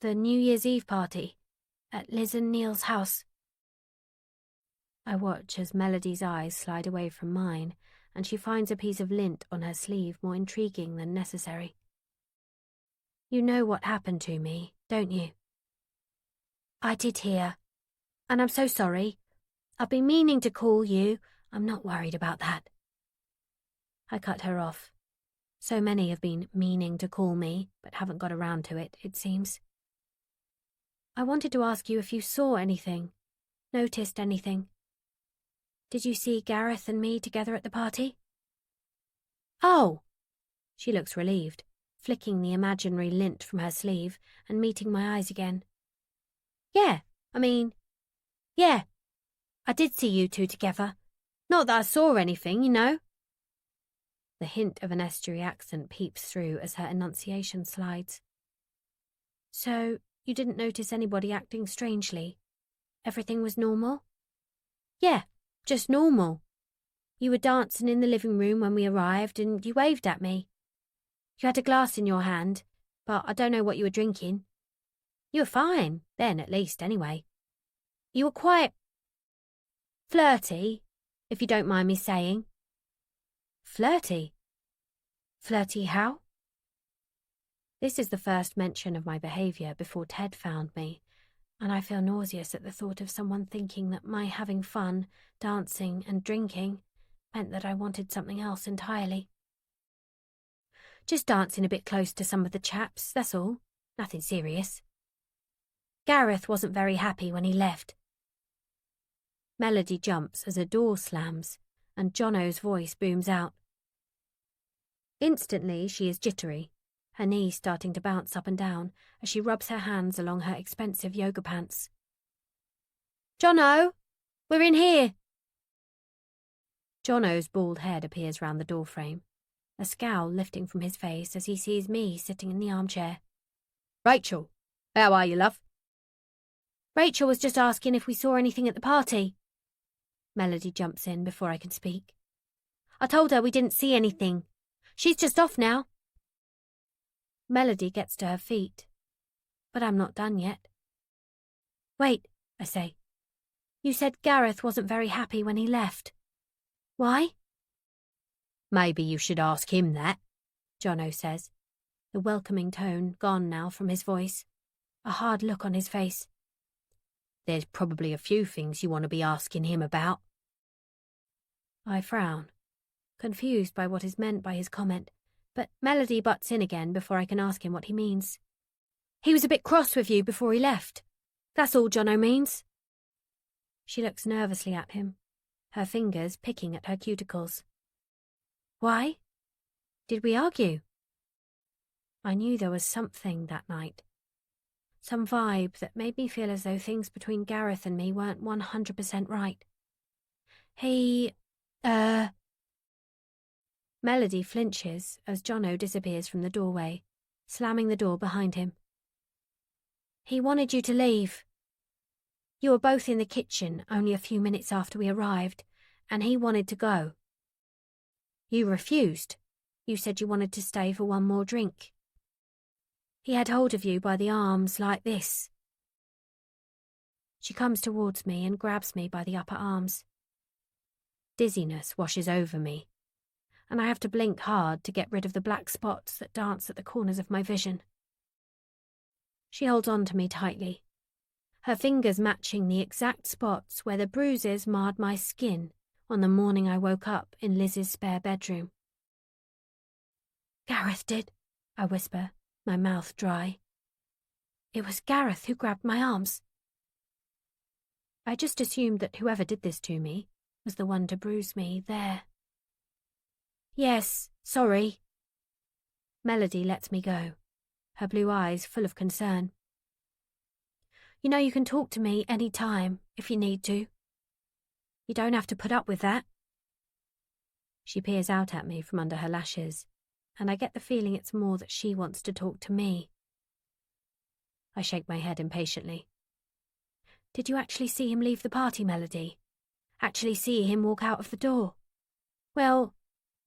the New Year's Eve party, at Liz and Neil's house. I watch as Melody's eyes slide away from mine, and she finds a piece of lint on her sleeve more intriguing than necessary. You know what happened to me, don't you? I did hear, and I'm so sorry. I've been meaning to call you. I'm not worried about that. I cut her off. So many have been meaning to call me, but haven't got around to it, it seems. I wanted to ask you if you saw anything, noticed anything. Did you see Gareth and me together at the party? Oh! She looks relieved, flicking the imaginary lint from her sleeve and meeting my eyes again. Yeah, I did see you two together. Not that I saw anything, you know. The hint of an estuary accent peeps through as her enunciation slides. So, you didn't notice anybody acting strangely? Everything was normal? Yeah, just normal. You were dancing in the living room when we arrived and you waved at me. You had a glass in your hand, but I don't know what you were drinking. You were fine, then at least, anyway. You were quite flirty, if you don't mind me saying. Flirty? Flirty how? This is the first mention of my behaviour before Ted found me, and I feel nauseous at the thought of someone thinking that my having fun, dancing and drinking meant that I wanted something else entirely. Just dancing a bit close to some of the chaps, that's all. Nothing serious. Gareth wasn't very happy when he left. Melody jumps as a door slams, and Jono's voice booms out. Instantly she is jittery, her knees starting to bounce up and down as she rubs her hands along her expensive yoga pants. Jono, we're in here. Jono's bald head appears round the doorframe, a scowl lifting from his face as he sees me sitting in the armchair. Rachel, how are you, love? Rachel was just asking if we saw anything at the party. Melody jumps in before I can speak. I told her we didn't see anything. She's just off now. Melody gets to her feet, but I'm not done yet. Wait, I say. You said Gareth wasn't very happy when he left. Why? Maybe you should ask him that, Jono says, the welcoming tone gone now from his voice, a hard look on his face. There's probably a few things you want to be asking him about. I frown, confused by what is meant by his comment, but Melody butts in again before I can ask him what he means. He was a bit cross with you before he left. That's all Jono means. She looks nervously at him, her fingers picking at her cuticles. Why? Did we argue? I knew there was something that night. Some vibe that made me feel as though things between Gareth and me weren't 100% right. Melody flinches as Jono disappears from the doorway, slamming the door behind him. He wanted you to leave. You were both in the kitchen only a few minutes after we arrived, and he wanted to go. You refused. You said you wanted to stay for one more drink. He had hold of you by the arms like this. She comes towards me and grabs me by the upper arms. Dizziness washes over me, and I have to blink hard to get rid of the black spots that dance at the corners of my vision. She holds on to me tightly, her fingers matching the exact spots where the bruises marred my skin on the morning I woke up in Liz's spare bedroom. Gareth did, I whisper, my mouth dry. It was Gareth who grabbed my arms. I just assumed that whoever did this to me was the one to bruise me there. Yes, sorry. Melody lets me go, her blue eyes full of concern. You know you can talk to me any time if you need to. You don't have to put up with that. She peers out at me from under her lashes, and I get the feeling it's more that she wants to talk to me. I shake my head impatiently. Did you actually see him leave the party, Melody? Actually see him walk out of the door? Well,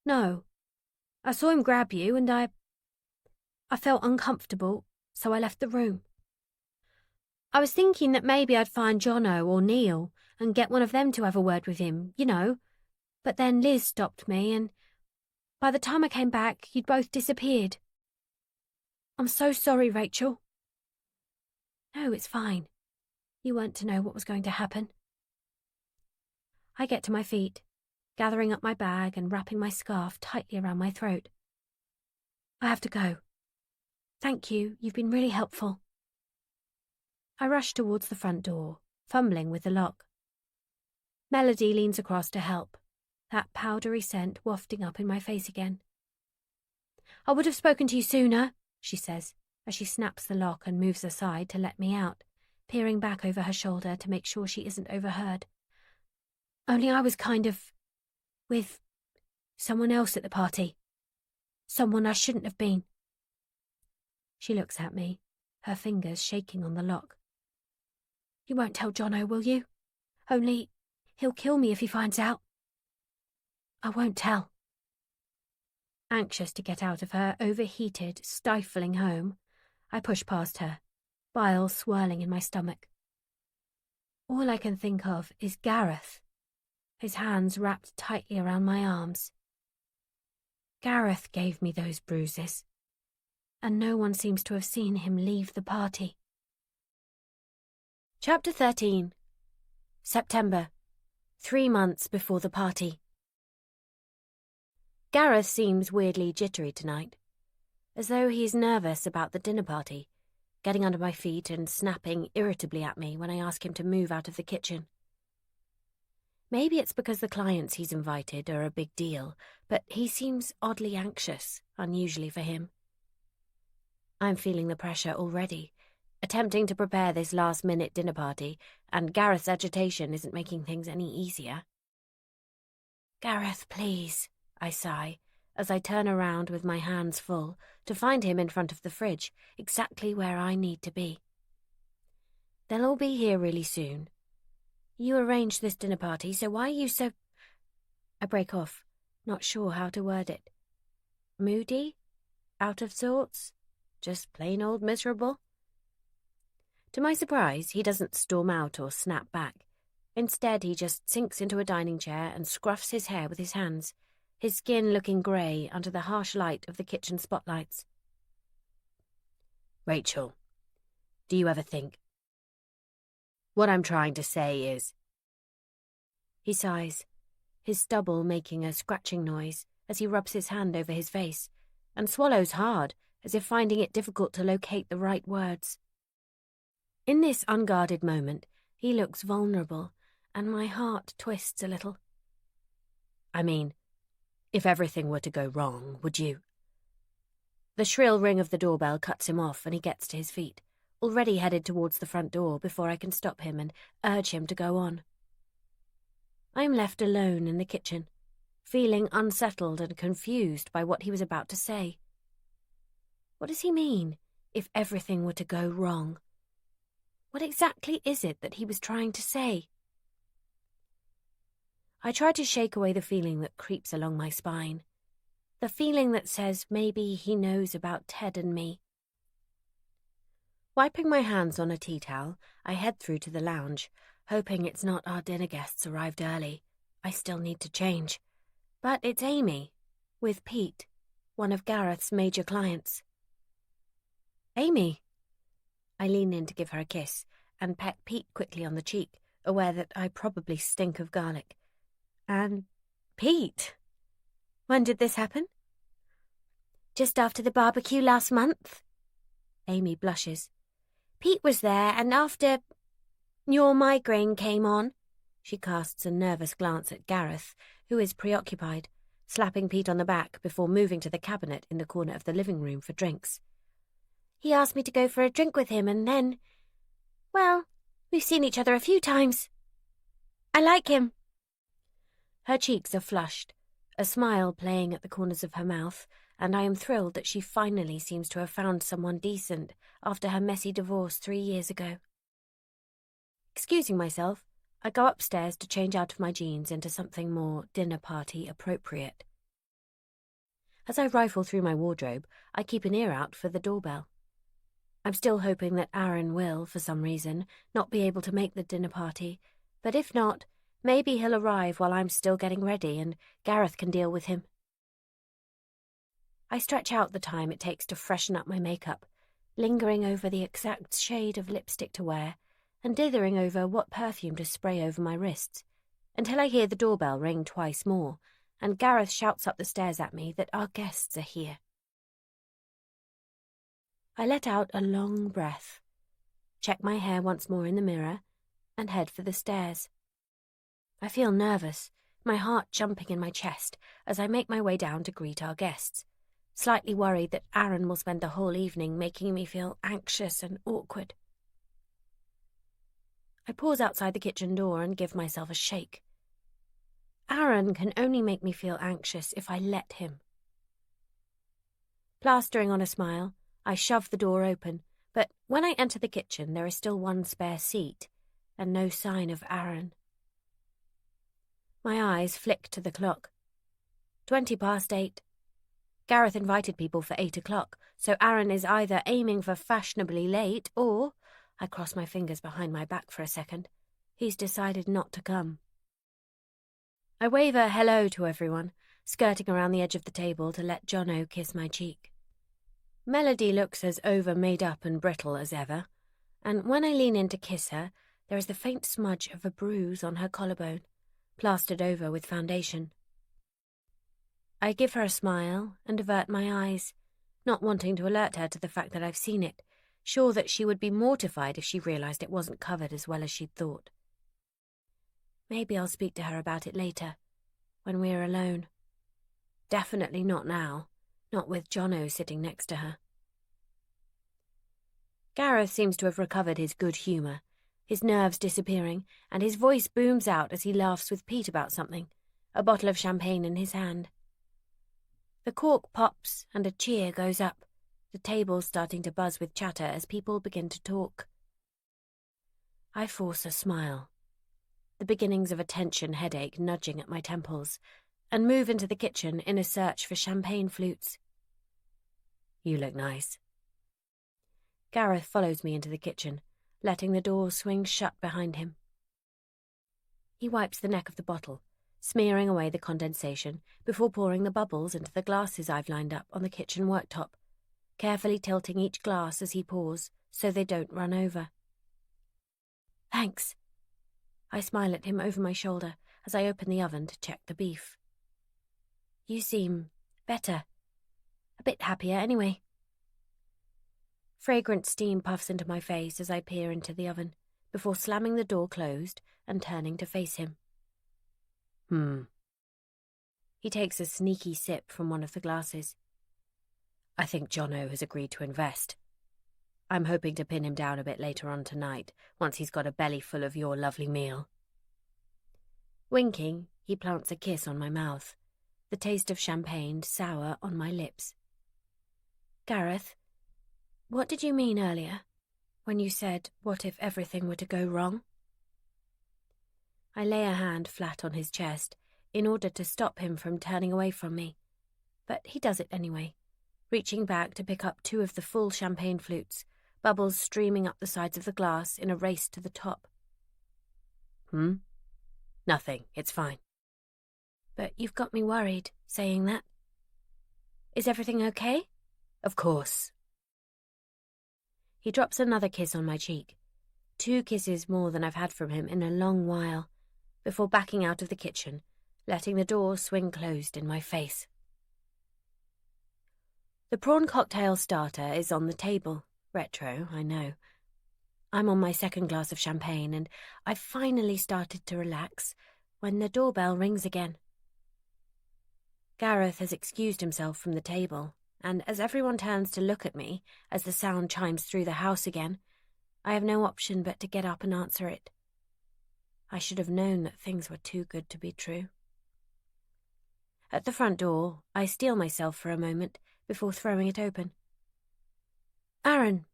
no. I saw him grab you and I felt uncomfortable, so I left the room. I was thinking that maybe I'd find Jono or Neil and get one of them to have a word with him, you know. But then Liz stopped me and by the time I came back, you'd both disappeared. I'm so sorry, Rachel. No, it's fine. You weren't to know what was going to happen. I get to my feet, gathering up my bag and wrapping my scarf tightly around my throat. I have to go. Thank you, you've been really helpful. I rush towards the front door, fumbling with the lock. Melody leans across to help, that powdery scent wafting up in my face again. I would have spoken to you sooner, she says, as she snaps the lock and moves aside to let me out, peering back over her shoulder to make sure she isn't overheard. Only I was kind of with someone else at the party. Someone I shouldn't have been. She looks at me, her fingers shaking on the lock. You won't tell Jono, will you? Only he'll kill me if he finds out. I won't tell. Anxious to get out of her overheated, stifling home, I push past her, bile swirling in my stomach. All I can think of is Gareth, his hands wrapped tightly around my arms. Gareth gave me those bruises, and no one seems to have seen him leave the party. Chapter 13. September, 3 months before the party. Gareth seems weirdly jittery tonight, as though he's nervous about the dinner party, getting under my feet and snapping irritably at me when I ask him to move out of the kitchen. Maybe it's because the clients he's invited are a big deal, but he seems oddly anxious, unusually for him. I'm feeling the pressure already, attempting to prepare this last-minute dinner party, and Gareth's agitation isn't making things any easier. Gareth, please, I sigh, as I turn around with my hands full to find him in front of the fridge, exactly where I need to be. They'll all be here really soon. You arranged this dinner party, so why are you so... I break off, not sure how to word it. Moody? Out of sorts? Just plain old miserable? To my surprise, he doesn't storm out or snap back. Instead, he just sinks into a dining chair and scruffs his hair with his hands, his skin looking grey under the harsh light of the kitchen spotlights. Rachel, do you ever think... What I'm trying to say is... He sighs, his stubble making a scratching noise as he rubs his hand over his face, and swallows hard, as if finding it difficult to locate the right words. In this unguarded moment, he looks vulnerable, and my heart twists a little. I mean, if everything were to go wrong, would you? The shrill ring of the doorbell cuts him off and he gets to his feet, already headed towards the front door before I can stop him and urge him to go on. I am left alone in the kitchen, feeling unsettled and confused by what he was about to say. What does he mean, if everything were to go wrong? What exactly is it that he was trying to say? I try to shake away the feeling that creeps along my spine, the feeling that says maybe he knows about Ted and me. Wiping my hands on a tea towel, I head through to the lounge, hoping it's not our dinner guests arrived early. I still need to change. But it's Amy, with Pete, one of Gareth's major clients. Amy. I lean in to give her a kiss and peck Pete quickly on the cheek, aware that I probably stink of garlic. And Pete, when did this happen? Just after the barbecue last month, Amy blushes. Pete was there, and after your migraine came on, she casts a nervous glance at Gareth, who is preoccupied, slapping Pete on the back before moving to the cabinet in the corner of the living room for drinks. He asked me to go for a drink with him, and then, well, we've seen each other a few times. I like him. Her cheeks are flushed, a smile playing at the corners of her mouth, and I am thrilled that she finally seems to have found someone decent after her messy divorce 3 years ago. Excusing myself, I go upstairs to change out of my jeans into something more dinner party appropriate. As I rifle through my wardrobe, I keep an ear out for the doorbell. I'm still hoping that Aaron will, for some reason, not be able to make the dinner party, but if not, maybe he'll arrive while I'm still getting ready and Gareth can deal with him. I stretch out the time it takes to freshen up my makeup, lingering over the exact shade of lipstick to wear and dithering over what perfume to spray over my wrists, until I hear the doorbell ring twice more, and Gareth shouts up the stairs at me that our guests are here. I let out a long breath, check my hair once more in the mirror, and head for the stairs. I feel nervous, my heart jumping in my chest as I make my way down to greet our guests, slightly worried that Aaron will spend the whole evening making me feel anxious and awkward. I pause outside the kitchen door and give myself a shake. Aaron can only make me feel anxious if I let him. Plastering on a smile, I shove the door open, but when I enter the kitchen there is still one spare seat and no sign of Aaron. My eyes flick to the clock. 8:20. Gareth invited people for 8 o'clock, so Aaron is either aiming for fashionably late or, I cross my fingers behind my back for a second, he's decided not to come. I wave a hello to everyone, skirting around the edge of the table to let Jono kiss my cheek. Melody looks as over-made up and brittle as ever, and when I lean in to kiss her, there is the faint smudge of a bruise on her collarbone, plastered over with foundation. I give her a smile and avert my eyes, not wanting to alert her to the fact that I've seen it, sure that she would be mortified if she realized it wasn't covered as well as she'd thought. Maybe I'll speak to her about it later, when we're alone. Definitely not now, not with Jono sitting next to her. Gareth seems to have recovered his good humour, his nerves disappearing, and his voice booms out as he laughs with Pete about something, a bottle of champagne in his hand. The cork pops and a cheer goes up, the table starting to buzz with chatter as people begin to talk. I force a smile, the beginnings of a tension headache nudging at my temples, and move into the kitchen in a search for champagne flutes. You look nice. Gareth follows me into the kitchen, letting the door swing shut behind him. He wipes the neck of the bottle, smearing away the condensation before pouring the bubbles into the glasses I've lined up on the kitchen worktop, carefully tilting each glass as he pours so they don't run over. Thanks. I smile at him over my shoulder as I open the oven to check the beef. You seem better. A bit happier anyway. Fragrant steam puffs into my face as I peer into the oven, before slamming the door closed and turning to face him. He takes a sneaky sip from one of the glasses. I think Jono has agreed to invest. I'm hoping to pin him down a bit later on tonight, once he's got a belly full of your lovely meal. Winking, he plants a kiss on my mouth, the taste of champagne sour on my lips. Gareth, what did you mean earlier, when you said, what if everything were to go wrong? I lay a hand flat on his chest, in order to stop him from turning away from me, but he does it anyway, reaching back to pick up 2 of the full champagne flutes, bubbles streaming up the sides of the glass in a race to the top. Nothing, it's fine. But you've got me worried, saying that. Is everything okay? Of course. He drops another kiss on my cheek, 2 kisses more than I've had from him in a long while, before backing out of the kitchen, letting the door swing closed in my face. The prawn cocktail starter is on the table, Retro, I know. I'm on my second glass of champagne, and I've finally started to relax when the doorbell rings again. Gareth has excused himself from the table, and as everyone turns to look at me as the sound chimes through the house again, I have no option but to get up and answer it. I should have known that things were too good to be true. At the front door, I steel myself for a moment before throwing it open. Aaron.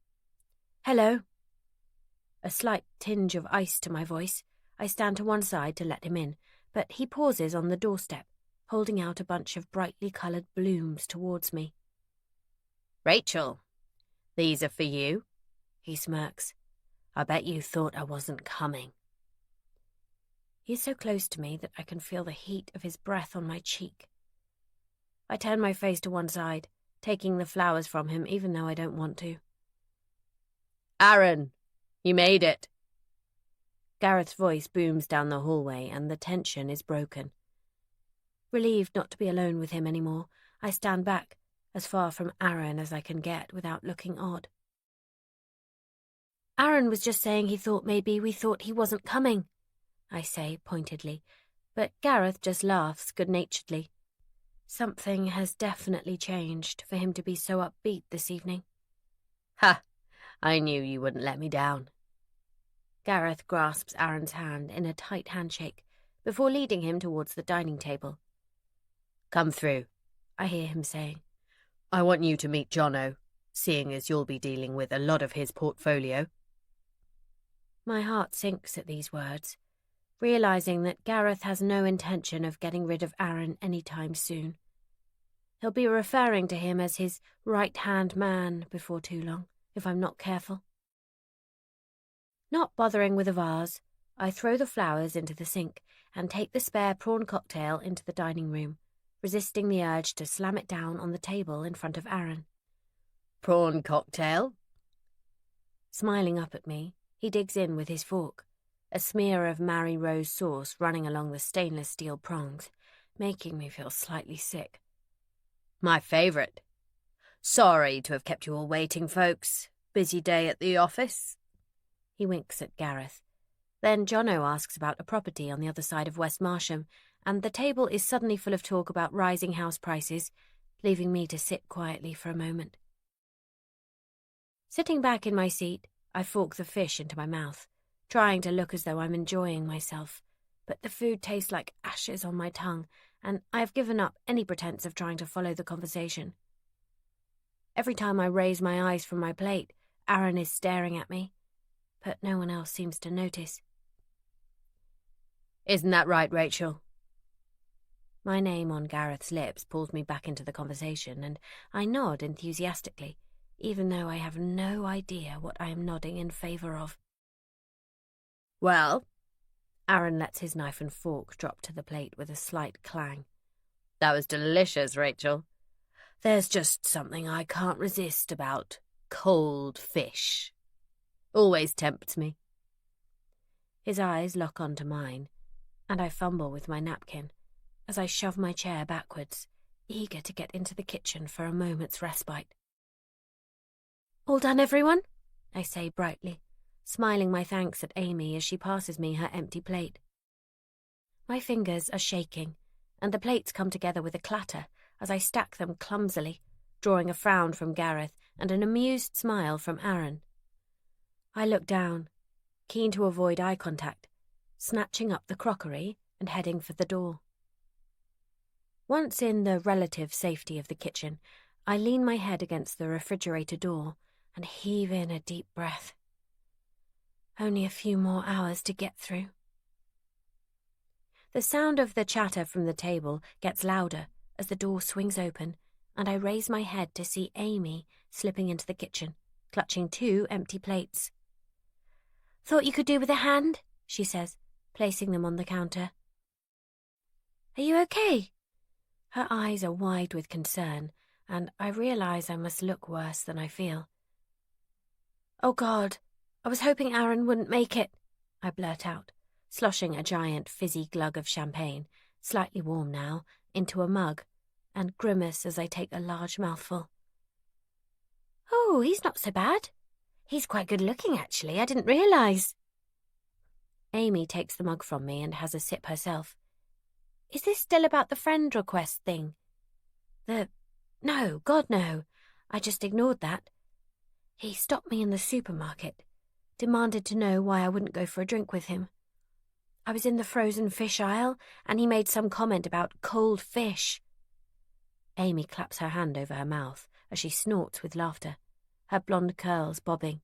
Hello. A slight tinge of ice to my voice. I stand to one side to let him in, but he pauses on the doorstep, holding out a bunch of brightly coloured blooms towards me. Rachel, these are for you, he smirks. I bet you thought I wasn't coming. He is so close to me that I can feel the heat of his breath on my cheek. I turn my face to one side, taking the flowers from him even though I don't want to. Aaron, you made it. Gareth's voice booms down the hallway and the tension is broken. Relieved not to be alone with him anymore, I stand back, as far from Aaron as I can get without looking odd. Aaron was just saying he thought maybe we thought he wasn't coming, I say pointedly, but Gareth just laughs good-naturedly. Something has definitely changed for him to be so upbeat this evening. Ha! I knew you wouldn't let me down. Gareth grasps Aaron's hand in a tight handshake before leading him towards the dining table. Come through, I hear him saying. I want you to meet Jono, seeing as you'll be dealing with a lot of his portfolio. My heart sinks at these words, realising that Gareth has no intention of getting rid of Aaron any time soon. He'll be referring to him as his right-hand man before too long, if I'm not careful. Not bothering with a vase, I throw the flowers into the sink and take the spare prawn cocktail into the dining room, resisting the urge to slam it down on the table in front of Aaron. Prawn cocktail? Smiling up at me, he digs in with his fork, a smear of Mary Rose sauce running along the stainless steel prongs, making me feel slightly sick. My favourite. Sorry to have kept you all waiting, folks. Busy day at the office. He winks at Gareth. Then Jono asks about a property on the other side of West Marsham, and the table is suddenly full of talk about rising house prices, leaving me to sit quietly for a moment. Sitting back in my seat, I fork the fish into my mouth, trying to look as though I'm enjoying myself, but the food tastes like ashes on my tongue, and I have given up any pretense of trying to follow the conversation. Every time I raise my eyes from my plate, Aaron is staring at me, but no one else seems to notice. Isn't that right, Rachel? My name on Gareth's lips pulls me back into the conversation, and I nod enthusiastically, even though I have no idea what I am nodding in favour of. Well, Aaron lets his knife and fork drop to the plate with a slight clang. That was delicious, Rachel. There's just something I can't resist about cold fish. Always tempts me. His eyes lock onto mine, and I fumble with my napkin as I shove my chair backwards, eager to get into the kitchen for a moment's respite. All done, everyone? I say brightly, smiling my thanks at Amy as she passes me her empty plate. My fingers are shaking, and the plates come together with a clatter as I stack them clumsily, drawing a frown from Gareth and an amused smile from Aaron. I look down, keen to avoid eye contact, snatching up the crockery and heading for the door. Once in the relative safety of the kitchen, I lean my head against the refrigerator door and heave in a deep breath. Only a few more hours to get through. The sound of the chatter from the table gets louder as the door swings open, and I raise my head to see Amy slipping into the kitchen, clutching 2 empty plates. "Thought you could do with a hand," she says, placing them on the counter. "Are you okay?" Her eyes are wide with concern, and I realise I must look worse than I feel. "Oh God, I was hoping Aaron wouldn't make it," I blurt out, sloshing a giant fizzy glug of champagne, slightly warm now, into a mug, and grimace as I take a large mouthful. "Oh, he's not so bad," He's quite good looking, actually. I didn't realise. Amy takes the mug from me and has a sip herself. Is this still about the friend request thing? No, God no. I just ignored that. He stopped me in the supermarket, demanded to know why I wouldn't go for a drink with him. I was in the frozen fish aisle, and he made some comment about cold fish. Amy claps her hand over her mouth as she snorts with laughter, her blonde curls bobbing.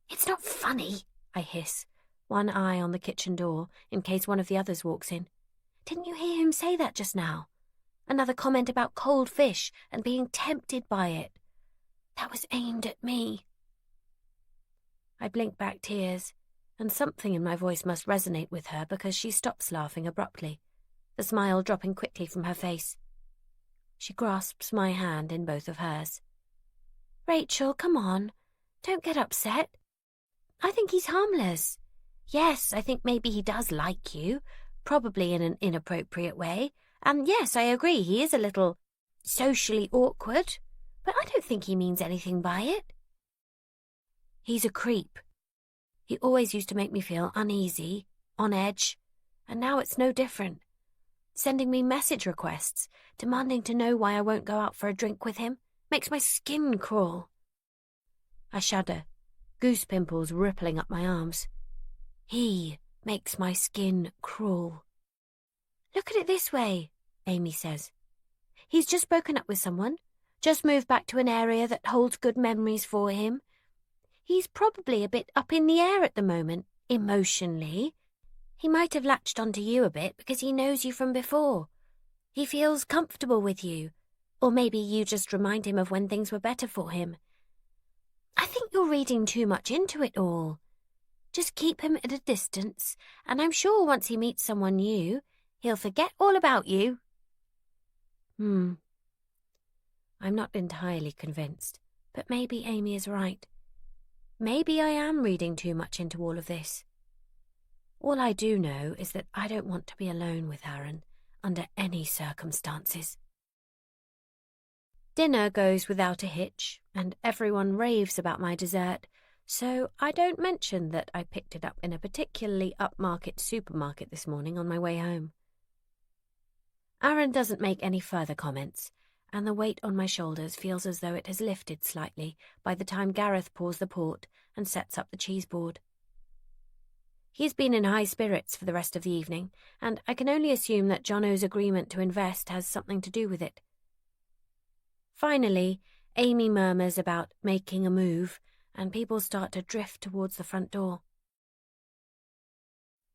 It's not funny, I hiss, one eye on the kitchen door in case one of the others walks in. Didn't you hear him say that just now? Another comment about cold fish and being tempted by it. That was aimed at me. I blink back tears, and something in my voice must resonate with her because she stops laughing abruptly, the smile dropping quickly from her face. She grasps my hand in both of hers. Rachel, come on. Don't get upset. I think he's harmless. Yes, I think maybe he does like you, probably in an inappropriate way. And yes, I agree, he is a little socially awkward, but I don't think he means anything by it. He's a creep. He always used to make me feel uneasy, on edge, and now it's no different. Sending me message requests, demanding to know why I won't go out for a drink with him, makes my skin crawl. I shudder, goose pimples rippling up my arms. He makes my skin crawl. Look at it this way, Amy says. He's just broken up with someone, just moved back to an area that holds good memories for him. He's probably a bit up in the air at the moment, emotionally. He might have latched onto you a bit because he knows you from before. He feels comfortable with you, or maybe you just remind him of when things were better for him. I think you're reading too much into it all. Just keep him at a distance, and I'm sure once he meets someone new, he'll forget all about you. I'm not entirely convinced, but maybe Amy is right. Maybe I am reading too much into all of this. All I do know is that I don't want to be alone with Aaron under any circumstances. Dinner goes without a hitch, and everyone raves about my dessert, so I don't mention that I picked it up in a particularly upmarket supermarket this morning on my way home. Aaron doesn't make any further comments, and the weight on my shoulders feels as though it has lifted slightly by the time Gareth pours the port and sets up the cheese board. He's been in high spirits for the rest of the evening, and I can only assume that Jono's agreement to invest has something to do with it. Finally, Amy murmurs about making a move, and people start to drift towards the front door.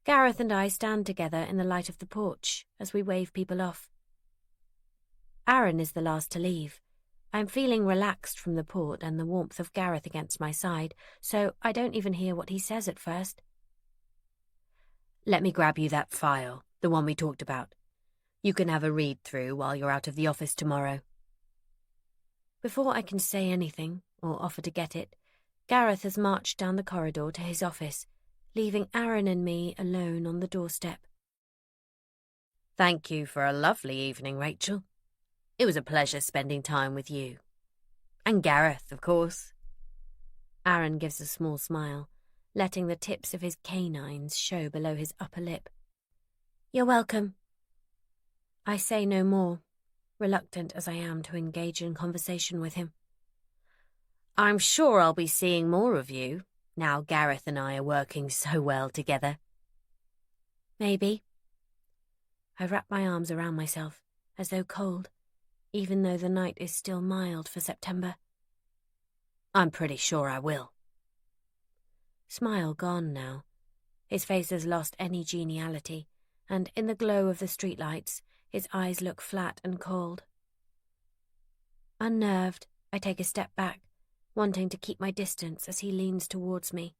Gareth and I stand together in the light of the porch as we wave people off. Aaron is the last to leave. I'm feeling relaxed from the port and the warmth of Gareth against my side, so I don't even hear what he says at first. Let me grab you that file, the one we talked about. You can have a read through while you're out of the office tomorrow. Before I can say anything or offer to get it, Gareth has marched down the corridor to his office, leaving Aaron and me alone on the doorstep. Thank you for a lovely evening, Rachel. It was a pleasure spending time with you. And Gareth, of course. Aaron gives a small smile, letting the tips of his canines show below his upper lip. You're welcome. I say no more, reluctant as I am to engage in conversation with him. I'm sure I'll be seeing more of you, now Gareth and I are working so well together. Maybe. I wrap my arms around myself, as though cold, even though the night is still mild for September. I'm pretty sure I will. Smile gone now. His face has lost any geniality, and in the glow of the streetlights, his eyes look flat and cold. Unnerved, I take a step back, wanting to keep my distance as he leans towards me,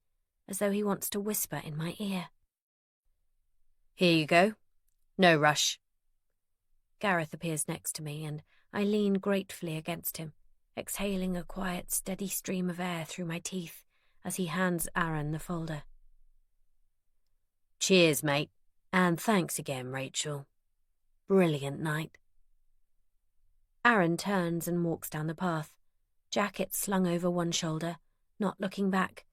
as though he wants to whisper in my ear. Here you go. No rush. Gareth appears next to me, and I lean gratefully against him, exhaling a quiet, steady stream of air through my teeth as he hands Aaron the folder. Cheers, mate, and thanks again, Rachel. Brilliant night. Aaron turns and walks down the path, jacket slung over one shoulder, not looking back.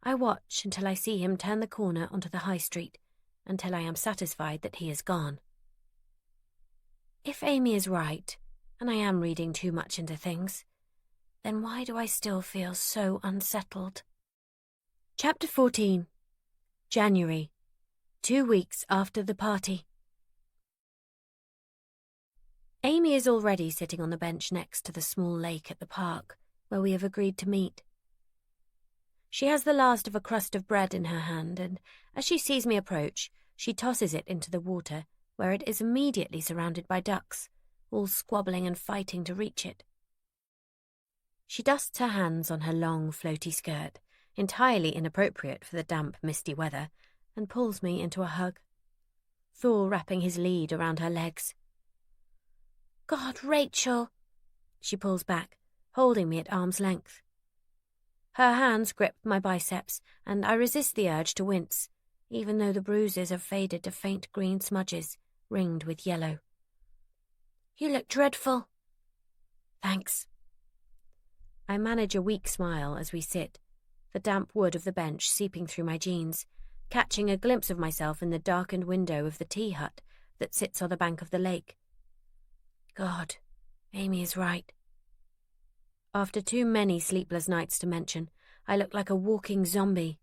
I watch until I see him turn the corner onto the high street, until I am satisfied that he is gone. If Amy is right, and I am reading too much into things, then why do I still feel so unsettled? Chapter 14. January. 2 weeks after the party. Amy is already sitting on the bench next to the small lake at the park, where we have agreed to meet. She has the last of a crust of bread in her hand, and as she sees me approach, she tosses it into the water, where it is immediately surrounded by ducks, all squabbling and fighting to reach it. She dusts her hands on her long, floaty skirt, entirely inappropriate for the damp, misty weather, and pulls me into a hug, Thor wrapping his lead around her legs. "God, Rachel!" She pulls back, holding me at arm's length. Her hands grip my biceps, and I resist the urge to wince, even though the bruises have faded to faint green smudges, ringed with yellow. "You look dreadful." "Thanks." I manage a weak smile as we sit, the damp wood of the bench seeping through my jeans, catching a glimpse of myself in the darkened window of the tea hut that sits on the bank of the lake. God, Amy is right. After too many sleepless nights to mention, I look like a walking zombie.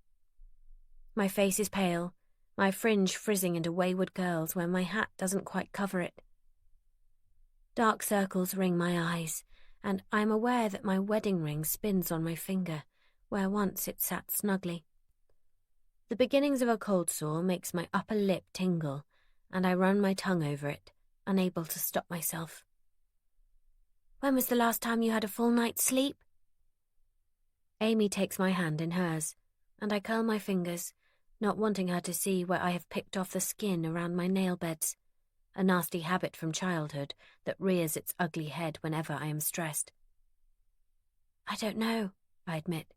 My face is pale, my fringe frizzing into wayward curls where my hat doesn't quite cover it. Dark circles ring my eyes, and I'm aware that my wedding ring spins on my finger, where once it sat snugly. The beginnings of a cold sore makes my upper lip tingle, and I run my tongue over it, unable to stop myself. "When was the last time you had a full night's sleep?" Amy takes my hand in hers, and I curl my fingers, not wanting her to see where I have picked off the skin around my nail beds, a nasty habit from childhood that rears its ugly head whenever I am stressed. "I don't know," I admit.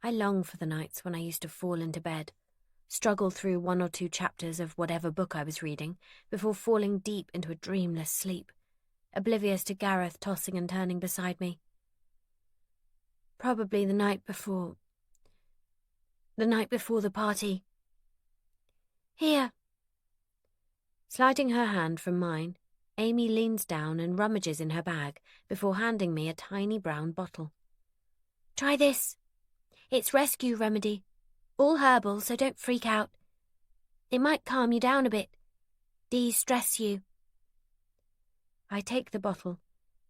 I long for the nights when I used to fall into bed, struggle through 1 or 2 chapters of whatever book I was reading before falling deep into a dreamless sleep, oblivious to Gareth tossing and turning beside me. Probably the night before the party. "Here." Sliding her hand from mine, Amy leans down and rummages in her bag before handing me a tiny brown bottle. "Try this. It's rescue remedy. All herbal, so don't freak out. It might calm you down a bit, de-stress you." I take the bottle,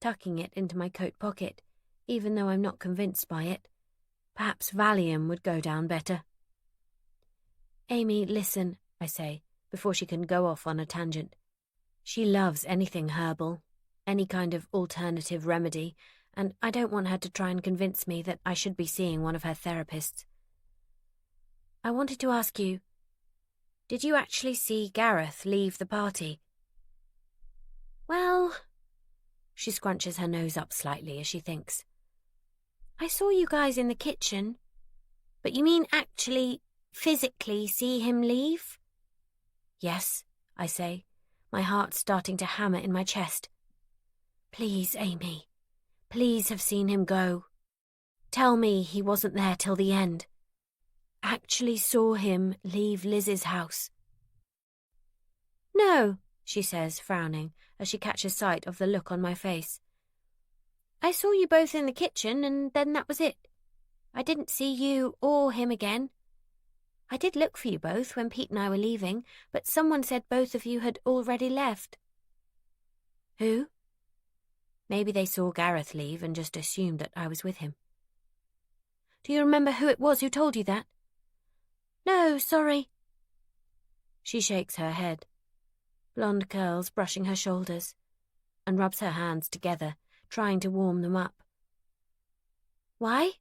tucking it into my coat pocket, even though I'm not convinced by it. Perhaps Valium would go down better. "Amy, listen," I say, before she can go off on a tangent. She loves anything herbal, any kind of alternative remedy, and I don't want her to try and convince me that I should be seeing one of her therapists. "I wanted to ask you, did you actually see Gareth leave the party?" "Well," she scrunches her nose up slightly as she thinks. "I saw you guys in the kitchen. But you mean actually, physically see him leave?" "Yes," I say, my heart starting to hammer in my chest. "Please, Amy, please have seen him go. Tell me he wasn't there till the end. Actually saw him leave Liz's house." "No," she says, frowning, as she catches sight of the look on my face. "I saw you both in the kitchen, and then that was it. I didn't see you or him again. I did look for you both when Pete and I were leaving, but someone said both of you had already left." "Who?" Maybe they saw Gareth leave and just assumed that I was with him. "Do you remember who it was who told you that?" "No, sorry." She shakes her head, blonde curls brushing her shoulders, and rubs her hands together, trying to warm them up. "Why?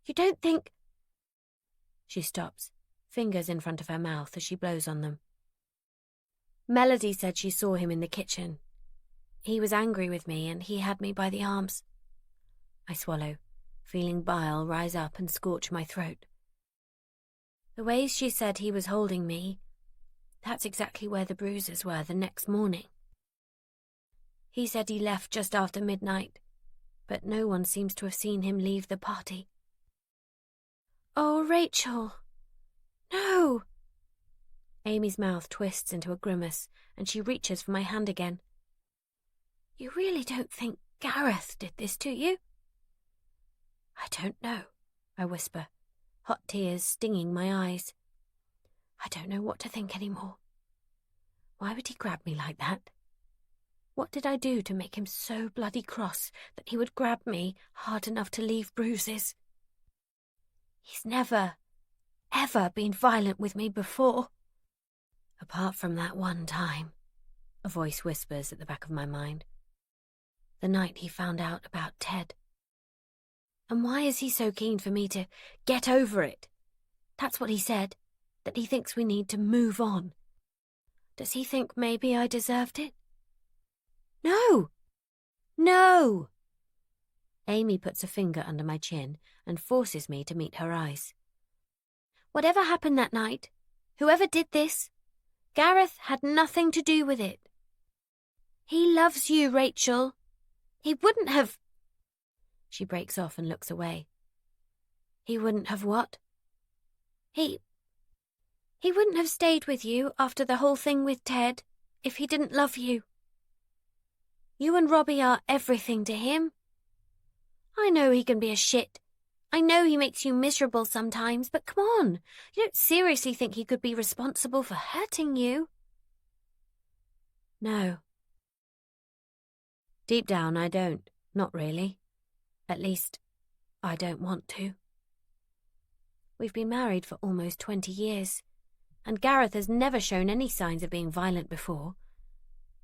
You don't think—" She stops, fingers in front of her mouth as she blows on them. "Melody said she saw him in the kitchen. He was angry with me and he had me by the arms." I swallow, feeling bile rise up and scorch my throat. The way she said he was holding me, that's exactly where the bruises were the next morning. He said he left just after midnight. but no one seems to have seen him leave the party. Oh, Rachel! No! Amy's mouth twists into a grimace, and she reaches for my hand again. You really don't think Gareth did this to you? I don't know, I whisper, hot tears stinging my eyes. I don't know what to think anymore. Why would he grab me like that? What did I do to make him so bloody cross that he would grab me hard enough to leave bruises? He's never, ever been violent with me before. Apart from that one time, a voice whispers at the back of my mind. The night he found out about Ted. And why is he so keen for me to get over it? That's what he said, that he thinks we need to move on. Does he think maybe I deserved it? No! No! Amy puts a finger under my chin and forces me to meet her eyes. Whatever happened that night, whoever did this, Gareth had nothing to do with it. He loves you, Rachel. He wouldn't have... She breaks off and looks away. He wouldn't have what? He wouldn't have stayed with you after the whole thing with Ted if he didn't love you. You and Robbie are everything to him. I know he can be a shit. I know he makes you miserable sometimes, but come on. You don't seriously think he could be responsible for hurting you? No. Deep down, I don't. Not really. At least, I don't want to. We've been married for almost 20 years, and Gareth has never shown any signs of being violent before.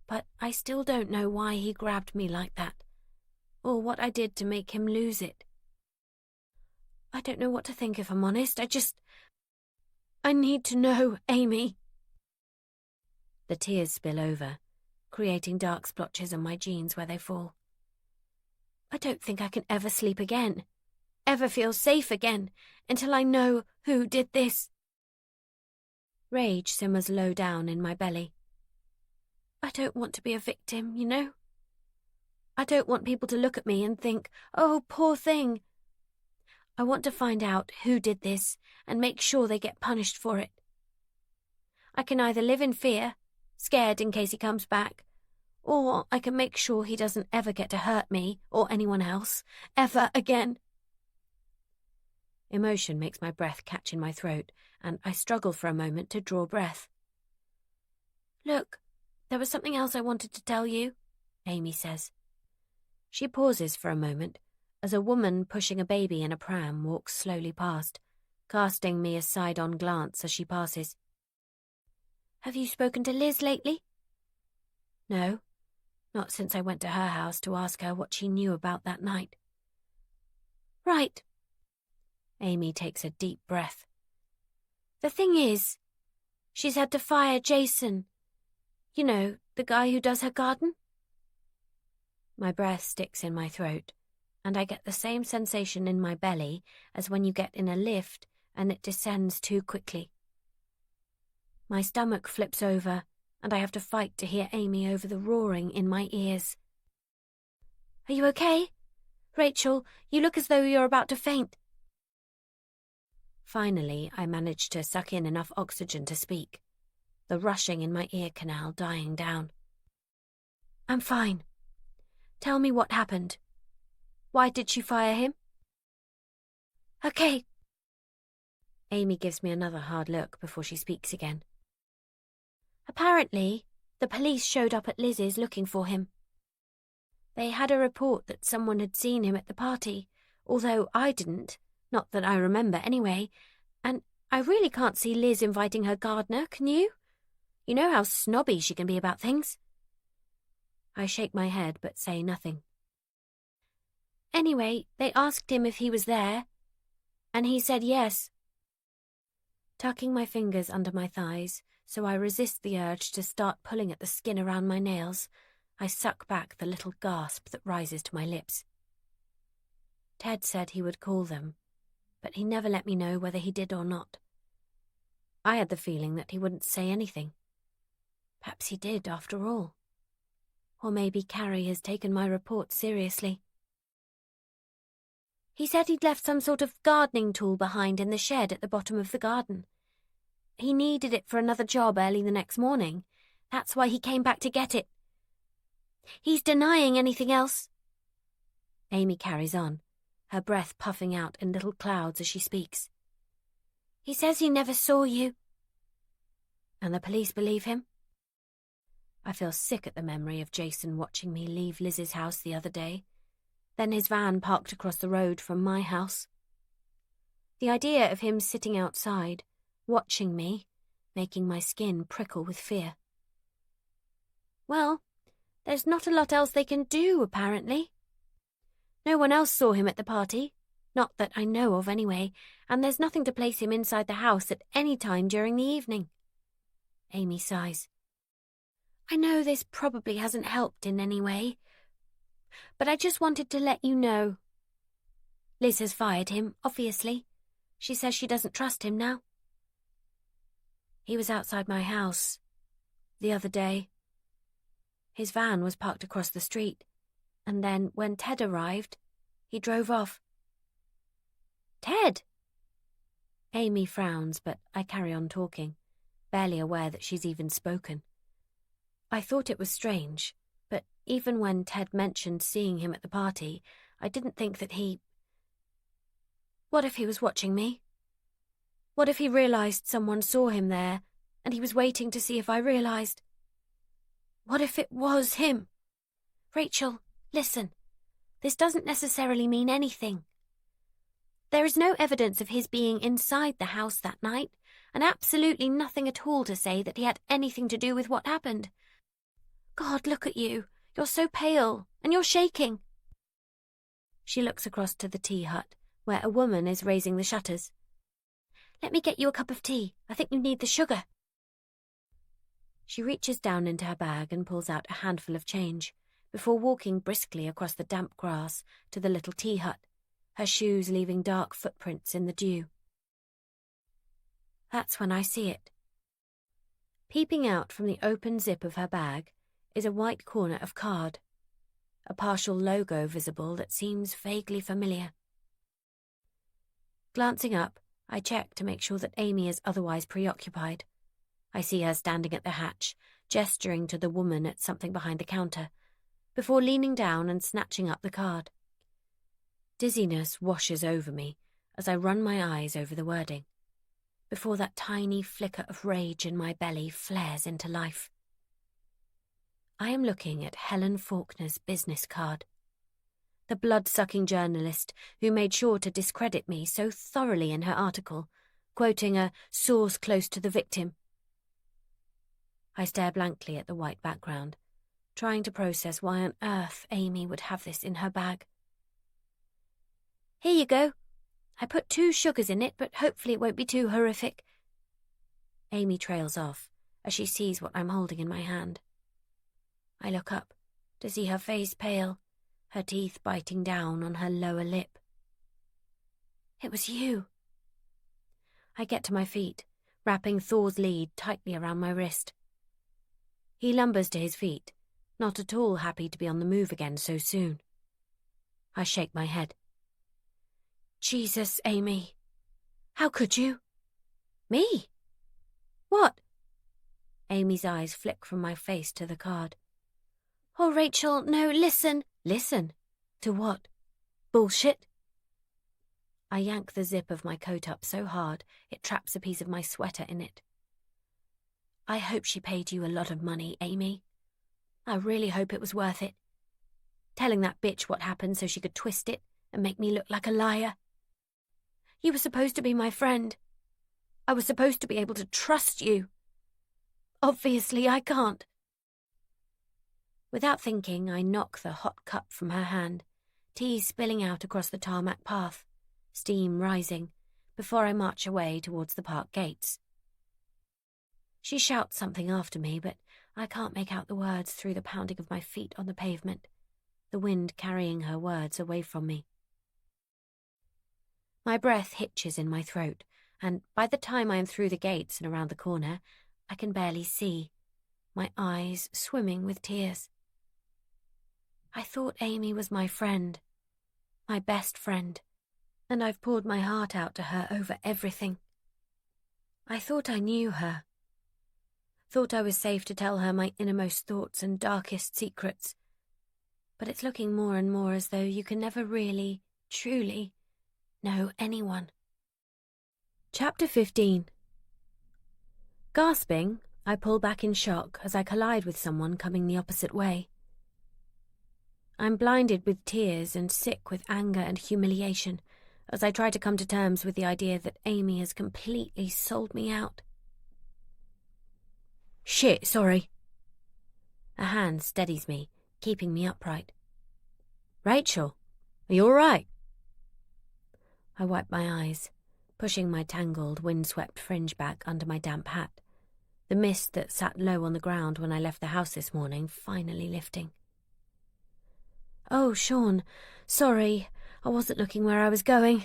But I still don't know why he grabbed me like that, or what I did to make him lose it. I don't know what to think, if I'm honest. I need to know, Amy. The tears spill over, creating dark splotches on my jeans where they fall. I don't think I can ever sleep again, ever feel safe again, until I know who did this. Rage simmers low down in my belly. I don't want to be a victim, you know? I don't want people to look at me and think, oh, poor thing. I want to find out who did this and make sure they get punished for it. I can either live in fear, scared in case he comes back, or I can make sure he doesn't ever get to hurt me or anyone else, ever again. Emotion makes my breath catch in my throat, and I struggle for a moment to draw breath. Look, there was something else I wanted to tell you, Amy says. She pauses for a moment as a woman pushing a baby in a pram walks slowly past, casting me a side-on glance as she passes. Have you spoken to Liz lately? No, not since I went to her house to ask her what she knew about that night. Right. Amy takes a deep breath. The thing is, she's had to fire Jason. You know, the guy who does her garden? My breath sticks in my throat, and I get the same sensation in my belly as when you get in a lift and it descends too quickly. My stomach flips over, and I have to fight to hear Amy over the roaring in my ears. Are you okay? Rachel, you look as though you're about to faint. Finally, I manage to suck in enough oxygen to speak, the rushing in my ear canal dying down. I'm fine. Tell me what happened. Why did she fire him? Okay. Amy gives me another hard look before she speaks again. Apparently, the police showed up at Liz's looking for him. They had a report that someone had seen him at the party, although I didn't, not that I remember anyway, and I really can't see Liz inviting her gardener, can you? You know how snobby she can be about things. I shake my head but say nothing. Anyway, they asked him if he was there, and he said yes. Tucking my fingers under my thighs so I resist the urge to start pulling at the skin around my nails, I suck back the little gasp that rises to my lips. Ted said he would call them, but he never let me know whether he did or not. I had the feeling that he wouldn't say anything. Perhaps he did, after all. Or maybe Carrie has taken my report seriously. He said he'd left some sort of gardening tool behind in the shed at the bottom of the garden. He needed it for another job early the next morning. That's why he came back to get it. He's denying anything else. Amy carries on, her breath puffing out in little clouds as she speaks. He says he never saw you. And the police believe him? I feel sick at the memory of Jason watching me leave Liz's house the other day, then his van parked across the road from my house. The idea of him sitting outside, watching me, making my skin prickle with fear. Well, there's not a lot else they can do, apparently. No one else saw him at the party, not that I know of anyway, and there's nothing to place him inside the house at any time during the evening. Amy sighs. I know this probably hasn't helped in any way, but I just wanted to let you know. Liz has fired him, obviously. She says she doesn't trust him now. He was outside my house the other day. His van was parked across the street, and then when Ted arrived, he drove off. Ted? Amy frowns, but I carry on talking, barely aware that she's even spoken. I thought it was strange, but even when Ted mentioned seeing him at the party, I didn't think that he... What if he was watching me? What if he realized someone saw him there, and he was waiting to see if I realized? What if it was him? Rachel, listen. This doesn't necessarily mean anything. There is no evidence of his being inside the house that night, and absolutely nothing at all to say that he had anything to do with what happened. God, look at you. You're so pale, and you're shaking. She looks across to the tea hut, where a woman is raising the shutters. Let me get you a cup of tea. I think you need the sugar. She reaches down into her bag and pulls out a handful of change, before walking briskly across the damp grass to the little tea hut, her shoes leaving dark footprints in the dew. That's when I see it. Peeping out from the open zip of her bag is a white corner of card, a partial logo visible that seems vaguely familiar. Glancing up, I check to make sure that Amy is otherwise preoccupied. I see her standing at the hatch, gesturing to the woman at something behind the counter, before leaning down and snatching up the card. Dizziness washes over me as I run my eyes over the wording, before that tiny flicker of rage in my belly flares into life. I am looking at Helen Faulkner's business card, the blood-sucking journalist who made sure to discredit me so thoroughly in her article, quoting a source close to the victim. I stare blankly at the white background, trying to process why on earth Amy would have this in her bag. Here you go. I put 2 sugars in it, but hopefully it won't be too horrific. Amy trails off as she sees what I'm holding in my hand. I look up to see her face pale, her teeth biting down on her lower lip. It was you. I get to my feet, wrapping Thor's lead tightly around my wrist. He lumbers to his feet, not at all happy to be on the move again so soon. I shake my head. Jesus, Amy. How could you? Me? What? Amy's eyes flick from my face to the card. Oh, Rachel, no, listen. Listen? To what? Bullshit? I yank the zip of my coat up so hard it traps a piece of my sweater in it. I hope she paid you a lot of money, Amy. I really hope it was worth it. Telling that bitch what happened so she could twist it and make me look like a liar. You were supposed to be my friend. I was supposed to be able to trust you. Obviously, I can't. Without thinking, I knock the hot cup from her hand, tea spilling out across the tarmac path, steam rising, before I march away towards the park gates. She shouts something after me, but I can't make out the words through the pounding of my feet on the pavement, the wind carrying her words away from me. My breath hitches in my throat, and by the time I am through the gates and around the corner, I can barely see, my eyes swimming with tears. I thought Amy was my friend, my best friend, And I've poured my heart out to her over everything. I thought I knew her. Thought I was safe to tell her my innermost thoughts and darkest secrets. But it's looking more and more as though you can never really, truly know anyone. Chapter 15. Gasping, I pull back in shock as I collide with someone coming the opposite way. I'm blinded with tears and sick with anger and humiliation as I try to come to terms with the idea that Amy has completely sold me out. Shit, sorry. A hand steadies me, keeping me upright. Rachel, are you all right? I wipe my eyes, pushing my tangled, windswept fringe back under my damp hat, the mist that sat low on the ground when I left the house this morning finally lifting. Oh, Sean, sorry, I wasn't looking where I was going.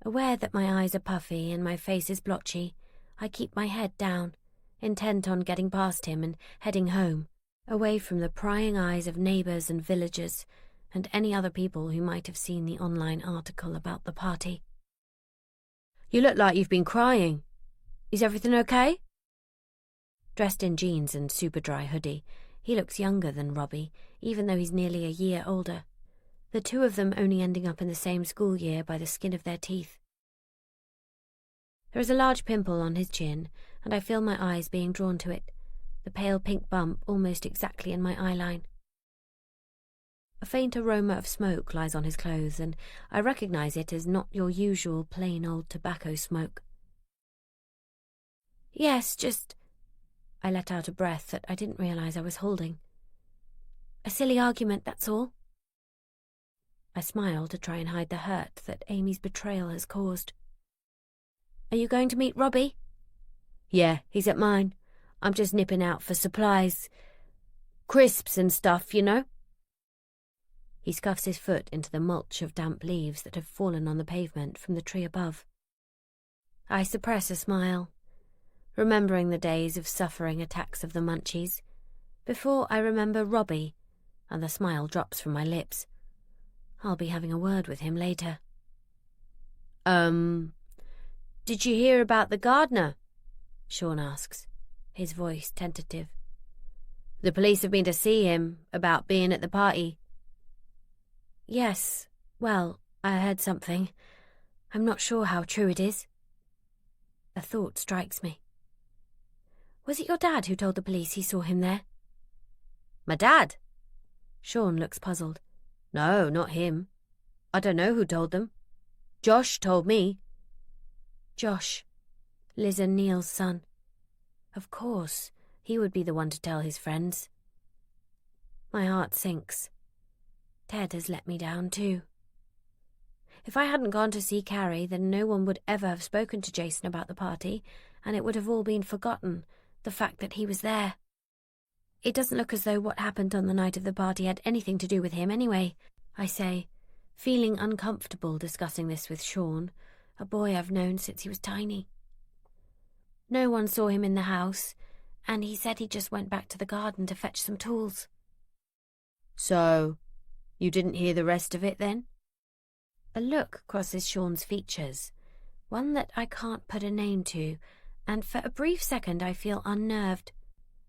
Aware that my eyes are puffy and my face is blotchy, I keep my head down, intent on getting past him and heading home, away from the prying eyes of neighbours and villagers and any other people who might have seen the online article about the party. You look like you've been crying. Is everything okay? Dressed in jeans and super dry hoodie, he looks younger than Robbie, even though he's nearly a year older, the two of them only ending up in the same school year by the skin of their teeth. There is a large pimple on his chin, and I feel my eyes being drawn to it, the pale pink bump almost exactly in my eyeline. A faint aroma of smoke lies on his clothes, and I recognise it as not your usual plain old tobacco smoke. Yes, just... I let out a breath that I didn't realise I was holding. A silly argument, that's all. I smile to try and hide the hurt that Amy's betrayal has caused. Are you going to meet Robbie? Yeah, he's at mine. I'm just nipping out for supplies. Crisps and stuff, you know. He scuffs his foot into the mulch of damp leaves that have fallen on the pavement from the tree above. I suppress a smile, remembering the days of suffering attacks of the munchies, before I remember Robbie, and the smile drops from my lips. I'll be having a word with him later. Did you hear about the gardener? Sean asks, his voice tentative. The police have been to see him about being at the party. Yes, well, I heard something. I'm not sure how true it is. A thought strikes me. Was it your dad who told the police he saw him there? My dad? Sean looks puzzled. No, not him. I don't know who told them. Josh told me. Josh, Liz and Neil's son. Of course, he would be the one to tell his friends. My heart sinks. Ted has let me down too. If I hadn't gone to see Carrie, then no one would ever have spoken to Jason about the party, and it would have all been forgotten, the fact that he was there. It doesn't look as though what happened on the night of the party had anything to do with him anyway, I say, feeling uncomfortable discussing this with Sean, a boy I've known since he was tiny. No one saw him in the house, and he said he just went back to the garden to fetch some tools. So, you didn't hear the rest of it then? A look crosses Sean's features, one that I can't put a name to, and for a brief second I feel unnerved,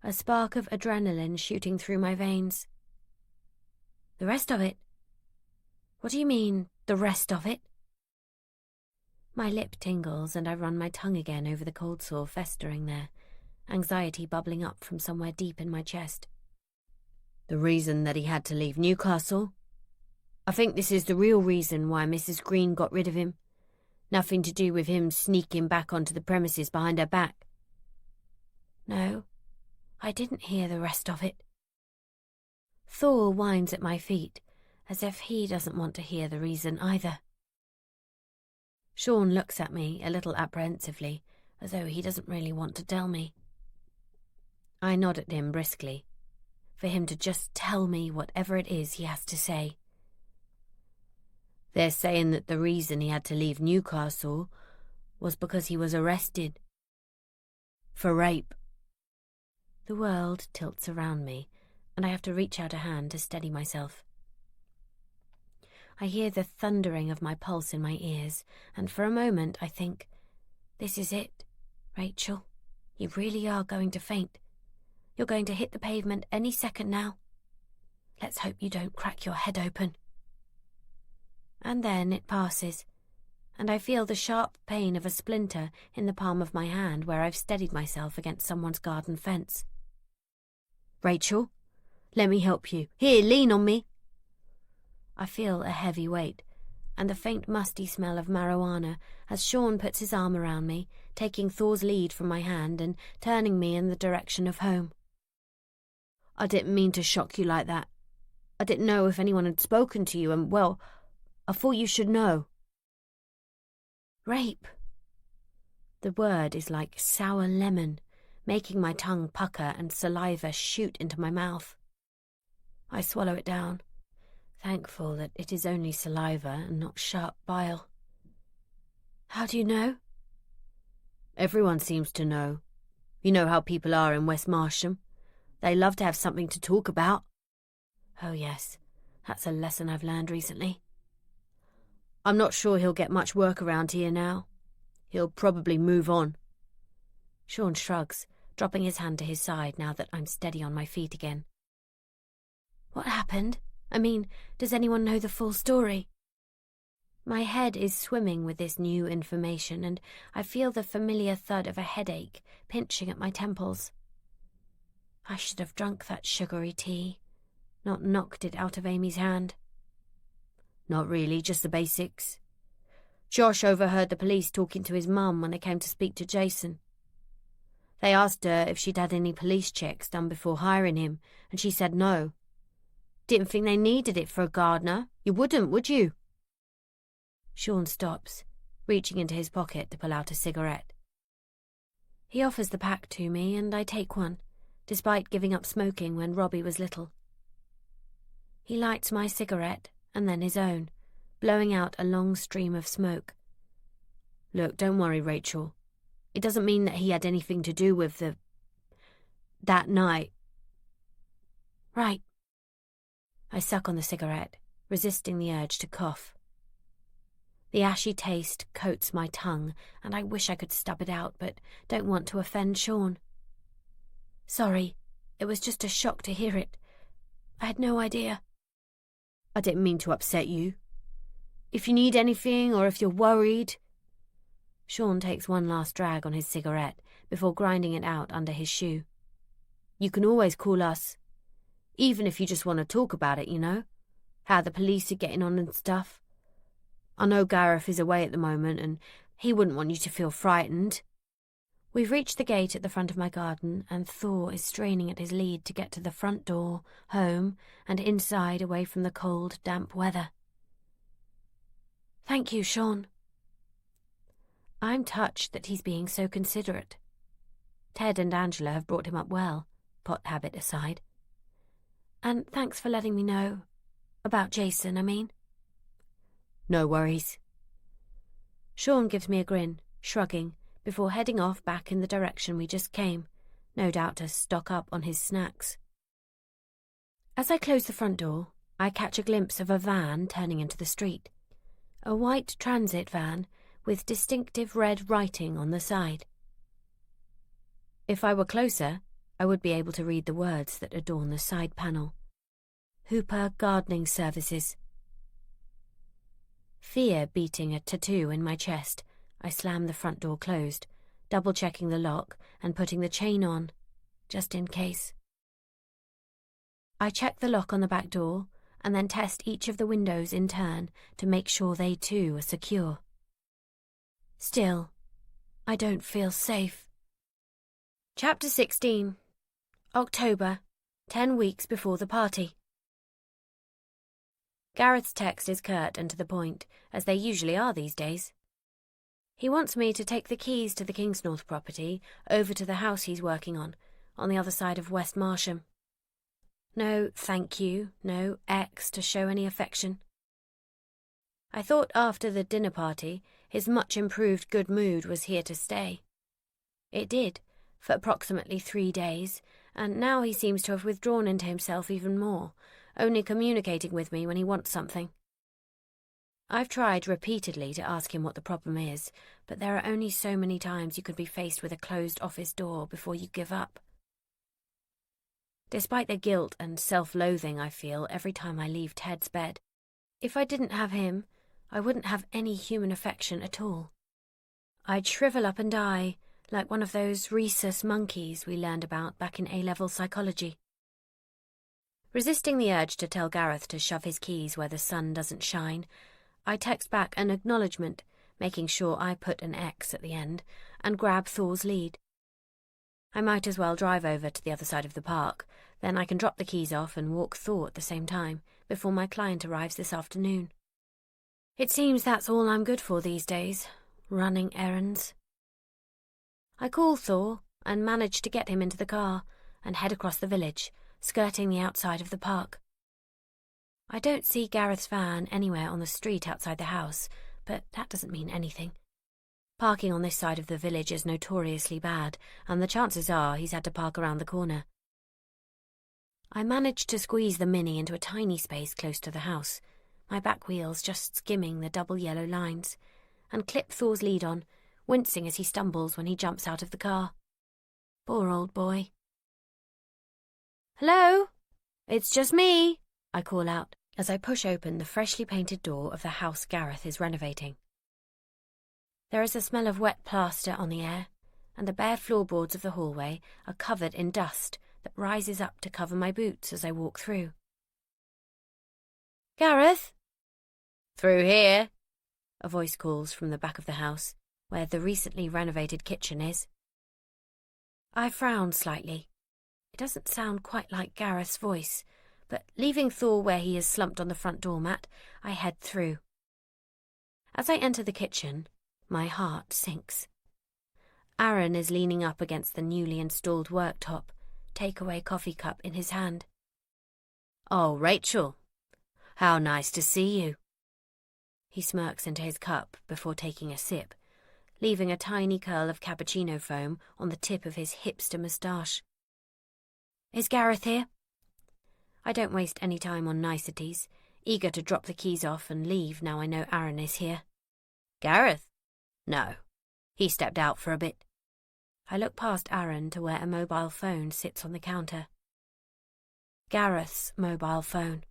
a spark of adrenaline shooting through my veins. The rest of it? What do you mean, the rest of it? My lip tingles and I run my tongue again over the cold sore festering there, anxiety bubbling up from somewhere deep in my chest. The reason that he had to leave Newcastle? I think this is the real reason why Mrs. Green got rid of him. Nothing to do with him sneaking back onto the premises behind her back. No, I didn't hear the rest of it. Thor whines at my feet, as if he doesn't want to hear the reason either. Sean looks at me a little apprehensively, as though he doesn't really want to tell me. I nod at him briskly, for him to just tell me whatever it is he has to say. They're saying that the reason he had to leave Newcastle was because he was arrested. For rape. The world tilts around me, and I have to reach out a hand to steady myself. I hear the thundering of my pulse in my ears, and for a moment I think, this is it, Rachel. You really are going to faint. You're going to hit the pavement any second now. Let's hope you don't crack your head open. And then it passes, and I feel the sharp pain of a splinter in the palm of my hand where I've steadied myself against someone's garden fence. Rachel, let me help you. Here, lean on me. I feel a heavy weight, and the faint musty smell of marijuana as Sean puts his arm around me, taking Thor's lead from my hand and turning me in the direction of home. I didn't mean to shock you like that. I didn't know if anyone had spoken to you, and, well, I thought you should know. Rape. The word is like sour lemon, making my tongue pucker and saliva shoot into my mouth. I swallow it down, thankful that it is only saliva and not sharp bile. How do you know? Everyone seems to know. You know how people are in West Marsham. They love to have something to talk about. Oh yes, that's a lesson I've learned recently. I'm not sure he'll get much work around here now. He'll probably move on. Sean shrugs, dropping his hand to his side now that I'm steady on my feet again. What happened? I mean, does anyone know the full story? My head is swimming with this new information, and I feel the familiar thud of a headache pinching at my temples. I should have drunk that sugary tea, not knocked it out of Amy's hand. Not really, just the basics. Josh overheard the police talking to his mum when they came to speak to Jason. They asked her if she'd had any police checks done before hiring him, and she said no. Didn't think they needed it for a gardener. You wouldn't, would you? Sean stops, reaching into his pocket to pull out a cigarette. He offers the pack to me, and I take one, despite giving up smoking when Robbie was little. He lights my cigarette and then his own, blowing out a long stream of smoke. Look, don't worry, Rachel. It doesn't mean that he had anything to do with that night. Right. I suck on the cigarette, resisting the urge to cough. The ashy taste coats my tongue, and I wish I could stub it out, but don't want to offend Sean. Sorry, it was just a shock to hear it. I had no idea. I didn't mean to upset you. If you need anything, or if you're worried... Sean takes one last drag on his cigarette before grinding it out under his shoe. You can always call us. Even if you just want to talk about it, you know? How the police are getting on and stuff. I know Gareth is away at the moment, and he wouldn't want you to feel frightened. We've reached the gate at the front of my garden, and Thor is straining at his lead to get to the front door, home, and inside away from the cold, damp weather. Thank you, Sean. I'm touched that he's being so considerate. Ted and Angela have brought him up well, pot habit aside. And thanks for letting me know. About Jason, I mean. No worries. Sean gives me a grin, shrugging, before heading off back in the direction we just came, no doubt to stock up on his snacks. As I close the front door, I catch a glimpse of a van turning into the street. A white transit van with distinctive red writing on the side. If I were closer, I would be able to read the words that adorn the side panel. Hooper Gardening Services. Fear beating a tattoo in my chest, I slam the front door closed, double-checking the lock and putting the chain on, just in case. I check the lock on the back door and then test each of the windows in turn to make sure they too are secure. Still, I don't feel safe. Chapter 16. October, 10 weeks before the party. Gareth's text is curt and to the point, as they usually are these days. He wants me to take the keys to the Kingsnorth property over to the house he's working on the other side of West Marsham. No thank you, no X to show any affection. I thought after the dinner party, his much improved good mood was here to stay. It did, for approximately 3 days, and now he seems to have withdrawn into himself even more, only communicating with me when he wants something. I've tried repeatedly to ask him what the problem is, but there are only so many times you could be faced with a closed office door before you give up. Despite the guilt and self-loathing I feel every time I leave Ted's bed, if I didn't have him, I wouldn't have any human affection at all. I'd shrivel up and die, like one of those rhesus monkeys we learned about back in A-level psychology. Resisting the urge to tell Gareth to shove his keys where the sun doesn't shine, I text back an acknowledgement, making sure I put an X at the end, and grab Thor's lead. I might as well drive over to the other side of the park, then I can drop the keys off and walk Thor at the same time, before my client arrives this afternoon. It seems that's all I'm good for these days, running errands. I call Thor and manage to get him into the car and head across the village, skirting the outside of the park. I don't see Gareth's van anywhere on the street outside the house, but that doesn't mean anything. Parking on this side of the village is notoriously bad, and the chances are he's had to park around the corner. I managed to squeeze the Mini into a tiny space close to the house, my back wheels just skimming the double yellow lines, and clip Thor's lead on, wincing as he stumbles when he jumps out of the car. Poor old boy. "Hello? It's just me," I call out as I push open the freshly painted door of the house Gareth is renovating. There is a smell of wet plaster on the air, and the bare floorboards of the hallway are covered in dust that rises up to cover my boots as I walk through. "Gareth?" "Through here," a voice calls from the back of the house, where the recently renovated kitchen is. I frown slightly. It doesn't sound quite like Gareth's voice, but leaving Thor where he is slumped on the front doormat, I head through. As I enter the kitchen, my heart sinks. Aaron is leaning up against the newly installed worktop, takeaway coffee cup in his hand. "Oh, Rachel, how nice to see you." He smirks into his cup before taking a sip, leaving a tiny curl of cappuccino foam on the tip of his hipster moustache. "Is Gareth here?" I don't waste any time on niceties, eager to drop the keys off and leave now I know Aaron is here. "Gareth? No. He stepped out for a bit." I look past Aaron to where a mobile phone sits on the counter. Gareth's mobile phone.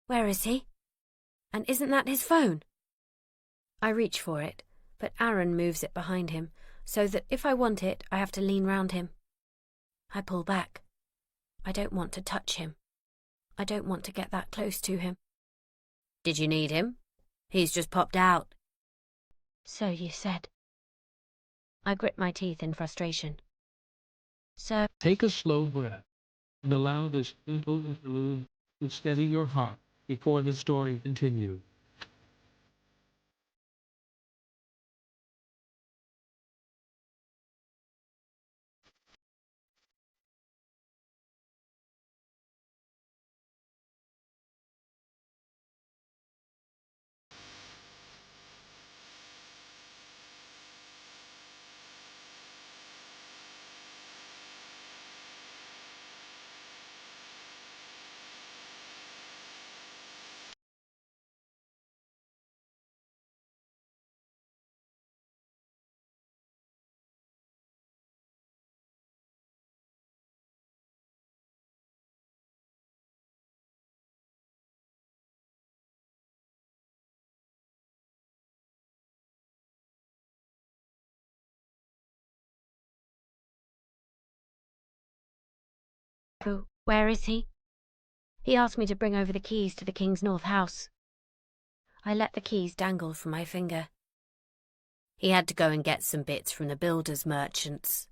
Where is he? And isn't that his phone? I reach for it, but Aaron moves it behind him, so that if I want it, I have to lean round him. I pull back. I don't want to touch him. I don't want to get that close to him. "Did you need him? He's just popped out." "So you said." I grit my teeth in frustration. "So..." Take a slow breath and allow this simple interlude to steady your heart before the story continues. Where is he? He asked me to bring over the keys to the King's North house. I let the keys dangle from my finger. "He had to go and get some bits from the builders' merchants.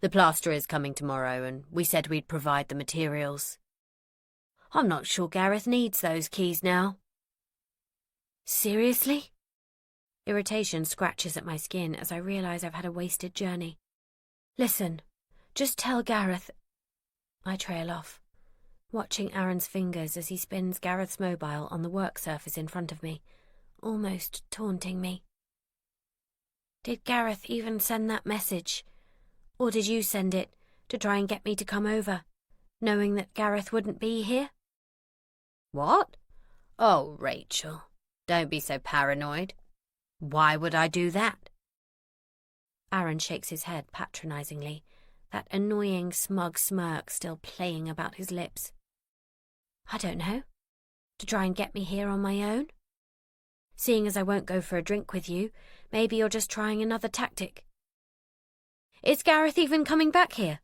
The plasterer is coming tomorrow, and we said we'd provide the materials. I'm not sure Gareth needs those keys now." Seriously? Irritation scratches at my skin as I realise I've had a wasted journey. "Listen, just tell Gareth..." I trail off, watching Aaron's fingers as he spins Gareth's mobile on the work surface in front of me, almost taunting me. Did Gareth even send that message? Or did you send it to try and get me to come over, knowing that Gareth wouldn't be here? "What? Oh, Rachel, Don't be so paranoid. Why would I do that? Aaron shakes his head patronisingly, that annoying smug smirk still playing about his lips. I don't know. To try and get me here on my own? Seeing as I won't go for a drink with you, maybe you're just trying another tactic. Is Gareth even coming back here?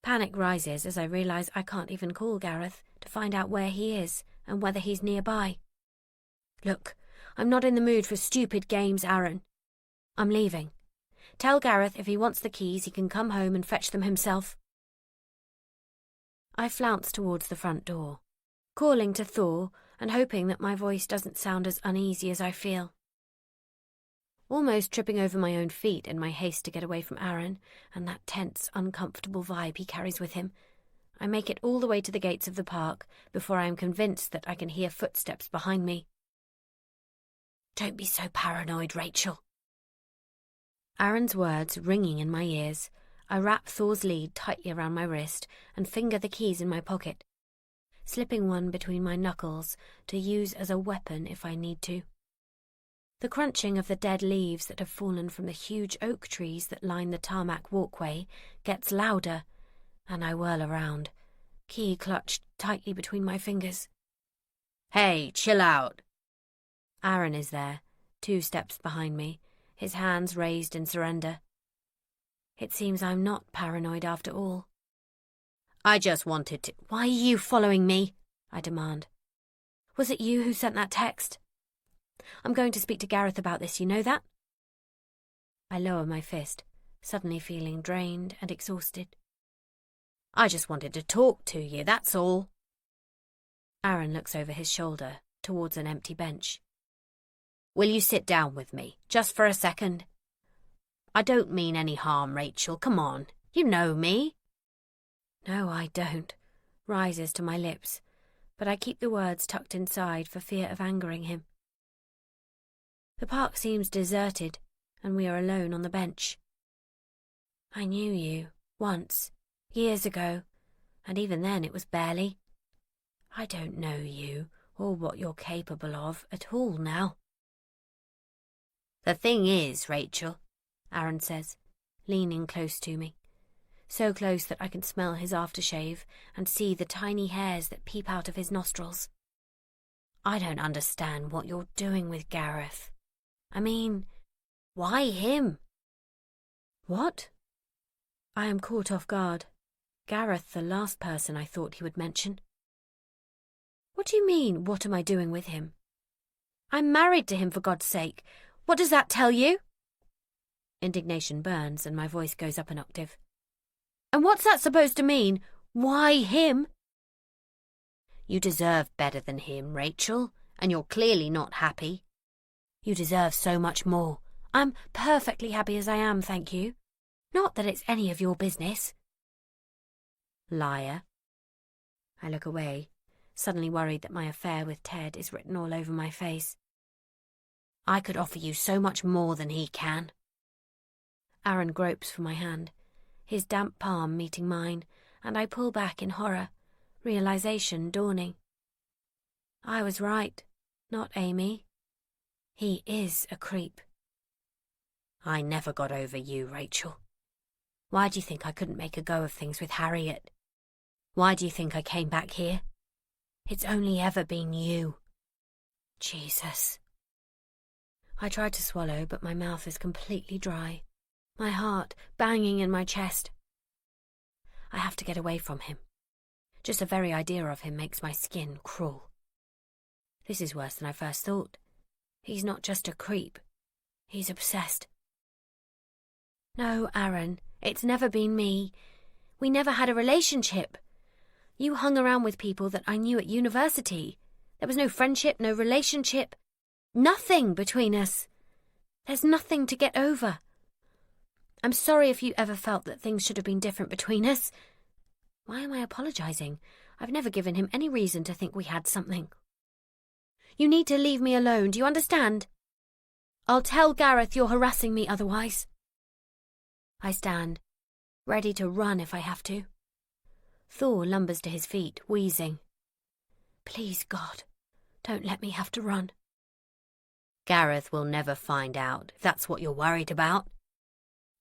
Panic rises as I realise I can't even call Gareth to find out where he is and whether he's nearby. Look, I'm not in the mood for stupid games, Aaron. I'm leaving. Tell Gareth if he wants the keys he can come home and fetch them himself. I flounce towards the front door, calling to Thor and hoping that my voice doesn't sound as uneasy as I feel. Almost tripping over my own feet in my haste to get away from Aaron and that tense, uncomfortable vibe he carries with him, I make it all the way to the gates of the park before I am convinced that I can hear footsteps behind me. Don't be so paranoid, Rachel. Aaron's words ringing in my ears, I wrap Thor's lead tightly around my wrist and finger the keys in my pocket, slipping one between my knuckles to use as a weapon if I need to. The crunching of the dead leaves that have fallen from the huge oak trees that line the tarmac walkway gets louder, and I whirl around, key clutched tightly between my fingers. Hey, chill out. Aaron is there, 2 steps behind me, his hands raised in surrender. It seems I'm not paranoid after all. I just wanted to... Why are you following me? I demand. Was it you who sent that text? I'm going to speak to Gareth about this, you know that? I lower my fist, suddenly feeling drained and exhausted. I just wanted to talk to you, that's all. Aaron looks over his shoulder, towards an empty bench. Will you sit down with me, just for a second? I don't mean any harm, Rachel, come on, you know me. No, I don't, rises to my lips, but I keep the words tucked inside for fear of angering him. The park seems deserted, and we are alone on the bench. I knew you, once, years ago, and even then it was barely. I don't know you, or what you're capable of at all now. The thing is, Rachel, Aaron says, leaning close to me, so close that I can smell his aftershave and see the tiny hairs that peep out of his nostrils. I don't understand what you're doing with Gareth. I mean, why him? What? I am caught off guard. Gareth, the last person I thought he would mention. What do you mean, what am I doing with him? I'm married to him, for God's sake. What does that tell you? Indignation burns and my voice goes up an octave. And what's that supposed to mean? Why him? You deserve better than him, Rachel, and you're clearly not happy. You deserve so much more. I'm perfectly happy as I am, thank you. Not that it's any of your business. Liar. I look away, suddenly worried that my affair with Ted is written all over my face. I could offer you so much more than he can. Aaron gropes for my hand, his damp palm meeting mine, and I pull back in horror, realization dawning. I was right, not Amy. He is a creep. I never got over you, Rachel. Why do you think I couldn't make a go of things with Harriet? Why do you think I came back here? It's only ever been you. Jesus. I try to swallow, but my mouth is completely dry, my heart banging in my chest. I have to get away from him. Just the very idea of him makes my skin crawl. This is worse than I first thought. He's not just a creep. He's obsessed. No, Aaron, it's never been me. We never had a relationship. You hung around with people that I knew at university. There was no friendship, no relationship. Nothing between us. There's nothing to get over. I'm sorry if you ever felt that things should have been different between us. Why am I apologising? I've never given him any reason to think we had something. You need to leave me alone, do you understand? I'll tell Gareth you're harassing me otherwise. I stand, ready to run if I have to. Thor lumbers to his feet, wheezing. Please, God, Don't let me have to run. Gareth will never find out, if that's what you're worried about.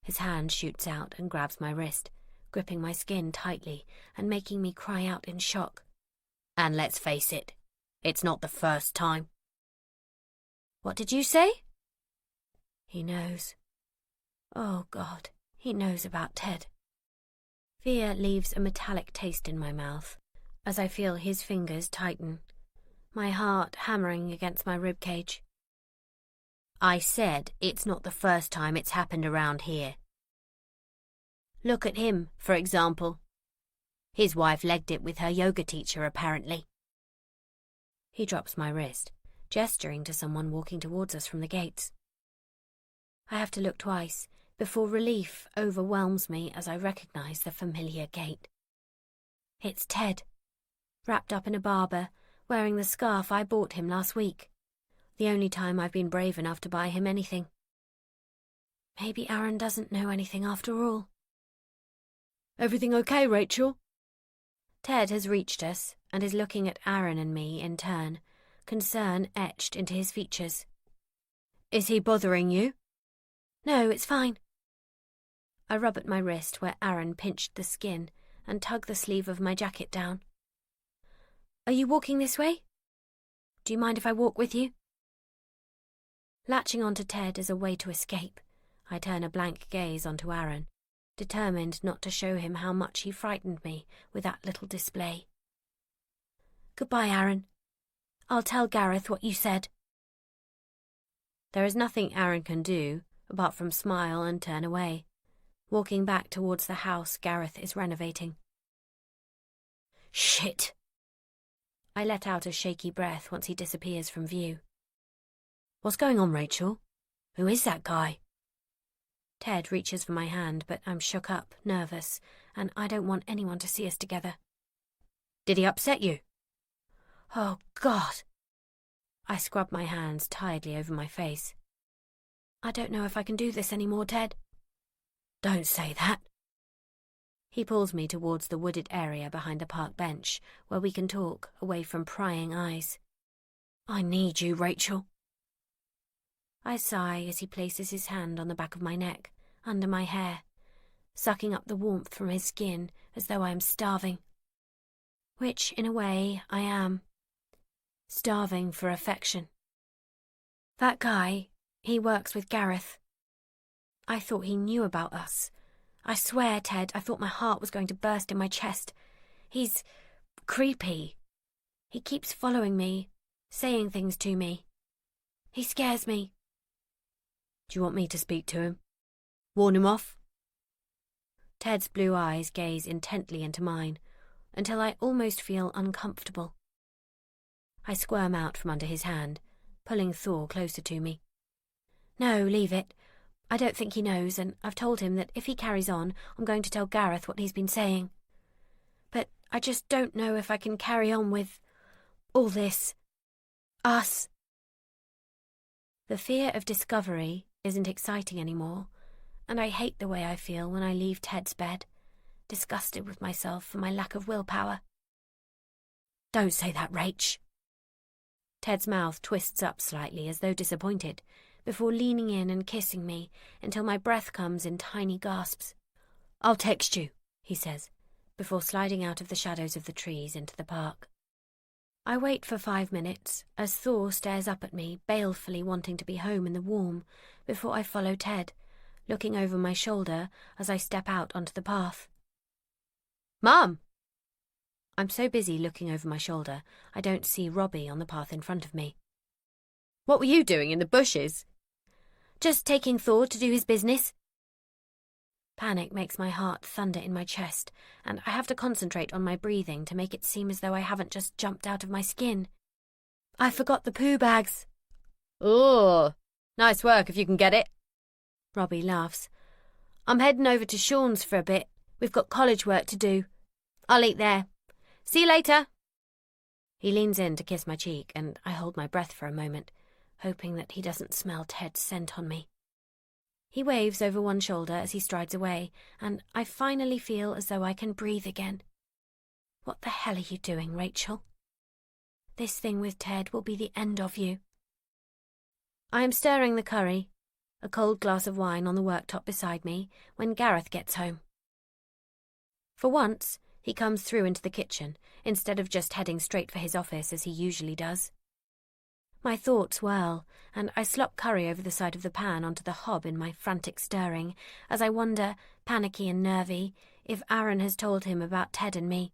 His hand shoots out and grabs my wrist, gripping my skin tightly and making me cry out in shock. And let's face it, it's not the first time. What did you say? He knows. Oh, God, he knows about Ted. Fear leaves a metallic taste in my mouth as I feel his fingers tighten, my heart hammering against my ribcage. I said it's not the first time it's happened around here. Look at him, for example. His wife legged it with her yoga teacher, apparently. He drops my wrist, gesturing to someone walking towards us from the gates. I have to look twice before relief overwhelms me as I recognize the familiar gait. It's Ted, wrapped up in a barber, wearing the scarf I bought him last week, the only time I've been brave enough to buy him anything. Maybe Aaron doesn't know anything after all. Everything okay, Rachel? Ted has reached us and is looking at Aaron and me in turn, concern etched into his features. Is he bothering you? No, it's fine. I rub at my wrist where Aaron pinched the skin and tug the sleeve of my jacket down. Are you walking this way? Do you mind if I walk with you? Latching onto Ted as a way to escape, I turn a blank gaze onto Aaron, determined not to show him how much he frightened me with that little display. Goodbye, Aaron. I'll tell Gareth what you said. There is nothing Aaron can do apart from smile and turn away, walking back towards the house Gareth is renovating. Shit! I let out a shaky breath once he disappears from view. What's going on, Rachel? Who is that guy? Ted reaches for my hand, but I'm shook up, nervous, and I don't want anyone to see us together. Did he upset you? Oh, God! I scrub my hands tiredly over my face. I don't know if I can do this anymore, Ted. Don't say that. He pulls me towards the wooded area behind the park bench, where we can talk, away from prying eyes. I need you, Rachel. I sigh as he places his hand on the back of my neck, under my hair, sucking up the warmth from his skin as though I am starving. Which, in a way, I am. Starving for affection. That guy, he works with Gareth. I thought he knew about us. I swear, Ted, I thought my heart was going to burst in my chest. He's creepy. He keeps following me, saying things to me. He scares me. Do you want me to speak to him? Warn him off? Ted's blue eyes gaze intently into mine, until I almost feel uncomfortable. I squirm out from under his hand, pulling Thor closer to me. No, leave it. I don't think he knows, and I've told him that if he carries on, I'm going to tell Gareth what he's been saying. But I just don't know if I can carry on with all this. Us. The fear of discovery isn't exciting anymore, and I hate the way I feel when I leave Ted's bed, disgusted with myself for my lack of willpower. Don't say that, Rach. Ted's mouth twists up slightly as though disappointed, before leaning in and kissing me until my breath comes in tiny gasps. I'll text you, he says, before sliding out of the shadows of the trees into the park. I wait for 5 minutes as Thor stares up at me, balefully wanting to be home in the warm, before I follow Ted, looking over my shoulder as I step out onto the path. Mum! I'm so busy looking over my shoulder, I don't see Robbie on the path in front of me. What were you doing in the bushes? Just taking Thor to do his business. Panic makes my heart thunder in my chest, and I have to concentrate on my breathing to make it seem as though I haven't just jumped out of my skin. I forgot the poo bags. Ooh, nice work if you can get it. Robbie laughs. I'm heading over to Sean's for a bit. We've got college work to do. I'll eat there. See you later. He leans in to kiss my cheek, and I hold my breath for a moment, hoping that he doesn't smell Ted's scent on me. He waves over one shoulder as he strides away, and I finally feel as though I can breathe again. What the hell are you doing, Rachel? This thing with Ted will be the end of you. I am stirring the curry, a cold glass of wine on the worktop beside me, when Gareth gets home. For once, he comes through into the kitchen, instead of just heading straight for his office as he usually does. My thoughts whirl, and I slop curry over the side of the pan onto the hob in my frantic stirring, as I wonder, panicky and nervy, if Aaron has told him about Ted and me.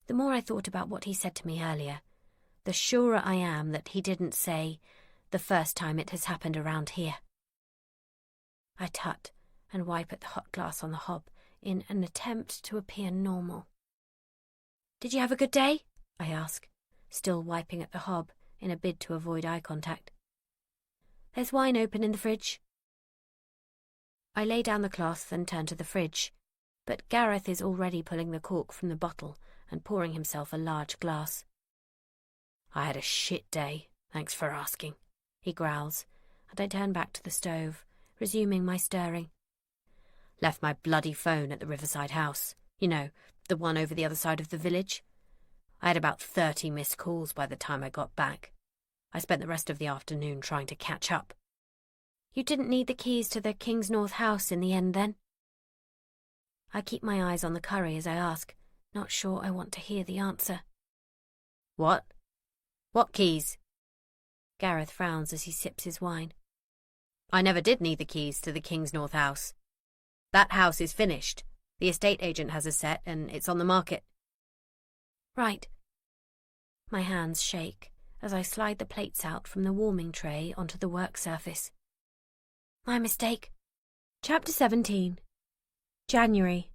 The more I thought about what he said to me earlier, the surer I am that he didn't say, "the first time it has happened around here." I tut and wipe at the hot glass on the hob in an attempt to appear normal. "Did you have a good day?" I ask, still wiping at the hob in a bid to avoid eye contact. "There's wine open in the fridge." I lay down the cloth and turn to the fridge, but Gareth is already pulling the cork from the bottle and pouring himself a large glass. "I had a shit day, thanks for asking," he growls, and I turn back to the stove, resuming my stirring. "Left my bloody phone at the Riverside house. You know, the one over the other side of the village. I had about 30 missed calls by the time I got back. I spent the rest of the afternoon trying to catch up." "You didn't need the keys to the Kingsnorth house in the end, then?" I keep my eyes on the curry as I ask, not sure I want to hear the answer. "What? What keys?" Gareth frowns as he sips his wine. "I never did need the keys to the Kingsnorth house. That house is finished. The estate agent has a set and it's on the market." "Right." My hands shake as I slide the plates out from the warming tray onto the work surface. My mistake. Chapter 17. January.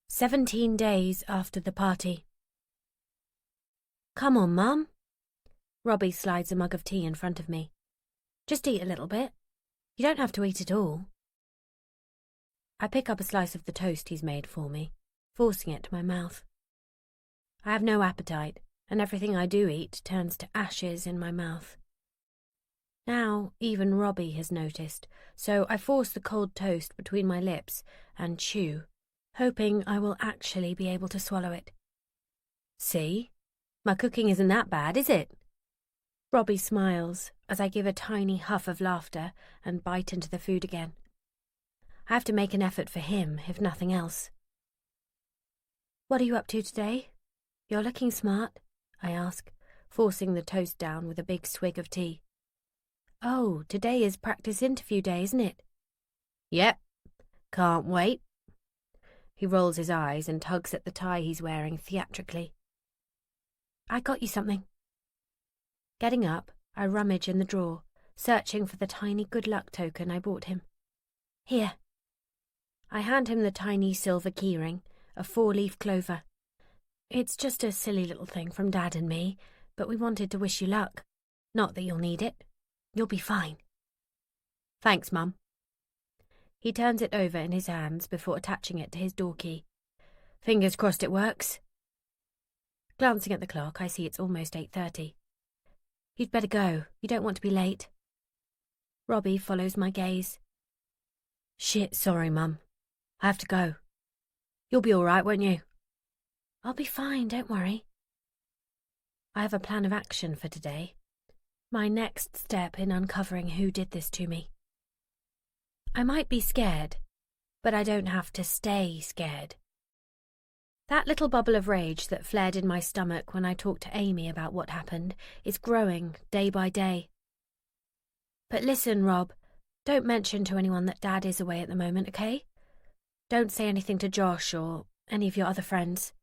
17 days after the party. "Come on, Mum." Robbie slides a mug of tea in front of me. "Just eat a little bit. You don't have to eat it all." I pick up a slice of the toast he's made for me, forcing it to my mouth. I have no appetite, and everything I do eat turns to ashes in my mouth. Now even Robbie has noticed, so I force the cold toast between my lips and chew, hoping I will actually be able to swallow it. "See? My cooking isn't that bad, is it?" Robbie smiles as I give a tiny huff of laughter and bite into the food again. I have to make an effort for him, if nothing else. "What are you up to today? You're looking smart," I ask, forcing the toast down with a big swig of tea. "Oh, today is practice interview day, isn't it?" "Yep. Can't wait." He rolls his eyes and tugs at the tie he's wearing theatrically. "I got you something." Getting up, I rummage in the drawer, searching for the tiny good luck token I bought him. "Here." I hand him the tiny silver keyring, a 4-leaf clover. "It's just a silly little thing from Dad and me, but we wanted to wish you luck. Not that you'll need it. You'll be fine." "Thanks, Mum." He turns it over in his hands before attaching it to his door key. "Fingers crossed it works." Glancing at the clock, I see it's almost 8:30. "You'd better go. You don't want to be late." Robbie follows my gaze. "Shit, sorry, Mum. I have to go. You'll be all right, won't you?" "I'll be fine, don't worry." I have a plan of action for today. My next step in uncovering who did this to me. I might be scared, but I don't have to stay scared. That little bubble of rage that flared in my stomach when I talked to Amy about what happened is growing day by day. But listen, Rob, don't mention to anyone that Dad is away at the moment, okay? Don't say anything to Josh or any of your other friends.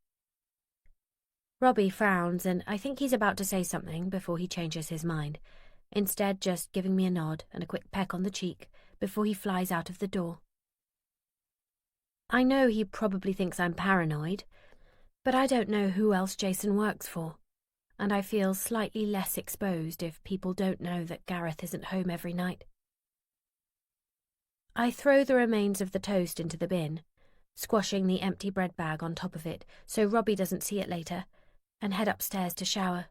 Robbie frowns, and I think he's about to say something before he changes his mind, instead just giving me a nod and a quick peck on the cheek before he flies out of the door. I know he probably thinks I'm paranoid, but I don't know who else Jason works for, and I feel slightly less exposed if people don't know that Gareth isn't home every night. I throw the remains of the toast into the bin, squashing the empty bread bag on top of it so Robbie doesn't see it later, and head upstairs to shower.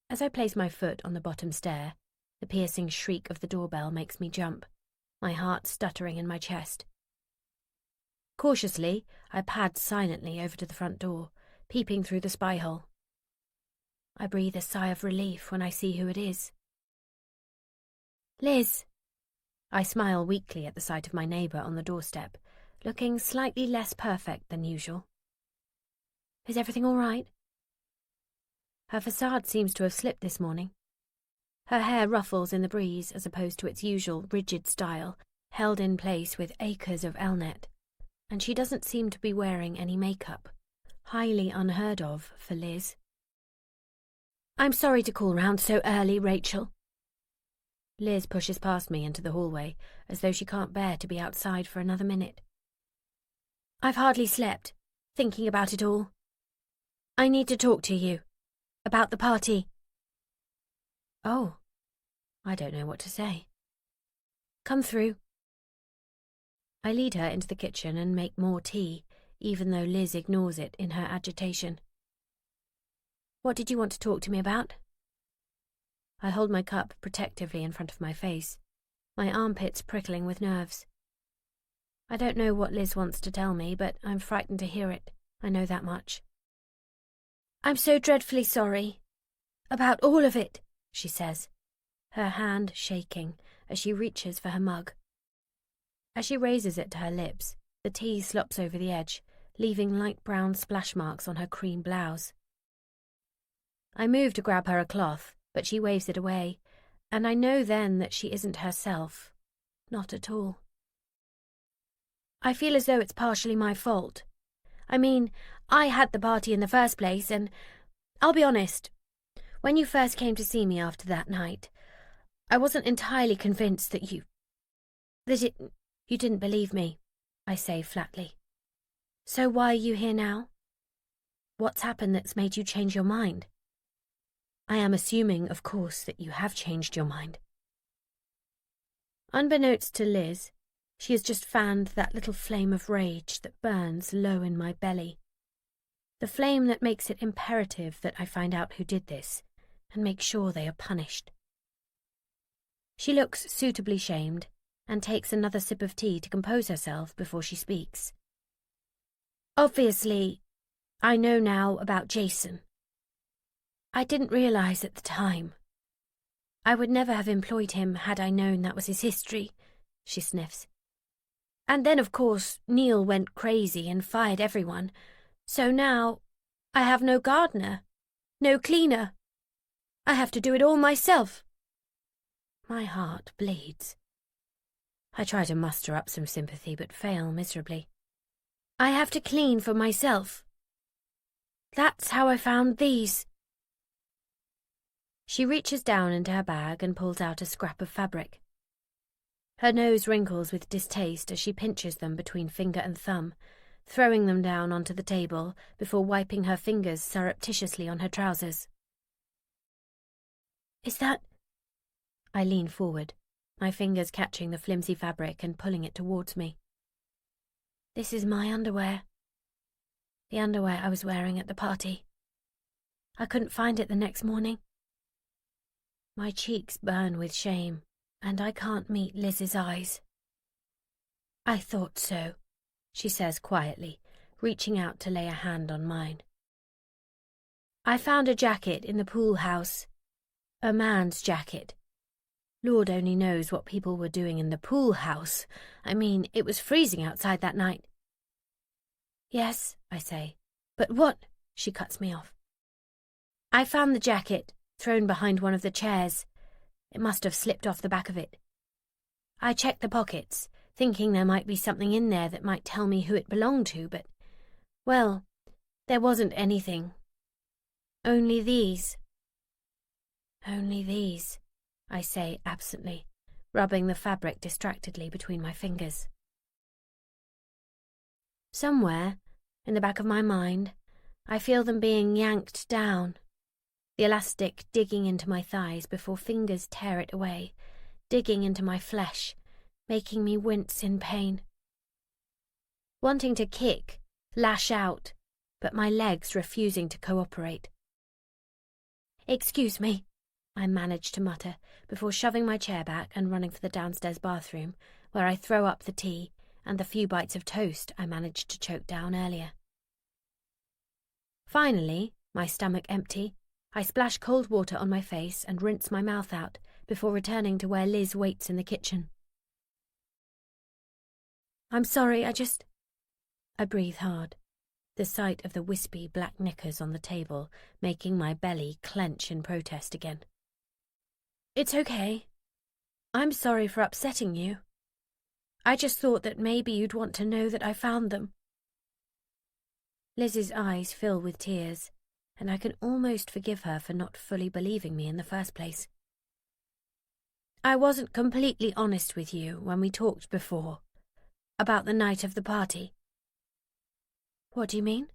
As I place my foot on the bottom stair, the piercing shriek of the doorbell makes me jump, my heart stuttering in my chest. Cautiously, I pad silently over to the front door, peeping through the spy hole, I breathe a sigh of relief when I see who it is. Liz. I smile weakly at the sight of my neighbour on the doorstep, looking slightly less perfect than usual. Is everything all right? Her facade seems to have slipped this morning. Her hair ruffles in the breeze as opposed to its usual rigid style, held in place with acres of elnet, and she doesn't seem to be wearing any makeup, highly unheard of for Liz. I'm sorry to call round so early, Rachel. Liz pushes past me into the hallway, as though she can't bear to be outside for another minute. I've hardly slept, thinking about it all. I need to talk to you. About the party. Oh, I don't know what to say. Come through. I lead her into the kitchen and make more tea, even though Liz ignores it in her agitation. What did you want to talk to me about? I hold my cup protectively in front of my face, my armpits prickling with nerves. I don't know what Liz wants to tell me, but I'm frightened to hear it. I know that much. I'm so dreadfully sorry. About all of it, she says, her hand shaking as she reaches for her mug. As she raises it to her lips, the tea slops over the edge, leaving light brown splash marks on her cream blouse. I move to grab her a cloth, but she waves it away, and I know then that she isn't herself. Not at all. I feel as though it's partially my fault. I mean, I had the party in the first place, and I'll be honest, when you first came to see me after that night, I wasn't entirely convinced that you didn't believe me, I say flatly. So why are you here now? What's happened that's made you change your mind? I am assuming, of course, that you have changed your mind. Unbeknownst to Liz, she has just fanned that little flame of rage that burns low in my belly. The flame that makes it imperative that I find out who did this and make sure they are punished. She looks suitably shamed and takes another sip of tea to compose herself before she speaks. Obviously, I know now about Jason. I didn't realise at the time. I would never have employed him had I known that was his history, she sniffs. And then, of course, Neil went crazy and fired everyone. So now I have no gardener, no cleaner. I have to do it all myself. My heart bleeds. I try to muster up some sympathy but fail miserably. I have to clean for myself. That's how I found these. She reaches down into her bag and pulls out a scrap of fabric. Her nose wrinkles with distaste as she pinches them between finger and thumb, throwing them down onto the table before wiping her fingers surreptitiously on her trousers. Is that... I lean forward, my fingers catching the flimsy fabric and pulling it towards me. This is my underwear. The underwear I was wearing at the party. I couldn't find it the next morning. My cheeks burn with shame, and I can't meet Liz's eyes. I thought so, she says quietly, reaching out to lay a hand on mine. I found a jacket in the pool house. A man's jacket. Lord only knows what people were doing in the pool house. I mean, it was freezing outside that night. Yes, I say. But what? She cuts me off. I found the jacket, thrown behind one of the chairs. It must have slipped off the back of it. I checked the pockets, thinking there might be something in there that might tell me who it belonged to, but, well, there wasn't anything. Only these. Only these, I say absently, rubbing the fabric distractedly between my fingers. Somewhere, in the back of my mind, I feel them being yanked down, the elastic digging into my thighs before fingers tear it away, digging into my flesh, making me wince in pain. Wanting to kick, lash out, but my legs refusing to cooperate. Excuse me, I manage to mutter before shoving my chair back and running for the downstairs bathroom, where I throw up the tea and the few bites of toast I managed to choke down earlier. Finally, my stomach empty, I splash cold water on my face and rinse my mouth out before returning to where Liz waits in the kitchen. I'm sorry, I breathe hard, the sight of the wispy black knickers on the table making my belly clench in protest again. It's okay. I'm sorry for upsetting you. I just thought that maybe you'd want to know that I found them. Liz's eyes fill with tears, and I can almost forgive her for not fully believing me in the first place. I wasn't completely honest with you when we talked before, about the night of the party. What do you mean?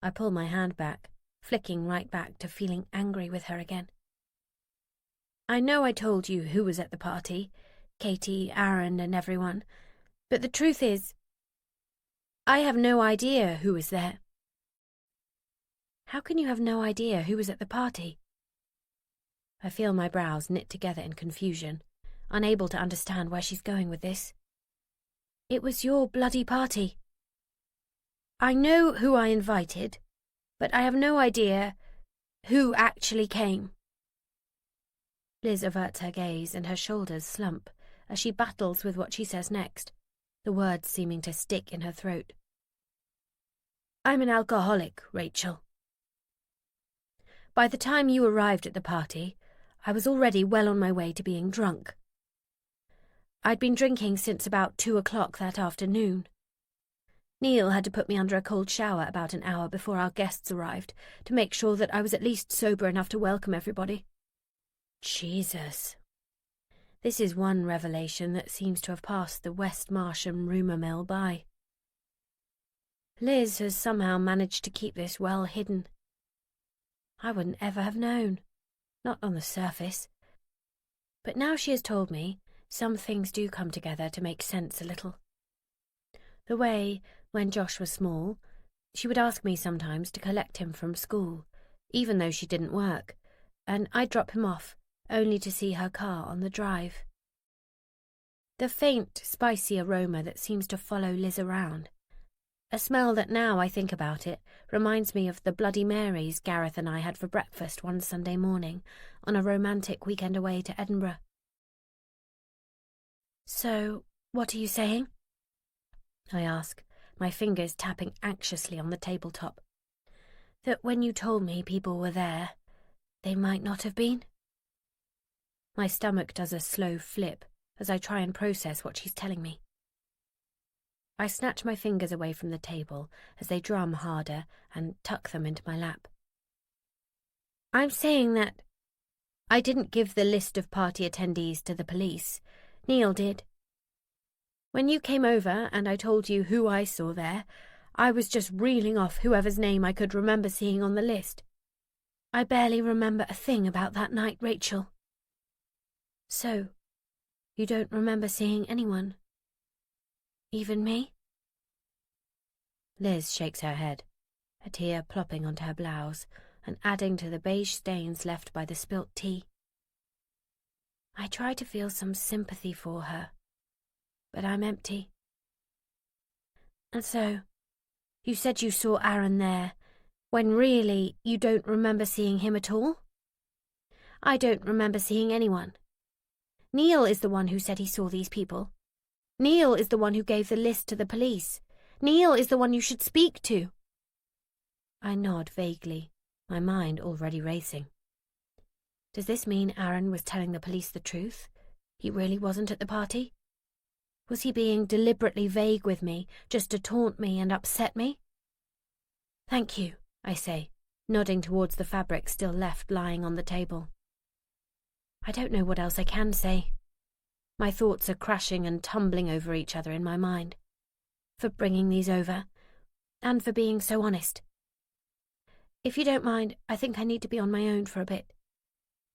I pull my hand back, flicking right back to feeling angry with her again. I know I told you who was at the party, Katie, Aaron, and everyone, but the truth is, I have no idea who was there. How can you have no idea who was at the party? I feel my brows knit together in confusion, unable to understand where she's going with this. It was your bloody party. I know who I invited, but I have no idea who actually came. Liz averts her gaze and her shoulders slump as she battles with what she says next, the words seeming to stick in her throat. I'm an alcoholic, Rachel. By the time you arrived at the party, I was already well on my way to being drunk. I'd been drinking since about 2 o'clock that afternoon. Neil had to put me under a cold shower about an hour before our guests arrived to make sure that I was at least sober enough to welcome everybody. Jesus. This is one revelation that seems to have passed the West Marsham rumour mill by. Liz has somehow managed to keep this well hidden. I wouldn't ever have known, not on the surface. But now she has told me, some things do come together to make sense a little. The way, when Josh was small, she would ask me sometimes to collect him from school, even though she didn't work, and I'd drop him off, only to see her car on the drive. The faint, spicy aroma that seems to follow Liz around. A smell that, now I think about it, reminds me of the Bloody Marys Gareth and I had for breakfast one Sunday morning on a romantic weekend away to Edinburgh. So, what are you saying? I ask, my fingers tapping anxiously on the tabletop. That when you told me people were there, they might not have been? My stomach does a slow flip as I try and process what she's telling me. I snatch my fingers away from the table as they drum harder and tuck them into my lap. I'm saying that I didn't give the list of party attendees to the police. Neil did. When you came over and I told you who I saw there, I was just reeling off whoever's name I could remember seeing on the list. I barely remember a thing about that night, Rachel. So, you don't remember seeing anyone? Even me? Liz shakes her head, a tear plopping onto her blouse and adding to the beige stains left by the spilt tea. I try to feel some sympathy for her, but I'm empty. And so, you said you saw Aaron there, when really you don't remember seeing him at all? I don't remember seeing anyone. Neil is the one who said he saw these people. Neil is the one who gave the list to the police. Neil is the one you should speak to. I nod vaguely, my mind already racing. Does this mean Aaron was telling the police the truth? He really wasn't at the party? Was he being deliberately vague with me, just to taunt me and upset me? Thank you, I say, nodding towards the fabric still left lying on the table. I don't know what else I can say. My thoughts are crashing and tumbling over each other in my mind. For bringing these over, and for being so honest. If you don't mind, I think I need to be on my own for a bit.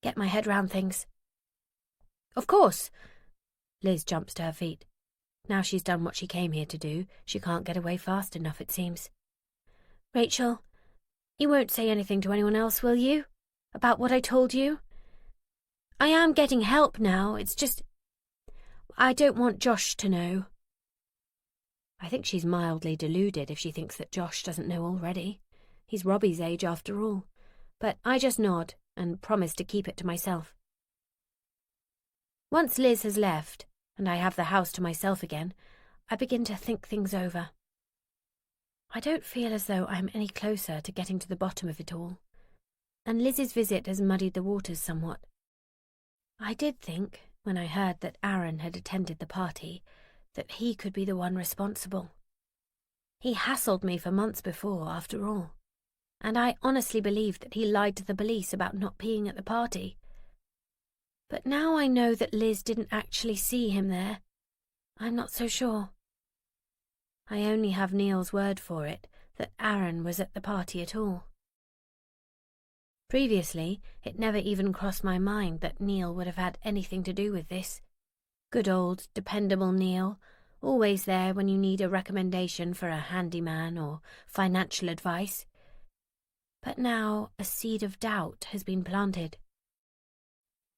Get my head round things. Of course. Liz jumps to her feet. Now she's done what she came here to do, she can't get away fast enough, it seems. Rachel, you won't say anything to anyone else, will you? About what I told you? I am getting help now, it's just... I don't want Josh to know. I think she's mildly deluded if she thinks that Josh doesn't know already. He's Robbie's age after all. but I just nod and promise to keep it to myself. Once Liz has left, and I have the house to myself again, I begin to think things over. I don't feel as though I'm any closer to getting to the bottom of it all, and Liz's visit has muddied the waters somewhat. I did think, when I heard that Aaron had attended the party, that he could be the one responsible. He hassled me for months before, after all, and I honestly believed that he lied to the police about not being at the party. But now I know that Liz didn't actually see him there. I'm not so sure. I only have Neil's word for it that Aaron was at the party at all. Previously, it never even crossed my mind that Neil would have had anything to do with this. Good old, dependable Neil, always there when you need a recommendation for a handyman or financial advice. But now a seed of doubt has been planted.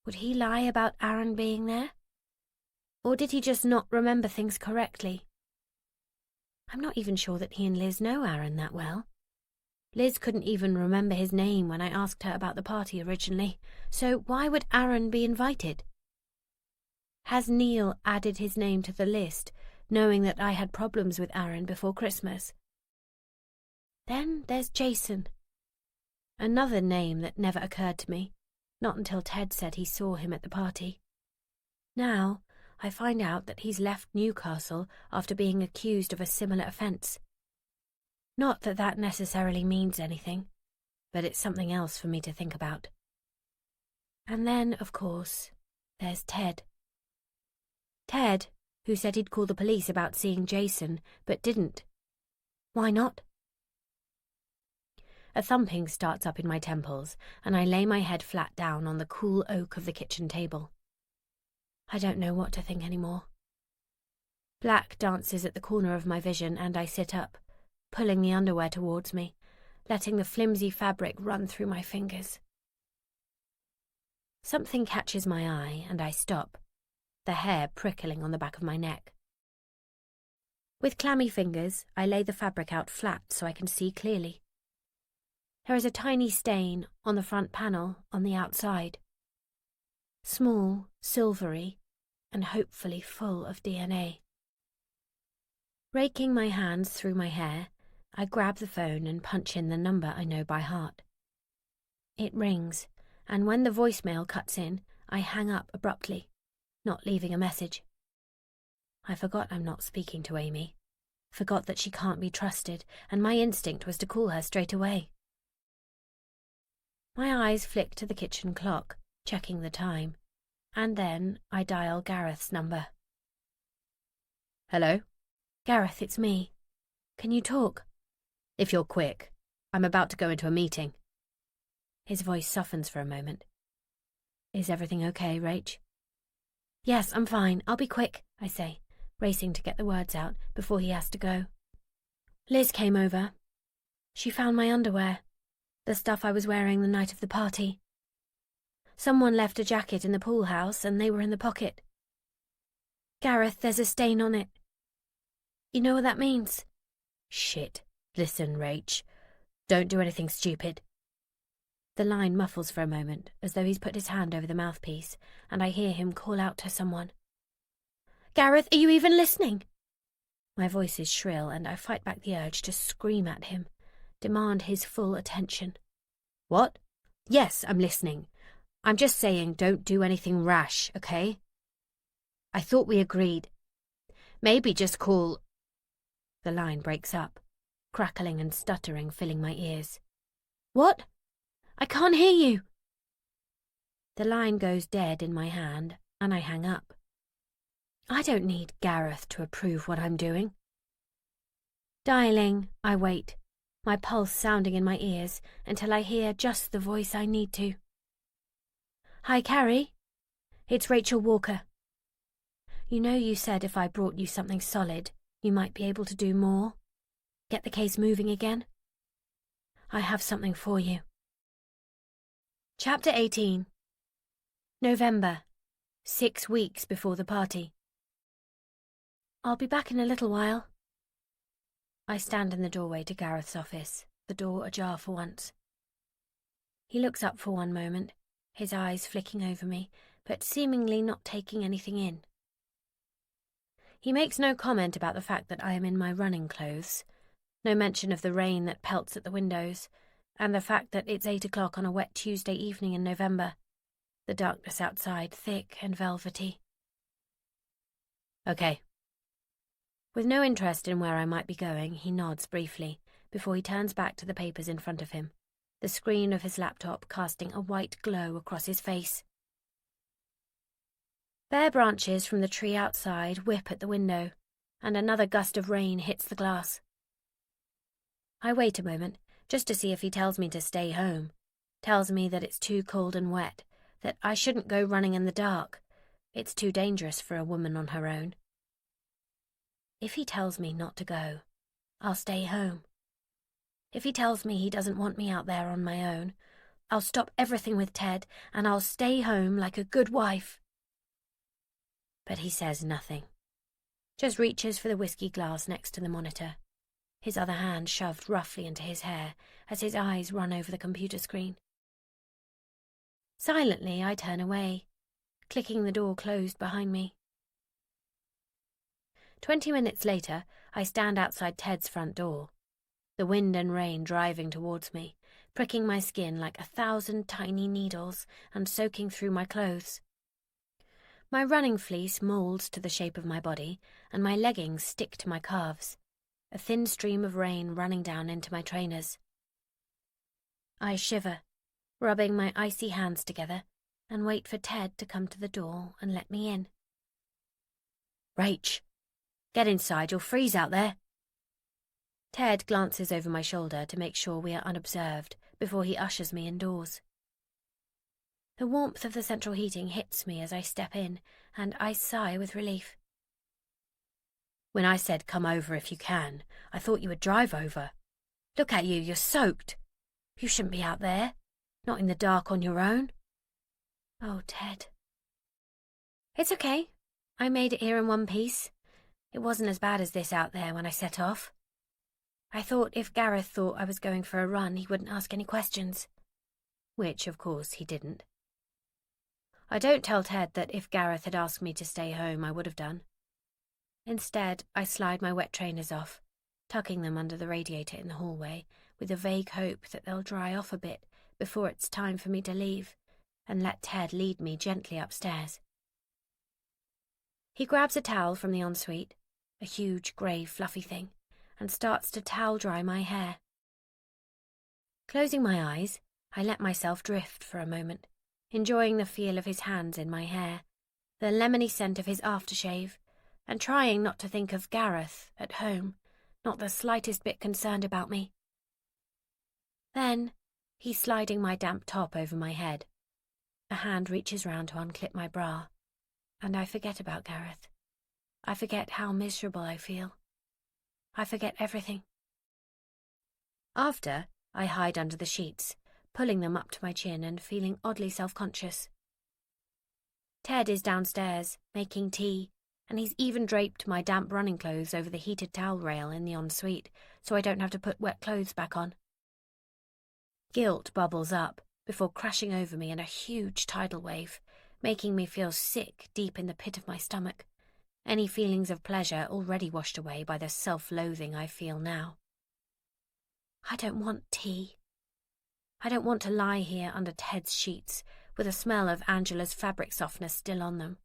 Would he lie about Aaron being there? Or did he just not remember things correctly? I'm not even sure that he and Liz know Aaron that well. Liz couldn't even remember his name when I asked her about the party originally, so why would Aaron be invited? Has Neil added his name to the list, knowing that I had problems with Aaron before Christmas? Then there's Jason. Another name that never occurred to me, not until Ted said he saw him at the party. Now I find out that he's left Newcastle after being accused of a similar offence. Not that that necessarily means anything, but it's something else for me to think about. And then, of course, there's Ted. Ted, who said he'd call the police about seeing Jason, but didn't. Why not? A thumping starts up in my temples, and I lay my head flat down on the cool oak of the kitchen table. I don't know what to think anymore. Black dances at the corner of my vision, and I sit up, pulling the underwear towards me, letting the flimsy fabric run through my fingers. Something catches my eye, and I stop, the hair prickling on the back of my neck. With clammy fingers, I lay the fabric out flat so I can see clearly. There is a tiny stain on the front panel on the outside. Small, silvery, and hopefully full of DNA. Raking my hands through my hair, I grab the phone and punch in the number I know by heart. It rings, and when the voicemail cuts in, I hang up abruptly, not leaving a message. I forgot I'm not speaking to Amy, forgot that she can't be trusted, and my instinct was to call her straight away. My eyes flick to the kitchen clock, checking the time, and then I dial Gareth's number. Hello? Gareth, it's me. Can you talk? If you're quick. I'm about to go into a meeting. His voice softens for a moment. Is everything okay, Rach? Yes, I'm fine. I'll be quick, I say, racing to get the words out before he has to go. Liz came over. She found my underwear, the stuff I was wearing the night of the party. Someone left a jacket in the pool house and they were in the pocket. Gareth, there's a stain on it. You know what that means? Shit. Listen, Rach. Don't do anything stupid. The line muffles for a moment, as though he's put his hand over the mouthpiece, and I hear him call out to someone. Gareth, are you even listening? My voice is shrill, and I fight back the urge to scream at him, demand his full attention. What? Yes, I'm listening. I'm just saying don't do anything rash, okay? I thought we agreed. Maybe just call... The line breaks up, crackling and stuttering filling my ears. What? I can't hear you. The line goes dead in my hand, and I hang up. I don't need Gareth to approve what I'm doing. Dialing, I wait, my pulse sounding in my ears until I hear just the voice I need to. Hi, Carrie. It's Rachel Walker. You know you said if I brought you something solid, you might be able to do more? Get the case moving again? I have something for you. Chapter 18. November, 6 weeks before the party. I'll be back in a little while. I stand in the doorway to Gareth's office, the door ajar for once. He looks up for one moment, his eyes flicking over me, but seemingly not taking anything in. He makes no comment about the fact that I am in my running clothes, no mention of the rain that pelts at the windows, and the fact that it's 8 o'clock on a wet Tuesday evening in November, the darkness outside thick and velvety. Okay. With no interest in where I might be going, he nods briefly before he turns back to the papers in front of him, the screen of his laptop casting a white glow across his face. Bare branches from the tree outside whip at the window, and another gust of rain hits the glass. I wait a moment, just to see if he tells me to stay home, tells me that it's too cold and wet, that I shouldn't go running in the dark. It's too dangerous for a woman on her own. If he tells me not to go, I'll stay home. If he tells me he doesn't want me out there on my own, I'll stop everything with Ted and I'll stay home like a good wife. But he says nothing, just reaches for the whiskey glass next to the monitor, his other hand shoved roughly into his hair as his eyes run over the computer screen. Silently, I turn away, clicking the door closed behind me. 20 minutes later, I stand outside Ted's front door, the wind and rain driving towards me, pricking my skin like 1,000 tiny needles and soaking through my clothes. My running fleece moulds to the shape of my body, and my leggings stick to my calves, a thin stream of rain running down into my trainers. I shiver, rubbing my icy hands together, and wait for Ted to come to the door and let me in. Rach, get inside, you'll freeze out there. Ted glances over my shoulder to make sure we are unobserved before he ushers me indoors. The warmth of the central heating hits me as I step in, and I sigh with relief. When I said come over if you can, I thought you would drive over. Look at you, you're soaked. You shouldn't be out there, not in the dark on your own. Oh, Ted. It's okay. I made it here in one piece. It wasn't as bad as this out there when I set off. I thought if Gareth thought I was going for a run, he wouldn't ask any questions. Which, of course, he didn't. I don't tell Ted that if Gareth had asked me to stay home, I would have done. Instead, I slide my wet trainers off, tucking them under the radiator in the hallway, with a vague hope that they'll dry off a bit before it's time for me to leave, and let Ted lead me gently upstairs. He grabs a towel from the ensuite, a huge grey fluffy thing, and starts to towel dry my hair. Closing my eyes, I let myself drift for a moment, enjoying the feel of his hands in my hair, the lemony scent of his aftershave, and trying not to think of Gareth at home, not the slightest bit concerned about me. Then, he's sliding my damp top over my head. A hand reaches round to unclip my bra, and I forget about Gareth. I forget how miserable I feel. I forget everything. After, I hide under the sheets, pulling them up to my chin and feeling oddly self-conscious. Ted is downstairs, making tea, and he's even draped my damp running clothes over the heated towel rail in the ensuite, so I don't have to put wet clothes back on. Guilt bubbles up before crashing over me in a huge tidal wave, making me feel sick deep in the pit of my stomach, any feelings of pleasure already washed away by the self-loathing I feel now. I don't want tea. I don't want to lie here under Ted's sheets, with the smell of Angela's fabric softness still on them.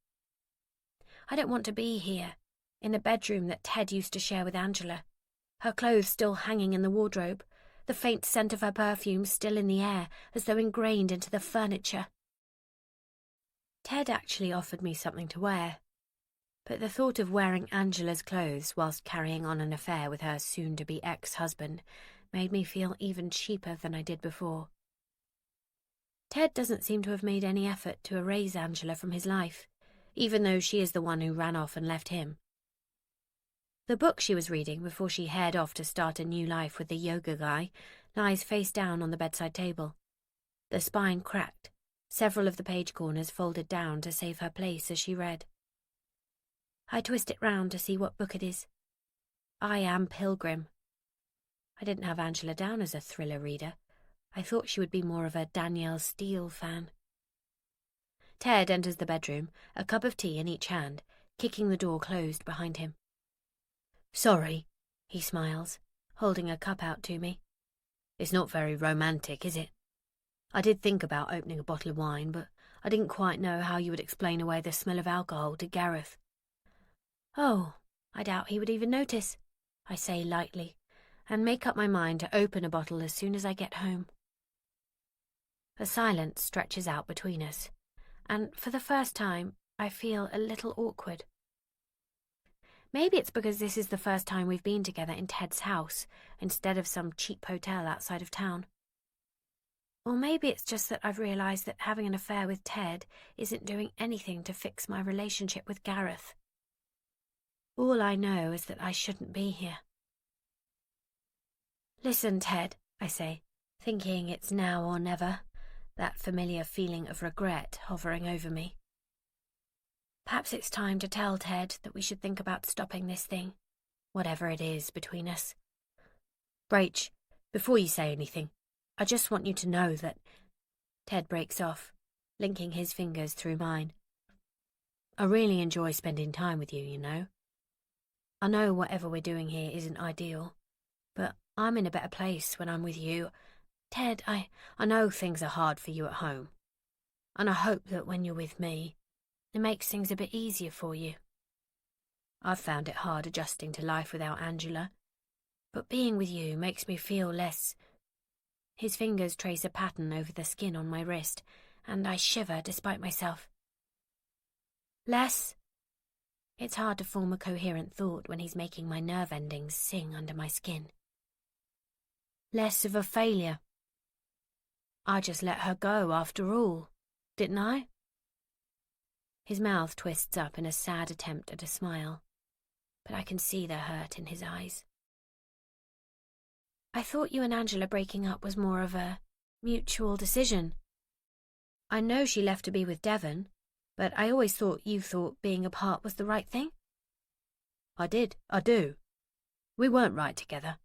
I don't want to be here, in the bedroom that Ted used to share with Angela, her clothes still hanging in the wardrobe, the faint scent of her perfume still in the air, as though ingrained into the furniture. Ted actually offered me something to wear, but the thought of wearing Angela's clothes whilst carrying on an affair with her soon-to-be ex-husband made me feel even cheaper than I did before. Ted doesn't seem to have made any effort to erase Angela from his life, even though she is the one who ran off and left him. The book she was reading before she haired off to start a new life with the yoga guy lies face down on the bedside table, the spine cracked, several of the page corners folded down to save her place as she read. I twist it round to see what book it is. I Am Pilgrim. I didn't have Angela down as a thriller reader, I thought she would be more of a Danielle Steele fan. Ted enters the bedroom, a cup of tea in each hand, kicking the door closed behind him. "Sorry," he smiles, holding a cup out to me. "It's not very romantic, is it? I did think about opening a bottle of wine, but I didn't quite know how you would explain away the smell of alcohol to Gareth." "Oh, I doubt he would even notice," I say lightly, and make up my mind to open a bottle as soon as I get home. A silence stretches out between us, and for the first time I feel a little awkward. Maybe it's because this is the first time we've been together in Ted's house instead of some cheap hotel outside of town. Or maybe it's just that I've realised that having an affair with Ted isn't doing anything to fix my relationship with Gareth. All I know is that I shouldn't be here. "Listen, Ted," I say, thinking it's now or never, that familiar feeling of regret hovering over me. Perhaps it's time to tell Ted that we should think about stopping this thing, whatever it is between us. "Rach, before you say anything, I just want you to know that—" Ted breaks off, linking his fingers through mine. "I really enjoy spending time with you, you know. I know whatever we're doing here isn't ideal, but I'm in a better place when I'm with you. Ted, I know things are hard for you at home, and I hope that when you're with me, it makes things a bit easier for you. I've found it hard adjusting to life without Angela, but being with you makes me feel less—" His fingers trace a pattern over the skin on my wrist, and I shiver despite myself. "Less?" It's hard to form a coherent thought when he's making my nerve endings sing under my skin. "Less of a failure. I just let her go after all, didn't I?" His mouth twists up in a sad attempt at a smile, but I can see the hurt in his eyes. "I thought you and Angela breaking up was more of a mutual decision. I know she left to be with Devon, but I always thought you thought being apart was the right thing." I do. We weren't right together.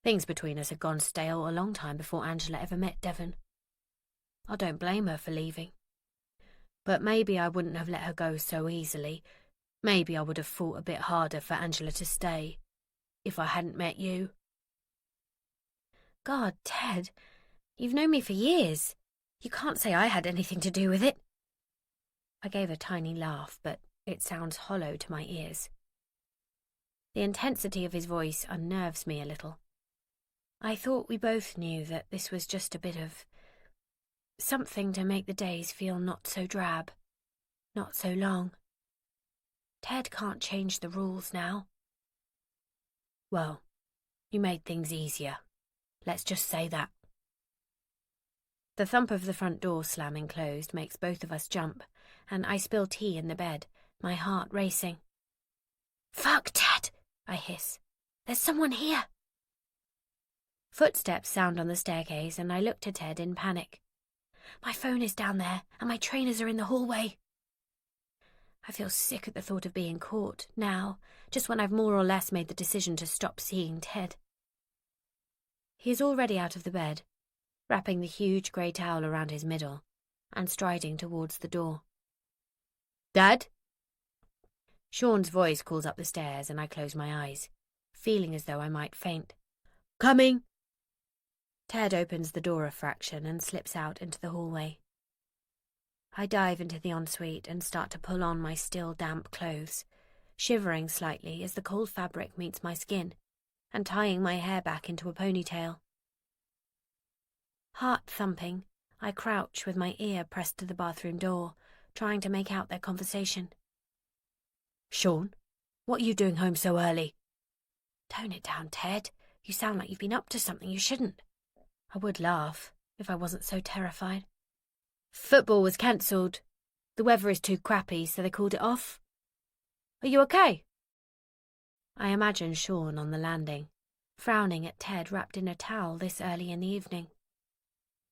Things between us had gone stale a long time before Angela ever met Devon. I don't blame her for leaving. But maybe I wouldn't have let her go so easily. Maybe I would have fought a bit harder for Angela to stay, if I hadn't met you." "God, Ted, you've known me for years. You can't say I had anything to do with it." I gave a tiny laugh, but it sounds hollow to my ears. The intensity of his voice unnerves me a little. I thought we both knew that this was just a bit of something to make the days feel not so drab, not so long. Ted can't change the rules now. "Well, you made things easier. Let's just say that." The thump of the front door slamming closed makes both of us jump, and I spill tea in the bed, my heart racing. "Fuck, Ted!" I hiss. "There's someone here!" Footsteps sound on the staircase, and I look to Ted in panic. My phone is down there, and my trainers are in the hallway. I feel sick at the thought of being caught, now, just when I've more or less made the decision to stop seeing Ted. He is already out of the bed, wrapping the huge grey towel around his middle, and striding towards the door. "Dad?" Sean's voice calls up the stairs, and I close my eyes, feeling as though I might faint. "Coming!" Ted opens the door a fraction and slips out into the hallway. I dive into the ensuite and start to pull on my still damp clothes, shivering slightly as the cold fabric meets my skin, and tying my hair back into a ponytail. Heart thumping, I crouch with my ear pressed to the bathroom door, trying to make out their conversation. "Sean, what are you doing home so early?" "Tone it down, Ted. You sound like you've been up to something you shouldn't." I would laugh if I wasn't so terrified. "Football was cancelled. The weather is too crappy, so they called it off. Are you okay?" I imagine Sean on the landing, frowning at Ted wrapped in a towel this early in the evening.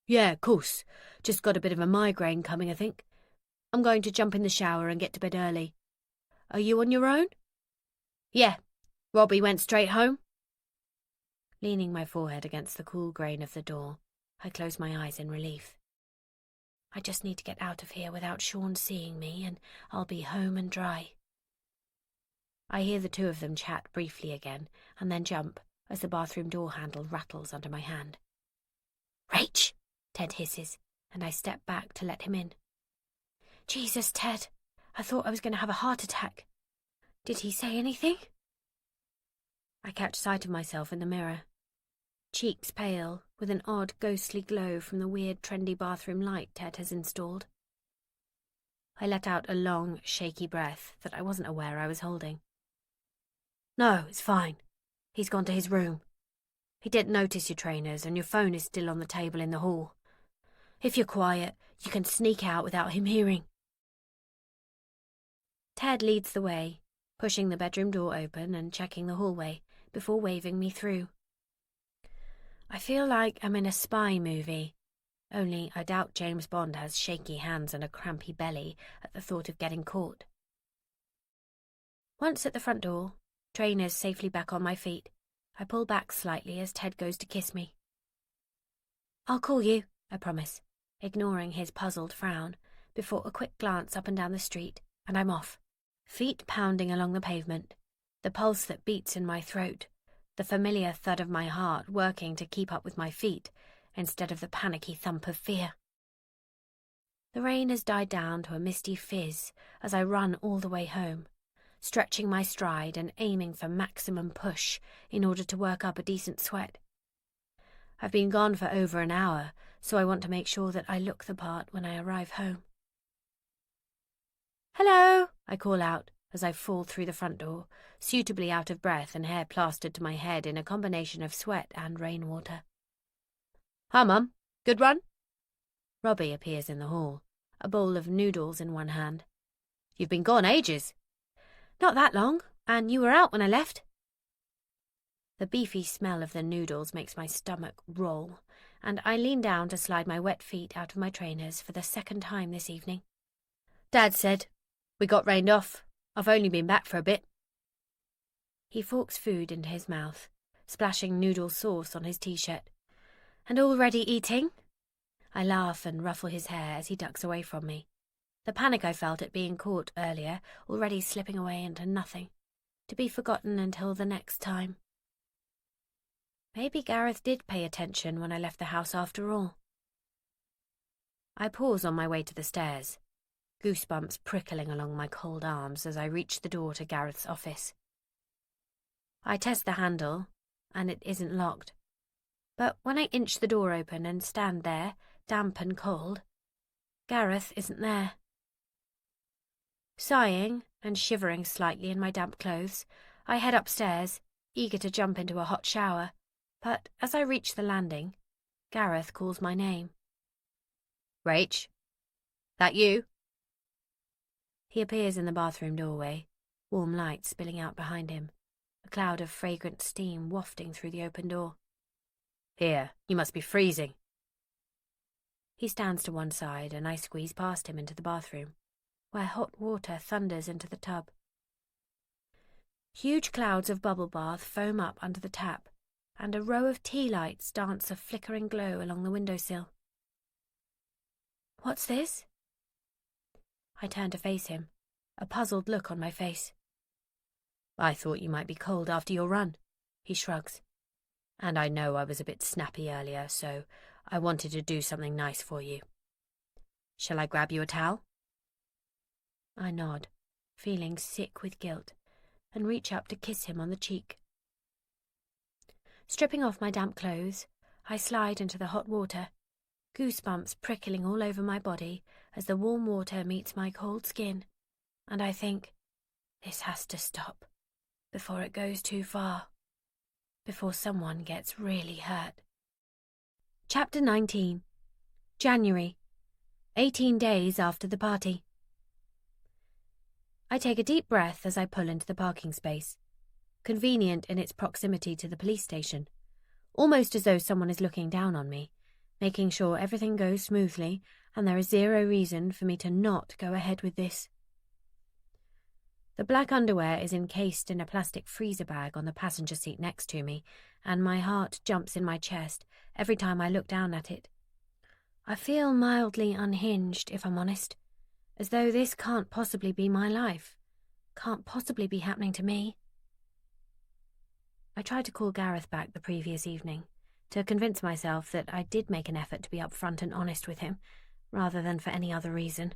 "Yeah, of course. Just got a bit of a migraine coming, I think. I'm going to jump in the shower and get to bed early. Are you on your own?" "Yeah. Robbie went straight home." Leaning my forehead against the cool grain of the door, I close my eyes in relief. I just need to get out of here without Sean seeing me, and I'll be home and dry. I hear the two of them chat briefly again, and then jump as the bathroom door handle rattles under my hand. "Rach!" Ted hisses, and I step back to let him in. "Jesus, Ted, I thought I was going to have a heart attack. Did he say anything?" I catch sight of myself in the mirror. Cheeks pale, with an odd ghostly glow from the weird trendy bathroom light Ted has installed. I let out a long, shaky breath that I wasn't aware I was holding. "No, it's fine. He's gone to his room. He didn't notice your trainers, and your phone is still on the table in the hall. If you're quiet, you can sneak out without him hearing." Ted leads the way, pushing the bedroom door open and checking the hallway before waving me through. I feel like I'm in a spy movie, only I doubt James Bond has shaky hands and a crampy belly at the thought of getting caught. Once at the front door, trainers safely back on my feet, I pull back slightly as Ted goes to kiss me. "I'll call you," I promise, ignoring his puzzled frown, before a quick glance up and down the street, and I'm off, feet pounding along the pavement, the pulse that beats in my throat, the familiar thud of my heart working to keep up with my feet instead of the panicky thump of fear. The rain has died down to a misty fizz as I run all the way home, stretching my stride and aiming for maximum push in order to work up a decent sweat. I've been gone for over an hour, so I want to make sure that I look the part when I arrive home. "Hello," I call out as I fall through the front door, suitably out of breath and hair plastered to my head in a combination of sweat and rainwater. "Hi, Mum. Good run?" Robbie appears in the hall, a bowl of noodles in one hand. "You've been gone ages." "Not that long, and you were out when I left." The beefy smell of the noodles makes my stomach roll, and I lean down to slide my wet feet out of my trainers for the second time this evening. "Dad said we got rained off. I've only been back for a bit." He forks food into his mouth, splashing noodle sauce on his t-shirt. "And already eating?" I laugh and ruffle his hair as he ducks away from me, the panic I felt at being caught earlier already slipping away into nothing, to be forgotten until the next time. Maybe Gareth did pay attention when I left the house after all. I pause on my way to the stairs, goosebumps prickling along my cold arms as I reach the door to Gareth's office. I test the handle, and it isn't locked. But when I inch the door open and stand there, damp and cold, Gareth isn't there. Sighing and shivering slightly in my damp clothes, I head upstairs, eager to jump into a hot shower, but as I reach the landing, Gareth calls my name. "Rach? That you?" He appears in the bathroom doorway, warm light spilling out behind him, a cloud of fragrant steam wafting through the open door. "Here, you must be freezing." He stands to one side and I squeeze past him into the bathroom, where hot water thunders into the tub. Huge clouds of bubble bath foam up under the tap, and a row of tea lights dance a flickering glow along the windowsill. "What's this?" I turn to face him, a puzzled look on my face. "I thought you might be cold after your run," he shrugs. "And I know I was a bit snappy earlier, so I wanted to do something nice for you. Shall I grab you a towel?" I nod, feeling sick with guilt, and reach up to kiss him on the cheek. Stripping off my damp clothes, I slide into the hot water, goosebumps prickling all over my body as the warm water meets my cold skin, and I think, this has to stop before it goes too far, before someone gets really hurt. Chapter 19. January. 18 days after the party. I take a deep breath as I pull into the parking space, convenient in its proximity to the police station, almost as though someone is looking down on me, making sure everything goes smoothly and there is zero reason for me to not go ahead with this. The black underwear is encased in a plastic freezer bag on the passenger seat next to me, and my heart jumps in my chest every time I look down at it. I feel mildly unhinged, if I'm honest, as though this can't possibly be my life, can't possibly be happening to me. I tried to call Gareth back the previous evening, to convince myself that I did make an effort to be upfront and honest with him, rather than for any other reason.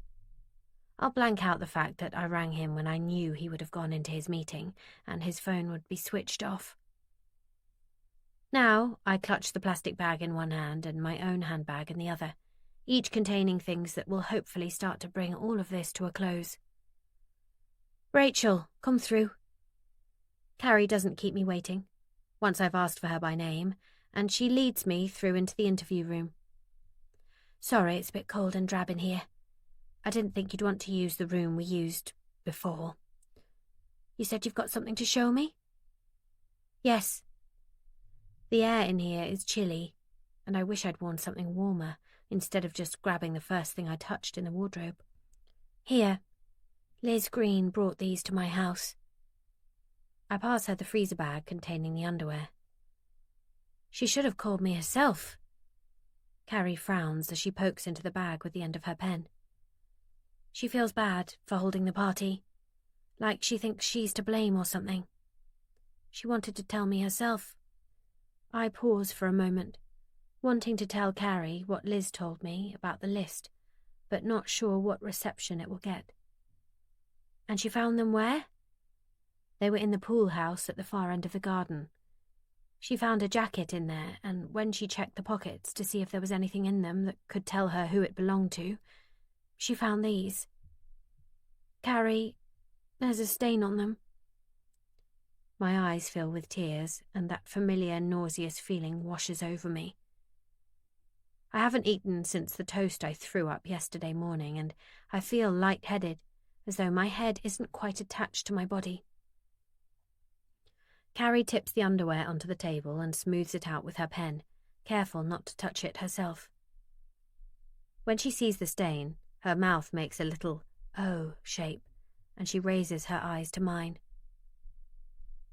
I'll blank out the fact that I rang him when I knew he would have gone into his meeting and his phone would be switched off. Now I clutch the plastic bag in one hand and my own handbag in the other, each containing things that will hopefully start to bring all of this to a close. "Rachel, come through." Carrie doesn't keep me waiting, once I've asked for her by name, and she leads me through into the interview room. "Sorry, it's a bit cold and drab in here. I didn't think you'd want to use the room we used before. You said you've got something to show me?" "Yes." The air in here is chilly, and I wish I'd worn something warmer instead of just grabbing the first thing I touched in the wardrobe. "Here, Liz Green brought these to my house." I pass her the freezer bag containing the underwear. "She should have called me herself." Carrie frowns as she pokes into the bag with the end of her pen. She feels bad for holding the party, like she thinks she's to blame or something. She wanted to tell me herself. I pause for a moment, wanting to tell Carrie what Liz told me about the list, but not sure what reception it will get. "And she found them where?" "They were in the pool house at the far end of the garden. She found a jacket in there, and when she checked the pockets to see if there was anything in them that could tell her who it belonged to, she found these. Carrie, there's a stain on them." My eyes fill with tears, and that familiar nauseous feeling washes over me. I haven't eaten since the toast I threw up yesterday morning, and I feel lightheaded, as though my head isn't quite attached to my body. Carrie tips the underwear onto the table and smooths it out with her pen, careful not to touch it herself. When she sees the stain, her mouth makes a little O shape, and she raises her eyes to mine.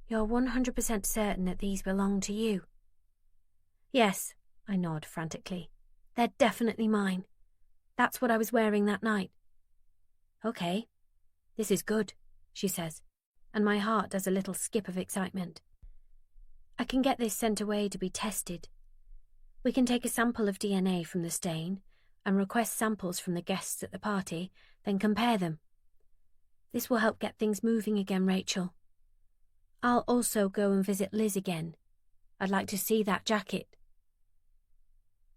"You're 100% certain that these belong to you?" "Yes," I nod frantically. "They're definitely mine. That's what I was wearing that night." "Okay, this is good," she says, and my heart does a little skip of excitement. "I can get this sent away to be tested. We can take a sample of DNA from the stain and request samples from the guests at the party, then compare them. This will help get things moving again, Rachel. I'll also go and visit Liz again. I'd like to see that jacket."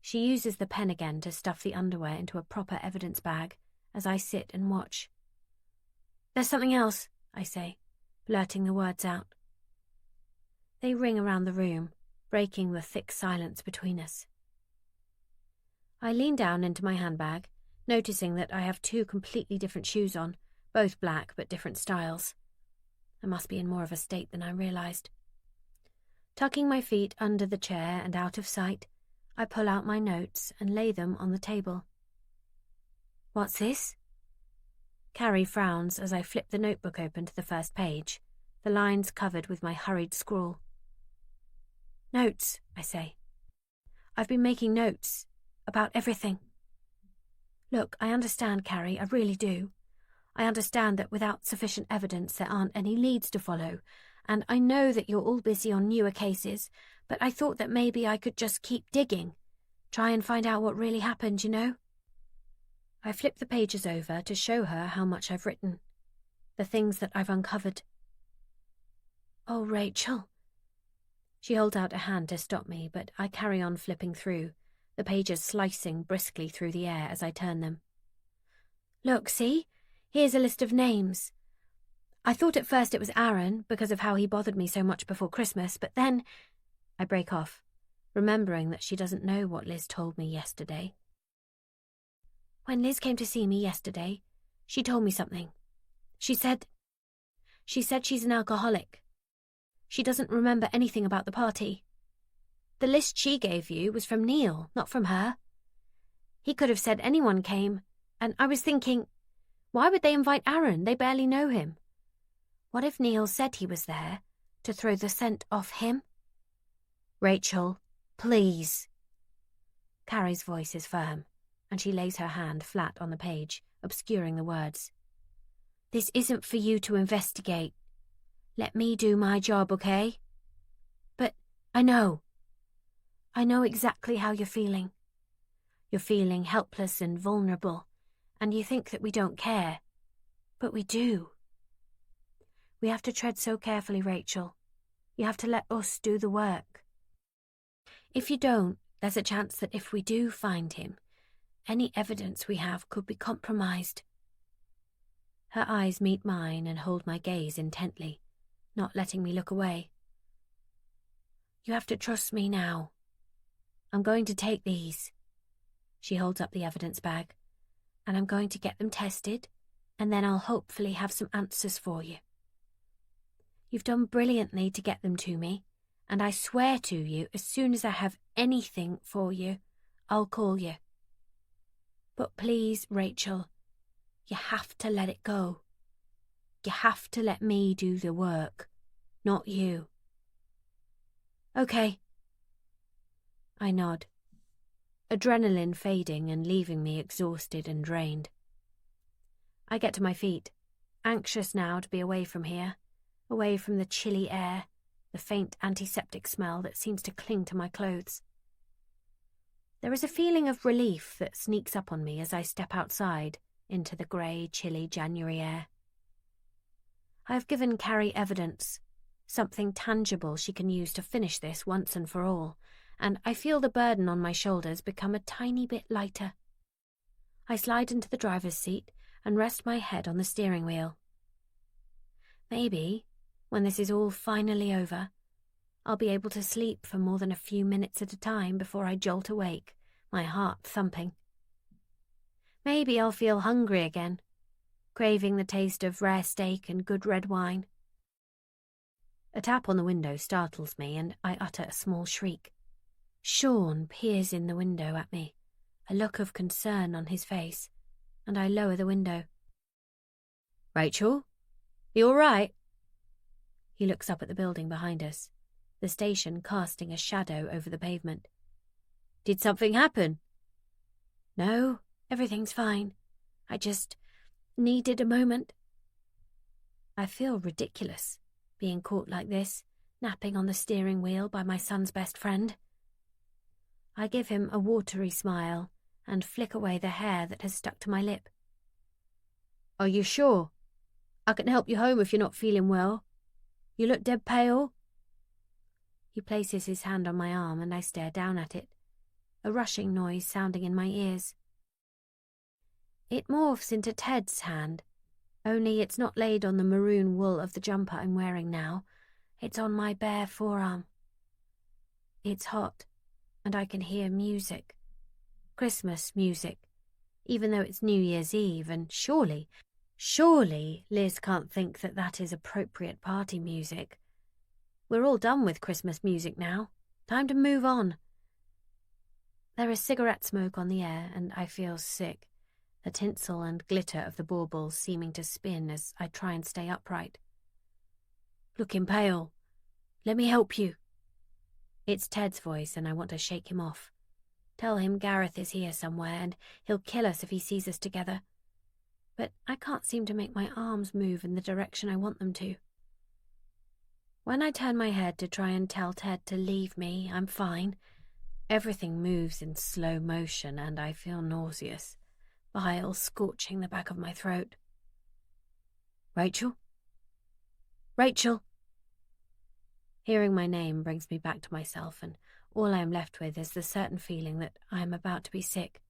She uses the pen again to stuff the underwear into a proper evidence bag as I sit and watch. "There's something else," I say, blurting the words out. They ring around the room, breaking the thick silence between us. I lean down into my handbag, noticing that I have two completely different shoes on, both black but different styles. I must be in more of a state than I realized. Tucking my feet under the chair and out of sight, I pull out my notes and lay them on the table. "What's this?" Carrie frowns as I flip the notebook open to the first page, the lines covered with my hurried scrawl. "Notes," I say. "I've been making notes about everything. Look, I understand, Carrie, I really do. I understand that without sufficient evidence there aren't any leads to follow, and I know that you're all busy on newer cases, but I thought that maybe I could just keep digging, try and find out what really happened, you know?" I flip the pages over to show her how much I've written, the things that I've uncovered. "Oh, Rachel." She holds out a hand to stop me, but I carry on flipping through, the pages slicing briskly through the air as I turn them. "Look, see? Here's a list of names. I thought at first it was Aaron because of how he bothered me so much before Christmas, but then—" I break off, remembering that she doesn't know what Liz told me yesterday. "When Liz came to see me yesterday, she told me something. She said she's an alcoholic. She doesn't remember anything about the party. The list she gave you was from Neil, not from her. He could have said anyone came, and I was thinking, why would they invite Aaron? They barely know him. What if Neil said he was there to throw the scent off him? Rachel, please. Carrie's voice is firm, and she lays her hand flat on the page, obscuring the words. This isn't for you to investigate. Let me do my job, okay? But I know exactly how you're feeling. You're feeling helpless and vulnerable, and you think that we don't care. But we do. We have to tread so carefully, Rachel. You have to let us do the work. If you don't, there's a chance that if we do find him, any evidence we have could be compromised. Her eyes meet mine and hold my gaze intently, not letting me look away. You have to trust me now. I'm going to take these. She holds up the evidence bag, and I'm going to get them tested, and then I'll hopefully have some answers for you. You've done brilliantly to get them to me, and I swear to you, as soon as I have anything for you, I'll call you. But please, Rachel, you have to let it go. You have to let me do the work, not you. Okay. I nod, adrenaline fading and leaving me exhausted and drained. I get to my feet, anxious now to be away from here, away from the chilly air, the faint antiseptic smell that seems to cling to my clothes. There is a feeling of relief that sneaks up on me as I step outside into the grey, chilly January air. I have given Carrie evidence, something tangible she can use to finish this once and for all, and I feel the burden on my shoulders become a tiny bit lighter. I slide into the driver's seat and rest my head on the steering wheel. Maybe, when this is all finally over, I'll be able to sleep for more than a few minutes at a time before I jolt awake, my heart thumping. Maybe I'll feel hungry again, craving the taste of rare steak and good red wine. A tap on the window startles me, and I utter a small shriek. Sean peers in the window at me, a look of concern on his face, and I lower the window. Rachel, you all right? He looks up at the building behind us, the station casting a shadow over the pavement. Did something happen? No, everything's fine. I just needed a moment. I feel ridiculous, being caught like this, napping on the steering wheel by my son's best friend. I give him a watery smile and flick away the hair that has stuck to my lip. Are you sure? I can help you home if you're not feeling well. You look dead pale. He places his hand on my arm and I stare down at it, a rushing noise sounding in my ears. It morphs into Ted's hand, only it's not laid on the maroon wool of the jumper I'm wearing now. It's on my bare forearm. It's hot, and I can hear music. Christmas music, even though it's New Year's Eve, and surely Liz can't think that that is appropriate party music. We're all done with Christmas music now. Time to move on. There is cigarette smoke on the air, and I feel sick, the tinsel and glitter of the baubles seeming to spin as I try and stay upright. Looking pale. Let me help you. It's Ted's voice, and I want to shake him off. Tell him Gareth is here somewhere, and he'll kill us if he sees us together. But I can't seem to make my arms move in the direction I want them to. When I turn my head to try and tell Ted to leave me, I'm fine. Everything moves in slow motion, and I feel nauseous, bile scorching the back of my throat. Rachel? Rachel! Hearing my name brings me back to myself, and all I am left with is the certain feeling that I am about to be sick.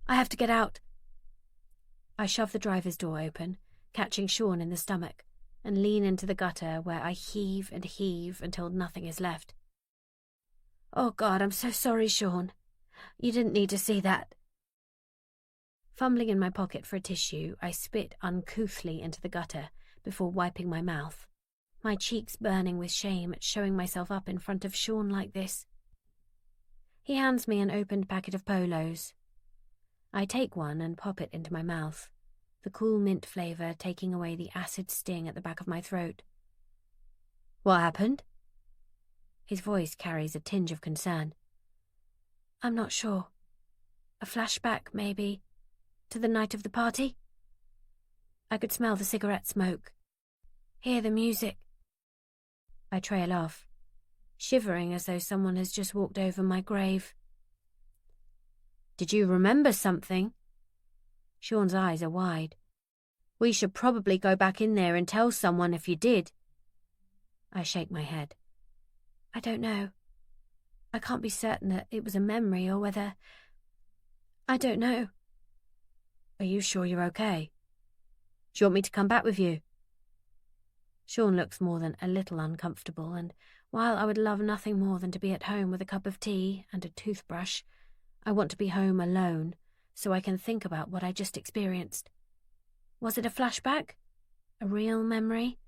I have to get out. I shove the driver's door open, catching Sean in the stomach, and lean into the gutter where I heave and heave until nothing is left. Oh God, I'm so sorry, Sean. You didn't need to see that. Fumbling in my pocket for a tissue, I spit uncouthly into the gutter before wiping my mouth, my cheeks burning with shame at showing myself up in front of Sean like this. He hands me an opened packet of Polos. I take one and pop it into my mouth, the cool mint flavour taking away the acid sting at the back of my throat. What happened? His voice carries a tinge of concern. I'm not sure. A flashback, maybe, to the night of the party? I could smell the cigarette smoke, hear the music. I trail off, shivering as though someone has just walked over my grave. Did you remember something? Sean's eyes are wide. We should probably go back in there and tell someone if you did. I shake my head. I don't know. I can't be certain that it was a memory or whether... I don't know. Are you sure you're okay? Do you want me to come back with you? Sean looks more than a little uncomfortable, and while I would love nothing more than to be at home with a cup of tea and a toothbrush, I want to be home alone so I can think about what I just experienced. Was it a flashback? A real memory?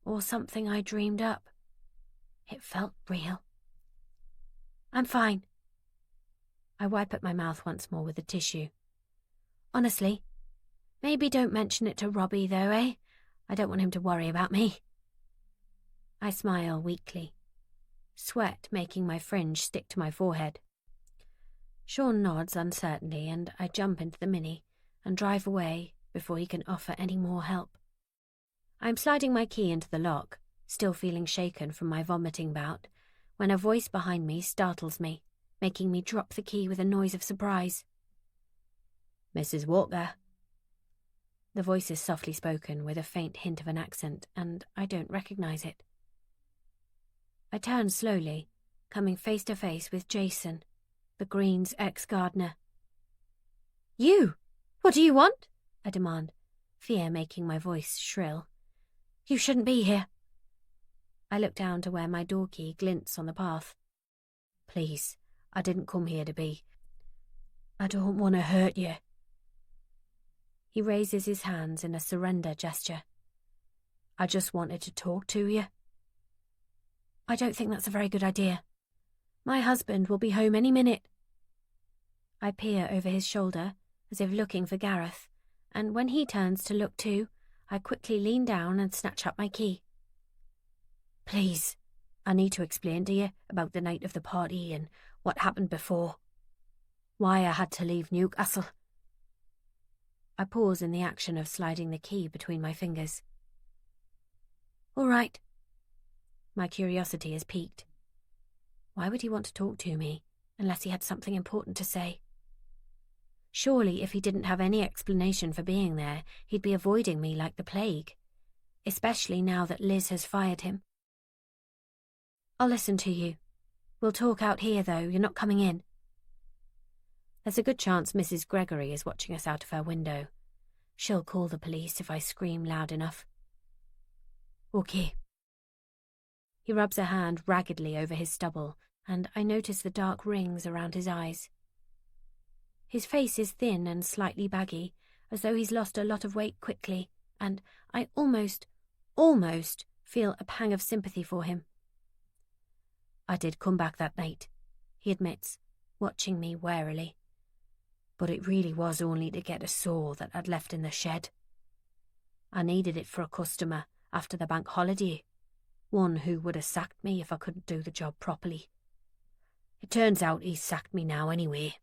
Or something I dreamed up? It felt real. I'm fine. I wipe at my mouth once more with a tissue. Honestly, maybe don't mention it to Robbie though, eh? I don't want him to worry about me. I smile weakly, sweat making my fringe stick to my forehead. Sean nods uncertainly, and I jump into the Mini and drive away before he can offer any more help. I'm sliding my key into the lock, still feeling shaken from my vomiting bout, when a voice behind me startles me, making me drop the key with a noise of surprise. Mrs. Walker. The voice is softly spoken with a faint hint of an accent, and I don't recognize it. I turn slowly, coming face to face with Jason, the Greens' ex-gardener. You! What do you want? I demand, fear making my voice shrill. You shouldn't be here. I look down to where my door key glints on the path. Please, I didn't come here to be. I don't want to hurt you. He raises his hands in a surrender gesture. I just wanted to talk to you. I don't think that's a very good idea. My husband will be home any minute. I peer over his shoulder, as if looking for Gareth, and when he turns to look too, I quickly lean down and snatch up my key. Please, I need to explain to you about the night of the party and what happened before. Why I had to leave Newcastle. I pause in the action of sliding the key between my fingers. All right. My curiosity is piqued. Why would he want to talk to me, unless he had something important to say? Surely, if he didn't have any explanation for being there, he'd be avoiding me like the plague, especially now that Liz has fired him. I'll listen to you. We'll talk out here, though. You're not coming in. There's a good chance Mrs. Gregory is watching us out of her window. She'll call the police if I scream loud enough. Okay. He rubs a hand raggedly over his stubble, and I notice the dark rings around his eyes. His face is thin and slightly baggy, as though he's lost a lot of weight quickly, and I almost feel a pang of sympathy for him. I did come back that night, he admits, watching me warily. But it really was only to get a saw that I'd left in the shed. I needed it for a customer after the bank holiday, one who would have sacked me if I couldn't do the job properly. It turns out he's sacked me now anyway.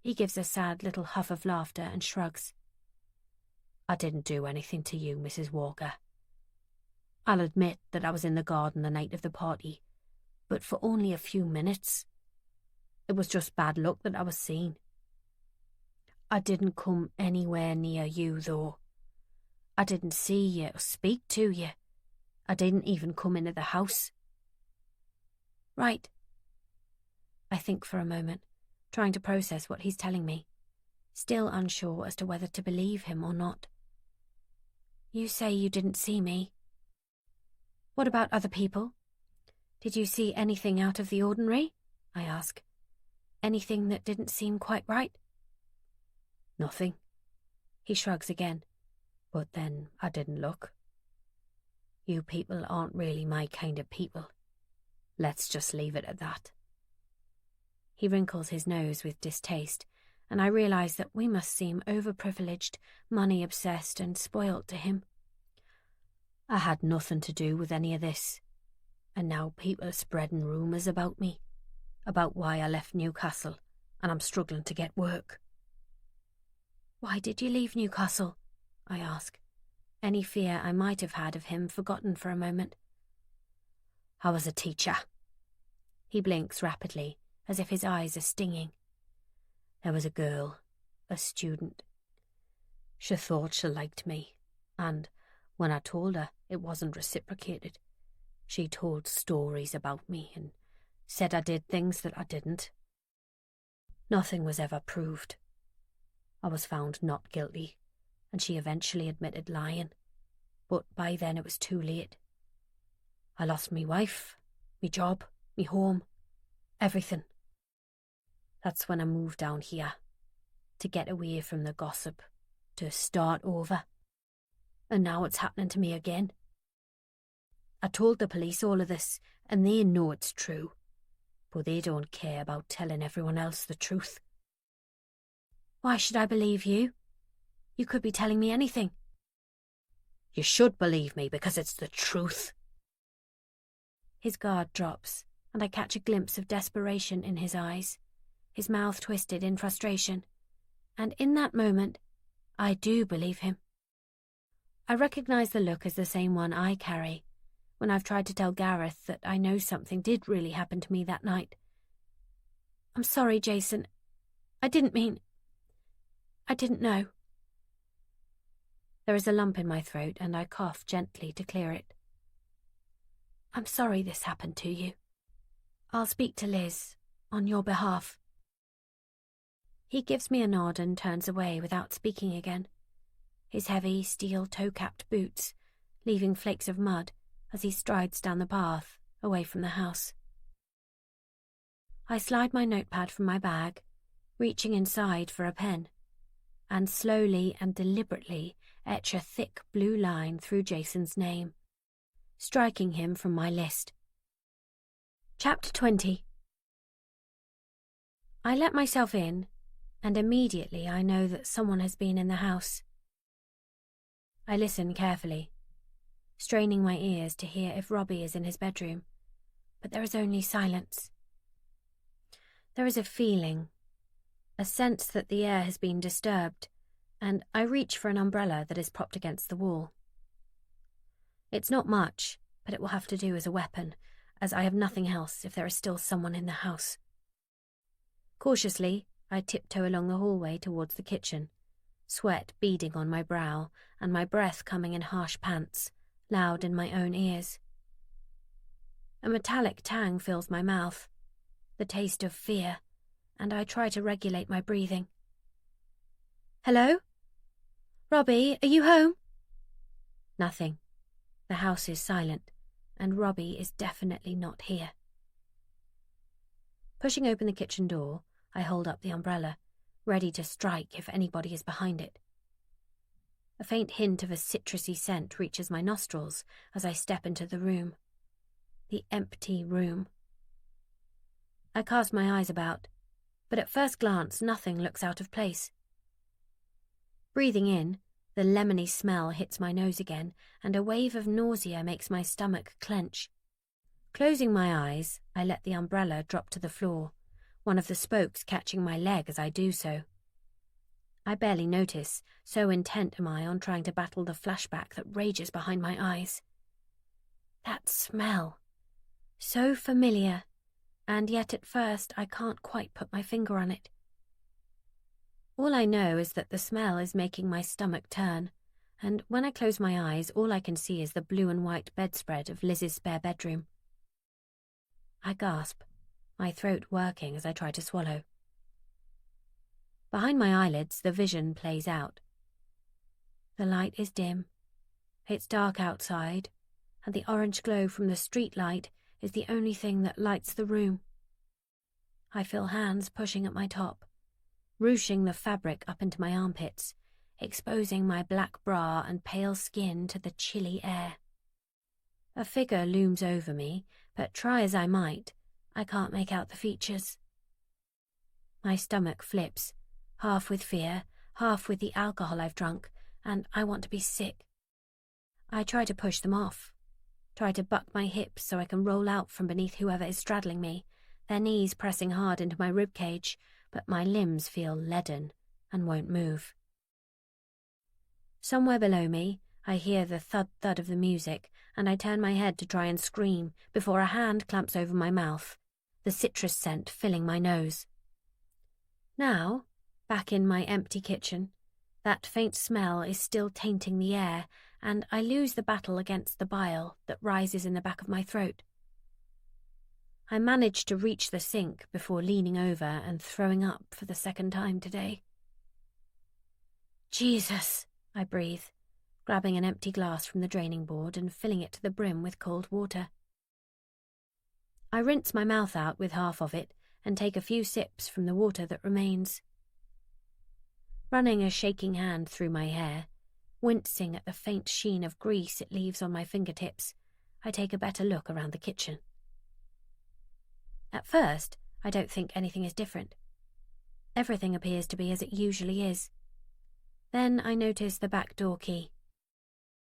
He gives a sad little huff of laughter and shrugs. I didn't do anything to you, Mrs. Walker. I'll admit that I was in the garden the night of the party, but for only a few minutes. It was just bad luck that I was seen. I didn't come anywhere near you, though. I didn't see you or speak to you. I didn't even come into the house. Right. I think for a moment, trying to process what he's telling me, still unsure as to whether to believe him or not. You say you didn't see me. What about other people? Did you see anything out of the ordinary? I ask. Anything that didn't seem quite right? Nothing. He shrugs again. But then I didn't look. You people aren't really my kind of people. Let's just leave it at that. He wrinkles his nose with distaste, and I realise that we must seem overprivileged, money-obsessed and spoilt to him. I had nothing to do with any of this, and now people are spreading rumours about me, about why I left Newcastle, and I'm struggling to get work. Why did you leave Newcastle? I ask, any fear I might have had of him forgotten for a moment. I was a teacher. He blinks rapidly, as if his eyes are stinging. There was a girl, a student. She thought she liked me, and when I told her it wasn't reciprocated, she told stories about me and said I did things that I didn't. Nothing was ever proved. I was found not guilty, and she eventually admitted lying, but by then it was too late. I lost me wife, me job, me home, everything. That's when I moved down here, to get away from the gossip, to start over. And now it's happening to me again. I told the police all of this, and they know it's true, but they don't care about telling everyone else the truth. Why should I believe you? You could be telling me anything. You should believe me because it's the truth. His guard drops, and I catch a glimpse of desperation in his eyes, his mouth twisted in frustration, and in that moment, I do believe him. I recognise the look as the same one I carry when I've tried to tell Gareth that I know something did really happen to me that night. I'm sorry, Jason. I didn't know. There is a lump in my throat and I cough gently to clear it. I'm sorry this happened to you. I'll speak to Liz, on your behalf. He gives me a nod and turns away without speaking again, his heavy steel toe-capped boots leaving flakes of mud as he strides down the path away from the house. I slide my notepad from my bag, reaching inside for a pen, and slowly and deliberately etch a thick blue line through Jason's name, striking him from my list. Chapter 20. I let myself in, and immediately I know that someone has been in the house. I listen carefully, straining my ears to hear if Robbie is in his bedroom, but there is only silence. There is a feeling, a sense that the air has been disturbed, and I reach for an umbrella that is propped against the wall. It's not much, but it will have to do as a weapon, as I have nothing else if there is still someone in the house. Cautiously, I tiptoe along the hallway towards the kitchen, sweat beading on my brow and my breath coming in harsh pants, loud in my own ears. A metallic tang fills my mouth, the taste of fear, and I try to regulate my breathing. Hello? Robbie, are you home? Nothing. The house is silent, and Robbie is definitely not here. Pushing open the kitchen door, I hold up the umbrella, ready to strike if anybody is behind it. A faint hint of a citrusy scent reaches my nostrils as I step into the room. The empty room. I cast my eyes about, but at first glance nothing looks out of place. Breathing in, the lemony smell hits my nose again, and a wave of nausea makes my stomach clench. Closing my eyes, I let the umbrella drop to the floor, one of the spokes catching my leg as I do so. I barely notice, so intent am I on trying to battle the flashback that rages behind my eyes. That smell. So familiar, and yet at first I can't quite put my finger on it. All I know is that the smell is making my stomach turn, and when I close my eyes, all I can see is the blue and white bedspread of Liz's spare bedroom. I gasp, my throat working as I try to swallow. Behind my eyelids, the vision plays out. The light is dim. It's dark outside, and the orange glow from the street light is the only thing that lights the room. I feel hands pushing at my top, ruching the fabric up into my armpits, exposing my black bra and pale skin to the chilly air. A figure looms over me, but try as I might, I can't make out the features. My stomach flips, half with fear, half with the alcohol I've drunk, and I want to be sick. I try to push them off, try to buck my hips so I can roll out from beneath whoever is straddling me, their knees pressing hard into my ribcage, but my limbs feel leaden and won't move. Somewhere below me, I hear the thud-thud of the music, and I turn my head to try and scream before a hand clamps over my mouth, the citrus scent filling my nose. Now, back in my empty kitchen, that faint smell is still tainting the air, and I lose the battle against the bile that rises in the back of my throat. I manage to reach the sink before leaning over and throwing up for the second time today. Jesus, I breathe, grabbing an empty glass from the draining board and filling it to the brim with cold water. I rinse my mouth out with half of it and take a few sips from the water that remains. Running a shaking hand through my hair, wincing at the faint sheen of grease it leaves on my fingertips, I take a better look around the kitchen. At first, I don't think anything is different. Everything appears to be as it usually is. Then I notice the back door key.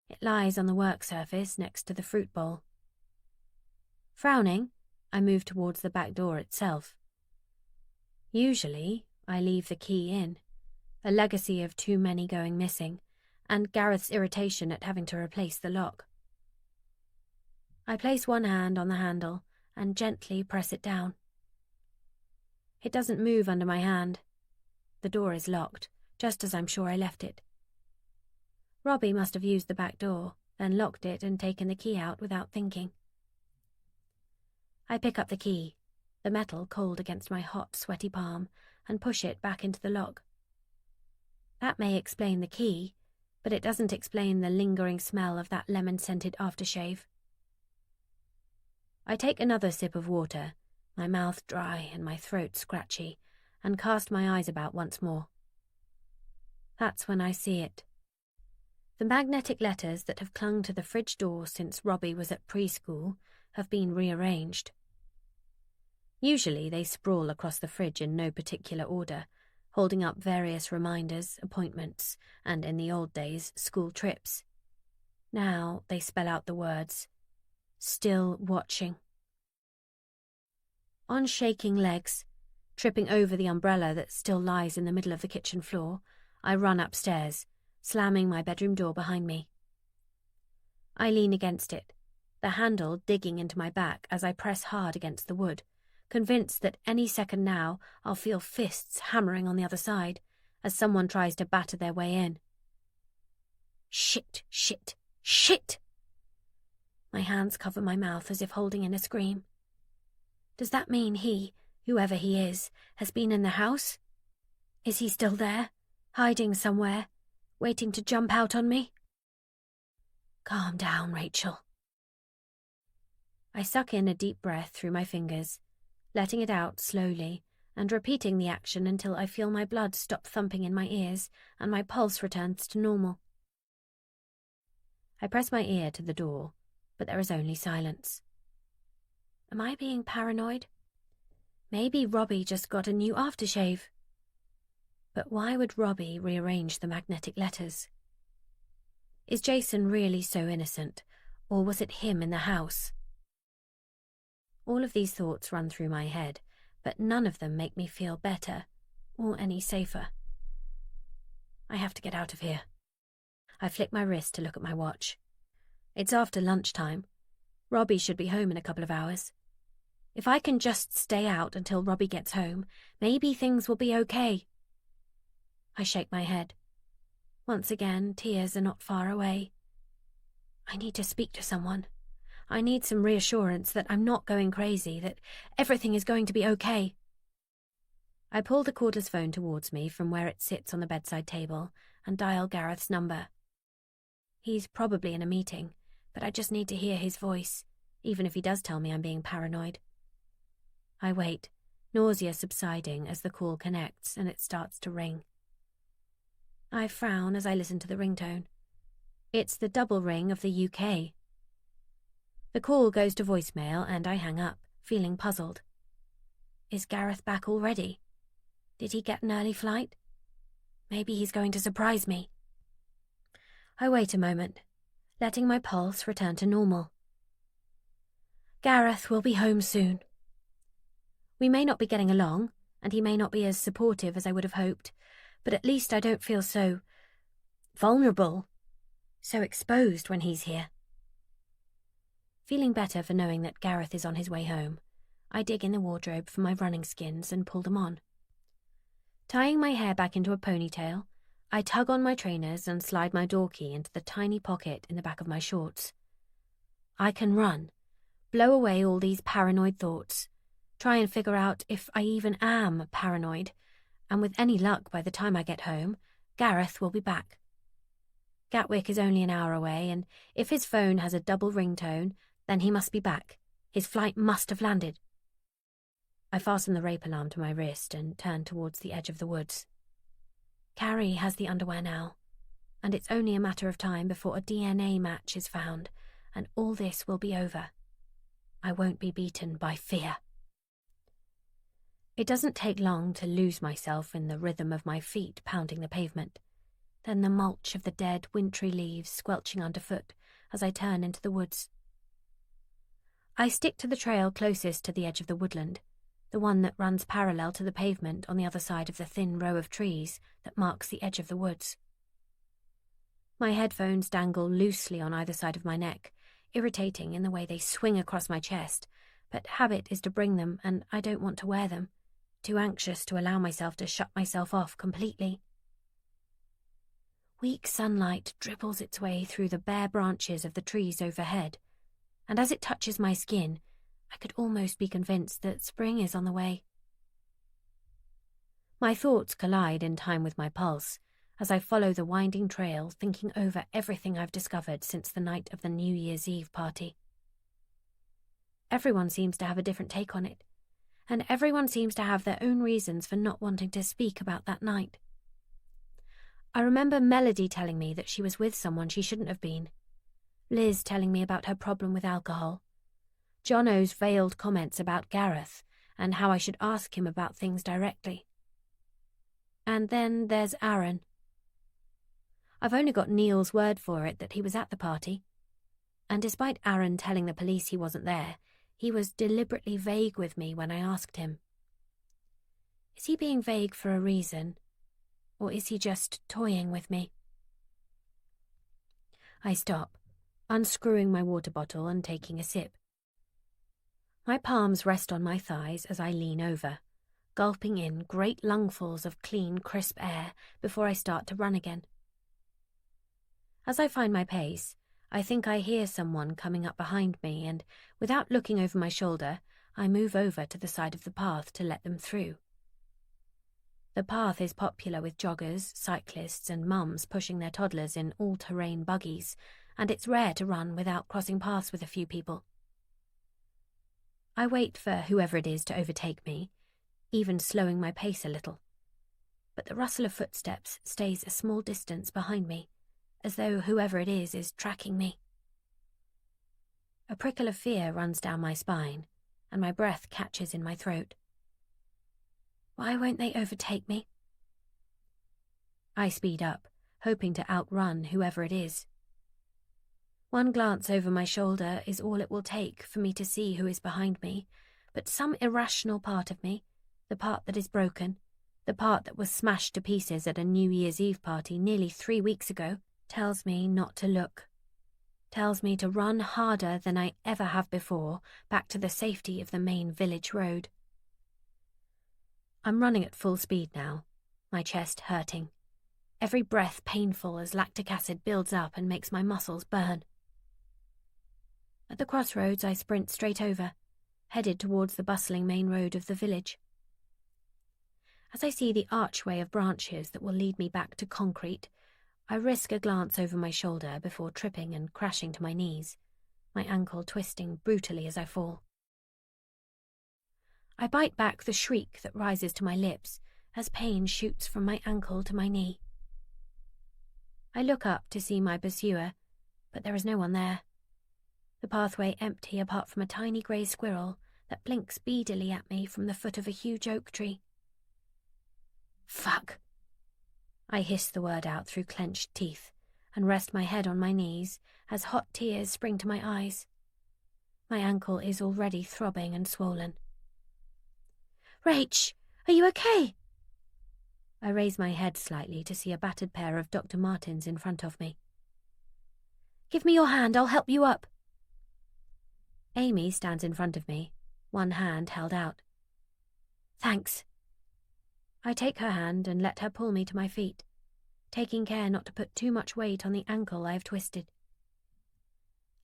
It lies on the work surface next to the fruit bowl. Frowning, I move towards the back door itself. Usually, I leave the key in, a legacy of too many going missing, and Gareth's irritation at having to replace the lock. I place one hand on the handle and gently press it down. It doesn't move under my hand. The door is locked, just as I'm sure I left it. Robbie must have used the back door, then locked it and taken the key out without thinking. I pick up the key, the metal cold against my hot, sweaty palm, and push it back into the lock. That may explain the key, but it doesn't explain the lingering smell of that lemon-scented aftershave. I take another sip of water, my mouth dry and my throat scratchy, and cast my eyes about once more. That's when I see it. The magnetic letters that have clung to the fridge door since Robbie was at preschool have been rearranged. Usually they sprawl across the fridge in no particular order, holding up various reminders, appointments, and in the old days, school trips. Now they spell out the words, "Still watching." On shaking legs, tripping over the umbrella that still lies in the middle of the kitchen floor, I run upstairs, slamming my bedroom door behind me. I lean against it, the handle digging into my back as I press hard against the wood, convinced that any second now I'll feel fists hammering on the other side as someone tries to batter their way in. Shit, shit, shit! My hands cover my mouth as if holding in a scream. Does that mean he, whoever he is, has been in the house? Is he still there, hiding somewhere, waiting to jump out on me? Calm down, Rachel. I suck in a deep breath through my fingers, letting it out slowly and repeating the action until I feel my blood stop thumping in my ears and my pulse returns to normal. I press my ear to the door, but there is only silence. Am I being paranoid? Maybe Robbie just got a new aftershave. But why would Robbie rearrange the magnetic letters? Is Jason really so innocent, or was it him in the house? All of these thoughts run through my head, but none of them make me feel better or any safer. I have to get out of here. I flick my wrist to look at my watch. It's after lunchtime. Robbie should be home in a couple of hours. If I can just stay out until Robbie gets home, maybe things will be okay. I shake my head. Once again, tears are not far away. I need to speak to someone. I need some reassurance that I'm not going crazy, that everything is going to be okay. I pull the cordless phone towards me from where it sits on the bedside table and dial Gareth's number. He's probably in a meeting, but I just need to hear his voice, even if he does tell me I'm being paranoid. I wait, nausea subsiding as the call connects and it starts to ring. I frown as I listen to the ringtone. It's the double ring of the UK. The call goes to voicemail and I hang up, feeling puzzled. Is Gareth back already? Did he get an early flight? Maybe he's going to surprise me. I wait a moment, letting my pulse return to normal. Gareth will be home soon. We may not be getting along, and he may not be as supportive as I would have hoped, but at least I don't feel so vulnerable, so exposed when he's here. Feeling better for knowing that Gareth is on his way home, I dig in the wardrobe for my running skins and pull them on. Tying my hair back into a ponytail, I tug on my trainers and slide my door key into the tiny pocket in the back of my shorts. I can run, blow away all these paranoid thoughts, try and figure out if I even am paranoid, and with any luck by the time I get home, Gareth will be back. Gatwick is only an hour away, and if his phone has a double ringtone, then he must be back. His flight must have landed. I fasten the rape alarm to my wrist and turn towards the edge of the woods. Carrie has the underwear now, and it's only a matter of time before a DNA match is found, and all this will be over. I won't be beaten by fear. It doesn't take long to lose myself in the rhythm of my feet pounding the pavement, then the mulch of the dead wintry leaves squelching underfoot as I turn into the woods. I stick to the trail closest to the edge of the woodland, the one that runs parallel to the pavement on the other side of the thin row of trees that marks the edge of the woods. My headphones dangle loosely on either side of my neck, irritating in the way they swing across my chest, but habit is to bring them and I don't want to wear them, too anxious to allow myself to shut myself off completely. Weak sunlight dribbles its way through the bare branches of the trees overhead, and as it touches my skin, I could almost be convinced that spring is on the way. My thoughts collide in time with my pulse as I follow the winding trail, thinking over everything I've discovered since the night of the New Year's Eve party. Everyone seems to have a different take on it, and everyone seems to have their own reasons for not wanting to speak about that night. I remember Melody telling me that she was with someone she shouldn't have been, Liz telling me about her problem with alcohol, Jono's veiled comments about Gareth and how I should ask him about things directly. And then there's Aaron. I've only got Neil's word for it that he was at the party, and despite Aaron telling the police he wasn't there, he was deliberately vague with me when I asked him. Is he being vague for a reason, or is he just toying with me? I stop, unscrewing my water bottle and taking a sip. My palms rest on my thighs as I lean over, gulping in great lungfuls of clean, crisp air before I start to run again. As I find my pace, I think I hear someone coming up behind me and, without looking over my shoulder, I move over to the side of the path to let them through. The path is popular with joggers, cyclists and mums pushing their toddlers in all-terrain buggies, and it's rare to run without crossing paths with a few people. I wait for whoever it is to overtake me, even slowing my pace a little, but the rustle of footsteps stays a small distance behind me, as though whoever it is tracking me. A prickle of fear runs down my spine, and my breath catches in my throat. Why won't they overtake me? I speed up, hoping to outrun whoever it is. One glance over my shoulder is all it will take for me to see who is behind me, but some irrational part of me, the part that is broken, the part that was smashed to pieces at a New Year's Eve party nearly 3 weeks ago, tells me not to look, tells me to run harder than I ever have before back to the safety of the main village road. I'm running at full speed now, my chest hurting, every breath painful as lactic acid builds up and makes my muscles burn. At the crossroads I sprint straight over, headed towards the bustling main road of the village. As I see the archway of branches that will lead me back to concrete, I risk a glance over my shoulder before tripping and crashing to my knees, my ankle twisting brutally as I fall. I bite back the shriek that rises to my lips as pain shoots from my ankle to my knee. I look up to see my pursuer, but there is no one there. The pathway empty apart from a tiny grey squirrel that blinks beadily at me from the foot of a huge oak tree. Fuck! I hiss the word out through clenched teeth and rest my head on my knees as hot tears spring to my eyes. My ankle is already throbbing and swollen. Rach, are you okay? I raise my head slightly to see a battered pair of Dr. Martens in front of me. Give me your hand, I'll help you up. Amy stands in front of me, one hand held out. Thanks. I take her hand and let her pull me to my feet, taking care not to put too much weight on the ankle I have twisted.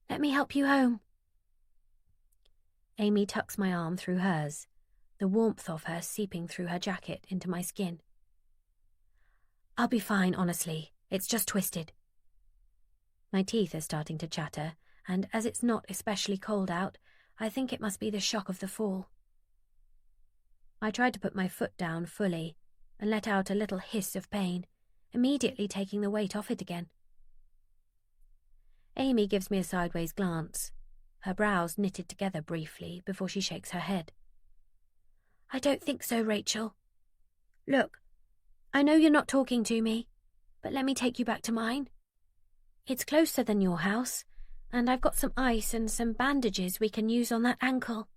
Let me help you home. Amy tucks my arm through hers, the warmth of her seeping through her jacket into my skin. I'll be fine, honestly. It's just twisted. My teeth are starting to chatter, and as it's not especially cold out, I think it must be the shock of the fall. I tried to put my foot down fully and let out a little hiss of pain, immediately taking the weight off it again. Amy gives me a sideways glance, her brows knitted together briefly before she shakes her head. I don't think so, Rachel. Look, I know you're not talking to me, but let me take you back to mine. It's closer than your house, and I've got some ice and some bandages we can use on that ankle.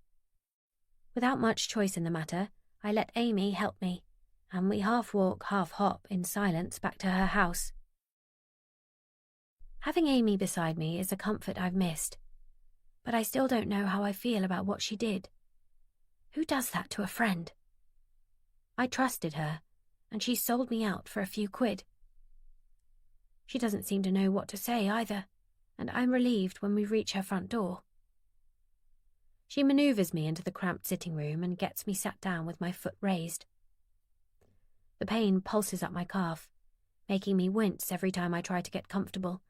Without much choice in the matter, I let Amy help me, and we half walk, half hop in silence back to her house. Having Amy beside me is a comfort I've missed, but I still don't know how I feel about what she did. Who does that to a friend? I trusted her, and she sold me out for a few quid. She doesn't seem to know what to say either, and I'm relieved when we reach her front door. She manoeuvres me into the cramped sitting room and gets me sat down with my foot raised. The pain pulses up my calf, making me wince every time I try to get comfortable,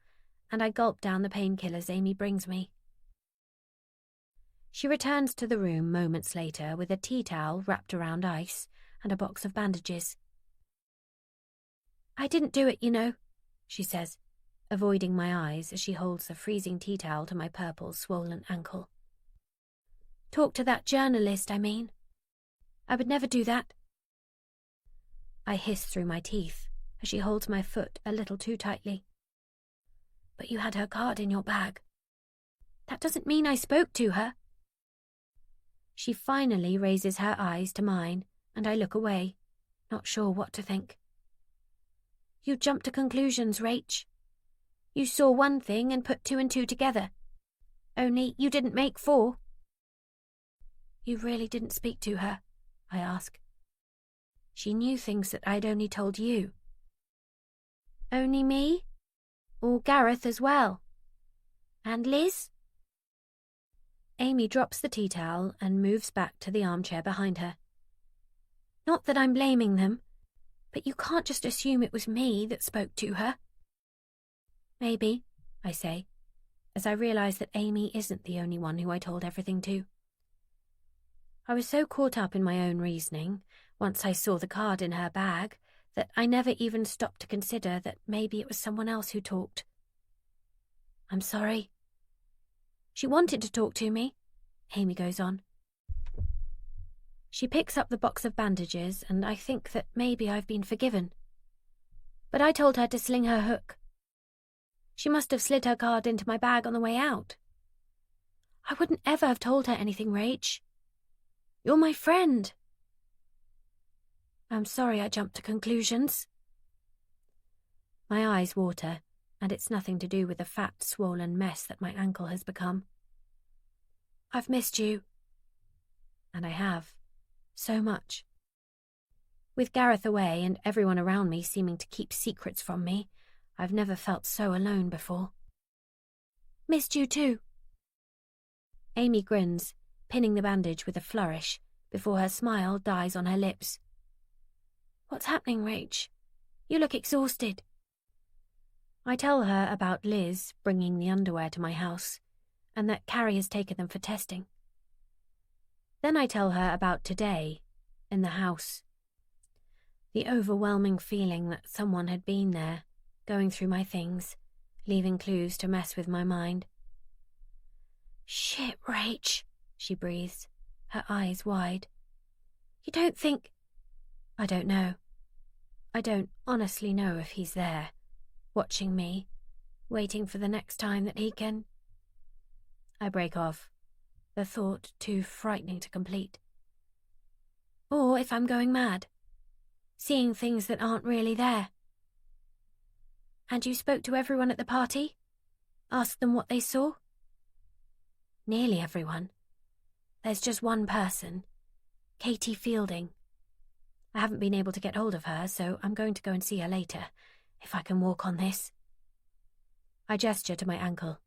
and I gulp down the painkillers Amy brings me. She returns to the room moments later with a tea towel wrapped around ice and a box of bandages. I didn't do it, you know, she says, avoiding my eyes as she holds the freezing tea towel to my purple, swollen ankle. Talk to that journalist, I mean. I would never do that. I hiss through my teeth as she holds my foot a little too tightly. But you had her card in your bag. That doesn't mean I spoke to her. She finally raises her eyes to mine, and I look away, not sure what to think. You jumped to conclusions, Rach. You saw one thing and put two and two together. Only you didn't make four. You really didn't speak to her, I ask. She knew things that I'd only told you. Only me? Or Gareth as well? And Liz? Amy drops the tea towel and moves back to the armchair behind her. Not that I'm blaming them, but you can't just assume it was me that spoke to her. Maybe, I say, as I realise that Amy isn't the only one who I told everything to. I was so caught up in my own reasoning, once I saw the card in her bag, that I never even stopped to consider that maybe it was someone else who talked. I'm sorry. She wanted to talk to me, Amy goes on. She picks up the box of bandages, and I think that maybe I've been forgiven. But I told her to sling her hook. She must have slid her card into my bag on the way out. I wouldn't ever have told her anything, Rach. You're my friend. I'm sorry I jumped to conclusions. My eyes water, and it's nothing to do with the fat, swollen mess that my ankle has become. I've missed you. And I have. So much. With Gareth away and everyone around me seeming to keep secrets from me, I've never felt so alone before. Missed you too. Amy grins, pinning the bandage with a flourish, before her smile dies on her lips. What's happening, Rach? You look exhausted. I tell her about Liz bringing the underwear to my house, and that Carrie has taken them for testing. Then I tell her about today, in the house. The overwhelming feeling that someone had been there, going through my things, leaving clues to mess with my mind. Shit, Rach, she breathes, her eyes wide. You don't think... I don't know. I don't honestly know if he's there, watching me, waiting for the next time that he can. I break off, the thought too frightening to complete. Or if I'm going mad, seeing things that aren't really there. And you spoke to everyone at the party? Asked them what they saw? Nearly everyone. There's just one person, Katie Fielding. I haven't been able to get hold of her, so I'm going to go and see her later, if I can walk on this. I gesture to my ankle.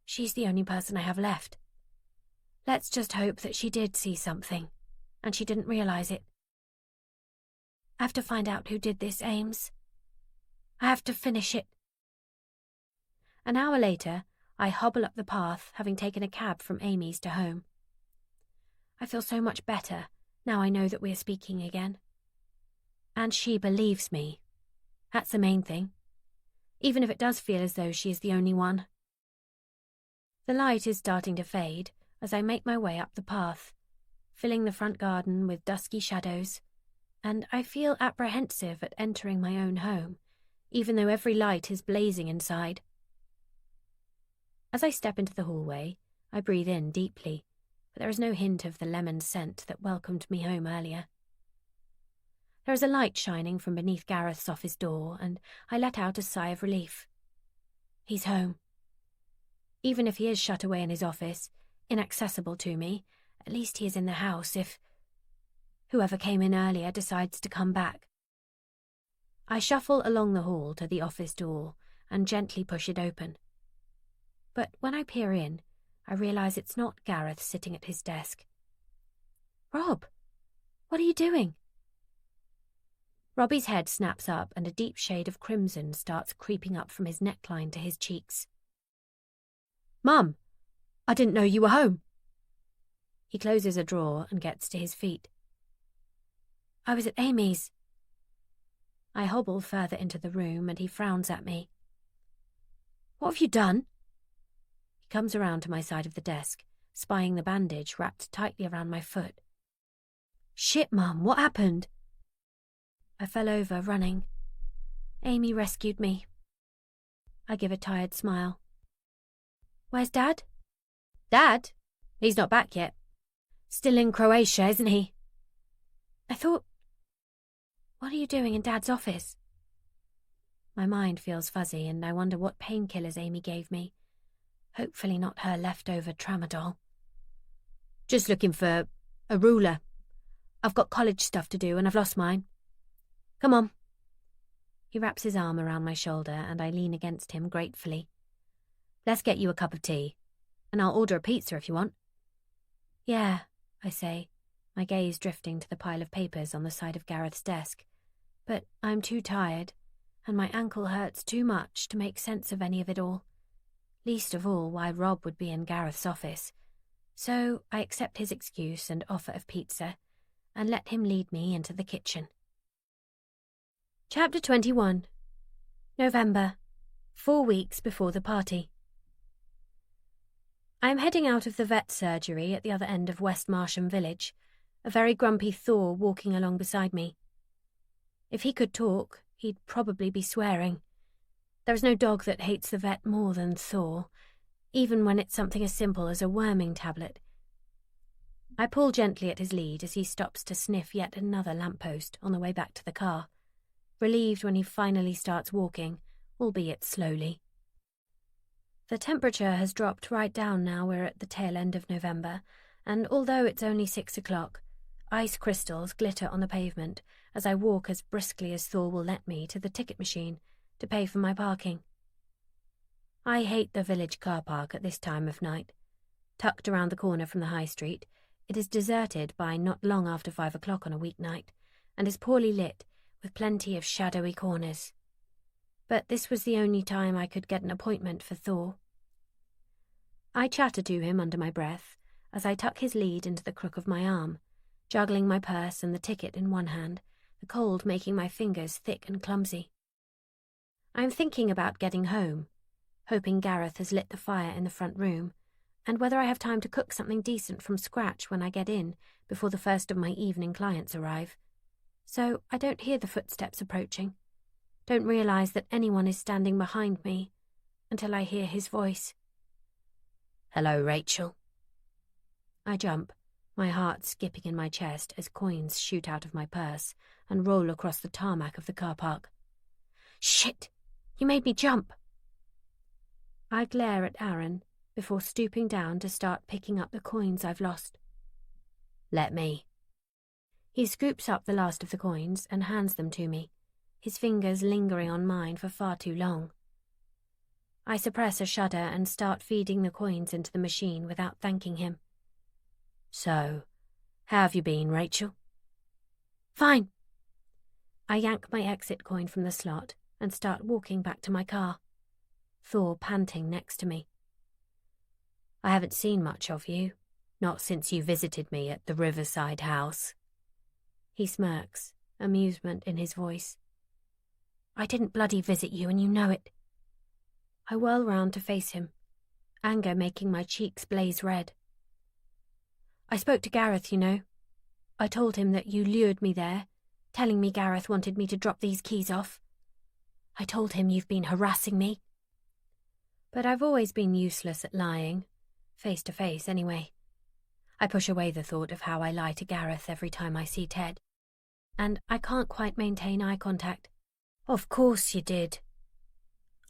She's the only person I have left. Let's just hope that she did see something, and she didn't realize it. I have to find out who did this, Ames. I have to finish it. An hour later, I hobble up the path, having taken a cab from Amy's to home. I feel so much better now I know that we're speaking again. And she believes me. That's the main thing. Even if it does feel as though she is the only one. The light is starting to fade as I make my way up the path, filling the front garden with dusky shadows, and I feel apprehensive at entering my own home, even though every light is blazing inside. As I step into the hallway, I breathe in deeply, but there is no hint of the lemon scent that welcomed me home earlier. There is a light shining from beneath Gareth's office door, and I let out a sigh of relief. He's home. Even if he is shut away in his office, inaccessible to me, at least he is in the house if whoever came in earlier decides to come back. I shuffle along the hall to the office door and gently push it open. But when I peer in, I realise it's not Gareth sitting at his desk. Rob, what are you doing? Robbie's head snaps up and a deep shade of crimson starts creeping up from his neckline to his cheeks. Mum, I didn't know you were home. He closes a drawer and gets to his feet. I was at Amy's. I hobble further into the room and he frowns at me. What have you done? He comes around to my side of the desk, spying the bandage wrapped tightly around my foot. Shit, Mum, what happened? I fell over, running. Amy rescued me. I give a tired smile. Where's Dad? Dad? He's not back yet. Still in Croatia, isn't he? I thought... What are you doing in Dad's office? My mind feels fuzzy and I wonder what painkillers Amy gave me. Hopefully not her leftover tramadol. Just looking for a ruler. I've got college stuff to do and I've lost mine. Come on. He wraps his arm around my shoulder and I lean against him gratefully. Let's get you a cup of tea, and I'll order a pizza if you want. Yeah, I say, my gaze drifting to the pile of papers on the side of Gareth's desk. But I'm too tired, and my ankle hurts too much to make sense of any of it all. Least of all why Rob would be in Gareth's office. So I accept his excuse and offer of pizza, and let him lead me into the kitchen. Chapter 21. November, 4 weeks before the party. I am heading out of the vet surgery at the other end of West Marsham Village, a very grumpy Thor walking along beside me. If he could talk, he'd probably be swearing. There is no dog that hates the vet more than Thor, even when it's something as simple as a worming tablet. I pull gently at his lead as he stops to sniff yet another lamppost on the way back to the car, relieved when he finally starts walking, albeit slowly. The temperature has dropped right down now we're at the tail end of November, and although it's only 6 o'clock, ice crystals glitter on the pavement as I walk as briskly as Thor will let me to the ticket machine to pay for my parking. I hate the village car park at this time of night. Tucked around the corner from the high street, it is deserted by not long after 5 o'clock on a weeknight, and is poorly lit, with plenty of shadowy corners. But this was the only time I could get an appointment for Thor. I chatter to him under my breath as I tuck his lead into the crook of my arm, juggling my purse and the ticket in one hand, the cold making my fingers thick and clumsy. I am thinking about getting home, hoping Gareth has lit the fire in the front room, and whether I have time to cook something decent from scratch when I get in before the first of my evening clients arrive. so I don't hear the footsteps approaching, don't realise that anyone is standing behind me until I hear his voice. "Hello, Rachel." I jump, my heart skipping in my chest as coins shoot out of my purse and roll across the tarmac of the car park. Shit! You made me jump! I glare at Aaron before stooping down to start picking up the coins I've lost. "Let me." He scoops up the last of the coins and hands them to me, his fingers lingering on mine for far too long. I suppress a shudder and start feeding the coins into the machine without thanking him. "So, how have you been, Rachel?" Fine. I yank my exit coin from the slot and start walking back to my car, Thor panting next to me. "I haven't seen much of you, not since you visited me at the Riverside house." He smirks, amusement in his voice. I didn't bloody visit you and you know it. I whirl round to face him, anger making my cheeks blaze red. I spoke to Gareth, you know. I told him that you lured me there, telling me Gareth wanted me to drop these keys off. I told him you've been harassing me. But I've always been useless at lying, face to face anyway. I push away the thought of how I lie to Gareth every time I see Ted, and I can't quite maintain eye contact. Of course you did.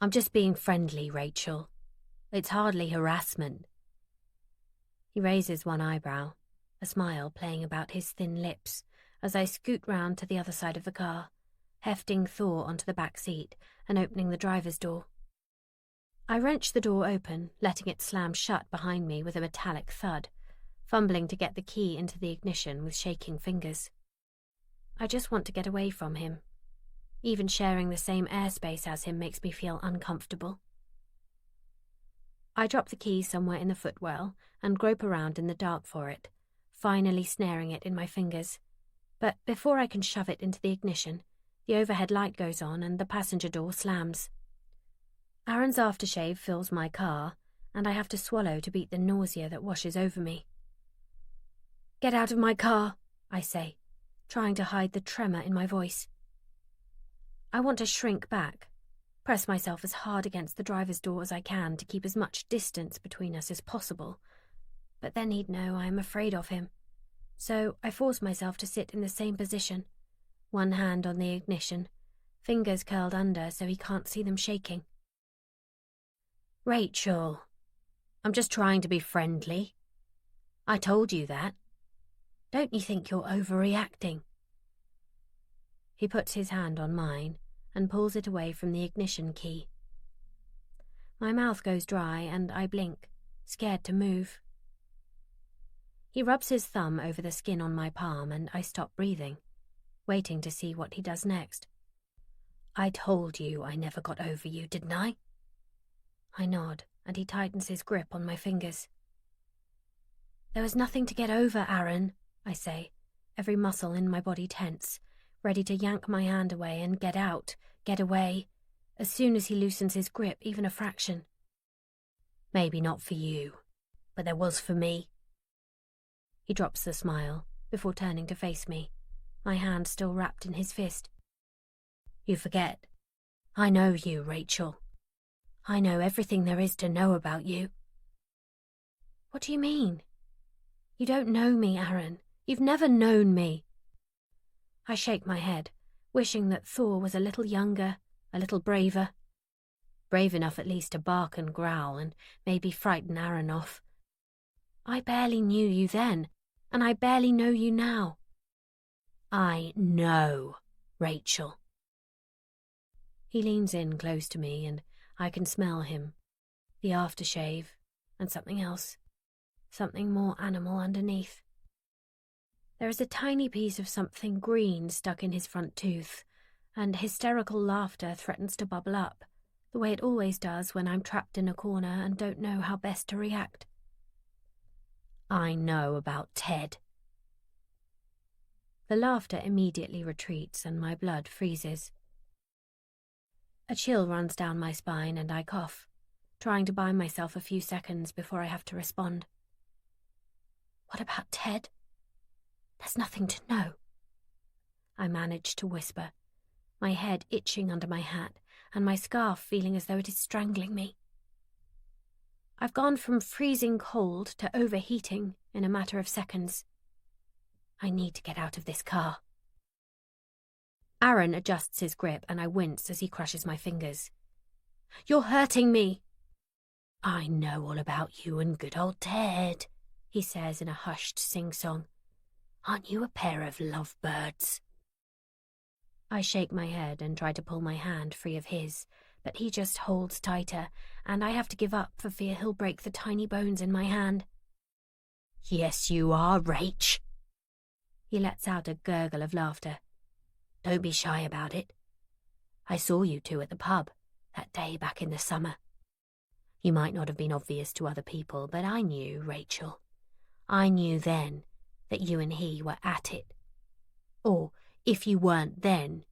"I'm just being friendly, Rachel. It's hardly harassment." He raises one eyebrow, a smile playing about his thin lips, as I scoot round to the other side of the car, hefting Thor onto the back seat and opening the driver's door. I wrench the door open, letting it slam shut behind me with a metallic thud, fumbling to get the key into the ignition with shaking fingers. I just want to get away from him. Even sharing the same airspace as him makes me feel uncomfortable. I drop the key somewhere in the footwell and grope around in the dark for it, finally snaring it in my fingers. But before I can shove it into the ignition, the overhead light goes on and the passenger door slams. Aaron's aftershave fills my car, and I have to swallow to beat the nausea that washes over me. Get out of my car, I say, trying to hide the tremor in my voice. I want to shrink back, press myself as hard against the driver's door as I can to keep as much distance between us as possible, but then he'd know I am afraid of him. So I force myself to sit in the same position, one hand on the ignition, fingers curled under so he can't see them shaking. "Rachel, I'm just trying to be friendly. I told you that. Don't you think you're overreacting?" He puts his hand on mine and pulls it away from the ignition key. My mouth goes dry and I blink, scared to move. He rubs his thumb over the skin on my palm and I stop breathing, waiting to see what he does next. "I told you I never got over you, didn't I?" I nod and he tightens his grip on my fingers. There was nothing to get over, Aaron, I say, every muscle in my body tense, ready to yank my hand away and get out, get away, as soon as he loosens his grip even a fraction. "Maybe not for you, but there was for me." He drops the smile before turning to face me, my hand still wrapped in his fist. "You forget. I know you, Rachel. I know everything there is to know about you." What do you mean? You don't know me, Aaron. You've never known me. I shake my head, wishing that Thor was a little younger, a little braver. Brave enough at least to bark and growl and maybe frighten Aaron off. I barely knew you then, and I barely know you now. "I know, Rachel." He leans in close to me and I can smell him, the aftershave, and something else, something more animal underneath. There is a tiny piece of something green stuck in his front tooth, and hysterical laughter threatens to bubble up, the way it always does when I'm trapped in a corner and don't know how best to react. "I know about Ted." The laughter immediately retreats and my blood freezes. A chill runs down my spine and I cough, trying to buy myself a few seconds before I have to respond. What about Ted? There's nothing to know. I manage to whisper, my head itching under my hat and my scarf feeling as though it is strangling me. I've gone from freezing cold to overheating in a matter of seconds. I need to get out of this car. Aaron adjusts his grip and I wince as he crushes my fingers. You're hurting me. I know all about you and good old Ted, he says in a hushed sing-song. Aren't you a pair of lovebirds? I shake my head and try to pull my hand free of his, but he just holds tighter, and I have to give up for fear he'll break the tiny bones in my hand. Yes, you are, Rach. He lets out a gurgle of laughter. Don't be shy about it. I saw you two at the pub that day back in the summer. You might not have been obvious to other people, but I knew, Rachel. I knew then that you and he were at it. Or, if you weren't then,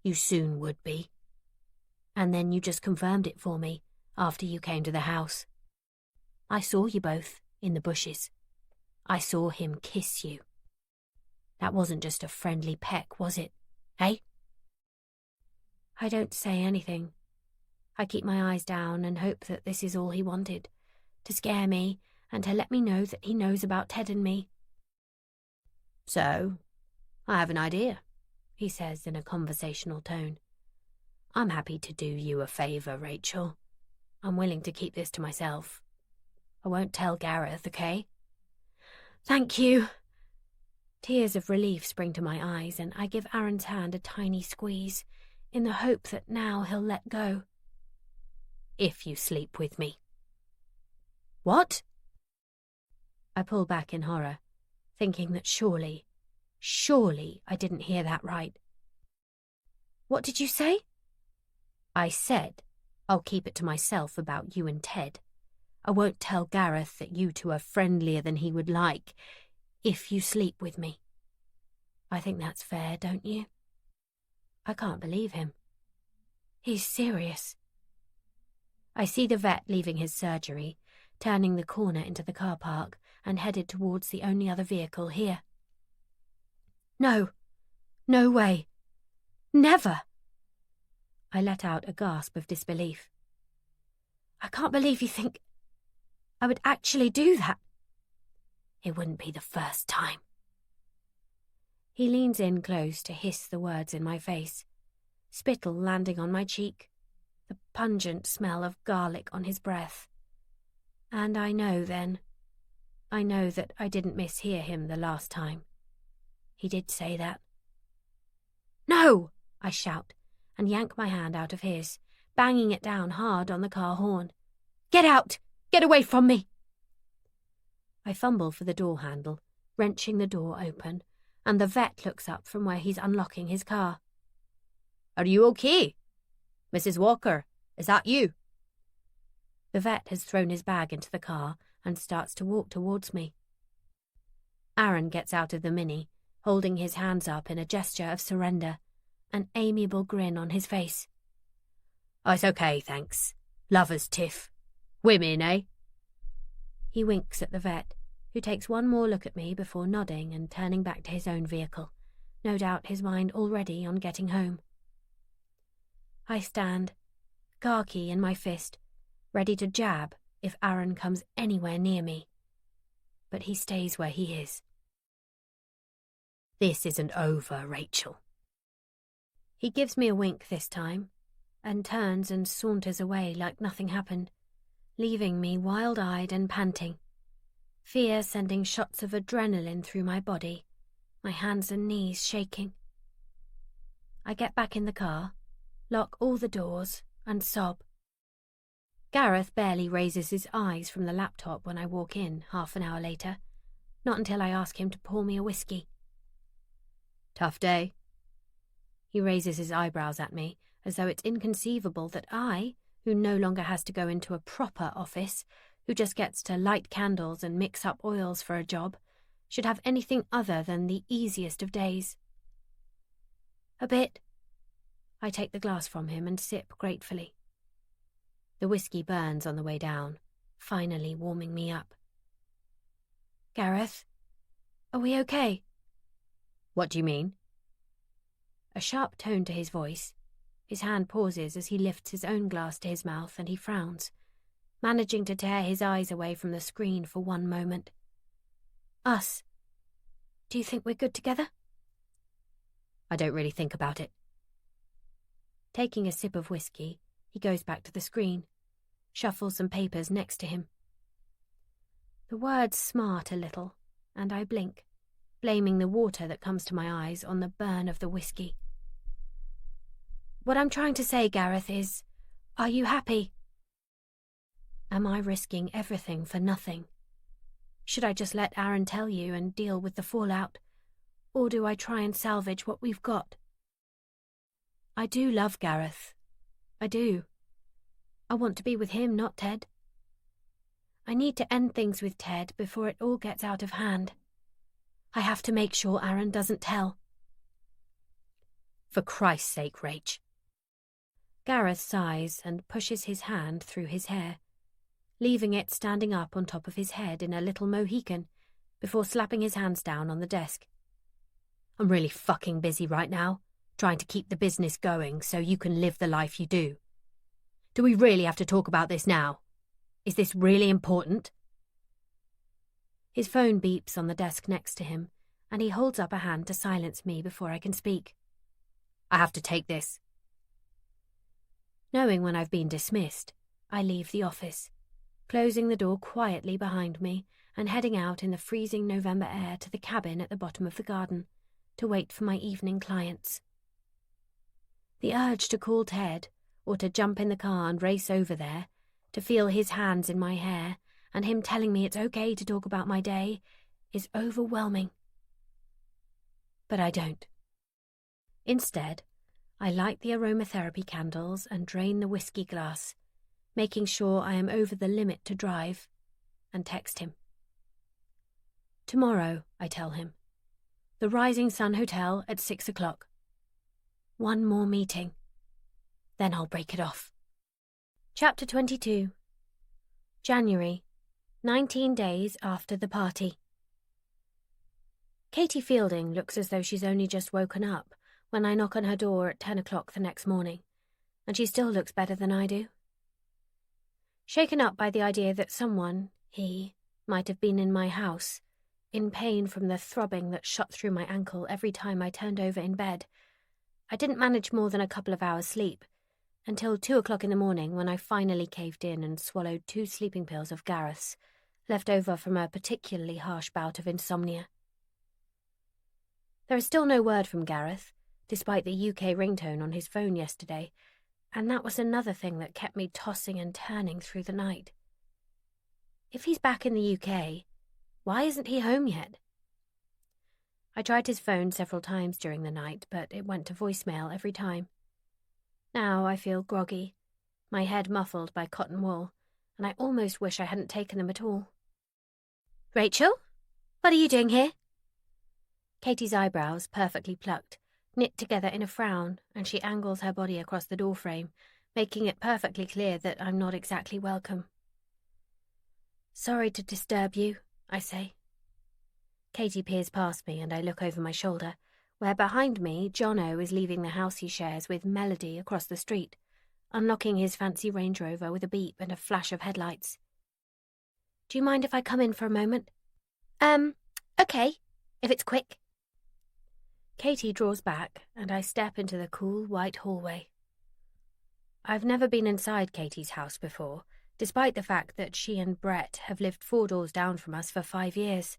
you soon would be. And then you just confirmed it for me after you came to the house. I saw you both in the bushes. I saw him kiss you. That wasn't just a friendly peck, was it? Eh? I don't say anything. I keep my eyes down and hope that this is all he wanted, to scare me and to let me know that he knows about Ted and me. So, I have an idea, he says in a conversational tone. I'm happy to do you a favour, Rachel. I'm willing to keep this to myself. I won't tell Gareth, okay? Thank you. Tears of relief spring to my eyes and I give Aaron's hand a tiny squeeze, in the hope that now he'll let go. If you sleep with me. What? I pull back in horror, thinking that surely I didn't hear that right. What did you say? I said I'll keep it to myself about you and Ted. I won't tell Gareth that you two are friendlier than he would like, if you sleep with me. I think that's fair, don't you? I can't believe him. He's serious. I see the vet leaving his surgery, turning the corner into the car park, and headed towards the only other vehicle here. No. No way. Never. I let out a gasp of disbelief. I can't believe you think I would actually do that. It wouldn't be the first time. He leans in close to hiss the words in my face, spittle landing on my cheek, the pungent smell of garlic on his breath. And I know then, I know that I didn't mishear him the last time. He did say that. No! I shout, and yank my hand out of his, banging it down hard on the car horn. Get out! Get away from me! I fumble for the door handle, wrenching the door open, and the vet looks up from where he's unlocking his car. Are you okay? Mrs. Walker, is that you? The vet has thrown his bag into the car and starts to walk towards me. Aaron gets out of the Mini, holding his hands up in a gesture of surrender, an amiable grin on his face. Oh, it's okay, thanks. Lover's tiff. Women, eh? He winks at the vet, who takes one more look at me before nodding and turning back to his own vehicle, no doubt his mind already on getting home. I stand, car key in my fist, ready to jab if Aaron comes anywhere near me. But he stays where he is. This isn't over, Rachel. He gives me a wink this time, and turns and saunters away like nothing happened, leaving me wild-eyed and panting, fear sending shots of adrenaline through my body, my hands and knees shaking. I get back in the car, lock all the doors, and sob. Gareth barely raises his eyes from the laptop when I walk in half an hour later, not until I ask him to pour me a whiskey. Tough day. He raises his eyebrows at me, as though it's inconceivable that I, who no longer has to go into a proper office, who just gets to light candles and mix up oils for a job, should have anything other than the easiest of days. A bit. I take the glass from him and sip gratefully. The whiskey burns on the way down, finally warming me up. Gareth, are we okay? What do you mean? a sharp tone to his voice. His hand pauses as he lifts his own glass to his mouth and he frowns, managing to tear his eyes away from the screen for one moment. Us. Do you think we're good together? I don't really think about it. Taking a sip of whiskey, he goes back to the screen, shuffles some papers next to him. The words smart a little, and I blink, blaming the water that comes to my eyes on the burn of the whiskey. What I'm trying to say, Gareth, is, are you happy? Am I risking everything for nothing? Should I just let Aaron tell you and deal with the fallout, or do I try and salvage what we've got? I do love Gareth. I do. I want to be with him, not Ted. I need to end things with Ted before it all gets out of hand. I have to make sure Aaron doesn't tell. For Christ's sake, Rach. Gareth sighs and pushes his hand through his hair, leaving it standing up on top of his head in a little mohican before slapping his hands down on the desk. I'm really fucking busy right now, trying to keep the business going so you can live the life you do. Do we really have to talk about this now? Is this really important? His phone beeps on the desk next to him, and he holds up a hand to silence me before I can speak. I have to take this. Knowing when I've been dismissed, I leave the office, closing the door quietly behind me and heading out in the freezing November air to the cabin at the bottom of the garden to wait for my evening clients. The urge to call Ted, or to jump in the car and race over there, to feel his hands in my hair and him telling me it's okay to talk about my day, is overwhelming. But I don't. Instead, I light the aromatherapy candles and drain the whiskey glass, making sure I am over the limit to drive, and text him. Tomorrow, I tell him. The Rising Sun Hotel at 6 o'clock. One more meeting. Then I'll break it off. Chapter 22. January, 19 days after the party. Katie Fielding looks as though she's only just woken up when I knock on her door at 10 o'clock the next morning, and she still looks better than I do. Shaken up by the idea that someone, he, might have been in my house, in pain from the throbbing that shot through my ankle every time I turned over in bed, I didn't manage more than a couple of hours' sleep, until 2 o'clock in the morning when I finally caved in and swallowed 2 sleeping pills of Gareth's, left over from a particularly harsh bout of insomnia. There is still no word from Gareth, despite the UK ringtone on his phone yesterday, and that was another thing that kept me tossing and turning through the night. If he's back in the UK, why isn't he home yet? I tried his phone several times during the night, but it went to voicemail every time. Now I feel groggy, my head muffled by cotton wool, and I almost wish I hadn't taken them at all. Rachel? What are you doing here? Katie's eyebrows, perfectly plucked, knit together in a frown, and she angles her body across the doorframe, making it perfectly clear that I'm not exactly welcome. Sorry to disturb you, I say. Katie peers past me and I look over my shoulder, where behind me Jono is leaving the house he shares with Melody across the street, unlocking his fancy Range Rover with a beep and a flash of headlights. Do you mind if I come in for a moment? Okay, if it's quick. Katie draws back and I step into the cool white hallway. I've never been inside Katie's house before, despite the fact that she and Brett have lived 4 doors down from us for 5 years.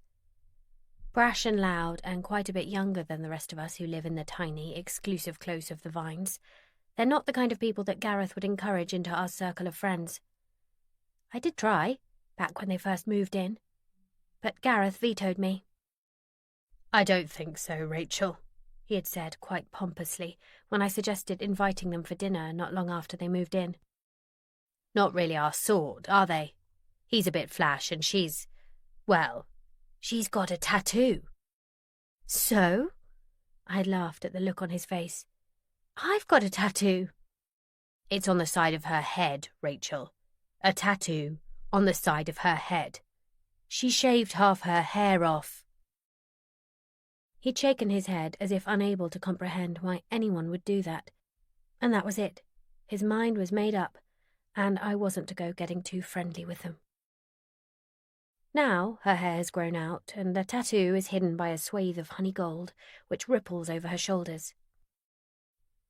Brash and loud and quite a bit younger than the rest of us who live in the tiny, exclusive close of the Vines, they're not the kind of people that Gareth would encourage into our circle of friends. I did try, back when they first moved in, but Gareth vetoed me. I don't think so, Rachel, he had said quite pompously when I suggested inviting them for dinner not long after they moved in. Not really our sort, are they? He's a bit flash and she's, well, she's got a tattoo. So? I laughed at the look on his face. I've got a tattoo. It's on the side of her head, Rachel. A tattoo on the side of her head. She shaved half her hair off. He'd shaken his head as if unable to comprehend why anyone would do that. And that was it. His mind was made up, and I wasn't to go getting too friendly with him. Now her hair has grown out, and the tattoo is hidden by a swathe of honey gold, which ripples over her shoulders.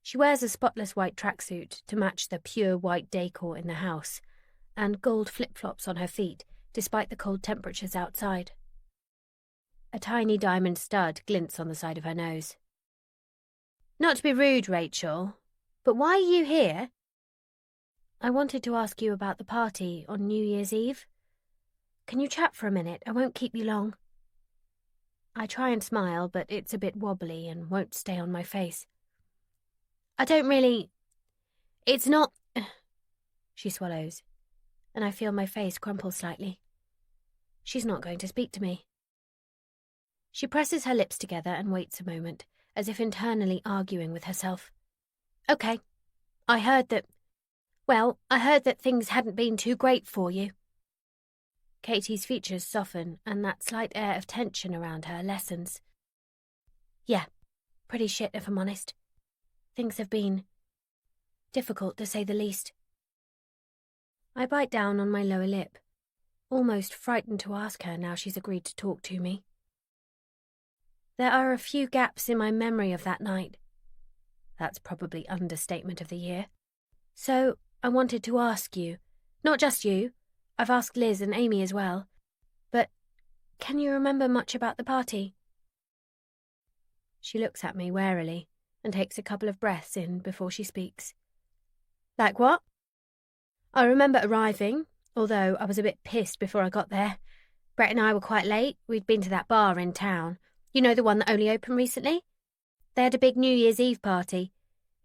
She wears a spotless white tracksuit to match the pure white decor in the house, and gold flip-flops on her feet, despite the cold temperatures outside. A tiny diamond stud glints on the side of her nose. Not to be rude, Rachel, but why are you here? I wanted to ask you about the party on New Year's Eve. Can you chat for a minute? I won't keep you long. I try and smile, but it's a bit wobbly and won't stay on my face. I don't really... It's not... She swallows, and I feel my face crumple slightly. She's not going to speak to me. She presses her lips together and waits a moment, as if internally arguing with herself. Okay, I heard that things hadn't been too great for you. Katie's features soften, and that slight air of tension around her lessens. Yeah, pretty shit if I'm honest. Things have been difficult, to say the least. I bite down on my lower lip, almost frightened to ask her now she's agreed to talk to me. There are a few gaps in my memory of that night. That's probably understatement of the year. So I wanted to ask you, not just you, I've asked Liz and Amy as well, but can you remember much about the party? She looks at me warily and takes a couple of breaths in before she speaks. Like what? I remember arriving, although I was a bit pissed before I got there. Brett and I were quite late. We'd been to that bar in town. You know, the one that only opened recently? They had a big New Year's Eve party.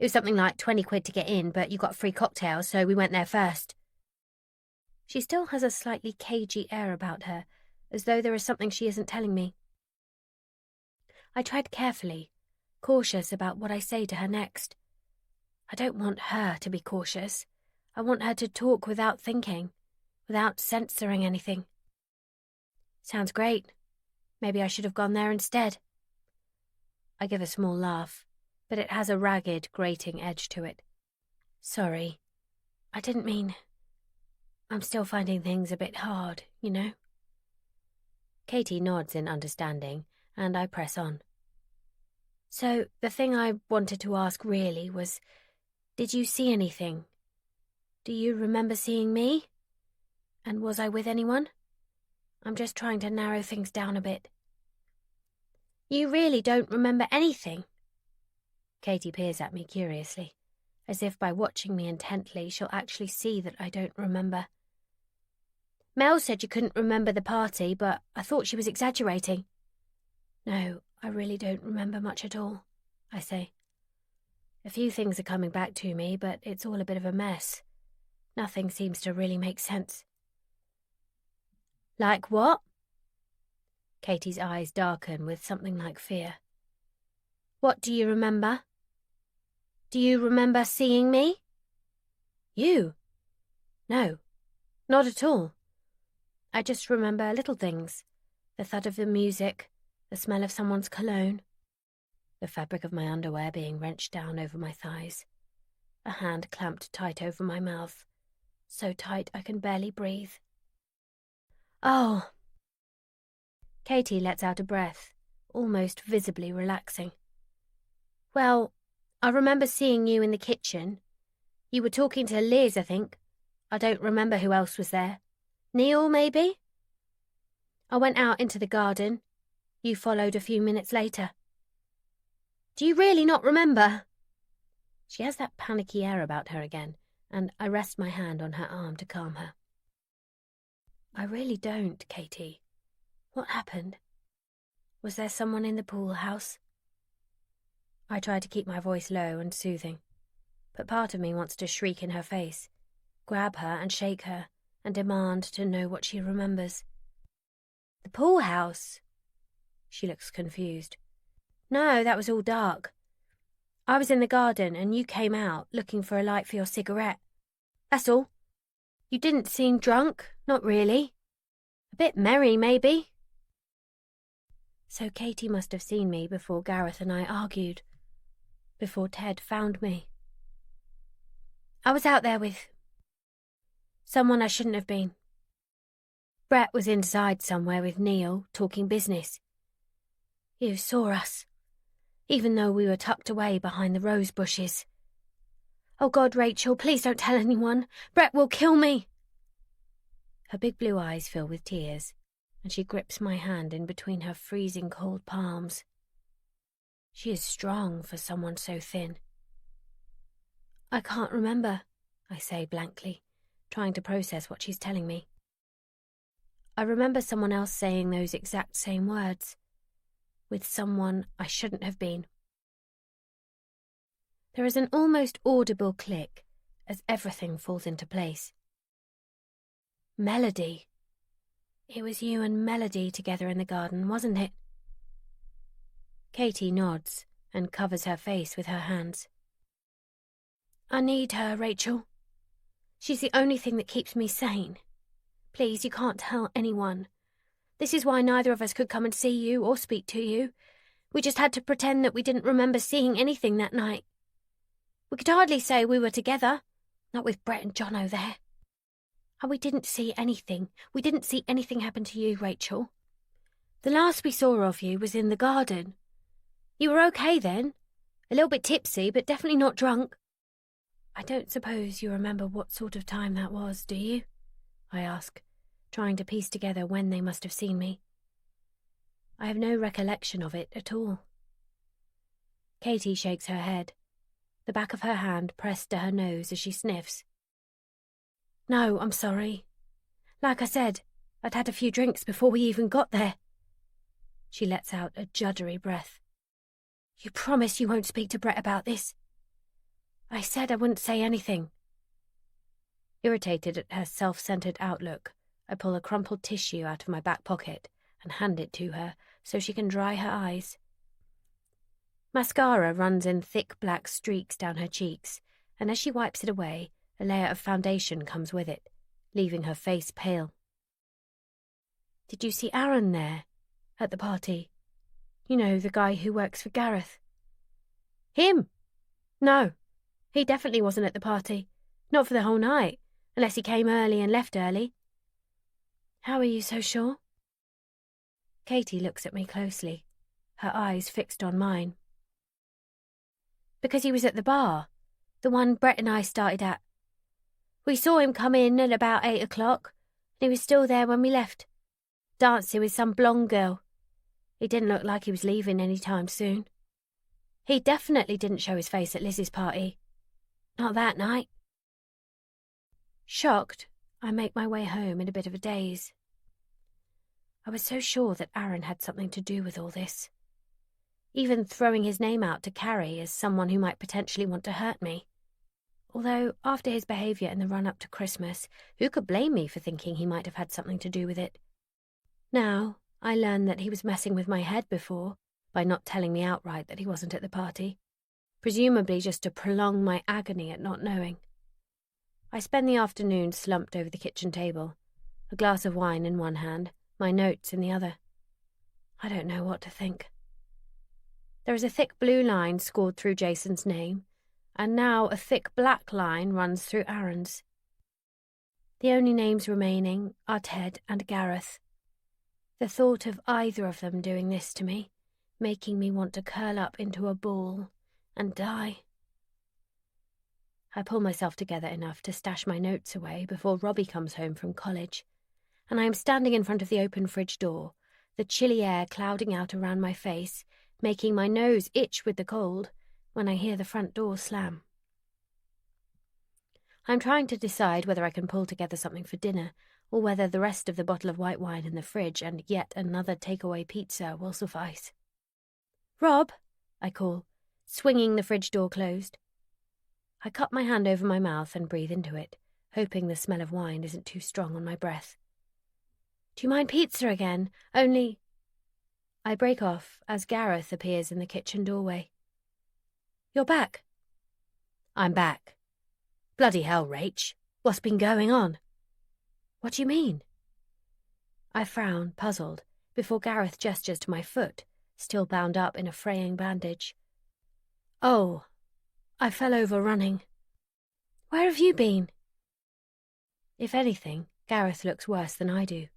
It was something like 20 quid to get in, but you got free cocktails, so we went there first. She still has a slightly cagey air about her, as though there is something she isn't telling me. I tread carefully, cautious about what I say to her next. I don't want her to be cautious. I want her to talk without thinking, without censoring anything. Sounds great. Maybe I should have gone there instead. I give a small laugh, but it has a ragged, grating edge to it. Sorry. I didn't mean... I'm still finding things a bit hard, you know? Katie nods in understanding, and I press on. So, the thing I wanted to ask really was, did you see anything? Do you remember seeing me? And was I with anyone? I'm just trying to narrow things down a bit. You really don't remember anything? Katie peers at me curiously, as if by watching me intently she'll actually see that I don't remember. Mel said you couldn't remember the party, but I thought she was exaggerating. No, I really don't remember much at all, I say. A few things are coming back to me, but it's all a bit of a mess. Nothing seems to really make sense. Like what? Katie's eyes darken with something like fear. What do you remember? Do you remember seeing me? You? No, not at all. I just remember little things. The thud of the music, the smell of someone's cologne, the fabric of my underwear being wrenched down over my thighs, a hand clamped tight over my mouth, so tight I can barely breathe. Oh. Katie lets out a breath, almost visibly relaxing. Well, I remember seeing you in the kitchen. You were talking to Liz, I think. I don't remember who else was there. Neil, maybe? I went out into the garden. You followed a few minutes later. Do you really not remember? She has that panicky air about her again, and I rest my hand on her arm to calm her. I really don't, Katie. What happened? Was there someone in the pool house? I try to keep my voice low and soothing, but part of me wants to shriek in her face, grab her and shake her, and demand to know what she remembers. The pool house? She looks confused. No, that was all dark. I was in the garden and you came out looking for a light for your cigarette. That's all. You didn't seem drunk, not really. A bit merry, maybe. So Katie must have seen me before Gareth and I argued, before Ted found me. I was out there with someone I shouldn't have been. Brett was inside somewhere with Neil, talking business. You saw us, even though we were tucked away behind the rose bushes. Oh God, Rachel, please don't tell anyone. Brett will kill me. Her big blue eyes fill with tears, and she grips my hand in between her freezing cold palms. She is strong for someone so thin. I can't remember, I say blankly, trying to process what she's telling me. I remember someone else saying those exact same words, with someone I shouldn't have been. There is an almost audible click as everything falls into place. Melody. It was you and Melody together in the garden, wasn't it? Katie nods and covers her face with her hands. I need her, Rachel. She's the only thing that keeps me sane. Please, you can't tell anyone. This is why neither of us could come and see you or speak to you. We just had to pretend that we didn't remember seeing anything that night. We could hardly say we were together, not with Brett and Jono there. And we didn't see anything. We didn't see anything happen to you, Rachel. The last we saw of you was in the garden. You were okay then. A little bit tipsy, but definitely not drunk. I don't suppose you remember what sort of time that was, do you? I ask, trying to piece together when they must have seen me. I have no recollection of it at all. Katie shakes her head, the back of her hand pressed to her nose as she sniffs. No, I'm sorry. Like I said, I'd had a few drinks before we even got there. She lets out a juddery breath. You promise you won't speak to Brett about this? I said I wouldn't say anything. Irritated at her self-centered outlook, I pull a crumpled tissue out of my back pocket and hand it to her so she can dry her eyes. Mascara runs in thick black streaks down her cheeks, and as she wipes it away, a layer of foundation comes with it, leaving her face pale. Did you see Aaron there, at the party? You know, the guy who works for Gareth. Him? No, he definitely wasn't at the party. Not for the whole night, unless he came early and left early. How are you so sure? Katie looks at me closely, her eyes fixed on mine. Because he was at the bar, the one Brett and I started at. We saw him come in at about 8 o'clock, and he was still there when we left, dancing with some blonde girl. He didn't look like he was leaving any time soon. He definitely didn't show his face at Liz's party. Not that night. Shocked, I make my way home in a bit of a daze. I was so sure that Aaron had something to do with all this, even throwing his name out to Carrie as someone who might potentially want to hurt me. Although, after his behaviour in the run-up to Christmas, who could blame me for thinking he might have had something to do with it? Now, I learn that he was messing with my head before, by not telling me outright that he wasn't at the party, presumably just to prolong my agony at not knowing. I spend the afternoon slumped over the kitchen table, a glass of wine in one hand, my notes in the other. I don't know what to think. There is a thick blue line scored through Jason's name, and now a thick black line runs through Aaron's. The only names remaining are Ted and Gareth. The thought of either of them doing this to me, making me want to curl up into a ball and die. I pull myself together enough to stash my notes away before Robbie comes home from college, and I am standing in front of the open fridge door, the chilly air clouding out around my face, making my nose itch with the cold, when I hear the front door slam. I'm trying to decide whether I can pull together something for dinner, or whether the rest of the bottle of white wine in the fridge and yet another takeaway pizza will suffice. Rob, I call, swinging the fridge door closed. I cup my hand over my mouth and breathe into it, hoping the smell of wine isn't too strong on my breath. Do you mind pizza again? Only... I break off as Gareth appears in the kitchen doorway. You're back? I'm back. Bloody hell, Rach. What's been going on? What do you mean? I frown, puzzled, before Gareth gestures to my foot, still bound up in a fraying bandage. "Oh, I fell over running. Where have you been?" If anything, Gareth looks worse than I do.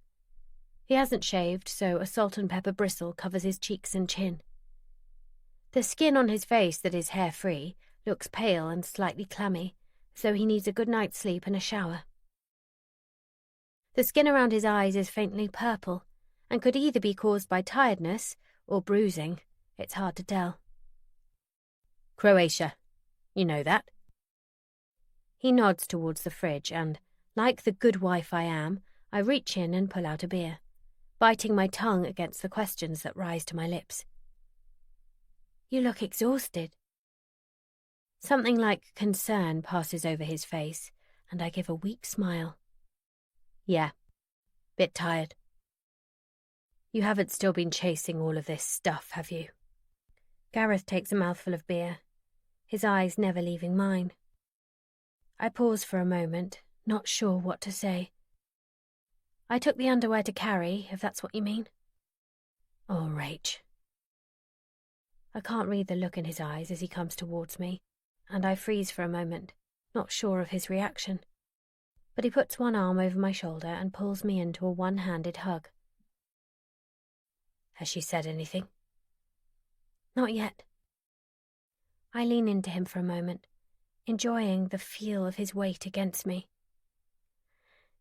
He hasn't shaved, so a salt and pepper bristle covers his cheeks and chin. The skin on his face that is hair-free looks pale and slightly clammy, as though he needs a good night's sleep and a shower. The skin around his eyes is faintly purple, and could either be caused by tiredness or bruising. It's hard to tell. Croatia. You know that? He nods towards the fridge and, like the good wife I am, I reach in and pull out a beer, biting my tongue against the questions that rise to my lips. "You look exhausted." Something like concern passes over his face, and I give a weak smile. "Yeah, bit tired." "You haven't still been chasing all of this stuff, have you?" Gareth takes a mouthful of beer, his eyes never leaving mine. I pause for a moment, not sure what to say. "I took the underwear to carry, if that's what you mean." "Oh, Rach." I can't read the look in his eyes as he comes towards me, and I freeze for a moment, not sure of his reaction. But he puts one arm over my shoulder and pulls me into a one-handed hug. "Has she said anything?" "Not yet." I lean into him for a moment, enjoying the feel of his weight against me.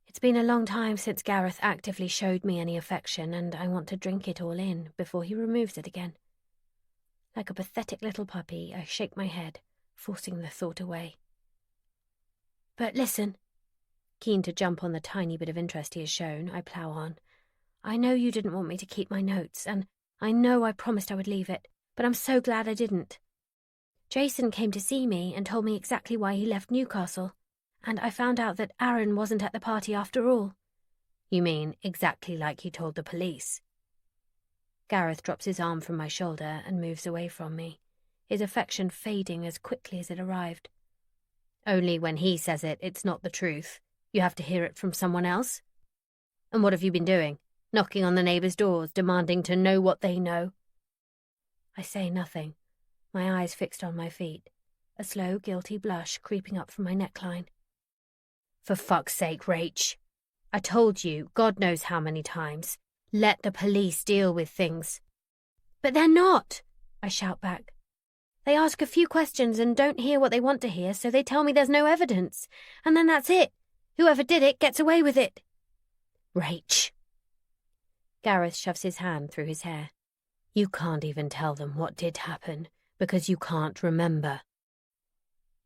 It's been a long time since Gareth actively showed me any affection, and I want to drink it all in before he removes it again. Like a pathetic little puppy, I shake my head, forcing the thought away. "But listen." Keen to jump on the tiny bit of interest he has shown, I plough on. "I know you didn't want me to keep my notes, and I know I promised I would leave it, but I'm so glad I didn't. Jason came to see me and told me exactly why he left Newcastle, and I found out that Aaron wasn't at the party after all." "You mean exactly like he told the police?" Gareth drops his arm from my shoulder and moves away from me, his affection fading as quickly as it arrived. "Only when he says it, it's not the truth. You have to hear it from someone else? And what have you been doing? Knocking on the neighbours' doors, demanding to know what they know?" I say nothing, my eyes fixed on my feet, a slow, guilty blush creeping up from my neckline. "For fuck's sake, Rach. I told you, God knows how many times. Let the police deal with things." "But they're not," I shout back. "They ask a few questions and don't hear what they want to hear, so they tell me there's no evidence. And then that's it. Whoever did it gets away with it." "Rach." Gareth shoves his hand through his hair. "You can't even tell them what did happen, because you can't remember.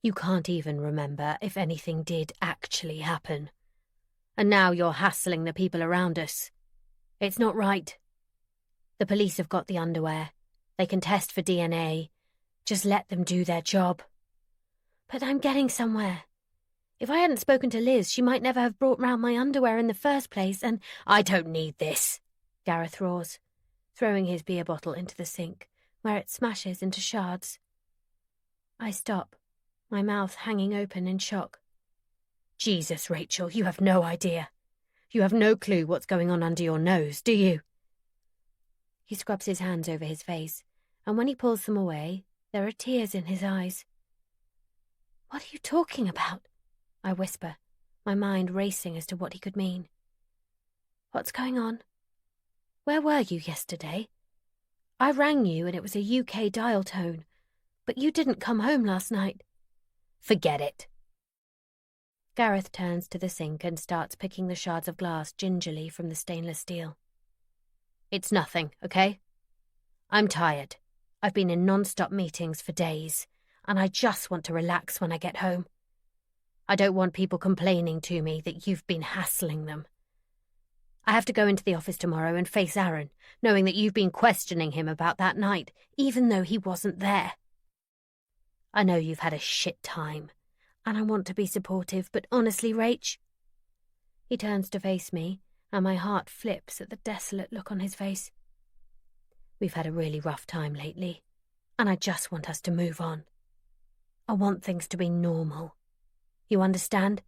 You can't even remember if anything did actually happen. And now you're hassling the people around us. It's not right. The police have got the underwear. They can test for DNA. Just let them do their job." "But I'm getting somewhere. If I hadn't spoken to Liz, she might never have brought round my underwear in the first place, and—" "I don't need this," Gareth roars, throwing his beer bottle into the sink, where it smashes into shards. I stop, my mouth hanging open in shock. "Jesus, Rachel, you have no idea. You have no clue what's going on under your nose, do you?" He scrubs his hands over his face, and when he pulls them away, there are tears in his eyes. "What are you talking about?" I whisper, my mind racing as to what he could mean. "What's going on? Where were you yesterday? I rang you and it was a UK dial tone, but you didn't come home last night." "Forget it." Gareth turns to the sink and starts picking the shards of glass gingerly from the stainless steel. "It's nothing, okay? I'm tired. I've been in non-stop meetings for days, and I just want to relax when I get home. I don't want people complaining to me that you've been hassling them. I have to go into the office tomorrow and face Aaron, knowing that you've been questioning him about that night, even though he wasn't there. I know you've had a shit time, and I want to be supportive, but honestly, Rach..." He turns to face me, and my heart flips at the desolate look on his face. "We've had a really rough time lately, and I just want us to move on. I want things to be normal. You understand?"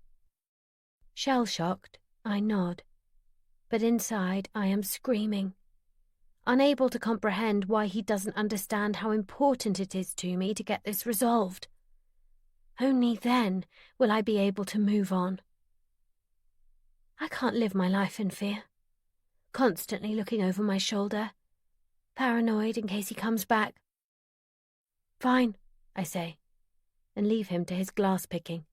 Shell-shocked, I nod, but inside I am screaming. unable to comprehend why he doesn't understand how important it is to me to get this resolved. Only then will I be able to move on. I can't live my life in fear, constantly looking over my shoulder, paranoid in case he comes back. Fine, I say, and leave him to his glass picking,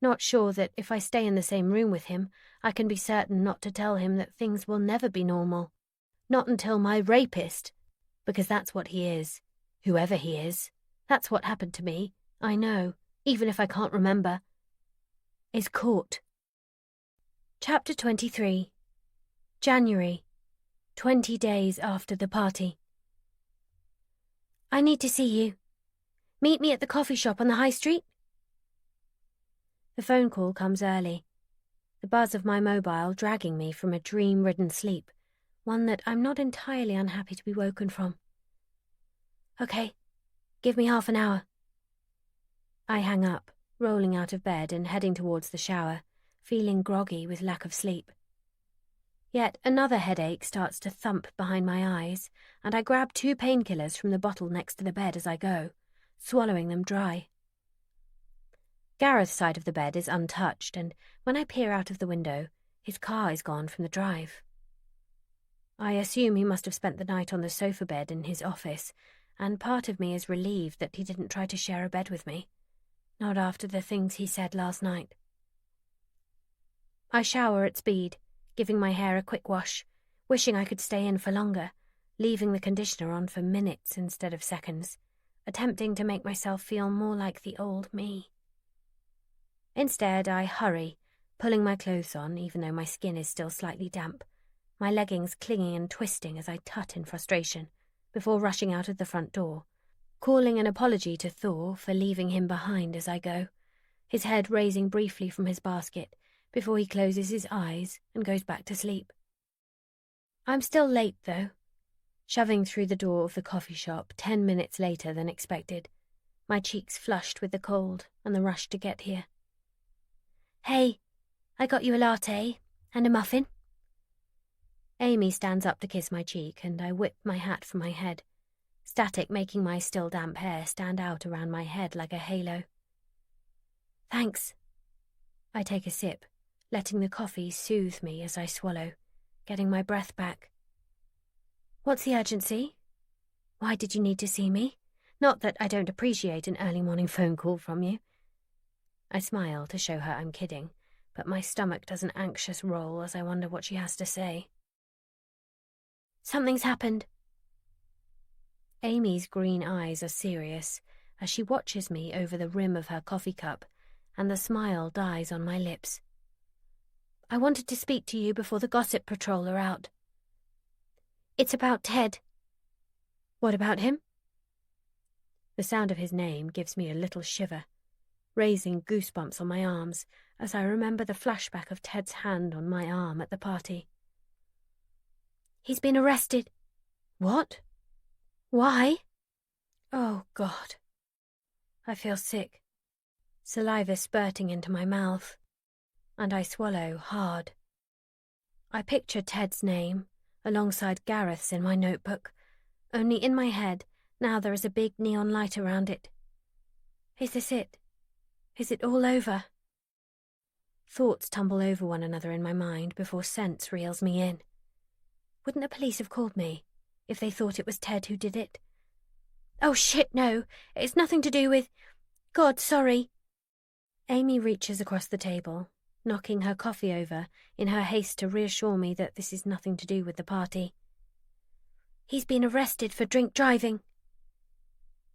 not sure that if I stay in the same room with him, I can be certain not to tell him that things will never be normal. Not until my rapist, because that's what he is, whoever he is. That's what happened to me, I know, even if I can't remember, is caught. Chapter 23. January, 20 days after the party. I need to see you. Meet me at the coffee shop on the high street. The phone call comes early, the buzz of my mobile dragging me from a dream-ridden sleep, one that I'm not entirely unhappy to be woken from. Okay, give me half an hour. I hang up, rolling out of bed and heading towards the shower, feeling groggy with lack of sleep. Yet another headache starts to thump behind my eyes, and I grab 2 painkillers from the bottle next to the bed as I go, swallowing them dry. Gareth's side of the bed is untouched, and when I peer out of the window, his car is gone from the drive. I assume he must have spent the night on the sofa bed in his office, and part of me is relieved that he didn't try to share a bed with me, not after the things he said last night. I shower at speed, giving my hair a quick wash, wishing I could stay in for longer, leaving the conditioner on for minutes instead of seconds, attempting to make myself feel more like the old me. Instead, I hurry, pulling my clothes on even though my skin is still slightly damp, my leggings clinging and twisting as I tut in frustration, before rushing out of the front door, calling an apology to Thor for leaving him behind as I go, his head raising briefly from his basket before he closes his eyes and goes back to sleep. I'm still late, though, shoving through the door of the coffee shop 10 minutes later than expected, my cheeks flushed with the cold and the rush to get here. Hey, I got you a latte and a muffin. Amy stands up to kiss my cheek, and I whip my hat from my head, static making my still damp hair stand out around my head like a halo. Thanks. I take a sip, letting the coffee soothe me as I swallow, getting my breath back. What's the urgency? Why did you need to see me? Not that I don't appreciate an early morning phone call from you. I smile to show her I'm kidding, but my stomach does an anxious roll as I wonder what she has to say. Something's happened. Amy's green eyes are serious as she watches me over the rim of her coffee cup, and the smile dies on my lips. I wanted to speak to you before the gossip patrol are out. It's about Ted. What about him? The sound of his name gives me a little shiver, raising goosebumps on my arms as I remember the flashback of Ted's hand on my arm at the party. He's been arrested. What? Why? Oh, God. I feel sick, saliva spurting into my mouth, and I swallow hard. I picture Ted's name alongside Gareth's in my notebook, only in my head now there is a big neon light around it. Is this it? Is it all over? Thoughts tumble over one another in my mind before sense reels me in. Wouldn't the police have called me if they thought it was Ted who did it? Oh shit, no. It's nothing to do with... God, sorry. Amy reaches across the table, knocking her coffee over in her haste to reassure me that this is nothing to do with the party. He's been arrested for drink driving.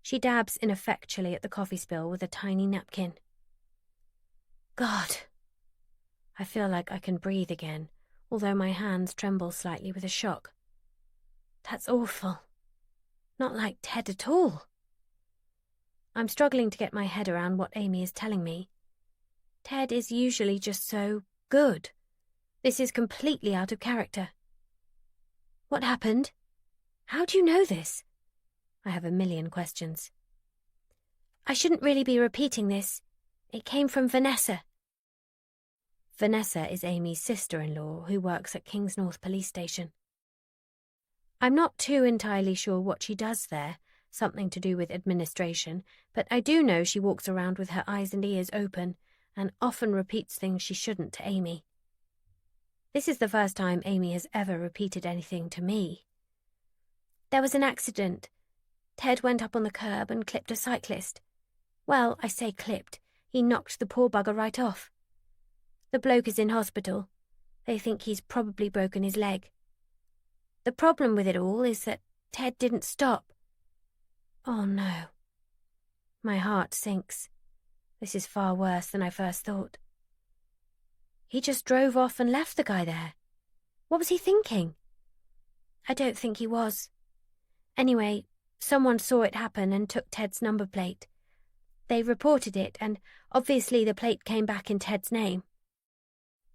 She dabs ineffectually at the coffee spill with a tiny napkin. God. I feel like I can breathe again, although my hands tremble slightly with a shock. That's awful. Not like Ted at all. I'm struggling to get my head around what Amy is telling me. Ted is usually just so good. This is completely out of character. What happened? How do you know this? I have a million questions. I shouldn't really be repeating this. It came from Vanessa. Vanessa is Amy's sister-in-law who works at Kings North Police Station. I'm not too entirely sure what she does there, something to do with administration, but I do know she walks around with her eyes and ears open and often repeats things she shouldn't to Amy. This is the first time Amy has ever repeated anything to me. There was an accident. Ted went up on the curb and clipped a cyclist. Well, I say clipped. He knocked the poor bugger right off. The bloke is in hospital. They think he's probably broken his leg. The problem with it all is that Ted didn't stop. Oh no. My heart sinks. This is far worse than I first thought. He just drove off and left the guy there. What was he thinking? I don't think he was. Anyway, someone saw it happen and took Ted's number plate. They reported it, and obviously the plate came back in Ted's name.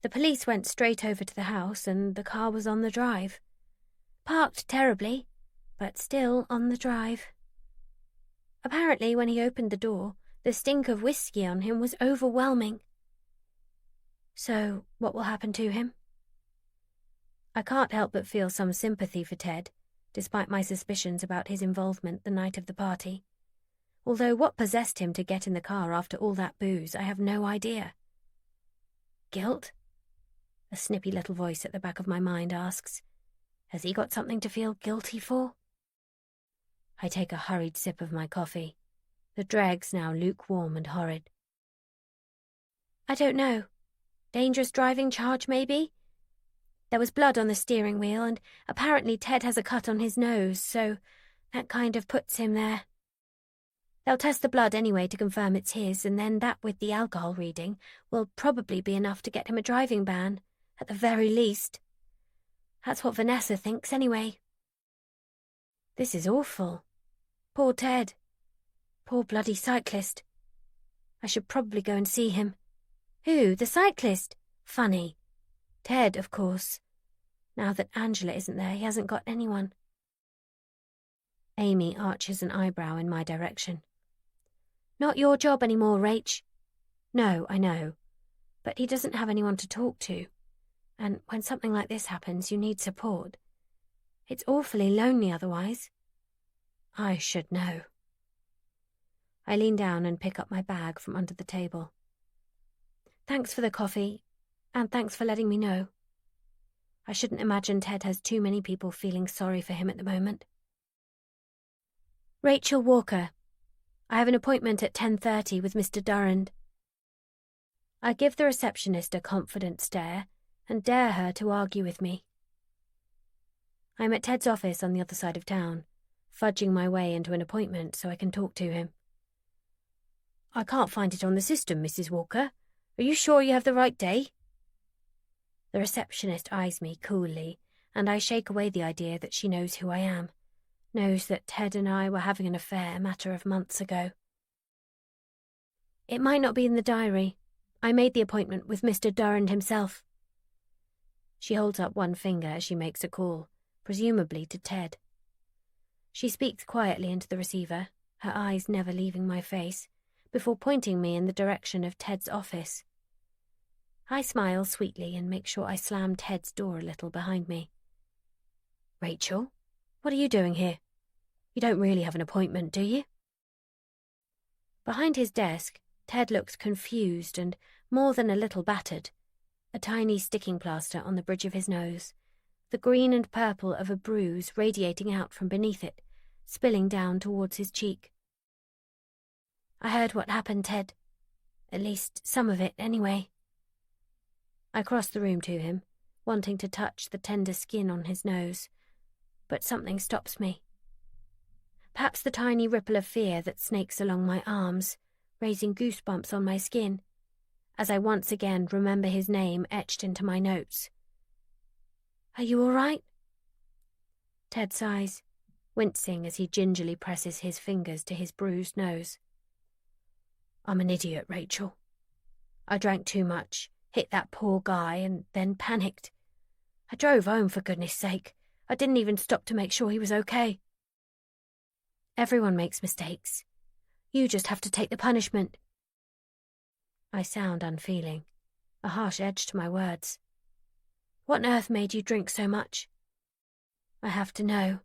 The police went straight over to the house, and the car was on the drive. Parked terribly, but still on the drive. Apparently, when he opened the door, the stink of whiskey on him was overwhelming. So, what will happen to him? I can't help but feel some sympathy for Ted, despite my suspicions about his involvement the night of the party. Although what possessed him to get in the car after all that booze, I have no idea. Guilt? A snippy little voice at the back of my mind asks, has he got something to feel guilty for? I take a hurried sip of my coffee, the dregs now lukewarm and horrid. I don't know. Dangerous driving charge, maybe? There was blood on the steering wheel, and apparently Ted has a cut on his nose, so that kind of puts him there. They'll test the blood anyway to confirm it's his, and then that with the alcohol reading will probably be enough to get him a driving ban, at the very least. That's what Vanessa thinks anyway. This is awful. Poor Ted. Poor bloody cyclist. I should probably go and see him. Who? The cyclist? Funny. Ted, of course. Now that Angela isn't there, he hasn't got anyone. Amy arches an eyebrow in my direction. Not your job anymore, Rach. No, I know. But he doesn't have anyone to talk to. And when something like this happens, you need support. It's awfully lonely otherwise. I should know. I lean down and pick up my bag from under the table. Thanks for the coffee, and thanks for letting me know. I shouldn't imagine Ted has too many people feeling sorry for him at the moment. Rachel Walker. I have an appointment at 10:30 with Mr. Durand. I give the receptionist a confident stare and dare her to argue with me. I'm at Ted's office on the other side of town, fudging my way into an appointment so I can talk to him. I can't find it on the system, Mrs. Walker. Are you sure you have the right day? The receptionist eyes me coolly, and I shake away the idea that she knows who I am, knows that Ted and I were having an affair a matter of months ago. It might not be in the diary. I made the appointment with Mr. Durand himself. She holds up one finger as she makes a call, presumably to Ted. She speaks quietly into the receiver, her eyes never leaving my face, before pointing me in the direction of Ted's office. I smile sweetly and make sure I slam Ted's door a little behind me. Rachel, what are you doing here? You don't really have an appointment, do you? Behind his desk, Ted looks confused and more than a little battered, a tiny sticking plaster on the bridge of his nose, the green and purple of a bruise radiating out from beneath it, spilling down towards his cheek. I heard what happened, Ted. At least some of it, anyway. I cross the room to him, wanting to touch the tender skin on his nose, but something stops me. Perhaps the tiny ripple of fear that snakes along my arms, raising goosebumps on my skin, as I once again remember his name etched into my notes. Are you all right? Ted sighs, wincing as he gingerly presses his fingers to his bruised nose. I'm an idiot, Rachel. I drank too much, hit that poor guy, and then panicked. I drove home, for goodness sake. I didn't even stop to make sure he was okay. Everyone makes mistakes. You just have to take the punishment. I sound unfeeling, a harsh edge to my words. What on earth made you drink so much? I have to know.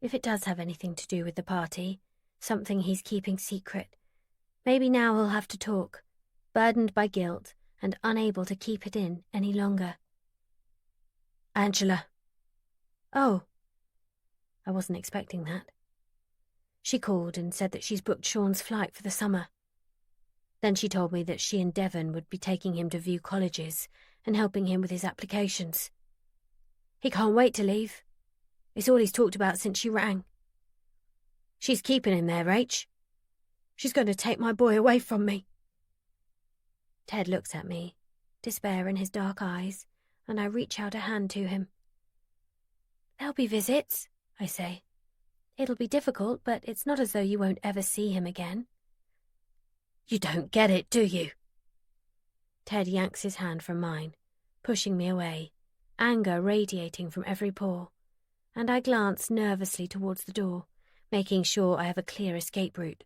If it does have anything to do with the party, something he's keeping secret, maybe now he'll have to talk, burdened by guilt and unable to keep it in any longer. Angela. Oh. I wasn't expecting that. She called and said that she's booked Sean's flight for the summer. Then she told me that she and Devon would be taking him to view colleges and helping him with his applications. He can't wait to leave. It's all he's talked about since she rang. She's keeping him there, Rach. She's going to take my boy away from me. Ted looks at me, despair in his dark eyes, and I reach out a hand to him. There'll be visits, I say. It'll be difficult, but it's not as though you won't ever see him again. You don't get it, do you? Ted yanks his hand from mine, pushing me away, anger radiating from every pore, and I glance nervously towards the door, making sure I have a clear escape route.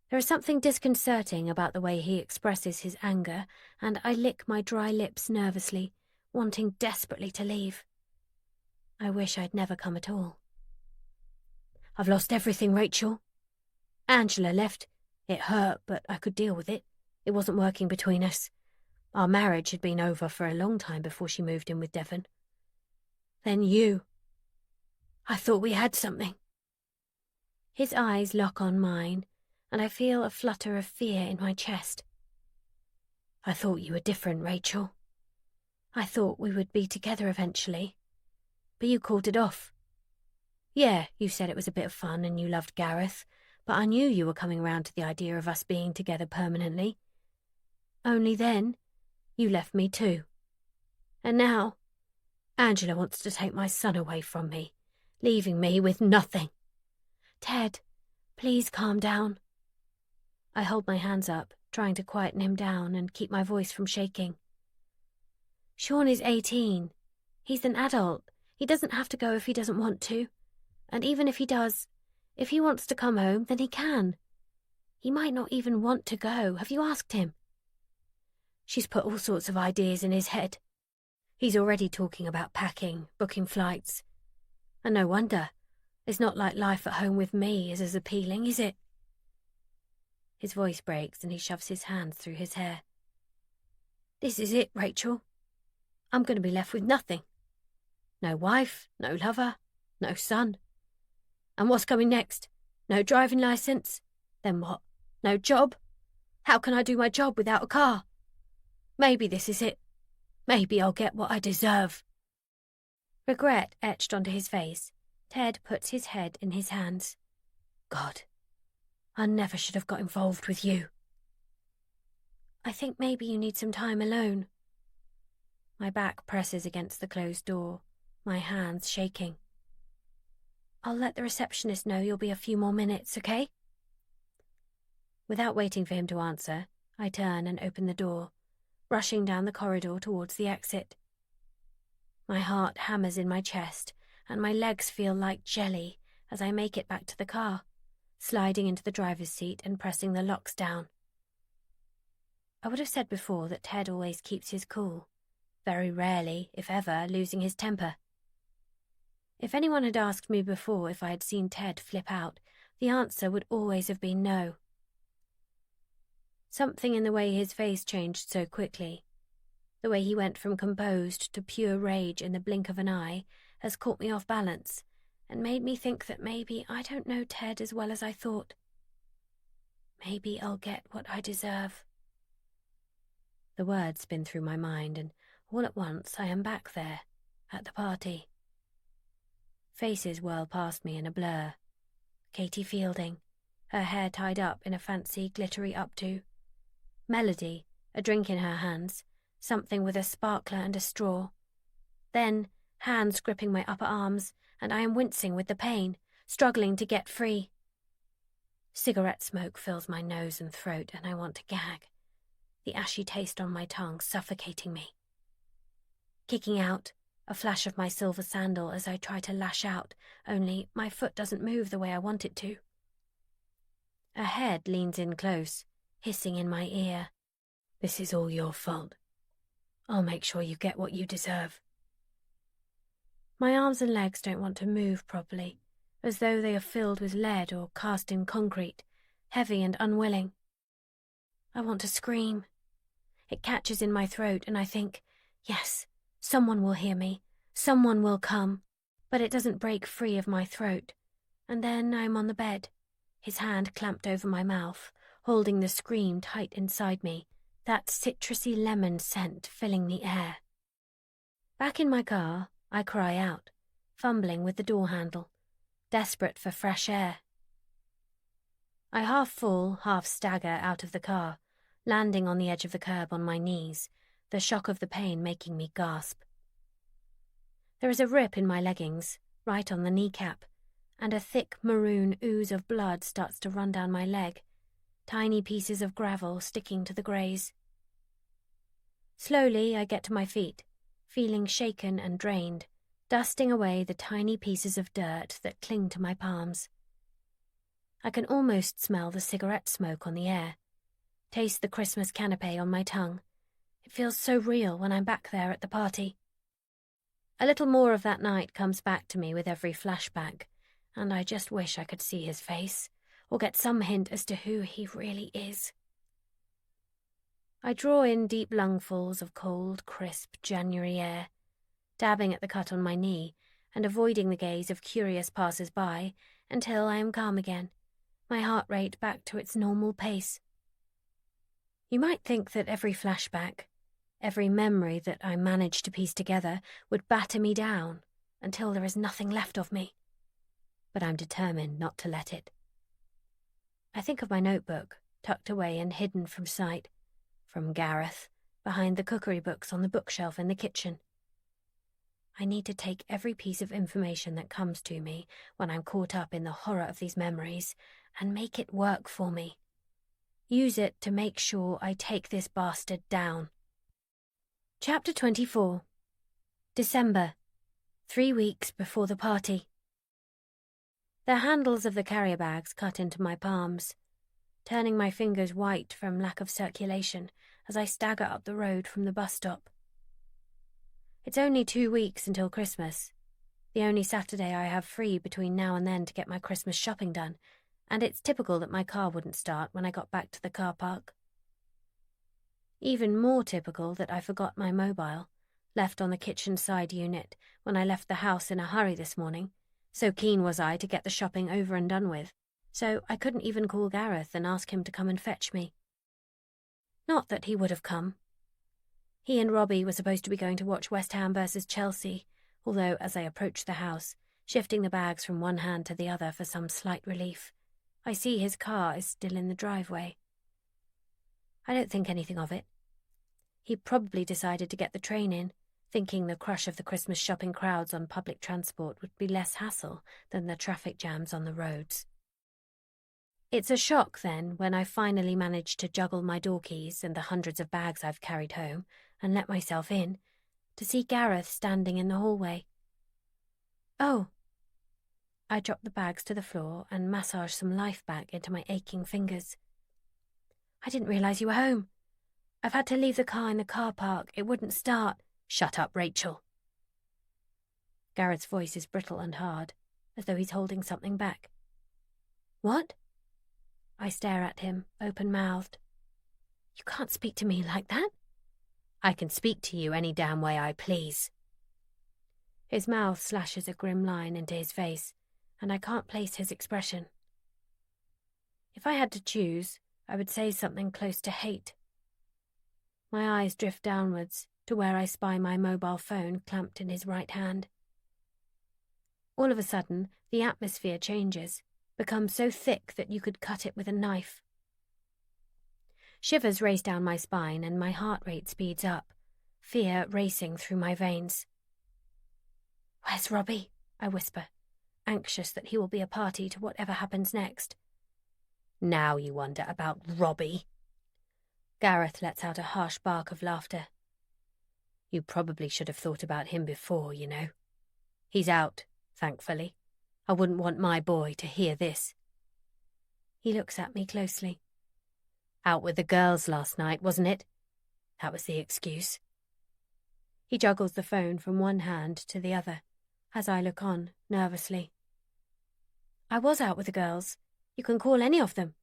There is something disconcerting about the way he expresses his anger, and I lick my dry lips nervously, wanting desperately to leave. I wish I'd never come at all. I've lost everything, Rachel. Angela left. It hurt, but I could deal with it. It wasn't working between us. Our marriage had been over for a long time before she moved in with Devon. Then you. I thought we had something. His eyes lock on mine, and I feel a flutter of fear in my chest. I thought you were different, Rachel. I thought we would be together eventually. But you called it off. Yeah, you said it was a bit of fun and you loved Gareth, but I knew you were coming around to the idea of us being together permanently. Only then, you left me too. And now, Angela wants to take my son away from me, leaving me with nothing. Ted, please calm down. I hold my hands up, trying to quieten him down and keep my voice from shaking. Sean is 18. He's an adult. He doesn't have to go if he doesn't want to. And even if he does, if he wants to come home, then he can. He might not even want to go. Have you asked him? She's put all sorts of ideas in his head. He's already talking about packing, booking flights. And no wonder. It's not like life at home with me is as appealing, is it? His voice breaks and he shoves his hands through his hair. This is it, Rachel. I'm going to be left with nothing. No wife, no lover, no son. And what's coming next? No driving licence? Then what? No job? How can I do my job without a car? Maybe this is it. Maybe I'll get what I deserve. Regret etched onto his face, Ted puts his head in his hands. God, I never should have got involved with you. I think maybe you need some time alone. My back presses against the closed door, my hands shaking. I'll let the receptionist know you'll be a few more minutes, okay? Without waiting for him to answer, I turn and open the door, rushing down the corridor towards the exit. My heart hammers in my chest, and my legs feel like jelly as I make it back to the car, sliding into the driver's seat and pressing the locks down. I would have said before that Ted always keeps his cool, very rarely, if ever, losing his temper. If anyone had asked me before if I had seen Ted flip out, the answer would always have been no. Something in the way his face changed so quickly, the way he went from composed to pure rage in the blink of an eye, has caught me off balance and made me think that maybe I don't know Ted as well as I thought. Maybe I'll get what I deserve. The words spin through my mind, and all at once I am back there, at the party. Faces whirl past me in a blur. Katie Fielding, her hair tied up in a fancy glittery updo. Melody, a drink in her hands, something with a sparkler and a straw. Then, hands gripping my upper arms, and I am wincing with the pain, struggling to get free. Cigarette smoke fills my nose and throat, and I want to gag, the ashy taste on my tongue suffocating me. Kicking out, a flash of my silver sandal as I try to lash out, only my foot doesn't move the way I want it to. A head leans in close, hissing in my ear. This is all your fault. I'll make sure you get what you deserve. My arms and legs don't want to move properly, as though they are filled with lead or cast in concrete, heavy and unwilling. I want to scream. It catches in my throat and I think, yes, someone will hear me, someone will come. But it doesn't break free of my throat, and then I'm on the bed, his hand clamped over my mouth, holding the scream tight inside me, that citrusy lemon scent filling the air. Back in my car, I cry out, fumbling with the door handle, desperate for fresh air. I half fall, half stagger out of the car, landing on the edge of the curb on my knees, the shock of the pain making me gasp. There is a rip in my leggings, right on the kneecap, and a thick maroon ooze of blood starts to run down my leg, tiny pieces of gravel sticking to the graze. Slowly I get to my feet, feeling shaken and drained, dusting away the tiny pieces of dirt that cling to my palms. I can almost smell the cigarette smoke on the air, taste the Christmas canapé on my tongue. It feels so real when I'm back there at the party. A little more of that night comes back to me with every flashback, and I just wish I could see his face, or get some hint as to who he really is. I draw in deep lungfuls of cold, crisp January air, dabbing at the cut on my knee and avoiding the gaze of curious passers-by until I am calm again, my heart rate back to its normal pace. You might think that every flashback, every memory that I manage to piece together would batter me down until there is nothing left of me. But I'm determined not to let it. I think of my notebook, tucked away and hidden from sight, from Gareth, behind the cookery books on the bookshelf in the kitchen. I need to take every piece of information that comes to me when I'm caught up in the horror of these memories and make it work for me. Use it to make sure I take this bastard down. Chapter 24. December. 3 weeks before the party. The handles of the carrier bags cut into my palms, turning my fingers white from lack of circulation as I stagger up the road from the bus stop. It's only 2 weeks until Christmas, the only Saturday I have free between now and then to get my Christmas shopping done, and it's typical that my car wouldn't start when I got back to the car park. Even more typical that I forgot my mobile, left on the kitchen side unit when I left the house in a hurry this morning, so keen was I to get the shopping over and done with, so I couldn't even call Gareth and ask him to come and fetch me. Not that he would have come. He and Robbie were supposed to be going to watch West Ham versus Chelsea, although as I approached the house, shifting the bags from one hand to the other for some slight relief, I see his car is still in the driveway. I don't think anything of it. He probably decided to get the train in, thinking the crush of the Christmas shopping crowds on public transport would be less hassle than the traffic jams on the roads. It's a shock, then, when I finally manage to juggle my door keys and the hundreds of bags I've carried home and let myself in, to see Gareth standing in the hallway. Oh. I drop the bags to the floor and massage some life back into my aching fingers. I didn't realize you were home. I've had to leave the car in the car park. It wouldn't start. Shut up, Rachel. Gareth's voice is brittle and hard, as though he's holding something back. What? I stare at him, open-mouthed. You can't speak to me like that. I can speak to you any damn way I please. His mouth slashes a grim line into his face, and I can't place his expression. If I had to choose, I would say something close to hate. My eyes drift downwards to where I spy my mobile phone clamped in his right hand. All of a sudden, the atmosphere changes, becomes so thick that you could cut it with a knife. Shivers race down my spine and my heart rate speeds up, fear racing through my veins. Where's Robbie? I whisper, anxious that he will be a party to whatever happens next. Now you wonder about Robbie. Gareth lets out a harsh bark of laughter. You probably should have thought about him before, you know. He's out, thankfully. I wouldn't want my boy to hear this. He looks at me closely. Out with the girls last night, wasn't it? That was the excuse. He juggles the phone from one hand to the other, as I look on, nervously. I was out with the girls. You can call any of them.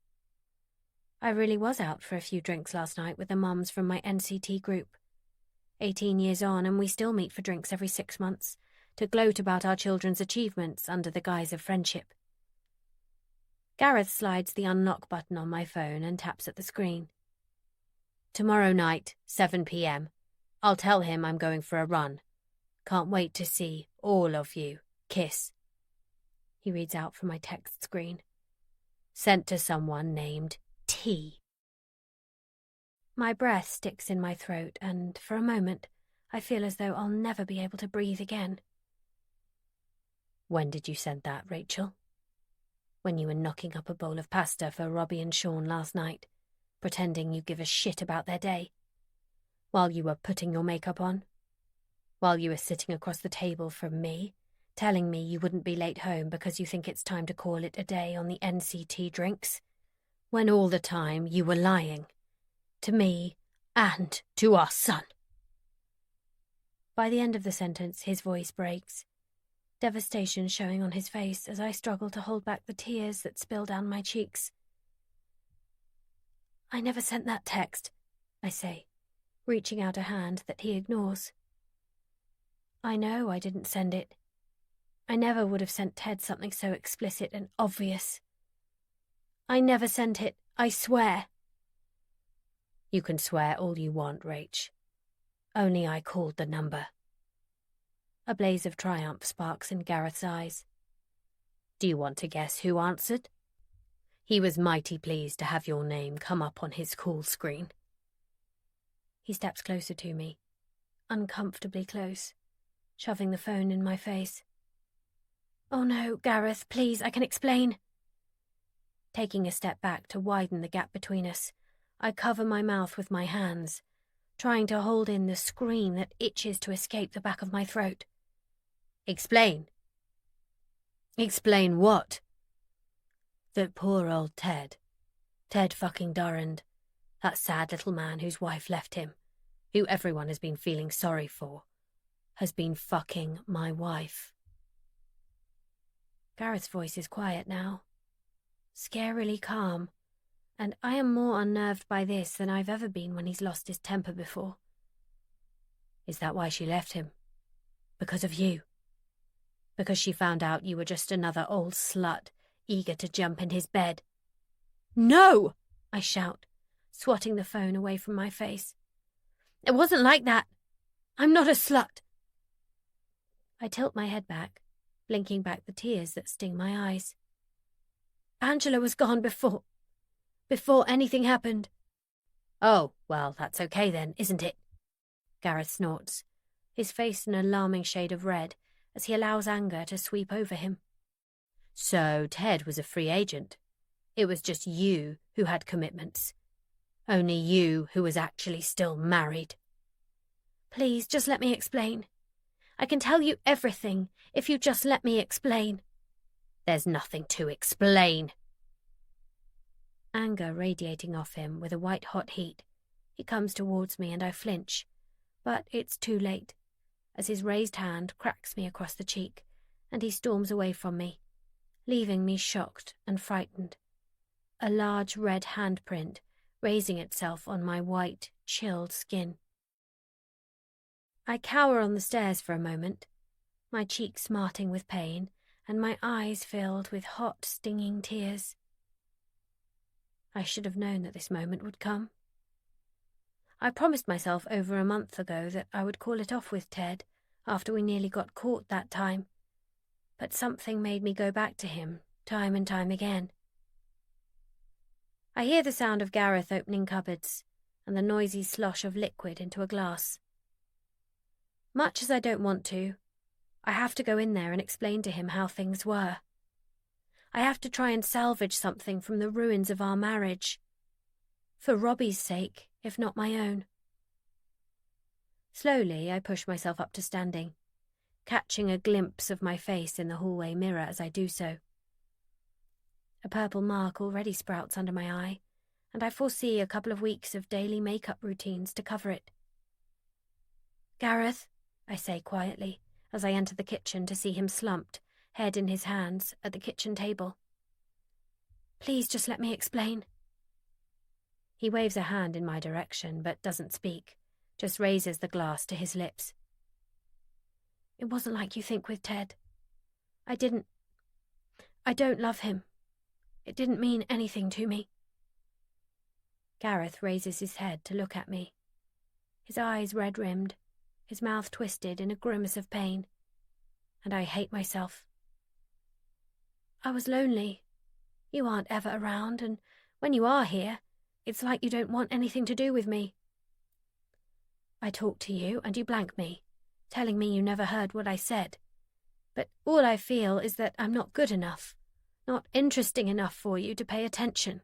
I really was out for a few drinks last night with the mums from my NCT group. 18 years on, and we still meet for drinks every 6 months, to gloat about our children's achievements under the guise of friendship. Gareth slides the unlock button on my phone and taps at the screen. Tomorrow night, 7 p.m. I'll tell him I'm going for a run. Can't wait to see all of you. Kiss. He reads out from my text screen. Sent to someone named T. My breath sticks in my throat, and for a moment, I feel as though I'll never be able to breathe again. When did you send that, Rachel? When you were knocking up a bowl of pasta for Robbie and Sean last night, pretending you give a shit about their day? While you were putting your makeup on? While you were sitting across the table from me, telling me you wouldn't be late home because you think it's time to call it a day on the NCT drinks? When all the time you were lying. To me and to our son. By the end of the sentence, his voice breaks, devastation showing on his face as I struggle to hold back the tears that spill down my cheeks. I never sent that text, I say, reaching out a hand that he ignores. I know I didn't send it. I never would have sent Ted something so explicit and obvious. I never sent it, I swear. You can swear all you want, Rach. Only I called the number. A blaze of triumph sparks in Gareth's eyes. Do you want to guess who answered? He was mighty pleased to have your name come up on his call screen. He steps closer to me, uncomfortably close, shoving the phone in my face. Oh no, Gareth, please, I can explain. Taking a step back to widen the gap between us, I cover my mouth with my hands, trying to hold in the scream that itches to escape the back of my throat. Explain. Explain what? That poor old Ted fucking Durrand, that sad little man whose wife left him, who everyone has been feeling sorry for, has been fucking my wife. Gareth's voice is quiet now, scarily calm, and I am more unnerved by this than I've ever been when he's lost his temper before. Is that why she left him? Because of you? Because she found out you were just another old slut, eager to jump in his bed? No! I shout, swatting the phone away from my face. It wasn't like that. I'm not a slut. I tilt my head back, blinking back the tears that sting my eyes. Angela was gone before anything happened. Oh, well, that's okay then, isn't it? Gareth snorts, his face an alarming shade of red as he allows anger to sweep over him. So Ted was a free agent. It was just you who had commitments. Only you who was actually still married. Please, just let me explain. I can tell you everything if you just let me explain. There's nothing to explain. Anger radiating off him with a white-hot heat, he comes towards me and I flinch, but it's too late, as his raised hand cracks me across the cheek and he storms away from me, leaving me shocked and frightened, a large red handprint raising itself on my white, chilled skin. I cower on the stairs for a moment, my cheeks smarting with pain and my eyes filled with hot, stinging tears. I should have known that this moment would come. I promised myself over a month ago that I would call it off with Ted after we nearly got caught that time, but something made me go back to him time and time again. I hear the sound of Gareth opening cupboards and the noisy slosh of liquid into a glass. Much as I don't want to, I have to go in there and explain to him how things were. I have to try and salvage something from the ruins of our marriage. For Robbie's sake, if not my own. Slowly, I push myself up to standing, catching a glimpse of my face in the hallway mirror as I do so. A purple mark already sprouts under my eye, and I foresee a couple of weeks of daily makeup routines to cover it. Gareth, I say quietly, as I enter the kitchen to see him slumped, head in his hands, at the kitchen table. "Please just let me explain." He waves a hand in my direction, but doesn't speak, just raises the glass to his lips. "It wasn't like you think with Ted. I don't love him. It didn't mean anything to me." Gareth raises his head to look at me, his eyes red-rimmed, his mouth twisted in a grimace of pain, and I hate myself. "I was lonely. You aren't ever around, and when you are here, it's like you don't want anything to do with me. I talk to you and you blank me, telling me you never heard what I said. But all I feel is that I'm not good enough, not interesting enough for you to pay attention.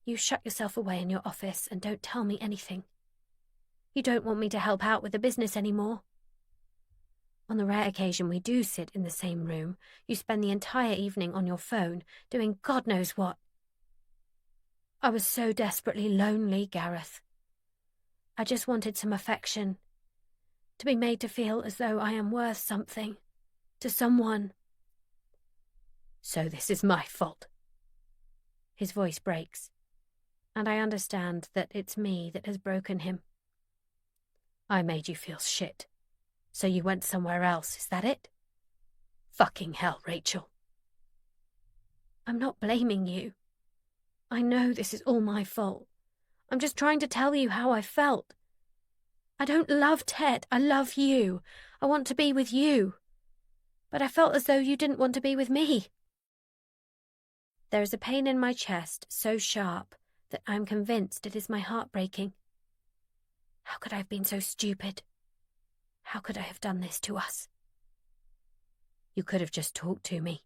You shut yourself away in your office and don't tell me anything. You don't want me to help out with the business anymore. On the rare occasion we do sit in the same room, you spend the entire evening on your phone, doing God knows what. I was so desperately lonely, Gareth. I just wanted some affection, to be made to feel as though I am worth something, to someone." "So this is my fault." His voice breaks, and I understand that it's me that has broken him. "I made you feel shit, so you went somewhere else, is that it? Fucking hell, Rachel." "I'm not blaming you. I know this is all my fault. I'm just trying to tell you how I felt. I don't love Ted, I love you. I want to be with you. But I felt as though you didn't want to be with me." There is a pain in my chest so sharp that I'm convinced it is my heart breaking. How could I have been so stupid? How could I have done this to us? You could have just talked to me.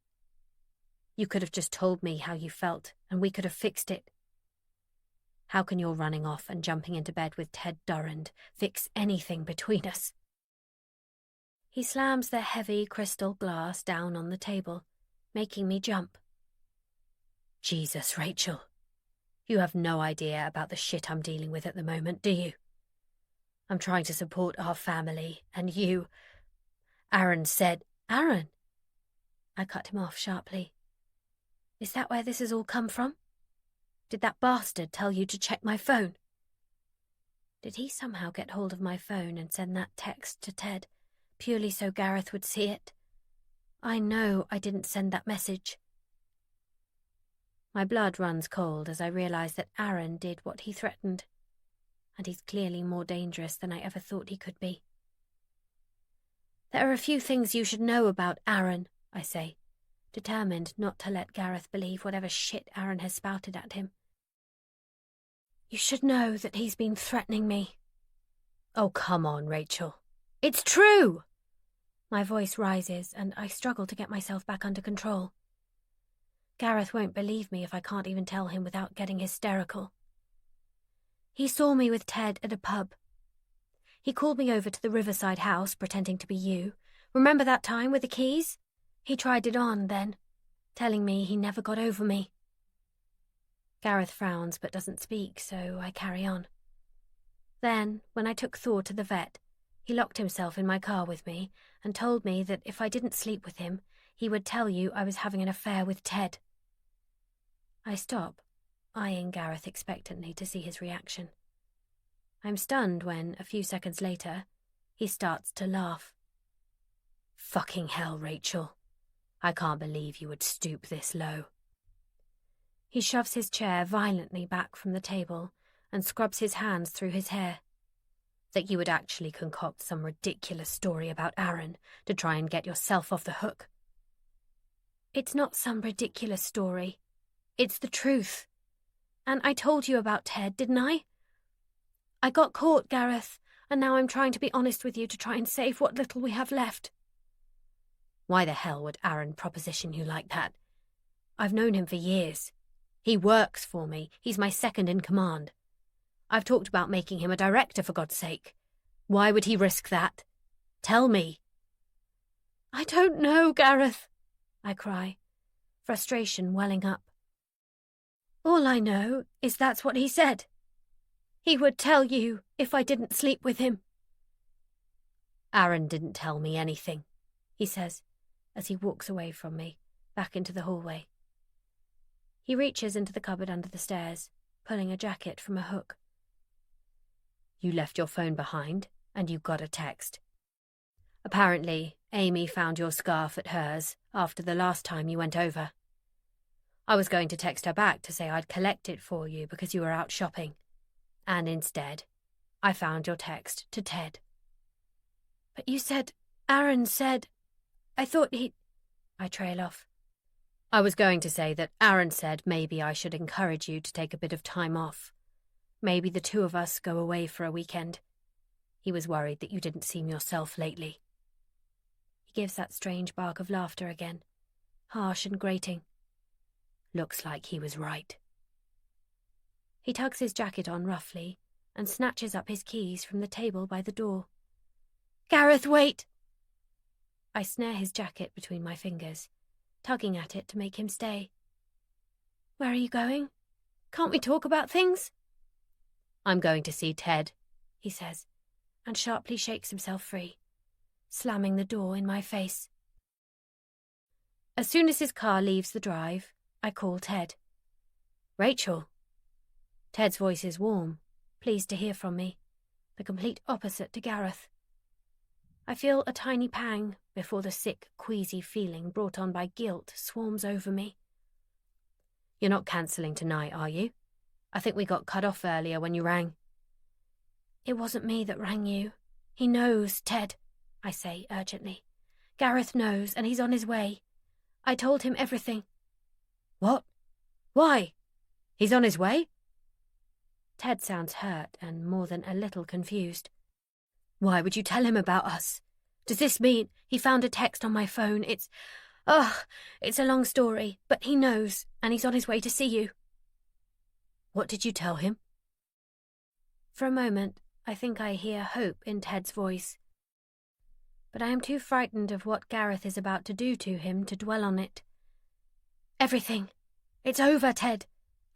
You could have just told me how you felt, and we could have fixed it. How can your running off and jumping into bed with Ted Durrand fix anything between us? He slams the heavy crystal glass down on the table, making me jump. Jesus, Rachel. You have no idea about the shit I'm dealing with at the moment, do you? I'm trying to support our family, and you... Aaron said... Aaron? I cut him off sharply. Is that where this has all come from? Did that bastard tell you to check my phone? Did he somehow get hold of my phone and send that text to Ted, purely so Gareth would see it? I know I didn't send that message. My blood runs cold as I realise that Aaron did what he threatened, and he's clearly more dangerous than I ever thought he could be. There are a few things you should know about Aaron, I say, determined not to let Gareth believe whatever shit Aaron has spouted at him. You should know that he's been threatening me. Oh, come on, Rachel. It's true! My voice rises, and I struggle to get myself back under control. Gareth won't believe me if I can't even tell him without getting hysterical. He saw me with Ted at a pub. He called me over to the Riverside house, pretending to be you. Remember that time with the keys? He tried it on then, telling me he never got over me. Gareth frowns but doesn't speak, so I carry on. Then, when I took Thor to the vet, he locked himself in my car with me and told me that if I didn't sleep with him, he would tell you I was having an affair with Ted. I stop, eyeing Gareth expectantly to see his reaction. I'm stunned when, a few seconds later, he starts to laugh. Fucking hell, Rachel. I can't believe you would stoop this low. He shoves his chair violently back from the table and scrubs his hands through his hair. That you would actually concoct some ridiculous story about Aaron to try and get yourself off the hook. It's not some ridiculous story. It's the truth. And I told you about Ted, didn't I? I got caught, Gareth, and now I'm trying to be honest with you to try and save what little we have left. Why the hell would Aaron proposition you like that? I've known him for years. He works for me. He's my second in command. I've talked about making him a director, for God's sake. Why would he risk that? Tell me. I don't know, Gareth, I cry, frustration welling up. All I know is that's what he said. He would tell you if I didn't sleep with him. Aaron didn't tell me anything, he says, as he walks away from me, back into the hallway. He reaches into the cupboard under the stairs, pulling a jacket from a hook. You left your phone behind, and you got a text. Apparently, Amy found your scarf at hers after the last time you went over. I was going to text her back to say I'd collect it for you because you were out shopping. And instead, I found your text to Ted. But you said, Aaron said, I thought he... I trail off. I was going to say that Aaron said maybe I should encourage you to take a bit of time off. Maybe the two of us go away for a weekend. He was worried that you didn't seem yourself lately. He gives that strange bark of laughter again, harsh and grating. Looks like he was right. He tugs his jacket on roughly and snatches up his keys from the table by the door. Gareth, wait! I snare his jacket between my fingers, tugging at it to make him stay. Where are you going? Can't we talk about things? I'm going to see Ted, he says, and sharply shakes himself free, slamming the door in my face. As soon as his car leaves the drive, I call Ted. Rachel. Ted's voice is warm, pleased to hear from me, the complete opposite to Gareth. I feel a tiny pang before the sick, queasy feeling brought on by guilt swarms over me. You're not cancelling tonight, are you? I think we got cut off earlier when you rang. It wasn't me that rang you. He knows, Ted, I say urgently. Gareth knows, and he's on his way. I told him everything. What? Why? He's on his way? Ted sounds hurt and more than a little confused. Why would you tell him about us? Does this mean he found a text on my phone? It's a long story, but he knows, and he's on his way to see you. What did you tell him? For a moment, I think I hear hope in Ted's voice. But I am too frightened of what Gareth is about to do to him to dwell on it. Everything. It's over, Ted,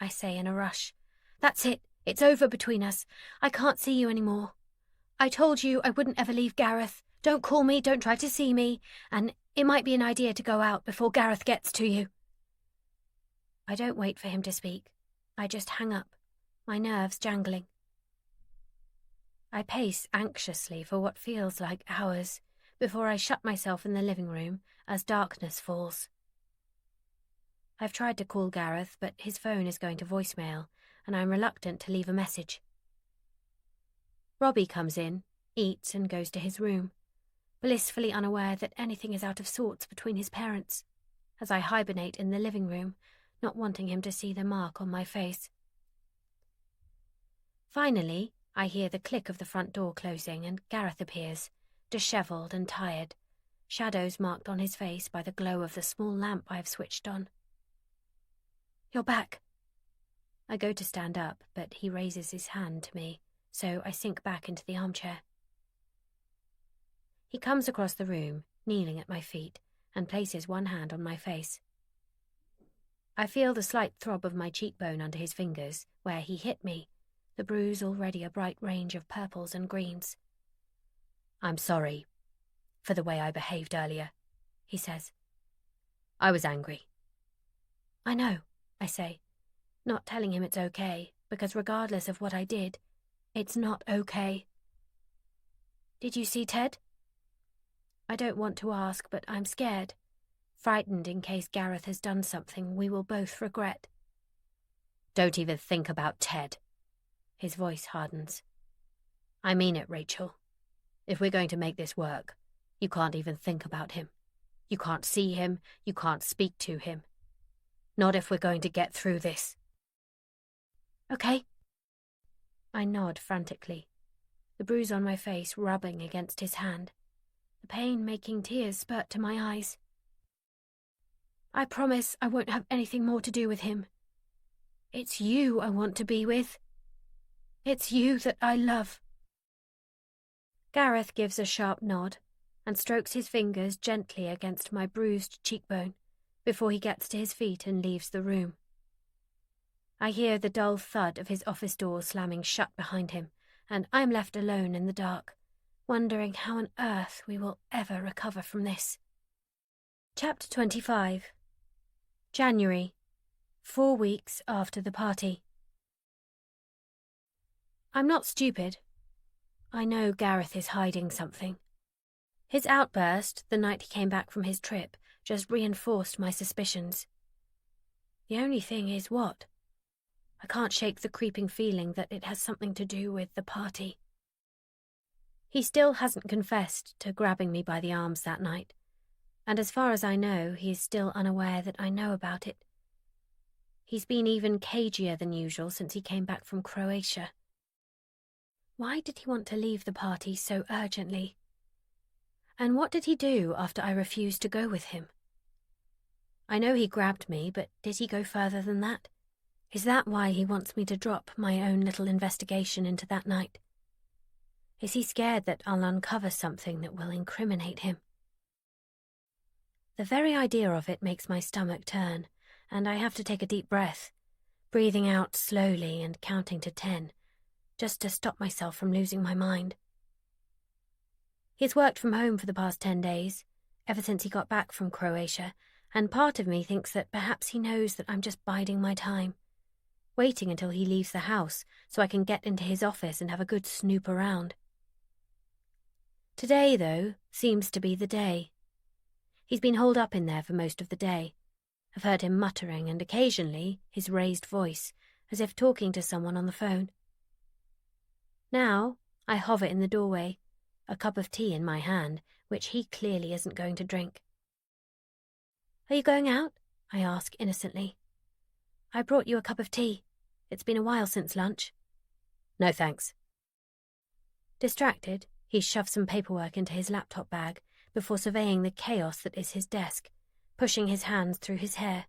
I say in a rush. That's it. It's over between us. I can't see you anymore. I told you I wouldn't ever leave Gareth. Don't call me, don't try to see me, and it might be an idea to go out before Gareth gets to you. I don't wait for him to speak. I just hang up, my nerves jangling. I pace anxiously for what feels like hours before I shut myself in the living room as darkness falls. I've tried to call Gareth, but his phone is going to voicemail, and I'm reluctant to leave a message. Robbie comes in, eats and goes to his room, blissfully unaware that anything is out of sorts between his parents, as I hibernate in the living room, not wanting him to see the mark on my face. Finally, I hear the click of the front door closing and Gareth appears, dishevelled and tired, shadows marked on his face by the glow of the small lamp I have switched on. You're back. I go to stand up, but he raises his hand to me, so I sink back into the armchair. He comes across the room, kneeling at my feet, and places one hand on my face. I feel the slight throb of my cheekbone under his fingers, where he hit me, the bruise already a bright range of purples and greens. I'm sorry for the way I behaved earlier, he says. I was angry. I know, I say, not telling him it's okay, because regardless of what I did, it's not okay. Did you see Ted? I don't want to ask, but I'm scared, frightened in case Gareth has done something we will both regret. Don't even think about Ted. His voice hardens. I mean it, Rachel. If we're going to make this work, you can't even think about him. You can't see him, you can't speak to him. Not if we're going to get through this. Okay. I nod frantically, the bruise on my face rubbing against his hand, the pain making tears spurt to my eyes. I promise I won't have anything more to do with him. It's you I want to be with. It's you that I love. Gareth gives a sharp nod and strokes his fingers gently against my bruised cheekbone before he gets to his feet and leaves the room. I hear the dull thud of his office door slamming shut behind him, and I'm left alone in the dark, wondering how on earth we will ever recover from this. Chapter 25. January, 4 weeks after the party. I'm not stupid. I know Gareth is hiding something. His outburst the night he came back from his trip just reinforced my suspicions. The only thing is what? I can't shake the creeping feeling that it has something to do with the party. He still hasn't confessed to grabbing me by the arms that night, and as far as I know, he is still unaware that I know about it. He's been even cagier than usual since he came back from Croatia. Why did he want to leave the party so urgently? And what did he do after I refused to go with him? I know he grabbed me, but did he go further than that? Is that why he wants me to drop my own little investigation into that night? Is he scared that I'll uncover something that will incriminate him? The very idea of it makes my stomach turn, and I have to take a deep breath, breathing out slowly and counting to 10, just to stop myself from losing my mind. He's worked from home for the past 10 days, ever since he got back from Croatia, and part of me thinks that perhaps he knows that I'm just biding my time, waiting until he leaves the house so I can get into his office and have a good snoop around. Today, though, seems to be the day. He's been holed up in there for most of the day. I've heard him muttering and occasionally his raised voice, as if talking to someone on the phone. Now, I hover in the doorway, a cup of tea in my hand, which he clearly isn't going to drink. "Are you going out?" I ask innocently. "I brought you a cup of tea. It's been a while since lunch." "No thanks." Distracted, he shoves some paperwork into his laptop bag before surveying the chaos that is his desk, pushing his hands through his hair.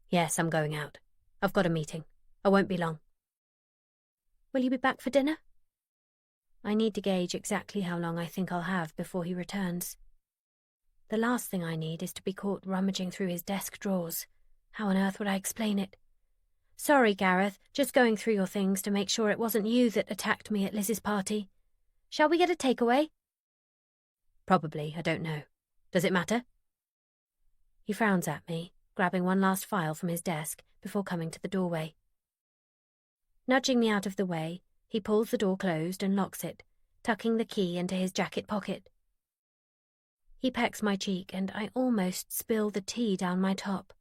"Yes, I'm going out. I've got a meeting. I won't be long." "Will you be back for dinner?" I need to gauge exactly how long I think I'll have before he returns. The last thing I need is to be caught rummaging through his desk drawers. How on earth would I explain it? "Sorry, Gareth, just going through your things to make sure it wasn't you that attacked me at Liz's party. Shall we get a takeaway?" "Probably, I don't know. Does it matter?" He frowns at me, grabbing one last file from his desk before coming to the doorway. Nudging me out of the way, he pulls the door closed and locks it, tucking the key into his jacket pocket. He pecks my cheek and I almost spill the tea down my top.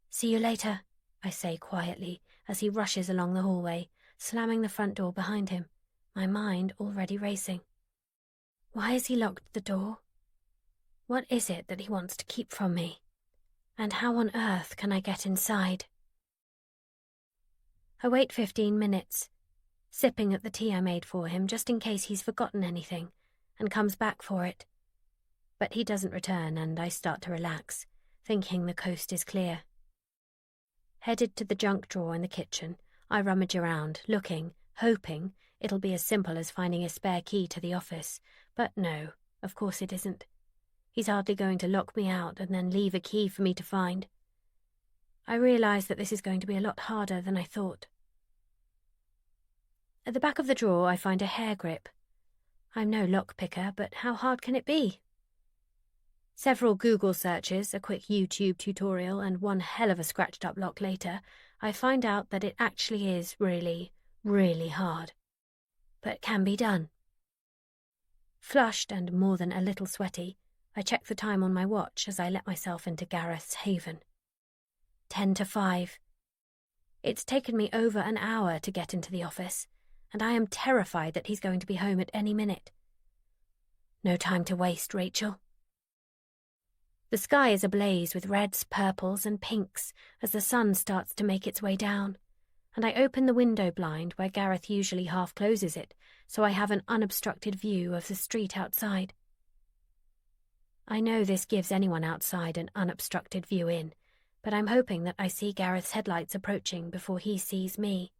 "See you later," I say quietly as he rushes along the hallway, slamming the front door behind him, my mind already racing. Why has he locked the door? What is it that he wants to keep from me? And how on earth can I get inside? I wait 15 minutes, sipping at the tea I made for him just in case he's forgotten anything, and comes back for it. But he doesn't return and I start to relax, thinking the coast is clear. Headed to the junk drawer in the kitchen, I rummage around, looking, hoping it'll be as simple as finding a spare key to the office, but no, of course it isn't. He's hardly going to lock me out and then leave a key for me to find. I realise that this is going to be a lot harder than I thought. At the back of the drawer I find a hair grip. I'm no lockpicker, but how hard can it be? Several Google searches, a quick YouTube tutorial, and one hell of a scratched-up lock later, I find out that it actually is really, really hard. But can be done. Flushed and more than a little sweaty, I check the time on my watch as I let myself into Gareth's haven. 10 to 5. It's taken me over an hour to get into the office, and I am terrified that he's going to be home at any minute. No time to waste, Rachel. The sky is ablaze with reds, purples, and pinks as the sun starts to make its way down, and I open the window blind where Gareth usually half closes it, so I have an unobstructed view of the street outside. I know this gives anyone outside an unobstructed view in, but I'm hoping that I see Gareth's headlights approaching before he sees me.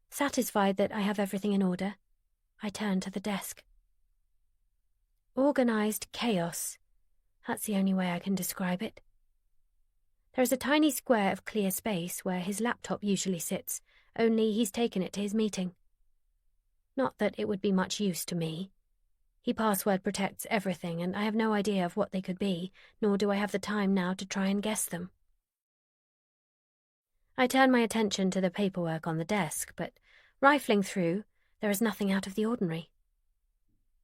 Satisfied that I have everything in order, I turn to the desk. Organised chaos. That's the only way I can describe it. There is a tiny square of clear space where his laptop usually sits, only he's taken it to his meeting. Not that it would be much use to me. He password protects everything, and I have no idea of what they could be, nor do I have the time now to try and guess them. I turn my attention to the paperwork on the desk, but rifling through, there is nothing out of the ordinary.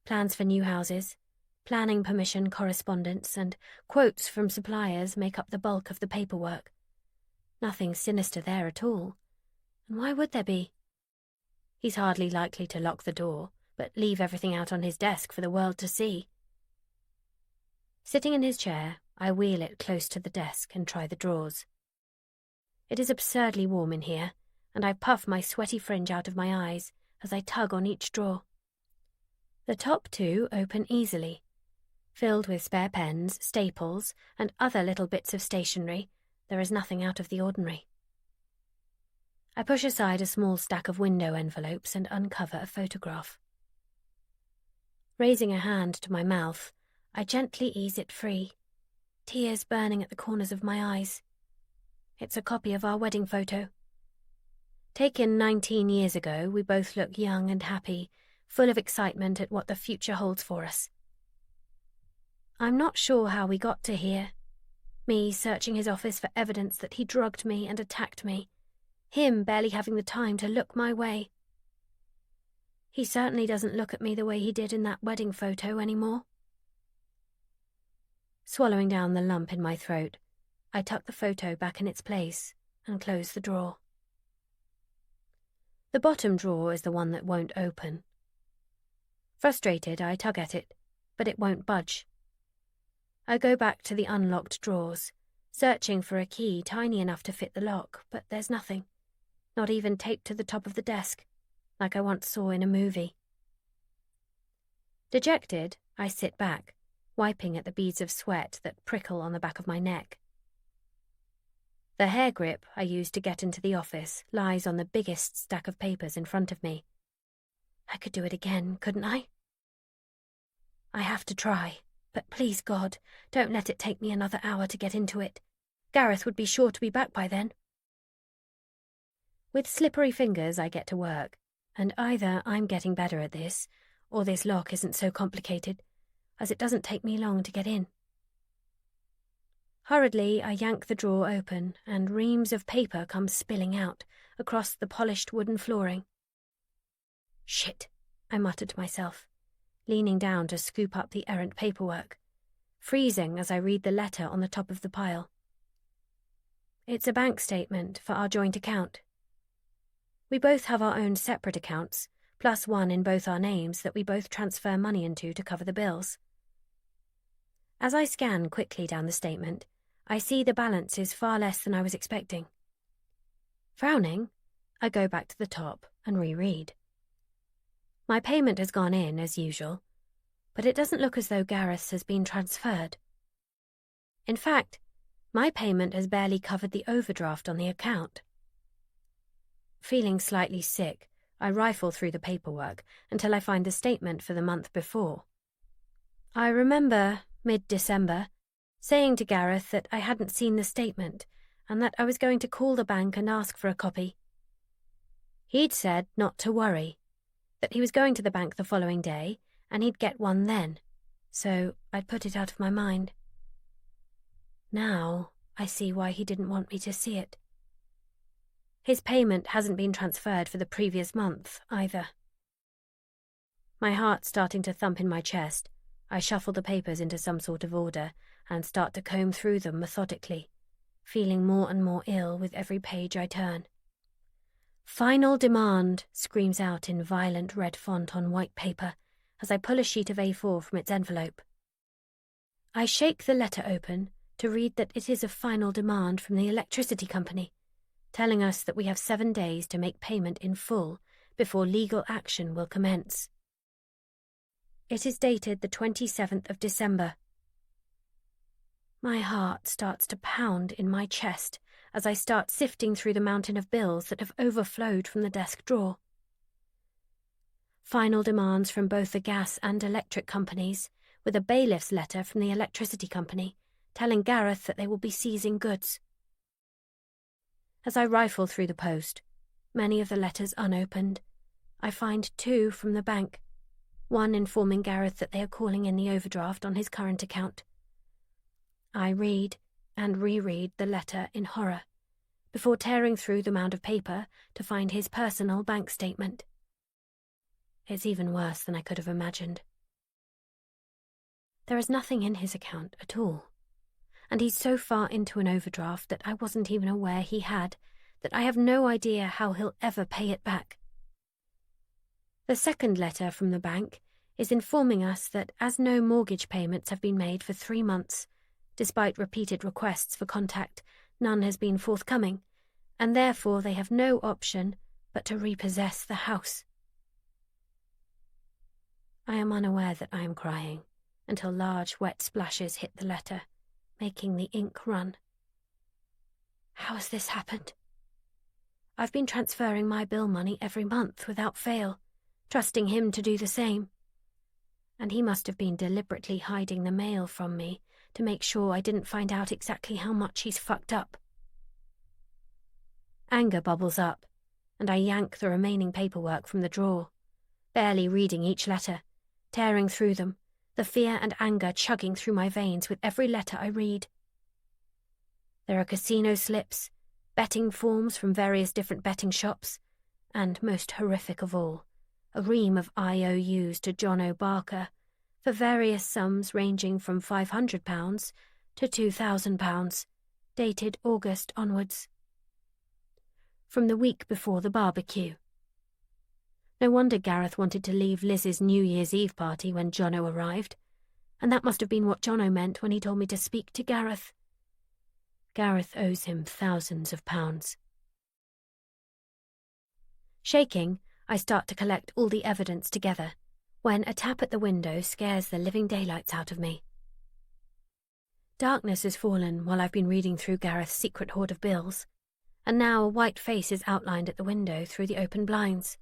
Plans for new houses, planning permission correspondence, and quotes from suppliers make up the bulk of the paperwork. Nothing sinister there at all. And why would there be? He's hardly likely to lock the door, but leave everything out on his desk for the world to see. Sitting in his chair, I wheel it close to the desk and try the drawers. It is absurdly warm in here, and I puff my sweaty fringe out of my eyes as I tug on each drawer. The top two open easily, filled with spare pens, staples, and other little bits of stationery. There is nothing out of the ordinary. I push aside a small stack of window envelopes and uncover a photograph. Raising a hand to my mouth, I gently ease it free, tears burning at the corners of my eyes. It's a copy of our wedding photo. Taken 19 years ago, we both look young and happy, full of excitement at what the future holds for us. I'm not sure how we got to here. Me searching his office for evidence that he drugged me and attacked me. Him barely having the time to look my way. He certainly doesn't look at me the way he did in that wedding photo anymore. Swallowing down the lump in my throat, I tuck the photo back in its place and close the drawer. The bottom drawer is the one that won't open. Frustrated, I tug at it, but it won't budge. I go back to the unlocked drawers, searching for a key tiny enough to fit the lock, but there's nothing. Not even taped to the top of the desk, like I once saw in a movie. Dejected, I sit back, wiping at the beads of sweat that prickle on the back of my neck. The hair grip I used to get into the office lies on the biggest stack of papers in front of me. I could do it again, couldn't I? I have to try, but please God, don't let it take me another hour to get into it. Gareth would be sure to be back by then. With slippery fingers I get to work, and either I'm getting better at this, or this lock isn't so complicated, as it doesn't take me long to get in. Hurriedly I yank the drawer open, and reams of paper come spilling out across the polished wooden flooring. Shit, I mutter to myself, leaning down to scoop up the errant paperwork, freezing as I read the letter on the top of the pile. It's a bank statement for our joint account. We both have our own separate accounts, plus one in both our names that we both transfer money into to cover the bills. As I scan quickly down the statement, I see the balance is far less than I was expecting. Frowning, I go back to the top and reread. My payment has gone in, as usual, but it doesn't look as though Gareth's has been transferred. In fact, my payment has barely covered the overdraft on the account. Feeling slightly sick, I rifle through the paperwork until I find the statement for the month before. I remember, mid-December, saying to Gareth that I hadn't seen the statement and that I was going to call the bank and ask for a copy. He'd said not to worry, that he was going to the bank the following day and he'd get one then, so I'd put it out of my mind. Now I see why he didn't want me to see it. His payment hasn't been transferred for the previous month, either. My heart starting to thump in my chest, I shuffle the papers into some sort of order and start to comb through them methodically, feeling more and more ill with every page I turn. Final demand screams out in violent red font on white paper as I pull a sheet of A4 from its envelope. I shake the letter open to read that it is a final demand from the electricity company, telling us that we have 7 days to make payment in full before legal action will commence. It is dated the 27th of December. My heart starts to pound in my chest as I start sifting through the mountain of bills that have overflowed from the desk drawer. Final demands from both the gas and electric companies, with a bailiff's letter from the electricity company telling Gareth that they will be seizing goods. As I rifle through the post, many of the letters unopened, I find 2 from the bank, one informing Gareth that they are calling in the overdraft on his current account. I read and reread the letter in horror, before tearing through the mound of paper to find his personal bank statement. It's even worse than I could have imagined. There is nothing in his account at all, and he's so far into an overdraft that I wasn't even aware he had, that I have no idea how he'll ever pay it back. The second letter from the bank is informing us that as no mortgage payments have been made for 3 months, despite repeated requests for contact, none has been forthcoming, and therefore they have no option but to repossess the house. I am unaware that I am crying until large wet splashes hit the letter, making the ink run. How has this happened? I've been transferring my bill money every month without fail, trusting him to do the same. And he must have been deliberately hiding the mail from me to make sure I didn't find out exactly how much he's fucked up. Anger bubbles up, and I yank the remaining paperwork from the drawer, barely reading each letter, tearing through them, the fear and anger chugging through my veins with every letter I read. There are casino slips, betting forms from various different betting shops, and, most horrific of all, a ream of IOUs to John O'Barker for various sums ranging from £500 to £2,000, dated August onwards. From the week before the barbecue. No wonder Gareth wanted to leave Liz's New Year's Eve party when Jono arrived, and that must have been what Jono meant when he told me to speak to Gareth. Gareth owes him thousands of pounds. Shaking, I start to collect all the evidence together, when a tap at the window scares the living daylights out of me. Darkness has fallen while I've been reading through Gareth's secret hoard of bills, and now a white face is outlined at the window through the open blinds.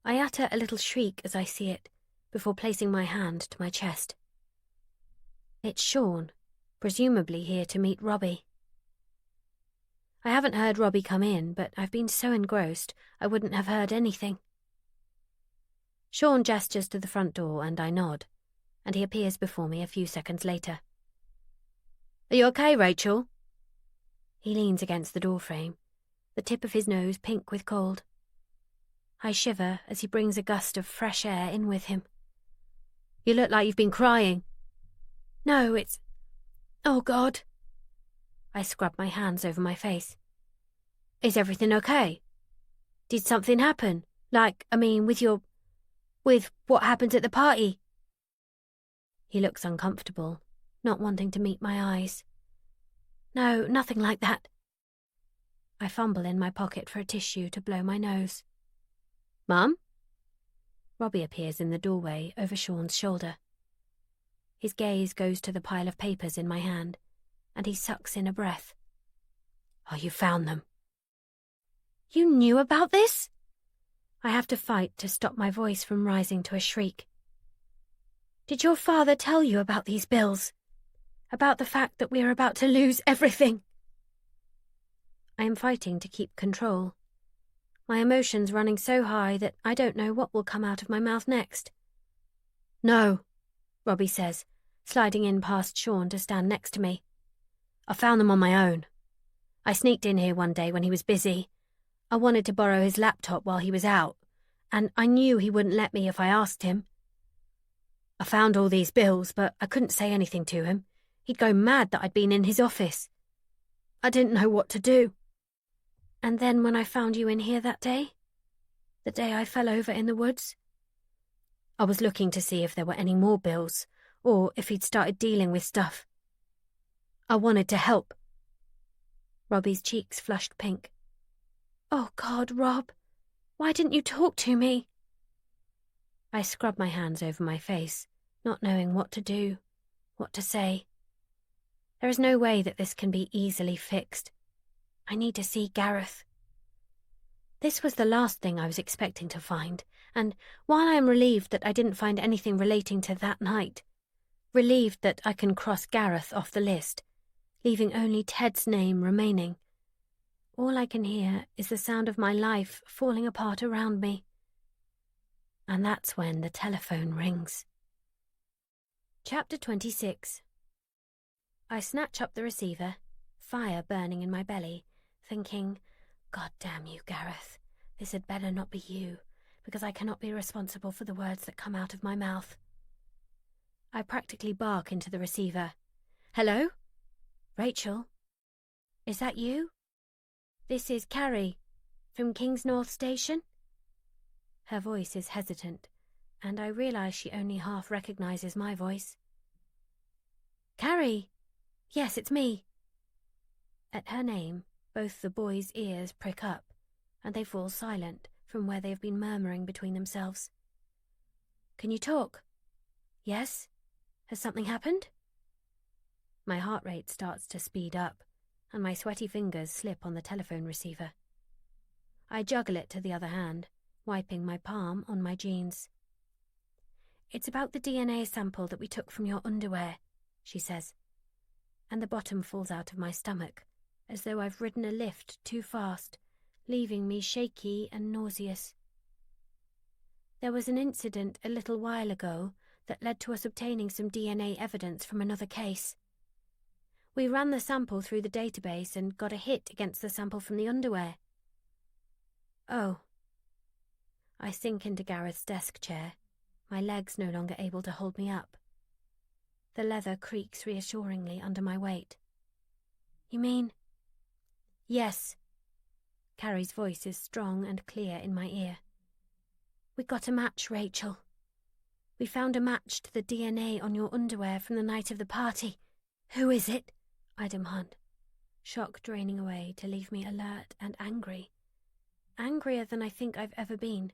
I utter a little shriek as I see it, before placing my hand to my chest. It's Sean, presumably here to meet Robbie. I haven't heard Robbie come in, but I've been so engrossed I wouldn't have heard anything. Sean gestures to the front door and I nod, and he appears before me a few seconds later. "Are you okay, Rachel?" He leans against the doorframe, the tip of his nose pink with cold. I shiver as he brings a gust of fresh air in with him. "You look like you've been crying." "No, it's... Oh, God." I scrub my hands over my face. "Is everything okay? Did something happen? With what happened at the party?" He looks uncomfortable, not wanting to meet my eyes. "No, nothing like that." I fumble in my pocket for a tissue to blow my nose. "Mum?" Robbie appears in the doorway over Sean's shoulder. His gaze goes to the pile of papers in my hand, and he sucks in a breath. "Oh, you found them." "You knew about this?" I have to fight to stop my voice from rising to a shriek. "Did your father tell you about these bills? About the fact that we are about to lose everything?" I am fighting to keep control, my emotions running so high that I don't know what will come out of my mouth next. "No," Robbie says, sliding in past Sean to stand next to me. "I found them on my own. I sneaked in here one day when he was busy. I wanted to borrow his laptop while he was out, and I knew he wouldn't let me if I asked him. I found all these bills, but I couldn't say anything to him. He'd go mad that I'd been in his office. I didn't know what to do. And then when I found you in here that day, the day I fell over in the woods, I was looking to see if there were any more bills, or if he'd started dealing with stuff. I wanted to help." Robbie's cheeks flushed pink. "Oh, God, Rob, why didn't you talk to me?" I scrub my hands over my face, not knowing what to do, what to say. There is no way that this can be easily fixed. I need to see Gareth. This was the last thing I was expecting to find, and while I am relieved that I didn't find anything relating to that night, relieved that I can cross Gareth off the list, leaving only Ted's name remaining, all I can hear is the sound of my life falling apart around me, And that's when the telephone rings. Chapter 26. I snatch up the receiver, fire burning in my belly, thinking, God damn you, Gareth. This had better not be you, because I cannot be responsible for the words that come out of my mouth. I practically bark into the receiver. Hello? Rachel? Is that you? This is Carrie, from King's North Station? Her voice is hesitant, and I realise she only half recognises my voice. Carrie! Yes, it's me. At her name, both the boys' ears prick up, and they fall silent from where they have been murmuring between themselves. Can you talk? Yes? Has something happened? My heart rate starts to speed up, and my sweaty fingers slip on the telephone receiver. I juggle it to the other hand, wiping my palm on my jeans. It's about the DNA sample that we took from your underwear, she says, and the bottom falls out of my stomach, as though I've ridden a lift too fast, leaving me shaky and nauseous. There was an incident a little while ago that led to us obtaining some DNA evidence from another case. We ran the sample through the database and got a hit against the sample from the underwear. Oh. I sink into Gareth's desk chair, my legs no longer able to hold me up. The leather creaks reassuringly under my weight. You mean? Yes. Carrie's voice is strong and clear in my ear. We got a match, Rachel. We found a match to the DNA on your underwear from the night of the party. Who is it? I demand, shock draining away to leave me alert and angry. Angrier than I think I've ever been.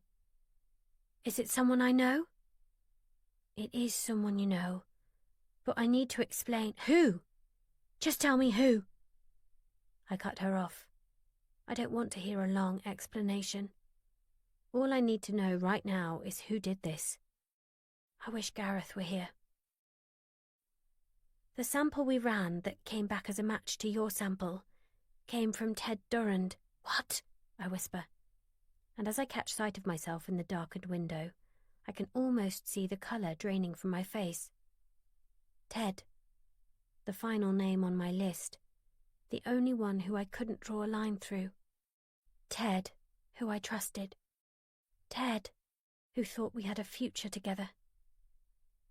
Is it someone I know? It is someone you know, but I need to explain. Who? Just tell me who. I cut her off. I don't want to hear a long explanation. All I need to know right now is who did this. I wish Gareth were here. The sample we ran that came back as a match to your sample came from Ted Durand. What? I whisper. And as I catch sight of myself in the darkened window, I can almost see the colour draining from my face. Ted. The final name on my list. The only one who I couldn't draw a line through. Ted, who I trusted. Ted, who thought we had a future together.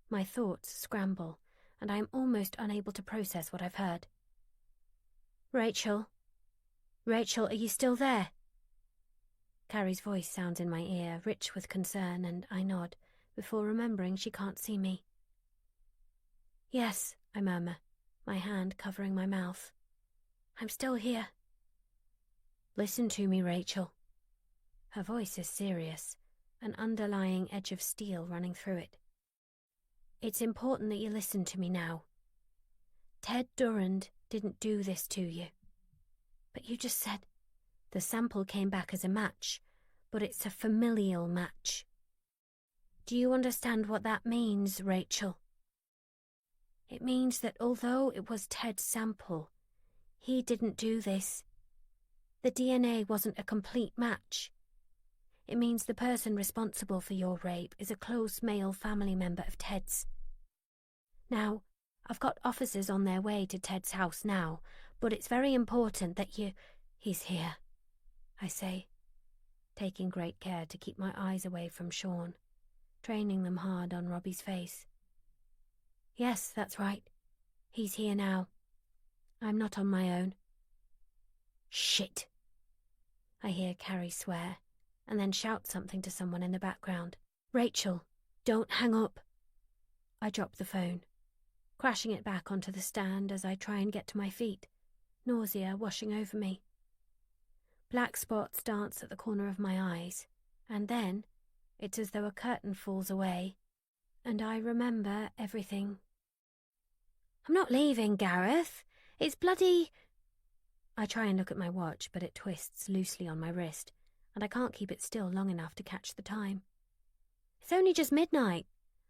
My thoughts scramble, and I am almost unable to process what I've heard. Rachel? Rachel, are you still there? Carrie's voice sounds in my ear, rich with concern, and I nod, before remembering she can't see me. Yes, I murmur, my hand covering my mouth. I'm still here. Listen to me, Rachel. Her voice is serious, an underlying edge of steel running through it. It's important that you listen to me now. Ted Durand didn't do this to you. But you just said the sample came back as a match, but it's a familial match. Do you understand what that means, Rachel? It means that although it was Ted's sample, he didn't do this. The DNA wasn't a complete match. It means the person responsible for your rape is a close male family member of Ted's. Now, I've got officers on their way to Ted's house now, but it's very important that you... He's here, I say, taking great care to keep my eyes away from Sean, training them hard on Robbie's face. Yes, that's right. He's here now. I'm not on my own. Shit! I hear Carrie swear, and then shout something to someone in the background. Rachel, don't hang up. I drop the phone, crashing it back onto the stand as I try and get to my feet, nausea washing over me. Black spots dance at the corner of my eyes, and then it's as though a curtain falls away, and I remember everything. I'm not leaving, Gareth. It's bloody... I try and look at my watch, but it twists loosely on my wrist, and I can't keep it still long enough to catch the time. It's only just midnight.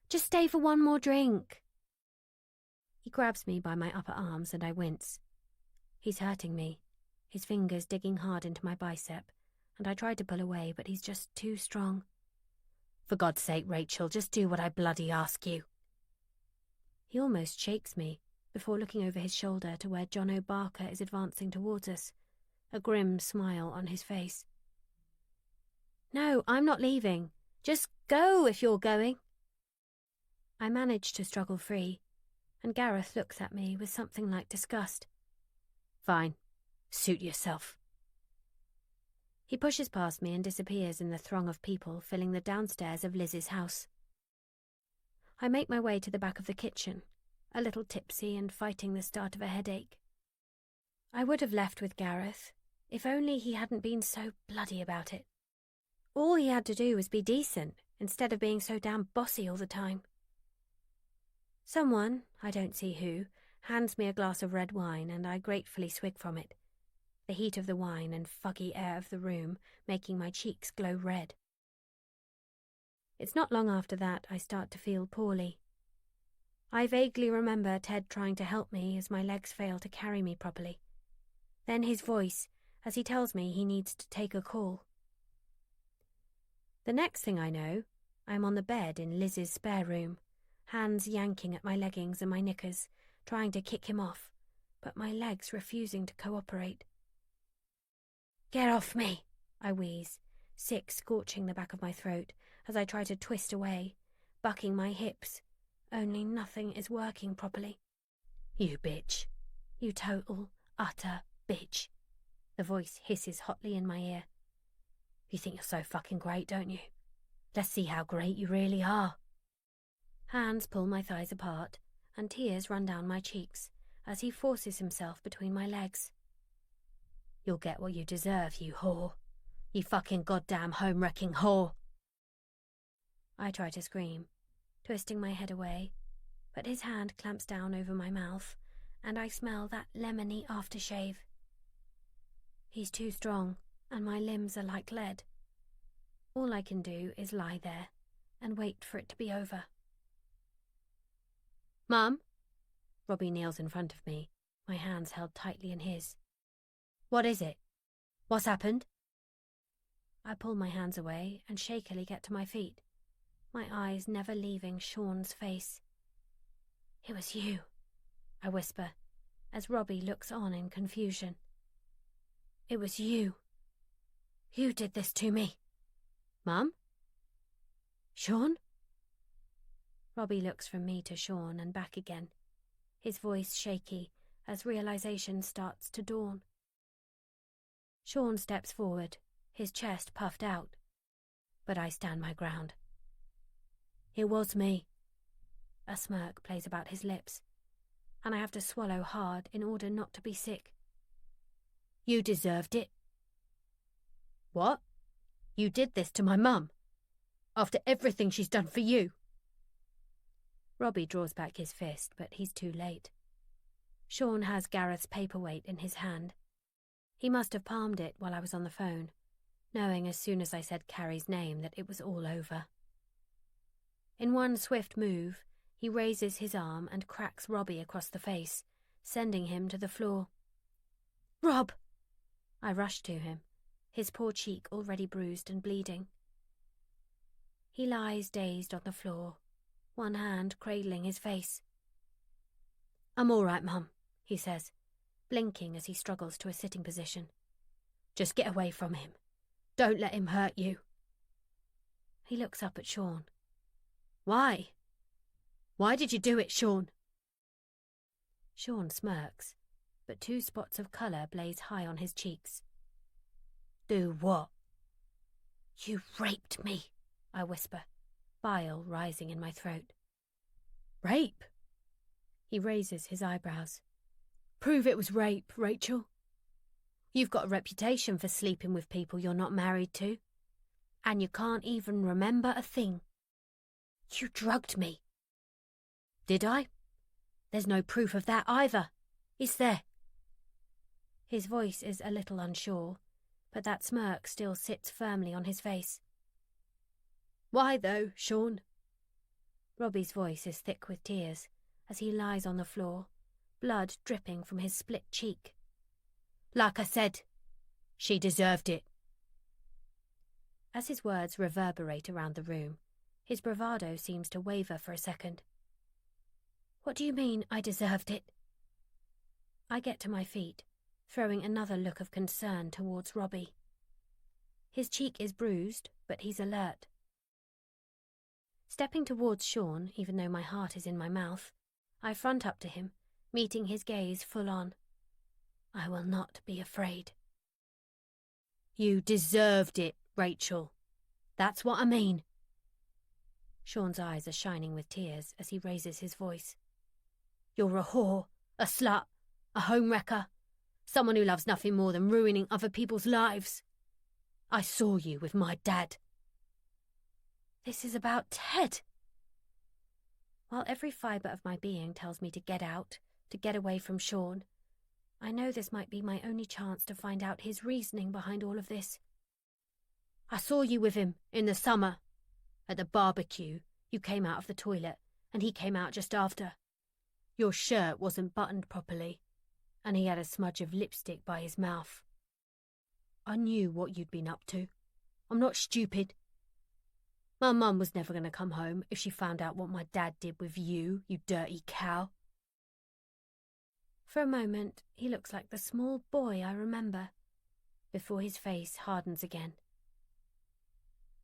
Just stay for one more drink. He grabs me by my upper arms and I wince. He's hurting me, his fingers digging hard into my bicep, and I try to pull away, but he's just too strong. For God's sake, Rachel, just do what I bloody ask you. He almost shakes me before looking over his shoulder to where John O'Barker is advancing towards us, a grim smile on his face. No, I'm not leaving. Just go if you're going. I manage to struggle free, and Gareth looks at me with something like disgust. Fine. Suit yourself. He pushes past me and disappears in the throng of people filling the downstairs of Liz's house. I make my way to the back of the kitchen, a little tipsy and fighting the start of a headache. I would have left with Gareth, if only he hadn't been so bloody about it. All he had to do was be decent, instead of being so damn bossy all the time. Someone, I don't see who, hands me a glass of red wine and I gratefully swig from it, the heat of the wine and foggy air of the room making my cheeks glow red. It's not long after that I start to feel poorly. I vaguely remember Ted trying to help me as my legs fail to carry me properly. Then his voice, as he tells me he needs to take a call. The next thing I know, I'm on the bed in Liz's spare room, hands yanking at my leggings and my knickers, trying to kick him off, but my legs refusing to cooperate. Get off me, I wheeze, sick scorching the back of my throat as I try to twist away, bucking my hips, only nothing is working properly. You bitch. You total, utter bitch. The voice hisses hotly in my ear. You think you're so fucking great, don't you? Let's see how great you really are. Hands pull my thighs apart, and tears run down my cheeks as he forces himself between my legs. You'll get what you deserve, you whore. You fucking goddamn home-wrecking whore. I try to scream, twisting my head away, but his hand clamps down over my mouth, and I smell that lemony aftershave. He's too strong, and my limbs are like lead. All I can do is lie there and wait for it to be over. Mum? Robbie kneels in front of me, my hands held tightly in his. What is it? What's happened? I pull my hands away and shakily get to my feet, my eyes never leaving Sean's face. It was you, I whisper, as Robbie looks on in confusion. It was you. You did this to me. Mum? Sean? Robbie looks from me to Sean and back again, his voice shaky as realization starts to dawn. Sean steps forward, his chest puffed out, but I stand my ground. It was me. A smirk plays about his lips, and I have to swallow hard in order not to be sick. You deserved it. What? You did this to my mum? After everything she's done for you? Robbie draws back his fist, but he's too late. Sean has Gareth's paperweight in his hand. He must have palmed it while I was on the phone, knowing as soon as I said Carrie's name that it was all over. In one swift move, he raises his arm and cracks Robbie across the face, sending him to the floor. Rob! I rush to him, his poor cheek already bruised and bleeding. He lies dazed on the floor, one hand cradling his face. I'm all right, Mum, he says, blinking as he struggles to a sitting position. Just get away from him. Don't let him hurt you. He looks up at Sean. Why? Why did you do it, Sean? Sean smirks, but 2 spots of colour blaze high on his cheeks. Do what? You raped me, I whisper, bile rising in my throat. Rape? He raises his eyebrows. Prove it was rape, Rachel. You've got a reputation for sleeping with people you're not married to, and you can't even remember a thing. You drugged me. Did I? There's no proof of that either, is there? His voice is a little unsure, but that smirk still sits firmly on his face. Why though, Sean? Robbie's voice is thick with tears as he lies on the floor, blood dripping from his split cheek. Like I said, she deserved it. As his words reverberate around the room, His bravado seems to waver for a second. What do you mean, I deserved it? I get to my feet, throwing another look of concern towards Robbie. His cheek is bruised, but he's alert. Stepping towards Sean, even though my heart is in my mouth, I front up to him, meeting his gaze full on. I will not be afraid. You deserved it, Rachel. That's what I mean. Sean's eyes are shining with tears as he raises his voice. You're a whore, a slut, a home wrecker, someone who loves nothing more than ruining other people's lives. I saw you with my dad. This is about Ted. While every fibre of my being tells me to get out, to get away from Sean, I know this might be my only chance to find out his reasoning behind all of this. I saw you with him in the summer. At the barbecue, you came out of the toilet, and he came out just after. Your shirt wasn't buttoned properly, and he had a smudge of lipstick by his mouth. I knew what you'd been up to. I'm not stupid. My mum was never going to come home if she found out what my dad did with you, you dirty cow. For a moment, he looks like the small boy I remember, before his face hardens again.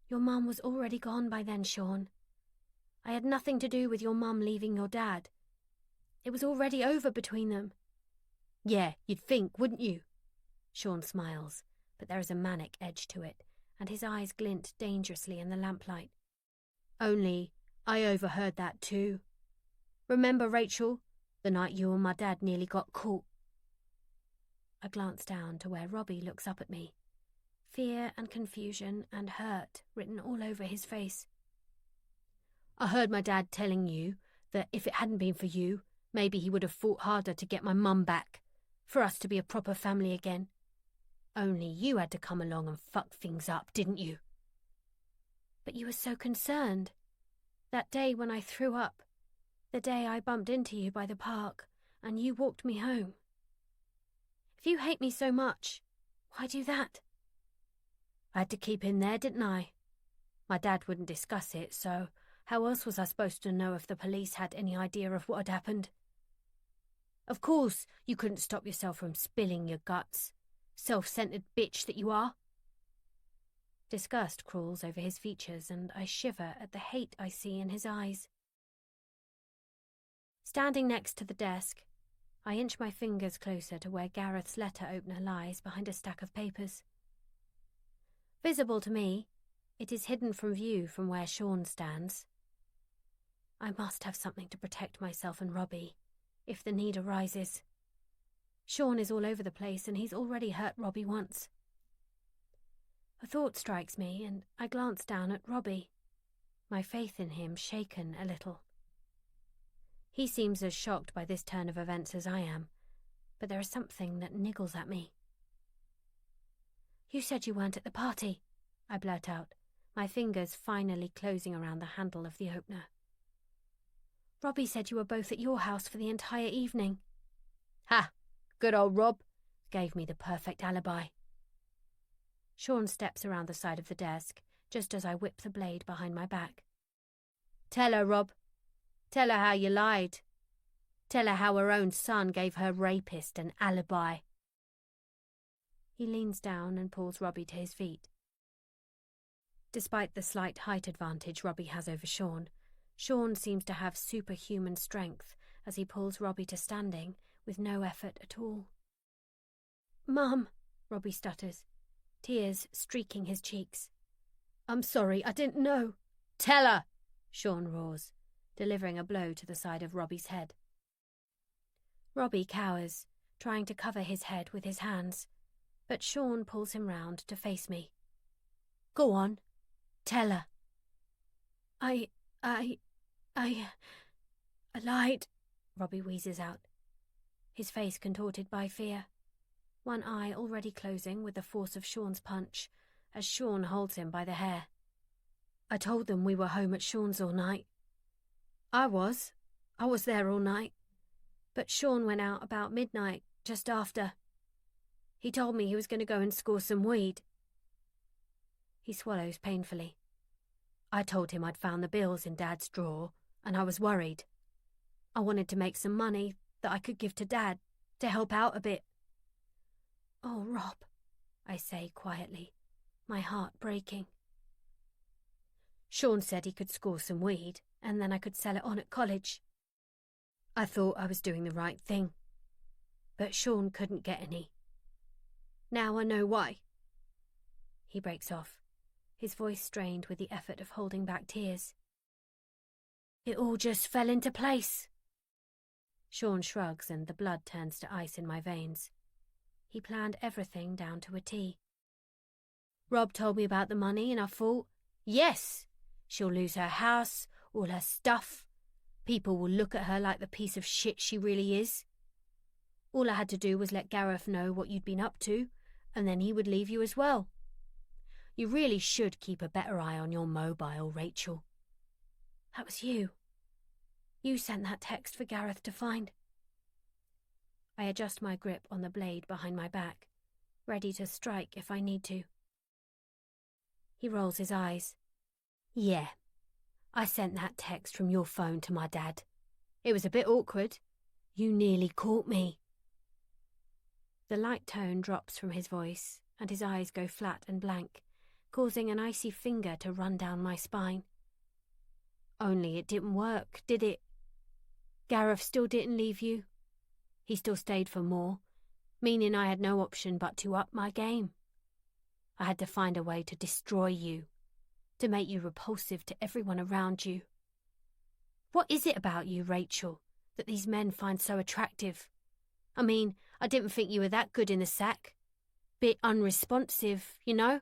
Your mum was already gone by then, Sean. I had nothing to do with your mum leaving your dad. It was already over between them. Yeah, you'd think, wouldn't you? Sean smiles, but there is a manic edge to it, and his eyes glint dangerously in the lamplight. Only, I overheard that too. Remember, Rachel, the night you and my dad nearly got caught? I glance down to where Robbie looks up at me, fear and confusion and hurt written all over his face. I heard my dad telling you that if it hadn't been for you, maybe he would have fought harder to get my mum back, for us to be a proper family again. Only you had to come along and fuck things up, didn't you? But you were so concerned. That day when I threw up, the day I bumped into you by the park, and you walked me home. If you hate me so much, why do that? I had to keep in there, didn't I? My dad wouldn't discuss it, so how else was I supposed to know if the police had any idea of what had happened? Of course, you couldn't stop yourself from spilling your guts. Self-centered bitch that you are. Disgust crawls over his features, and I shiver at the hate I see in his eyes. Standing next to the desk, I inch my fingers closer to where Gareth's letter opener lies behind a stack of papers. Visible to me, it is hidden from view from where Sean stands. I must have something to protect myself and Robbie, if the need arises. Sean is all over the place, and he's already hurt Robbie once. A thought strikes me, and I glance down at Robbie, my faith in him shaken a little. He seems as shocked by this turn of events as I am, but there is something that niggles at me. You said you weren't at the party, I blurt out, my fingers finally closing around the handle of the opener. Robbie said you were both at your house for the entire evening. Ha! Good old Rob gave me the perfect alibi. Sean steps around the side of the desk, just as I whip the blade behind my back. Tell her, Rob. Tell her how you lied. Tell her how her own son gave her rapist an alibi. He leans down and pulls Robbie to his feet. Despite the slight height advantage Robbie has over Sean, Sean seems to have superhuman strength as he pulls Robbie to standing with no effort at all. Mum, Robbie stutters, tears streaking his cheeks. I'm sorry, I didn't know. Tell her, Sean roars, delivering a blow to the side of Robbie's head. Robbie cowers, trying to cover his head with his hands, but Sean pulls him round to face me. Go on, tell her. I lied, Robbie wheezes out, his face contorted by fear, one eye already closing with the force of Sean's punch, as Sean holds him by the hair. I told them we were home at Sean's all night. I was there all night, but Sean went out about midnight, just after. He told me he was going to go and score some weed. He swallows painfully. I told him I'd found the bills in Dad's drawer, and I was worried. I wanted to make some money that I could give to Dad to help out a bit. Oh, Rob, I say quietly, my heart breaking. Sean said he could score some weed, and then I could sell it on at college. I thought I was doing the right thing, but Sean couldn't get any. Now I know why. He breaks off, his voice strained with the effort of holding back tears. It all just fell into place. Sean shrugs and the blood turns to ice in my veins. He planned everything down to a T. Rob told me about the money and I thought, yes, she'll lose her house, all her stuff. People will look at her like the piece of shit she really is. All I had to do was let Gareth know what you'd been up to, and then he would leave you as well. You really should keep a better eye on your mobile, Rachel. That was you. You sent that text for Gareth to find. I adjust my grip on the blade behind my back, ready to strike if I need to. He rolls his eyes. Yeah, I sent that text from your phone to my dad. It was a bit awkward. You nearly caught me. The light tone drops from his voice, and his eyes go flat and blank, causing an icy finger to run down my spine. Only it didn't work, did it? Gareth still didn't leave you. He still stayed for more, meaning I had no option but to up my game. I had to find a way to destroy you, to make you repulsive to everyone around you. What is it about you, Rachel, that these men find so attractive? I mean, I didn't think you were that good in the sack. Bit unresponsive, you know?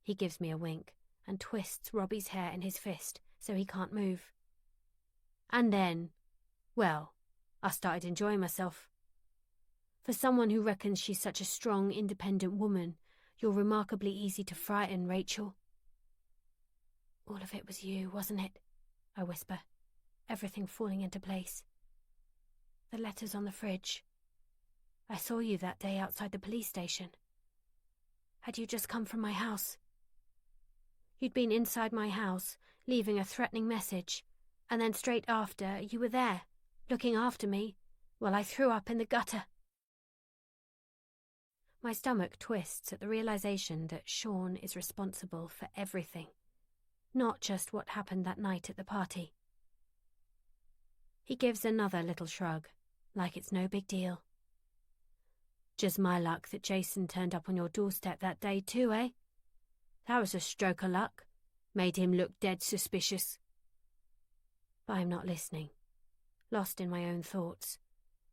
He gives me a wink and twists Robbie's hair in his fist so he can't move. And then, well, I started enjoying myself. For someone who reckons she's such a strong, independent woman, you're remarkably easy to frighten, Rachel. All of it was you, wasn't it? I whisper, everything falling into place. The letters on the fridge. I saw you that day outside the police station. Had you just come from my house? You'd been inside my house, leaving a threatening message, and then straight after, you were there, looking after me, while I threw up in the gutter. My stomach twists at the realization that Sean is responsible for everything, not just what happened that night at the party. He gives another little shrug, like it's no big deal. Just my luck that Jason turned up on your doorstep that day too, eh? That was a stroke of luck. Made him look dead suspicious. But I'm not listening, lost in my own thoughts,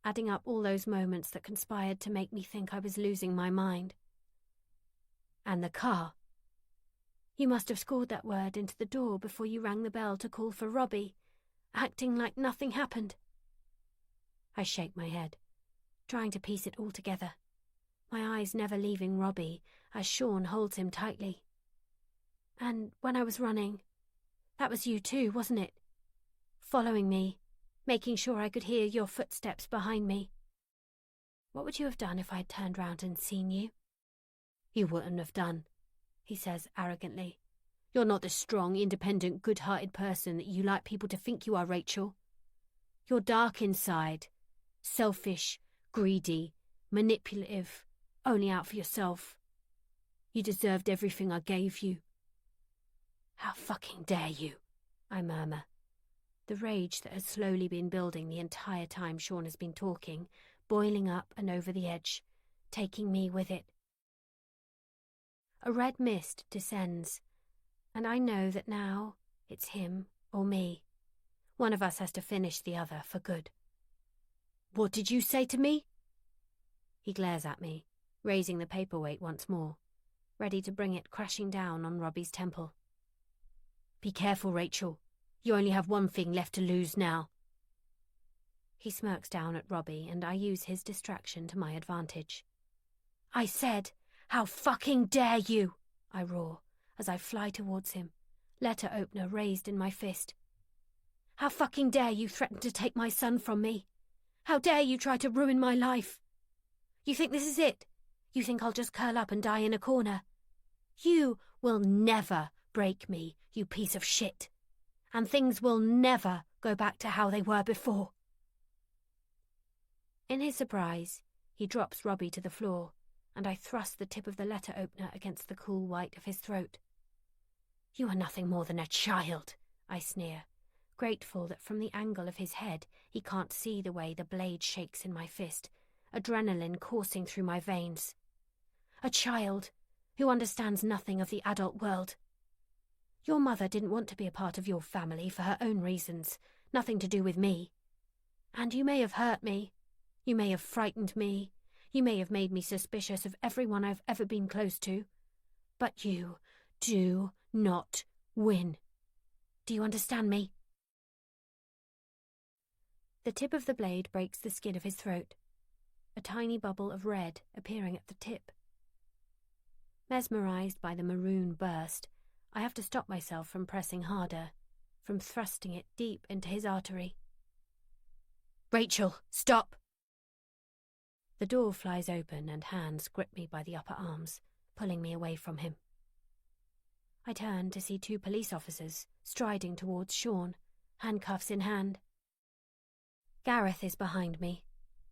adding up all those moments that conspired to make me think I was losing my mind. And the car. You must have scored that word into the door before you rang the bell to call for Robbie, acting like nothing happened. I shake my head, trying to piece it all together, my eyes never leaving Robbie as Sean holds him tightly. And when I was running, that was you too, wasn't it? Following me, making sure I could hear your footsteps behind me. What would you have done if I had turned round and seen you? You wouldn't have done, he says arrogantly. You're not the strong, independent, good-hearted person that you like people to think you are, Rachel. You're dark inside, selfish, greedy, manipulative, only out for yourself. You deserved everything I gave you. How fucking dare you, I murmur, the rage that has slowly been building the entire time Sean has been talking, boiling up and over the edge, taking me with it. A red mist descends, and I know that now it's him or me. One of us has to finish the other for good. What did you say to me? He glares at me, raising the paperweight once more, ready to bring it crashing down on Robbie's temple. Be careful, Rachel. You only have one thing left to lose now. He smirks down at Robbie, and I use his distraction to my advantage. I said, how fucking dare you? I roar as I fly towards him, letter opener raised in my fist. How fucking dare you threaten to take my son from me? How dare you try to ruin my life? You think this is it? You think I'll just curl up and die in a corner? You will never break me, you piece of shit, and things will never go back to how they were before." In his surprise, he drops Robbie to the floor, and I thrust the tip of the letter opener against the cool white of his throat. "You are nothing more than a child," I sneer, grateful that from the angle of his head he can't see the way the blade shakes in my fist, adrenaline coursing through my veins. "A child who understands nothing of the adult world. Your mother didn't want to be a part of your family for her own reasons, nothing to do with me. And you may have hurt me, you may have frightened me, you may have made me suspicious of everyone I've ever been close to, but you do not win. Do you understand me?" The tip of the blade breaks the skin of his throat, a tiny bubble of red appearing at the tip. Mesmerized by the maroon burst, I have to stop myself from pressing harder, from thrusting it deep into his artery. "Rachel, stop!" The door flies open and hands grip me by the upper arms, pulling me away from him. I turn to see 2 police officers striding towards Sean, handcuffs in hand. Gareth is behind me,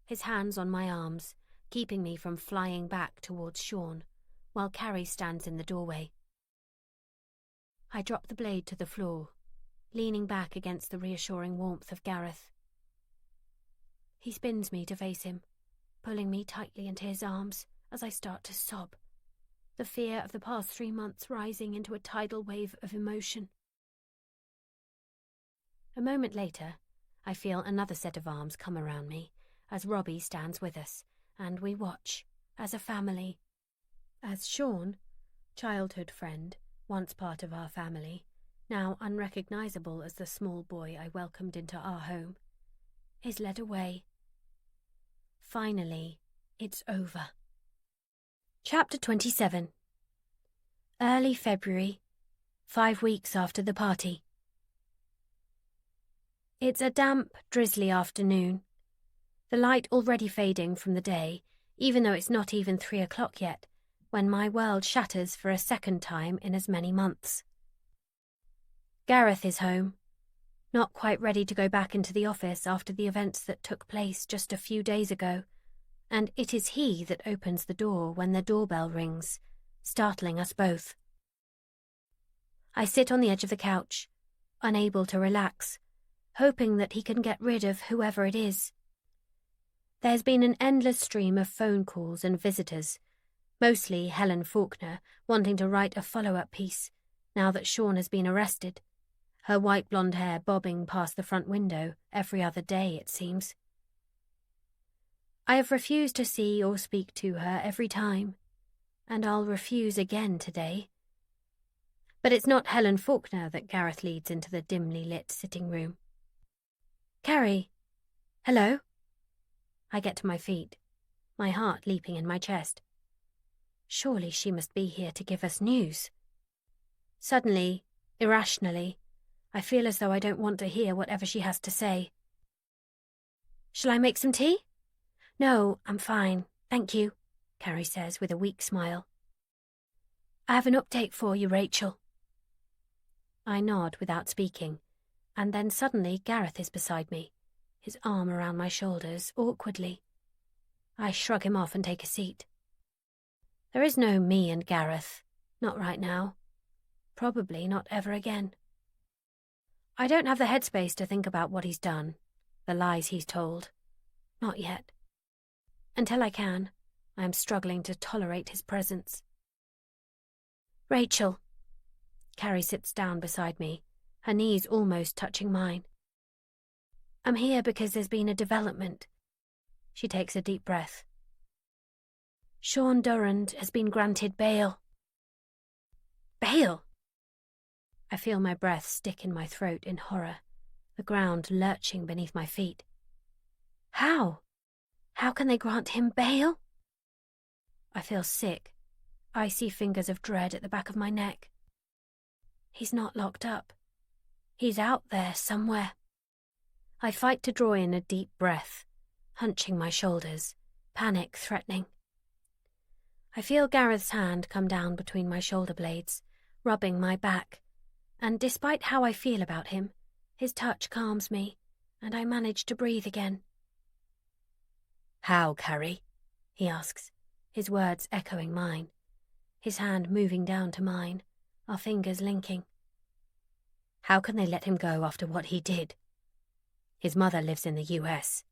his hands on my arms, keeping me from flying back towards Sean, while Carrie stands in the doorway. I drop the blade to the floor, leaning back against the reassuring warmth of Gareth. He spins me to face him, pulling me tightly into his arms as I start to sob, the fear of the past 3 months rising into a tidal wave of emotion. A moment later, I feel another set of arms come around me as Robbie stands with us, and we watch, as a family. As Sean, childhood friend, once part of our family, now unrecognizable as the small boy I welcomed into our home, is led away. Finally, it's over. Chapter 27. Early February, 5 weeks after the party. It's a damp, drizzly afternoon, the light already fading from the day, even though it's not even 3 o'clock yet, when my world shatters for a second time in as many months. Gareth is home, not quite ready to go back into the office after the events that took place just a few days ago, and it is he that opens the door when the doorbell rings, startling us both. I sit on the edge of the couch, unable to relax, hoping that he can get rid of whoever it is. There's been an endless stream of phone calls and visitors, mostly Helen Faulkner wanting to write a follow-up piece, now that Sean has been arrested, her white blonde hair bobbing past the front window every other day, it seems. I have refused to see or speak to her every time, and I'll refuse again today. But it's not Helen Faulkner that Gareth leads into the dimly lit sitting room. "Carrie, hello?" I get to my feet, my heart leaping in my chest. Surely she must be here to give us news. Suddenly, irrationally, I feel as though I don't want to hear whatever she has to say. "Shall I make some tea?" "No, I'm fine, thank you," Carrie says with a weak smile. "I have an update for you, Rachel." I nod without speaking, and then suddenly Gareth is beside me, his arm around my shoulders, awkwardly. I shrug him off and take a seat. There is no me and Gareth, not right now. Probably not ever again. I don't have the headspace to think about what he's done, the lies he's told. Not yet. Until I can, I am struggling to tolerate his presence. "Rachel." Carrie sits down beside me, her knees almost touching mine. "I'm here because there's been a development." She takes a deep breath. "Sean Durand has been granted bail." "Bail?" I feel my breath stick in my throat in horror, the ground lurching beneath my feet. How? How can they grant him bail? I feel sick, icy fingers of dread at the back of my neck. He's not locked up. He's out there somewhere. I fight to draw in a deep breath, hunching my shoulders, panic threatening. I feel Gareth's hand come down between my shoulder blades, rubbing my back, and despite how I feel about him, his touch calms me, and I manage to breathe again. "How, Carrie?" he asks, his words echoing mine, his hand moving down to mine, our fingers linking. "How can they let him go after what he did? His mother lives in the US.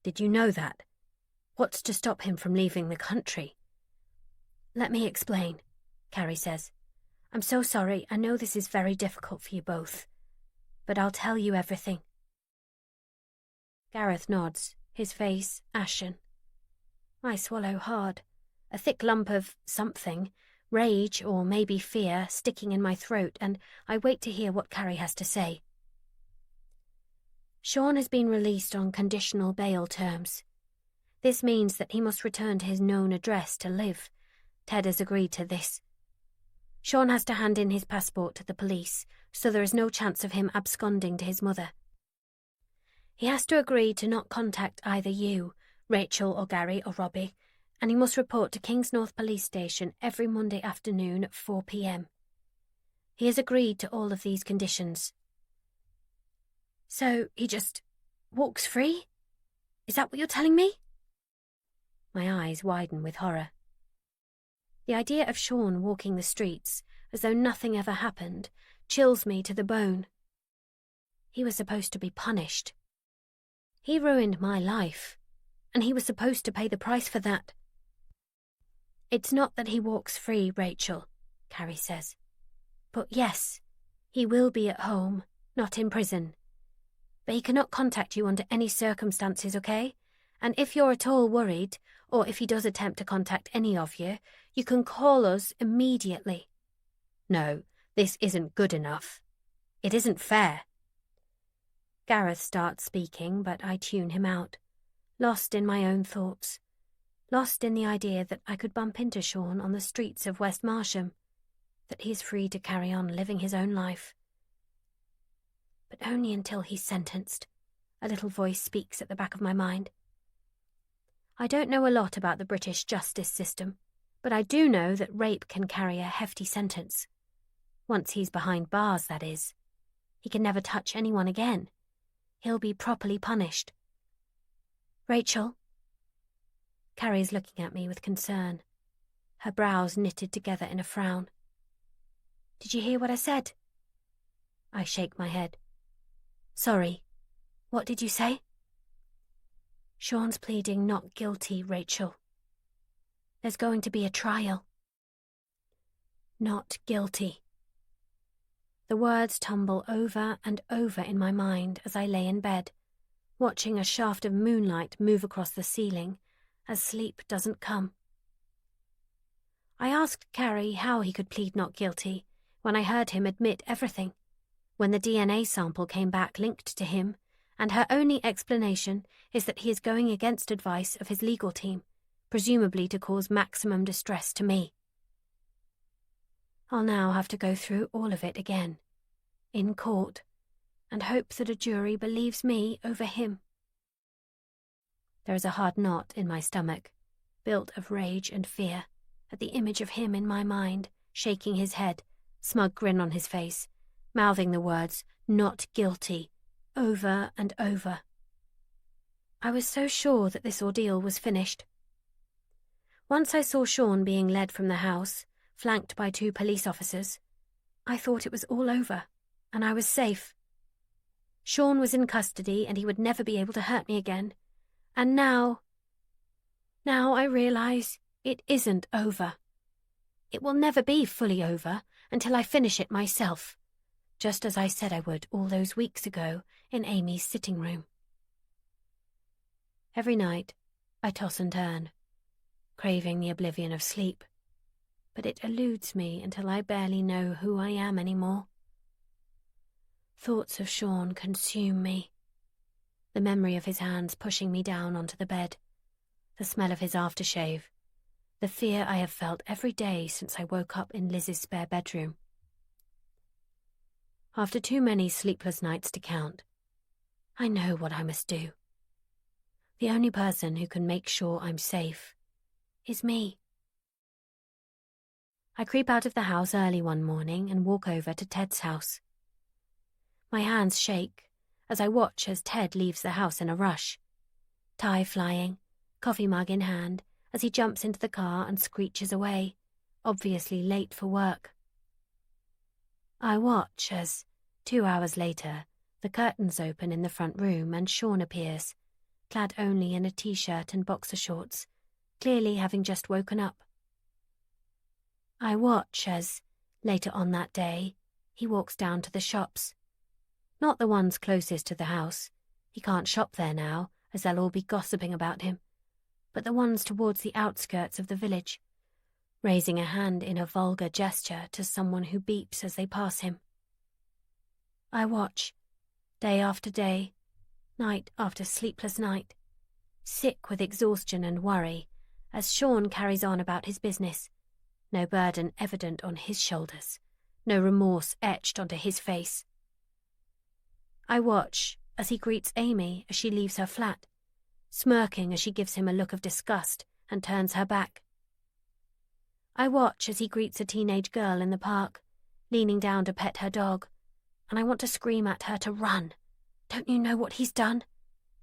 Did you know that? What's to stop him from leaving the country?" "Let me explain," Carrie says. "I'm so sorry. I know this is very difficult for you both, but I'll tell you everything." Gareth nods, his face ashen. I swallow hard, a thick lump of something, rage or maybe fear, sticking in my throat, and I wait to hear what Carrie has to say. Sean has been released on conditional bail terms. This means that he must return to his known address to live. Ted has agreed to this. Sean has to hand in his passport to the police, so there is no chance of him absconding to his mother. He has to agree to not contact either you, Rachel or Gary or Robbie, and he must report to Kings North Police Station every Monday afternoon at 4 p.m. He has agreed to all of these conditions. So he just walks free? Is that what you're telling me? My eyes widen with horror. The idea of Sean walking the streets, as though nothing ever happened, chills me to the bone. He was supposed to be punished. He ruined my life, and he was supposed to pay the price for that. "It's not that he walks free, Rachel," Carrie says. "But yes, he will be at home, not in prison. But he cannot contact you under any circumstances, okay? And if you're at all worried, or if he does attempt to contact any of you, you can call us immediately." "No, this isn't good enough. It isn't fair." Gareth starts speaking, but I tune him out, lost in my own thoughts, lost in the idea that I could bump into Sean on the streets of West Marsham, that he is free to carry on living his own life. But only until he's sentenced, a little voice speaks at the back of my mind. I don't know a lot about the British justice system, but I do know that rape can carry a hefty sentence. Once he's behind bars, that is. He can never touch anyone again. He'll be properly punished. "Rachel?" Carrie's looking at me with concern, her brows knitted together in a frown. "Did you hear what I said?" I shake my head. "Sorry. What did you say?" "Sean's pleading not guilty, Rachel. There's going to be a trial." Not guilty. The words tumble over and over in my mind as I lay in bed, watching a shaft of moonlight move across the ceiling as sleep doesn't come. I asked Carrie how he could plead not guilty when I heard him admit everything, when the DNA sample came back linked to him, and her only explanation is that he is going against advice of his legal team, presumably to cause maximum distress to me. I'll now have to go through all of it again, in court, and hope that a jury believes me over him. There is a hard knot in my stomach, built of rage and fear, at the image of him in my mind, shaking his head, smug grin on his face, mouthing the words, "not guilty," over and over. I was so sure that this ordeal was finished. Once I saw Sean being led from the house, flanked by 2 police officers, I thought it was all over, and I was safe. Sean was in custody and he would never be able to hurt me again. And now I realize it isn't over. It will never be fully over until I finish it myself, just as I said I would all those weeks ago in Amy's sitting room. Every night, I toss and turn, craving the oblivion of sleep, but it eludes me until I barely know who I am anymore. Thoughts of Sean consume me. The memory of his hands pushing me down onto the bed, the smell of his aftershave, the fear I have felt every day since I woke up in Liz's spare bedroom. After too many sleepless nights to count, I know what I must do. The only person who can make sure I'm safe is me. I creep out of the house early one morning and walk over to Ted's house. My hands shake as I watch as Ted leaves the house in a rush, tie flying, coffee mug in hand, as he jumps into the car and screeches away, obviously late for work. I watch as, 2 hours later, the curtains open in the front room and Sean appears, clad only in a t-shirt and boxer shorts, clearly having just woken up. I watch as, later on that day, he walks down to the shops. Not the ones closest to the house. He can't shop there now, as they'll all be gossiping about him, but the ones towards the outskirts of the village, raising a hand in a vulgar gesture to someone who beeps as they pass him. I watch, day after day, night after sleepless night, sick with exhaustion and worry, as Sean carries on about his business, no burden evident on his shoulders, no remorse etched onto his face. I watch as he greets Amy as she leaves her flat, smirking as she gives him a look of disgust and turns her back. I watch as he greets a teenage girl in the park, leaning down to pet her dog, and I want to scream at her to run. Don't you know what he's done?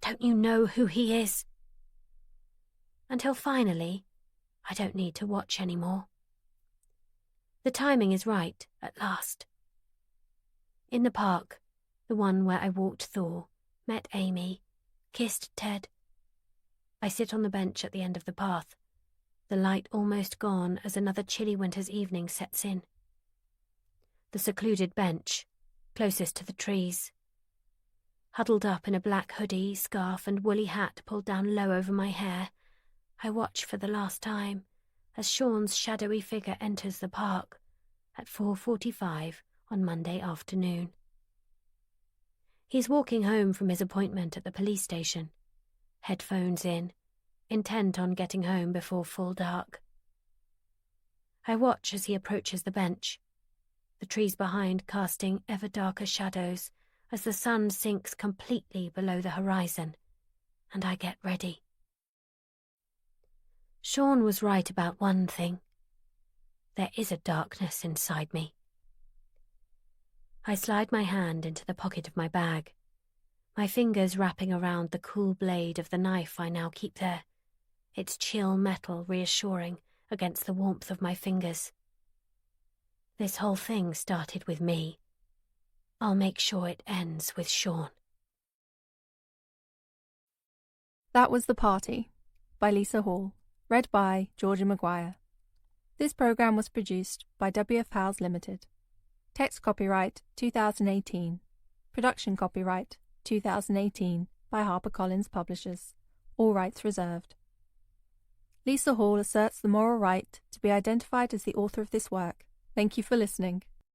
Don't you know who he is? Until finally, I don't need to watch anymore. The timing is right, at last. In the park, the one where I walked Thor, met Amy, kissed Ted. I sit on the bench at the end of the path, the light almost gone as another chilly winter's evening sets in. The secluded bench, closest to the trees. Huddled up in a black hoodie, scarf and woolly hat pulled down low over my hair, I watch for the last time as Sean's shadowy figure enters the park at 4:45 on Monday afternoon. He's walking home from his appointment at the police station, headphones in, intent on getting home before full dark. I watch as he approaches the bench, the trees behind casting ever darker shadows as the sun sinks completely below the horizon, and I get ready. Sean was right about one thing. There is a darkness inside me. I slide my hand into the pocket of my bag, my fingers wrapping around the cool blade of the knife I now keep there, its chill metal reassuring against the warmth of my fingers. This whole thing started with me. I'll make sure it ends with Sean. That was The Party by Lisa Hall, read by Georgia Maguire. This program was produced by WF House Limited. Text copyright 2018. Production copyright 2018 by HarperCollins Publishers. All rights reserved. Lisa Hall asserts the moral right to be identified as the author of this work. Thank you for listening.